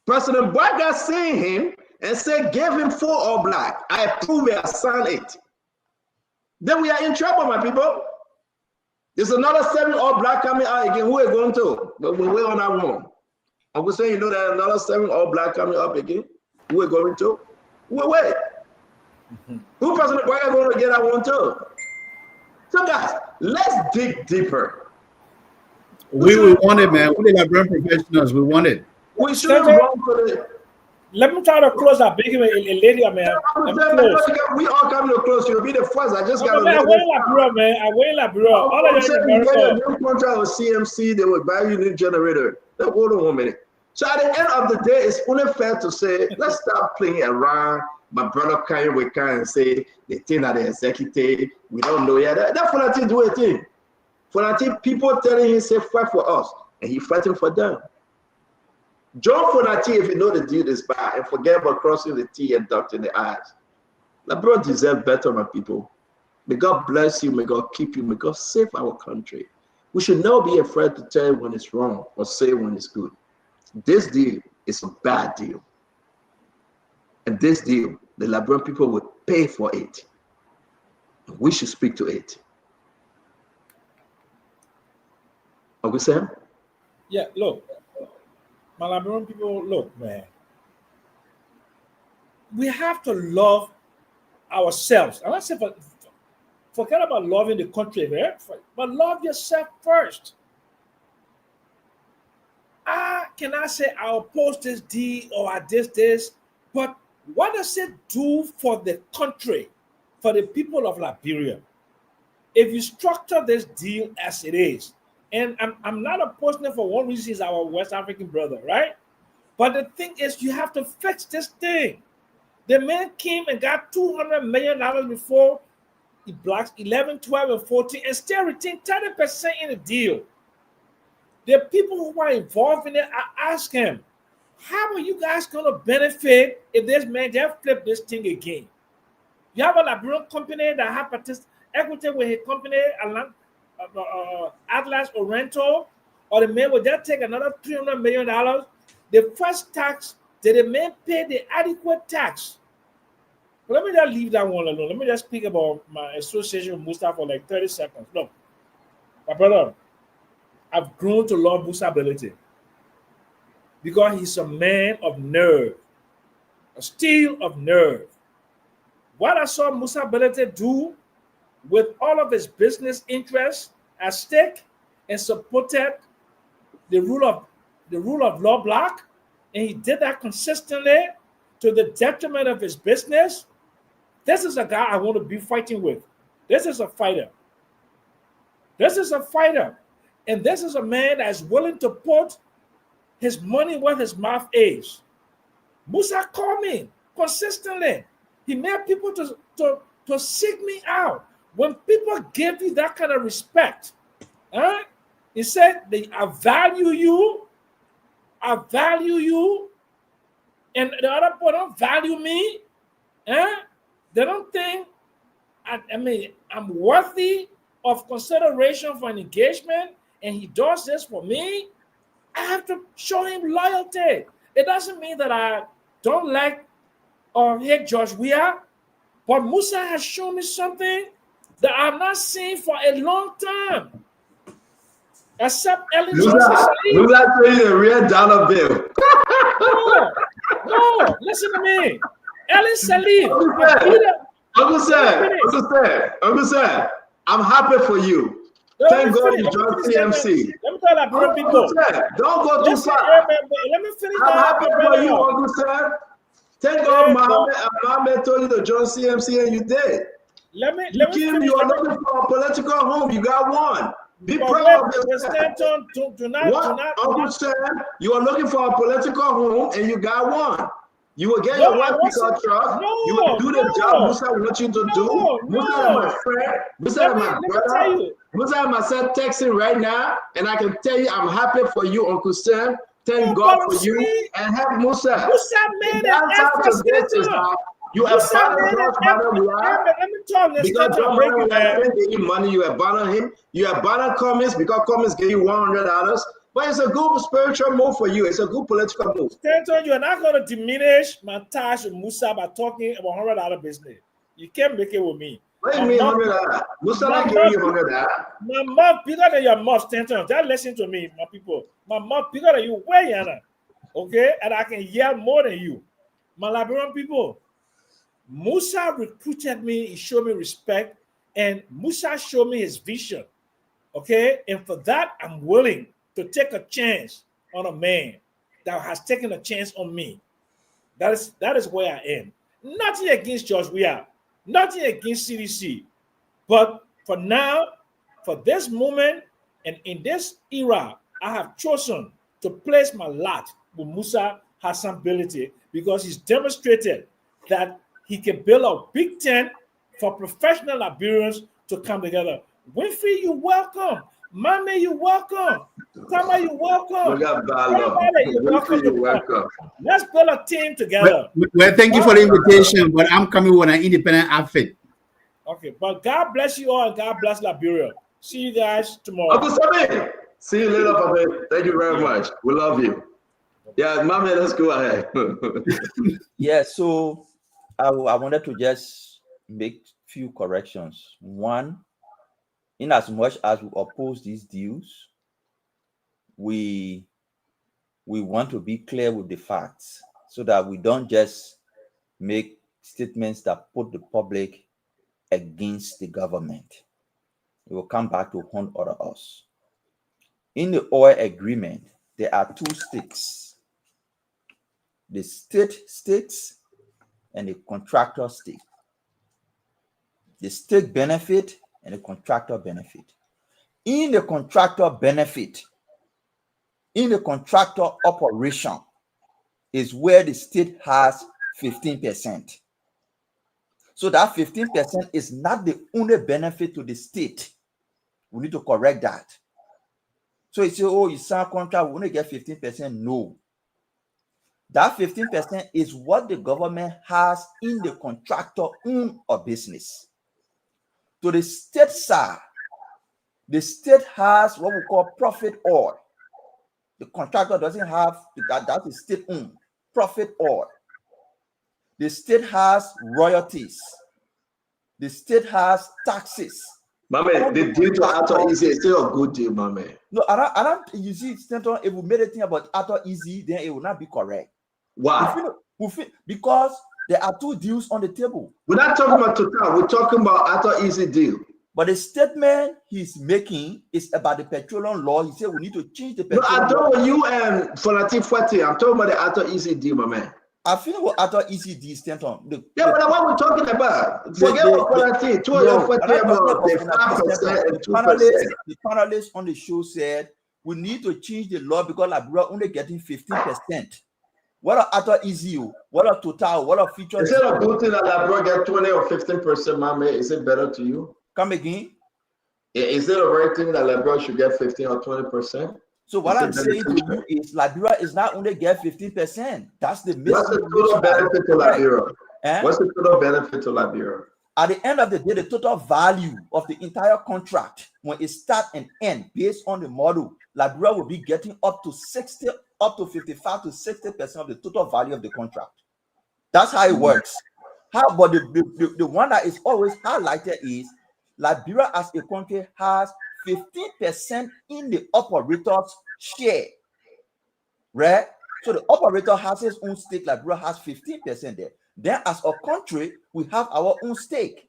Speaker 6: President Bwaka seen him and said, give him 4 All Black. I approve it, I sign it. Then we are in trouble, my people. There's another 7 All Black coming out again. Who are going to? But we're on our own. I'm saying, you know, that another 7 All Black coming up again. Who are going to? Wait. Who President Bwaka going to get that one too? So guys, let's dig deeper.
Speaker 4: We want it, man. We the Liberian professionals. We want it.
Speaker 6: We shouldn't run for the.
Speaker 1: Let me try to close that big lady, man.
Speaker 6: We all coming to close. You'll be the first. I just got to.
Speaker 1: I wait la bro. All of
Speaker 6: them. You get a new contract with CMC, they will buy you a new generator. Hold on 1 minute. So at the end of the day, it's only fair to say, let's stop playing around. My brother Kanye we can say the thing that the executive, we don't know yet. That Fonati do a thing. Fonati, people telling him say fight for us, and he fighting for them. John Fonati, if you know the deal is bad, and forget about crossing the T and dotting the I's. LeBron deserves better, my people. May God bless you, may God keep you, may God save our country. We should never be afraid to tell you when it's wrong or say when it's good. This deal is a bad deal. And this deal, the Liberian people will pay for it. We should speak to it. Uncle Sam?
Speaker 1: Yeah, look. My Liberian people, look, man. We have to love ourselves. I'm not saying forget about loving the country, right? But love yourself first. I cannot say I'll post this deal or I this, but what does it do for the country, for the people of Liberia? If you structure this deal as it is, And I'm not opposing it for one reason, he's our West African brother, right? But the thing is, you have to fix this thing. The man came and got $200 million before he blocks 11, 12, and 14 and still retained 30% in the deal. The people who are involved in it, I ask him, how are you guys going to benefit if this man just flip this thing again? You have a Liberian company that have equity with his company, Atlas Oriental, or the man will just take another $300 million. The first tax, did the man pay the adequate tax? But let me just leave that one alone. Let me just speak about my association with Musa for like 30 seconds. Look, my brother, I've grown to love Musa ability because he's a man of nerve, a steel of nerve. What I saw Musa ability do with all of his business interests at stake and supported the rule of law block, and he did that consistently to the detriment of his business. This is a guy I want to be fighting with. This is a fighter. This is a fighter. And this is a man that is willing to put his money where his mouth is. Musa called me consistently. He made people to seek me out. When people give you that kind of respect, he said, I value you, and the other people don't value me. They don't think I'm worthy of consideration for an engagement, and he does this for me. I have to show him loyalty. It doesn't mean that I don't like or hate George Weah, but Musa has shown me something that I've not seen for a long time. Except Ellen Johnson.
Speaker 6: Musa trading a real dollar bill.
Speaker 1: No, listen to me. Ellen Salif.
Speaker 6: Uncle Sam, I'm happy for you. Thank God you joined CMC.
Speaker 1: Let me tell you about people.
Speaker 6: Don't go too far.
Speaker 1: Let me finish
Speaker 6: I'm
Speaker 1: that.
Speaker 6: happy for you, Uncle Sam. Thank God Mohammed told you to join CMC and you did. You are looking for a political home. You got one. Be proud of yourself. Uncle Sam, you are looking for a political home and you got one. You will get your wife pickup truck. You will do the job Musa wants you to do. Musa is my friend. Musa is my brother. Musa and myself texting right now, and I can tell you I'm happy for you, Uncle Sam. Thank God for you and help Musa.
Speaker 1: Musa made an effort.
Speaker 6: You have abandoned because they give money. You abandon him. You abandon Cummins because Cummins gave you $100. But it's a good spiritual move for you. It's a good political move.
Speaker 1: Stanton, you're not going to diminish my ties with Musa by talking about $100 business. You can't make it with me.
Speaker 6: What do you mean $100? Musa not giving you $100.
Speaker 1: My mouth bigger than your mouth, Stanton. Just listen to me, my people. My mouth bigger than you, way Yana. Okay? And I can yell more than you. My Liberian people, Musa recruited me, he showed me respect, and Musa showed me his vision. Okay? And for that, I'm willing to take a chance on a man that has taken a chance on me. That is where I am. Nothing against George Weah, nothing against CDC. But for now, for this moment, and in this era, I have chosen to place my lot with Musa Hassan Bility because he's demonstrated that he can build a big tent for professional Liberians to come together. Winfrey, you're welcome. Mame, you're welcome. Tama, you're welcome.
Speaker 6: You're welcome.
Speaker 1: Let's build a team together.
Speaker 4: Well, thank you for the invitation, but I'm coming with an independent outfit.
Speaker 1: Okay, but God bless you all and God bless Liberia. See you guys tomorrow.
Speaker 6: Uncle Sammy, see you later, Papa. Thank you very much. We love you. Yeah, Mame, let's go ahead.
Speaker 12: Yeah, so I wanted to just make few corrections. One, in as much as we oppose these deals, we want to be clear with the facts so that we don't just make statements that put the public against the government. It will come back to haunt us. In the oil agreement, there are two stakes: the state stakes and the contractor stake. The state benefit and the contractor benefit. in the contractor benefit, in the contractor operation, is where the state has 15%. So that 15% is not the only benefit to the state. We need to correct that. So you say, oh, you sign a contract, we only get 15%. No. That 15% is what the government has in the contractor own a business. To the state side, the state has what we call profit oil. The contractor doesn't have that, that is state owned profit oil. The state has royalties. The state has taxes.
Speaker 6: Mame, the deal to Arthur Easy is still a good deal, Mame.
Speaker 12: No, I don't. You see, Stanton, if we made a thing about Arthur Easy, then it will not be correct.
Speaker 6: Why?
Speaker 12: Because there are two deals on the table.
Speaker 6: We're not talking about Total. We're talking about Arthur Easy deal.
Speaker 12: But the statement he's making is about the petroleum law. He said we need to change the
Speaker 6: No,
Speaker 12: petroleum
Speaker 6: I don't
Speaker 12: law.
Speaker 6: want you and Fonati Fwati. I'm talking about the Arthur Easy deal, my man.
Speaker 12: I feel what Arthur Easy did, Stanton.
Speaker 6: Yeah, but what we're talking about. Forget what Fonati. Two of them Fwati about the 5% and 2%.
Speaker 12: The panelists on the show said we need to change the law because Liberia only getting 15%. What are Arthur Easy? What are Total? What are Future?
Speaker 6: Instead of good thing that Liberia get 20 or 15%, my man, is it better to you?
Speaker 12: Come again?
Speaker 6: Is it a right thing that Liberia should get 15 or 20%?
Speaker 12: So what I'm saying to you is Liberia is not only get 15%. That's the
Speaker 6: What's the total benefit to Liberia? What's the total benefit to Liberia?
Speaker 12: At the end of the day, the total value of the entire contract, when it start and end, based on the model, Liberia will be getting up to 55 to 60% of the total value of the contract. That's how it works. But the one that is always highlighted is Liberia as a country has 15% in the operator's share, right? So the operator has his own stake, Liberia has 15% there. Then as a country, we have our own stake.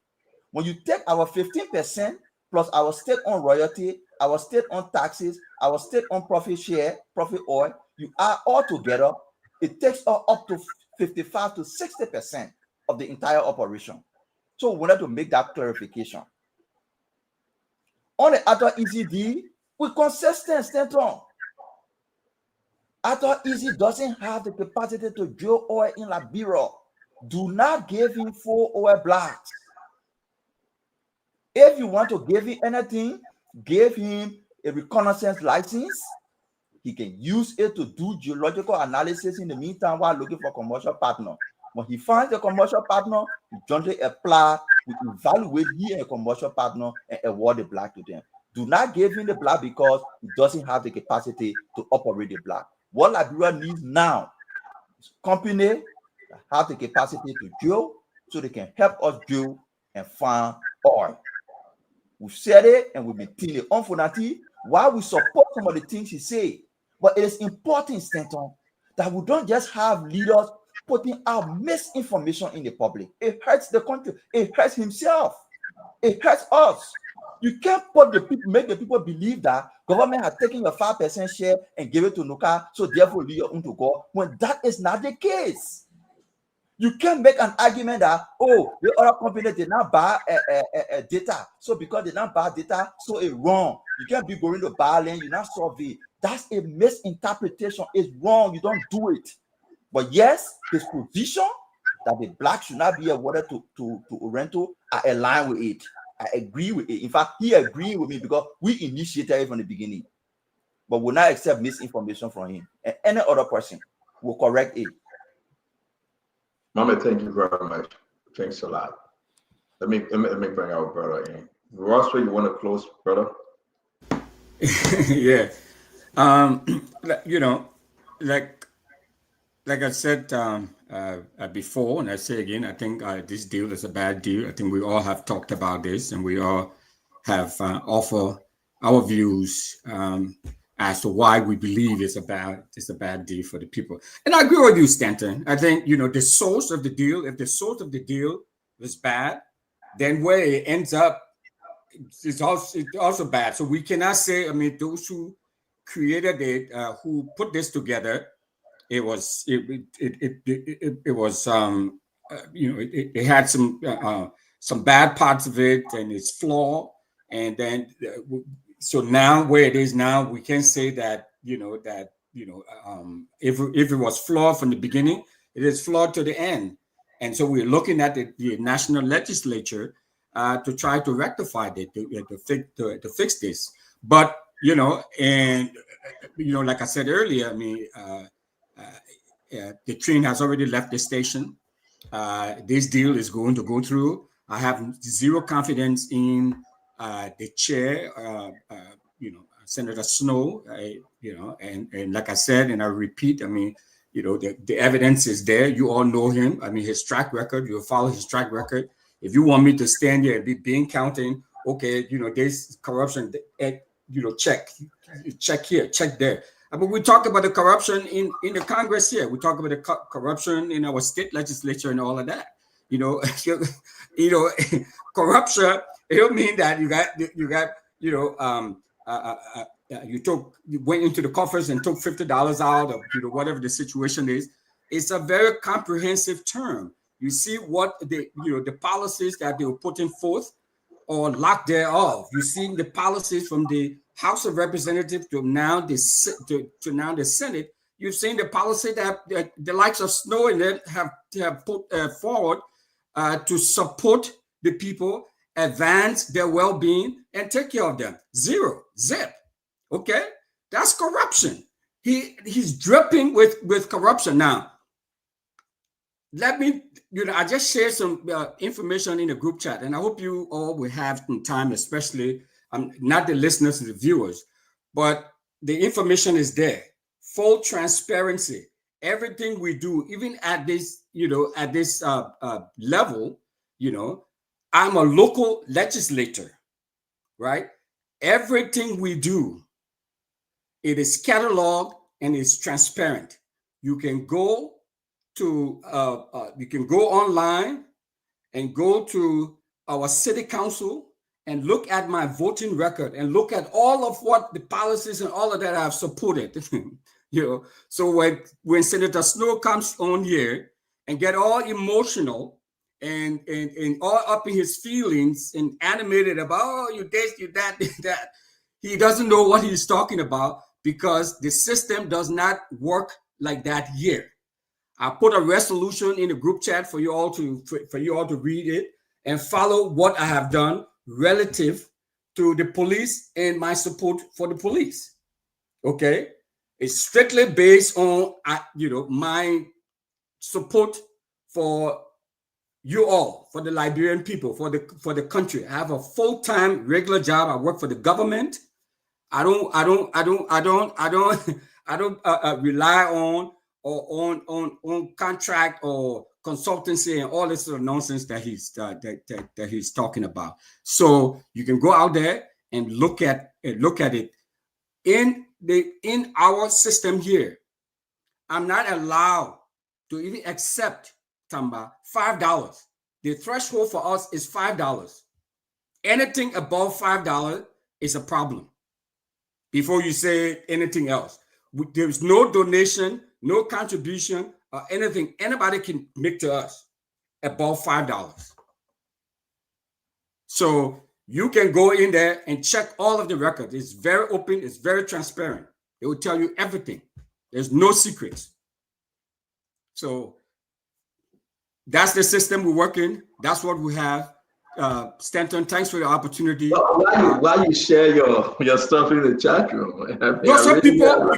Speaker 12: When you take our 15% plus our stake on royalty, our stake on taxes, our stake on profit share, profit oil, you add all together, it takes up to 55 to 60% of the entire operation. So we wanted to make that clarification. On the Arthur Easy deal, we consistent, Stanton. Arthur Easy doesn't have the capacity to drill oil in Liberia. Do not give him 4 oil blocks. If you want to give him anything, give him a reconnaissance license. He can use it to do geological analysis in the meantime while looking for a commercial partner. When he finds a commercial partner, he jointly apply, we evaluate he and a commercial partner and award the block to them. Do not give him the block because he doesn't have the capacity to operate the block. What Liberia needs now is company that have the capacity to drill so they can help us drill and find oil. We've said it and we've been telling it on Fonati while we support some of the things he say. But it is important, Stanton, that we don't just have leaders putting out misinformation in the public. It hurts the country. It hurts himself. It hurts us. You can't make the people believe that government has taken your 5% share and give it to Nuka, so therefore leave your own to go, when that is not the case. You can't make an argument that, oh, the other company did not buy data, so because they don't buy data, so it's wrong. You can't be going to buy land, you not survey. That's a misinterpretation. It's wrong. You don't do it. But yes, his position that the black should not be awarded to Orento, I align with it. I agree with it. In fact, he agreed with me because we initiated it from the beginning. But we'll not accept misinformation from him. And any other person will correct it.
Speaker 6: Mama, thank you very much. Thanks a lot. Let me bring our brother in. Ross, you want to close, brother?
Speaker 11: Yeah. You know, like I said before, and I say again, I think this deal is a bad deal. I think we all have talked about this, and we all have offered our views as to why we believe it's a bad deal for the people. And I agree with you, Stanton. I think, you know, the source of the deal, if the source of the deal was bad, then where it ends up is also bad. So we cannot say, I mean, those who created it, who put this together, it had some bad parts of it and it's flawed, and then so now where it is now, we can say that if it was flawed from the beginning, it is flawed to the end. And so we're looking at the national legislature to try to rectify it, to fix this. But like I said earlier, I mean, the train has already left the station. This deal is going to go through. I have zero confidence in the chair, Senator Snowe, and like I said, and I repeat, I mean, the evidence is there. You all know him. I mean, his track record, you'll follow his track record. If you want me to stand here and be being counting, okay, there's corruption, check here, check there. But we talk about the corruption in the Congress here. We talk about the corruption in our state legislature and all of that. Corruption. It don't mean that you went into the coffers and took $50 out of whatever the situation is. It's a very comprehensive term. You see what the policies that they were putting forth or lack thereof. You see the policies from the House of Representatives to now the Senate. You've seen the policy that the likes of Snowe and them have put forward to support the people, advance their well-being, and take care of them. Zero, zip. Okay, that's corruption. He's dripping with corruption. Now, let me, I just shared some information in the group chat, and I hope you all will have some time, especially not the listeners and the viewers, but the information is there. Full transparency. Everything we do, even at this, at this level, I'm a local legislator, right? Everything we do, it is cataloged and it's transparent. You can go to, you can go online and go to our city council and look at my voting record and look at all of what the policies and all of that I've supported. So when Senator Snowe comes on here and get all emotional and all up in his feelings and animated about, oh, you this, you that, that, he doesn't know what he's talking about because the system does not work like that here. I put a resolution in the group chat for you all to read it and follow what I have done relative to the police and my support for the police. Okay, it's strictly based on my support for you all, for the Liberian people, for the country. I have a full-time regular job. I work for the government. I don't rely on or on contract or consultancy and all this sort of nonsense that he's talking about. So you can go out there and look at it in our system here. I'm not allowed to even accept Tamba $5. The threshold for us is $5. Anything above $5 is a problem. Before you say anything else, there's no donation, no contribution, or anything anybody can make to us above $5. So you can go in there and check all of the records. It's very open, it's very transparent. It will tell you everything. There's no secrets. So that's the system we work in. That's what we have. Stanton, thanks for the opportunity.
Speaker 6: Why you share your stuff in the chat room?
Speaker 11: Some people,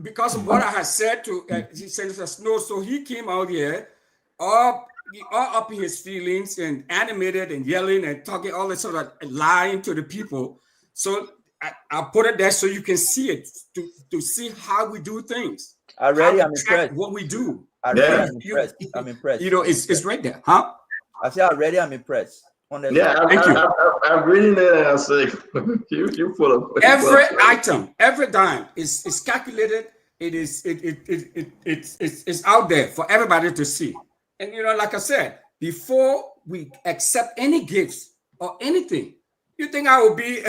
Speaker 11: because of what I had said to Senator Snowe, so he came out here all up in his feelings and animated and yelling and talking all this sort of lying to the people. So I put it there so you can see it, to see how we do things.
Speaker 12: Already, I'm impressed.
Speaker 11: What we do.
Speaker 12: I'm impressed.
Speaker 11: It's right there, huh?
Speaker 12: I say already, I'm impressed.
Speaker 6: Yeah,
Speaker 11: thank you.
Speaker 6: I'm reading it and I say, you full of
Speaker 11: every item, every dime is calculated. It's out there for everybody to see. And like I said, before we accept any gifts or anything, you think I will be?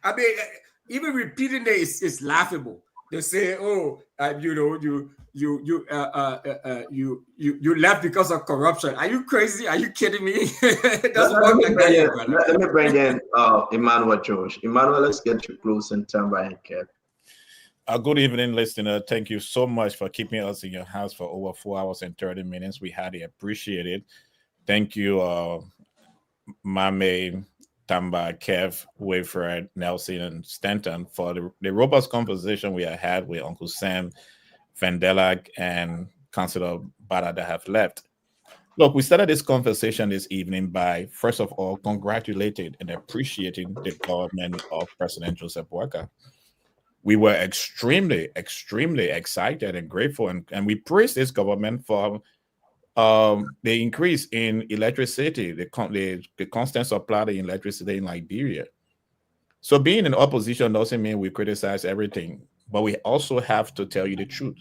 Speaker 11: I mean, even repeating it is laughable. They say, "Oh, you left because of corruption." Are you crazy? Are you kidding me? It doesn't work like that here, brother.
Speaker 6: Let me bring in Emmanuel George. Emmanuel, let's get you close and turn by and Kev.
Speaker 21: Good evening, listener. Thank you so much for keeping us in your house for over 4 hours and 30 minutes. We highly appreciate it. Thank you, Mame, Tamba, Kev, Wayfred, Nelson, and Stanton for the robust conversation we have had with Uncle Sam, Vandela, and Councilor Bada that have left. Look, we started this conversation this evening by, first of all, congratulating and appreciating the government of President Joseph Boakai. We were extremely, extremely excited and grateful, and we praised this government for the increase in electricity, the constant supply of electricity in Liberia. So being in opposition doesn't mean we criticize everything, but we also have to tell you the truth.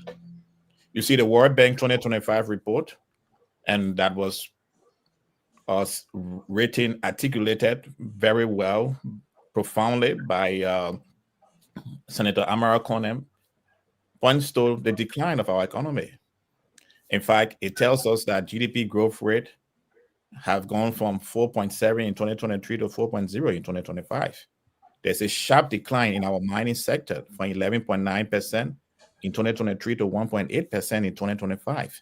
Speaker 21: You see the World Bank 2025 report, and that was written, articulated very well, profoundly by Senator Amara Konem, points to the decline of our economy. In fact, it tells us that GDP growth rate have gone from 4.7 in 2023 to 4.0 in 2025. There's a sharp decline in our mining sector from 11.9% in 2023 to 1.8% in 2025.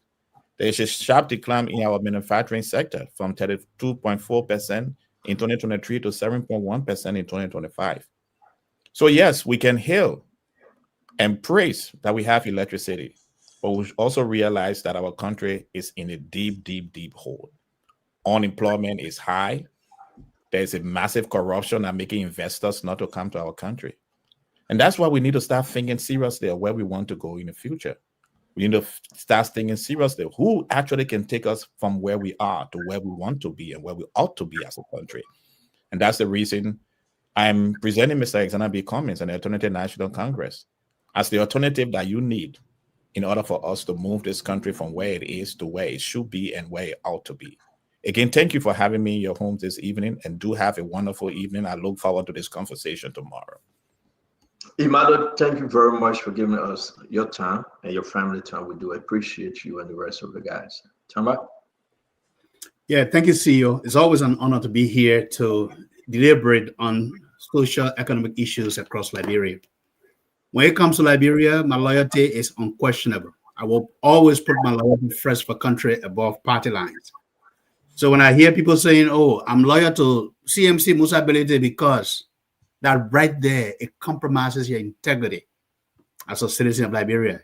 Speaker 21: There's a sharp decline in our manufacturing sector from 32.4% in 2023 to 7.1% in 2025. So yes, we can hail and praise that we have electricity, but we also realize that our country is in a deep, deep, deep hole. Unemployment is high. There's a massive corruption and making investors not to come to our country. And that's why we need to start thinking seriously of where we want to go in the future. We need to start thinking seriously who actually can take us from where we are to where we want to be and where we ought to be as a country. And that's the reason I'm presenting Mr. Alexander B. Cummings and the Alternative National Congress as the alternative that you need in order for us to move this country from where it is to where it should be and where it ought to be. Again, thank you for having me in your home this evening, and do have a wonderful evening. I look forward to this conversation tomorrow.
Speaker 6: Emmanuel, thank you very much for giving us your time and your family time. We do appreciate you and the rest of the guys. Tamba?
Speaker 4: Yeah, thank you, CEO. It's always an honor to be here to deliberate on social economic issues across Liberia. When it comes to Liberia, my loyalty is unquestionable. I will always put my loyalty first for country above party lines. So when I hear people saying, "Oh, I'm loyal to CMC Musa Belete," because that right there, it compromises your integrity as a citizen of Liberia.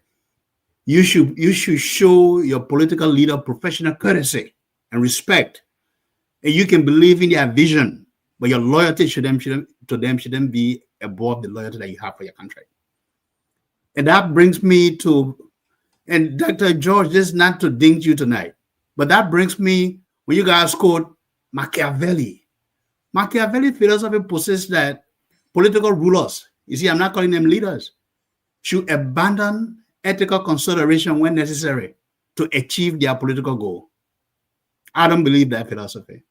Speaker 4: You should show your political leader professional courtesy and respect, and you can believe in their vision, but your loyalty shouldn't be above the loyalty that you have for your country. And that brings me to, and Dr. George, this is not to ding you tonight, but that brings me when you guys quote Machiavelli. Machiavelli philosophy possesses that political rulers, you see, I'm not calling them leaders, should abandon ethical consideration when necessary to achieve their political goal. I don't believe that philosophy.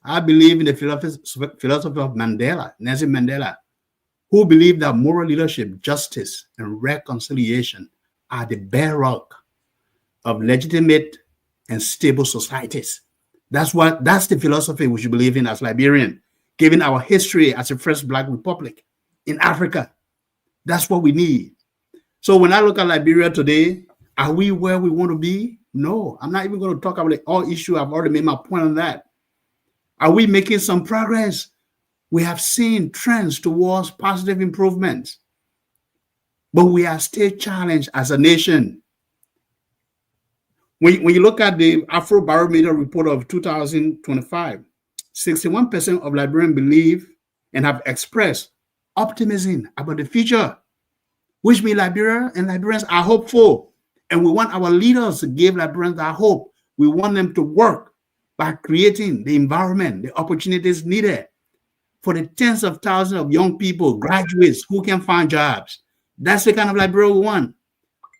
Speaker 4: I believe in the philosophy of Mandela, Nelson Mandela, who believed that moral leadership, justice, and reconciliation are the bedrock of legitimate and stable societies. That's the philosophy we should believe in as Liberian, given our history as the first Black republic in Africa. That's what we need. So when I look at Liberia today, are we where we want to be? No, I'm not even going to talk about all issues. I've already made my point on that. Are we making some progress? We have seen trends towards positive improvements, but we are still challenged as a nation. When you look at the Afrobarometer report of 2025, 61% of Liberians believe and have expressed optimism about the future, which means Liberia and Liberians are hopeful. And we want our leaders to give Liberians that hope. We want them to work by creating the environment, the opportunities needed for the tens of thousands of young people, graduates who can find jobs. That's the kind of Liberia we want.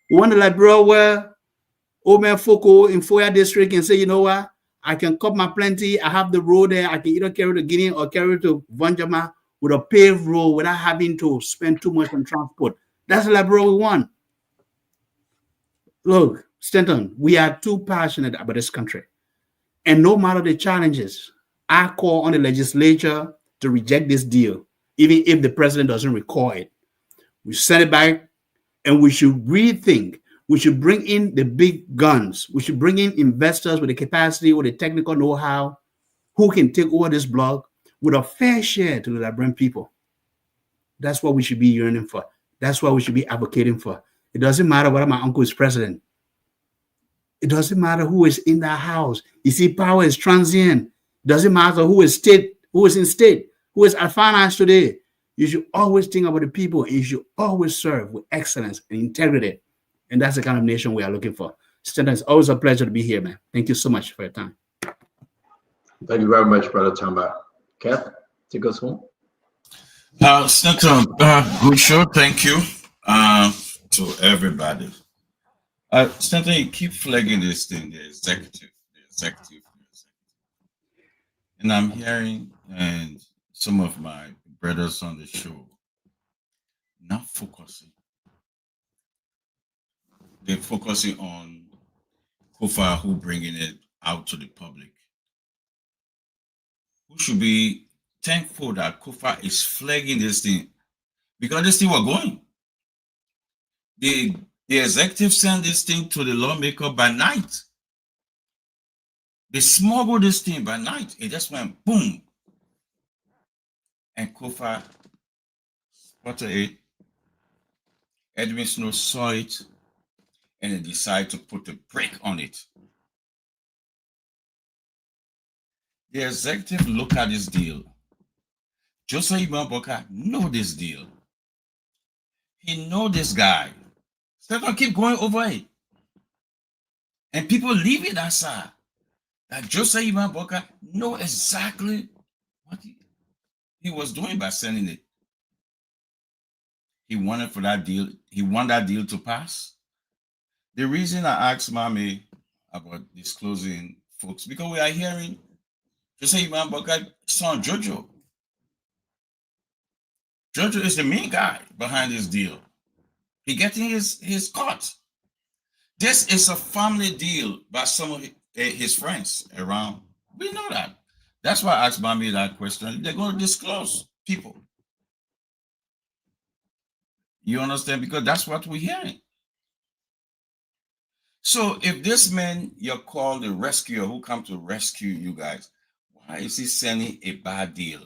Speaker 4: We want a Liberia where Omer Foko in Foya district can say, you know what, I can cut my plenty, I have the road there, I can either carry to Guinea or carry to Vanjama with a paved road without having to spend too much on transport. That's the liberal we want. Look, Stanton, we are too passionate about this country. And no matter the challenges, I call on the legislature to reject this deal, even if the president doesn't recall it. We send it back, and we should rethink. We should bring in the big guns. We should bring in investors with the capacity, with the technical know-how, who can take over this block with a fair share to the Liberian people. That's what we should be yearning for. That's what we should be advocating for. It doesn't matter whether my uncle is president. It doesn't matter who is in that house. You see, power is transient. It doesn't matter who is in state, who is at finance today. You should always think about the people, and you should always serve with excellence and integrity. And that's the kind of nation we are looking for. Stanton, it's always a pleasure to be here, man. Thank you so much for your time.
Speaker 6: Thank you very much, Brother Tamba. Kev, take us home.
Speaker 9: Stanton, good show. Thank you to everybody. Stanton, you keep flagging this thing, the executive. And I'm hearing and some of my brothers on the show not focusing. They're focusing on Kofa, who bringing it out to the public. Who should be thankful that Kofa is flagging this thing, because this thing was going. The executive sent this thing to the lawmaker by night. They smuggled this thing by night. It just went boom. And Kofa spotted it. Edwin Snow saw it, and they decided to put a brake on it. The executive look at this deal. Joseph Ibn Boka know this deal. He know this guy. Stephen keep going over it. And people leave it aside. That Joseph Ibn Boka know exactly what he was doing by sending it. He wanted for that deal. He wanted that deal to pass. The reason I asked Mami about disclosing folks, because we are hearing Joseph Ibn Boka's son Jojo. Jojo is the main guy behind this deal. He getting his cut. This is a family deal by some of his friends around. We know that. That's why I asked Mami that question. They're going to disclose people. You understand? Because that's what we're hearing. So if this man you're called the rescuer who come to rescue you guys, why is he sending a bad deal?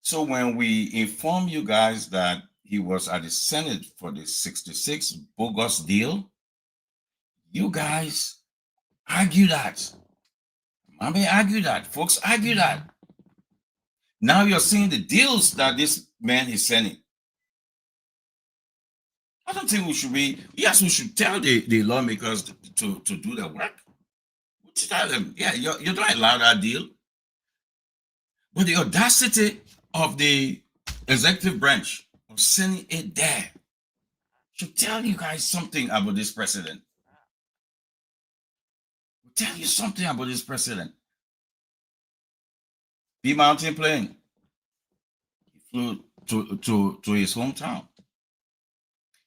Speaker 9: So when we inform you guys that he was at the Senate for the 66 bogus deal, you guys argue that. Mommy argue that. Folks argue that. Now you're seeing the deals that this man is sending. I don't think we should be, yes, we should tell the lawmakers to do their work. We should tell them, yeah, you don't allow that deal. But the audacity of the executive branch of sending it there should tell you guys something about this president. We'll tell you something about this president. B Mountain Plain. He flew to his hometown.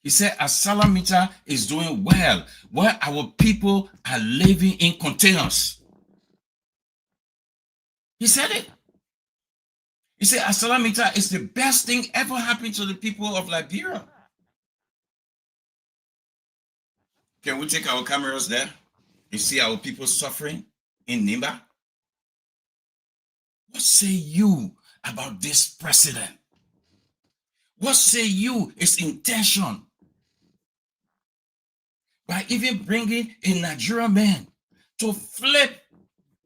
Speaker 9: He said, Asalamita is doing well, where our people are living in containers. He said it. He said, Asalamita is the best thing ever happened to the people of Liberia. Can we take our cameras there and see our people suffering in Nimba? What say you about this president? What say you his intention? By even bringing a Nigerian man to flip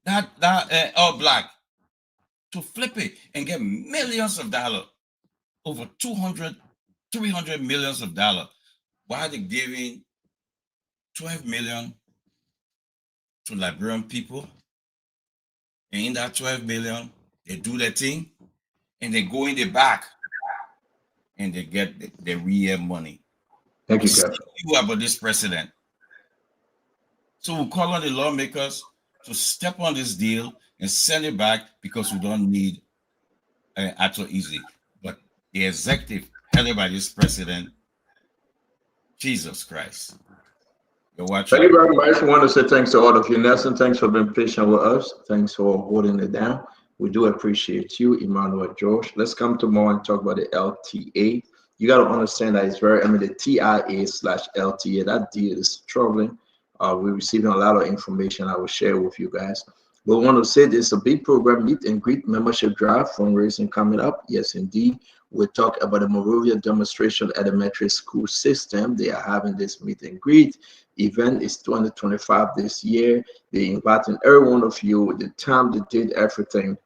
Speaker 9: that All Black, to flip it and get millions of dollars, over 200, 300 millions of dollars, while they're giving 12 million to Liberian people. And in that 12 million, they do their thing and they go in the back and they get the real money.
Speaker 6: Thank you, Captain.
Speaker 9: You about this president. So we'll call on the lawmakers to step on this deal and send it back, because we don't need Ato Easy. But the executive headed by this president Jesus Christ. You're
Speaker 6: Thank
Speaker 9: watching.
Speaker 6: you very much. I want to say thanks to all of you. Nelson, thanks for being patient with us. Thanks for holding it down. We do appreciate you, Emmanuel George. Let's come tomorrow and talk about the LTA. You got to understand that it's very, the TIA/LTA, that deal is troubling. We're receiving a lot of information I will share with you guys. We want to say there's a big program, meet and greet membership drive fundraising coming up. Yes, indeed. We'll talk about the Monrovia Demonstration Elementary School System. They are having this meet and greet event. Is 2025 this year. They're inviting every one of you, the time, the date, everything.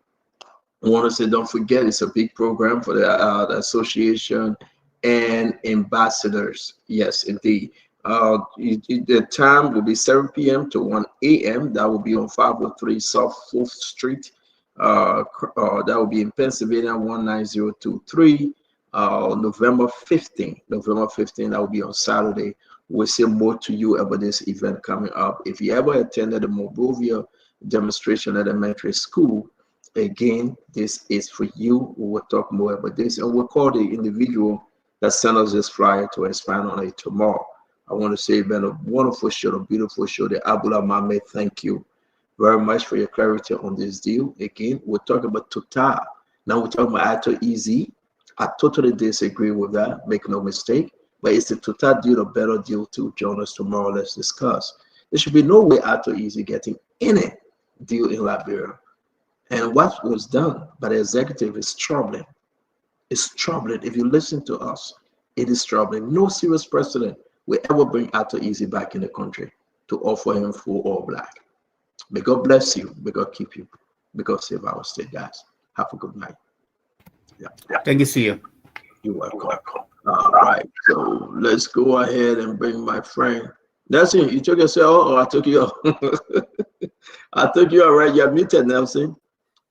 Speaker 6: I want to say, don't forget, it's a big program for the association and ambassadors. Yes, indeed. The time will be 7 p.m. to 1 a.m. That will be on 503 South 4th Street. That will be in Pennsylvania 19023. November 15th. November 15th, that will be on Saturday. We'll say more to you about this event coming up. If you ever attended the Monrovia Demonstration Elementary School, again, this is for you. We will talk more about this, and we'll call the individual that sent us this flyer to expand on it tomorrow. I want to say it's been a wonderful show, a beautiful show. The Abdullah Mohammed, thank you very much for your clarity on this deal. Again, we'll talk about Total. Now we're talking about Ato Easy. I totally disagree with that. Make no mistake. But it's the Total deal, a better deal to join us tomorrow. Let's discuss. There should be no way Ato Easy getting any deal in Liberia. And what was done by the executive is troubling. It's troubling. If you listen to us, it is troubling. No serious president will ever bring Ato Easy back in the country to offer him full or black. May God bless you. May God keep you. May God save our state, guys. Have a good night. Yeah.
Speaker 4: Thank you, see you.
Speaker 6: You're welcome. All right. So let's go ahead and bring my friend. Nelson, you took yourself, or I took you off? I took you all right. You're muted, Nelson.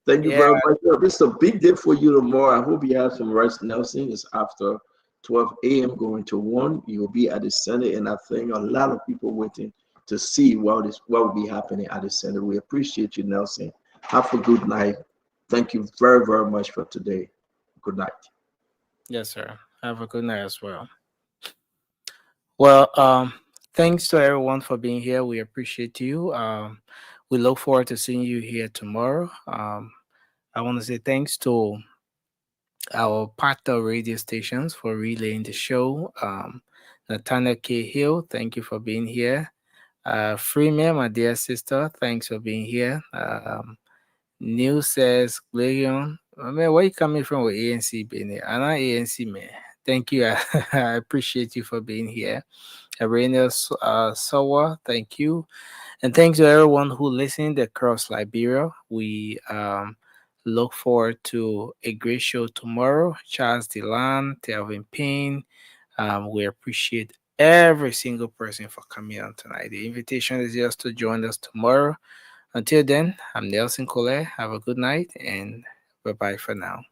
Speaker 6: Thank you very much. This is a big day for you tomorrow. I hope you have some rest, Nelson. It's after 12 a.m. going to 1. You'll be at the center, and I think a lot of people waiting to see what will be happening at the center. We appreciate you, Nelson. Have a good night. Thank you very, very much for today. Good night.
Speaker 3: Yes, sir. Have a good night as well. Well, thanks to everyone for being here. We appreciate you. We look forward to seeing you here tomorrow. I want to say thanks to our partner radio stations for relaying the show. Nathaniel K. Hill, thank you for being here. Freeman, my dear sister, thanks for being here. Neil says, Leon, man, where you coming from with ANC, Benny? I'm not ANC, man. Thank you. I appreciate you for being here. Arena Sawa, thank you. And thanks to everyone who listened across Liberia. We look forward to a great show tomorrow. Charles Delan, Telvin Payne. We appreciate every single person for coming on tonight. The invitation is just to join us tomorrow. Until then, I'm Nelson Collet. Have a good night and bye-bye for now.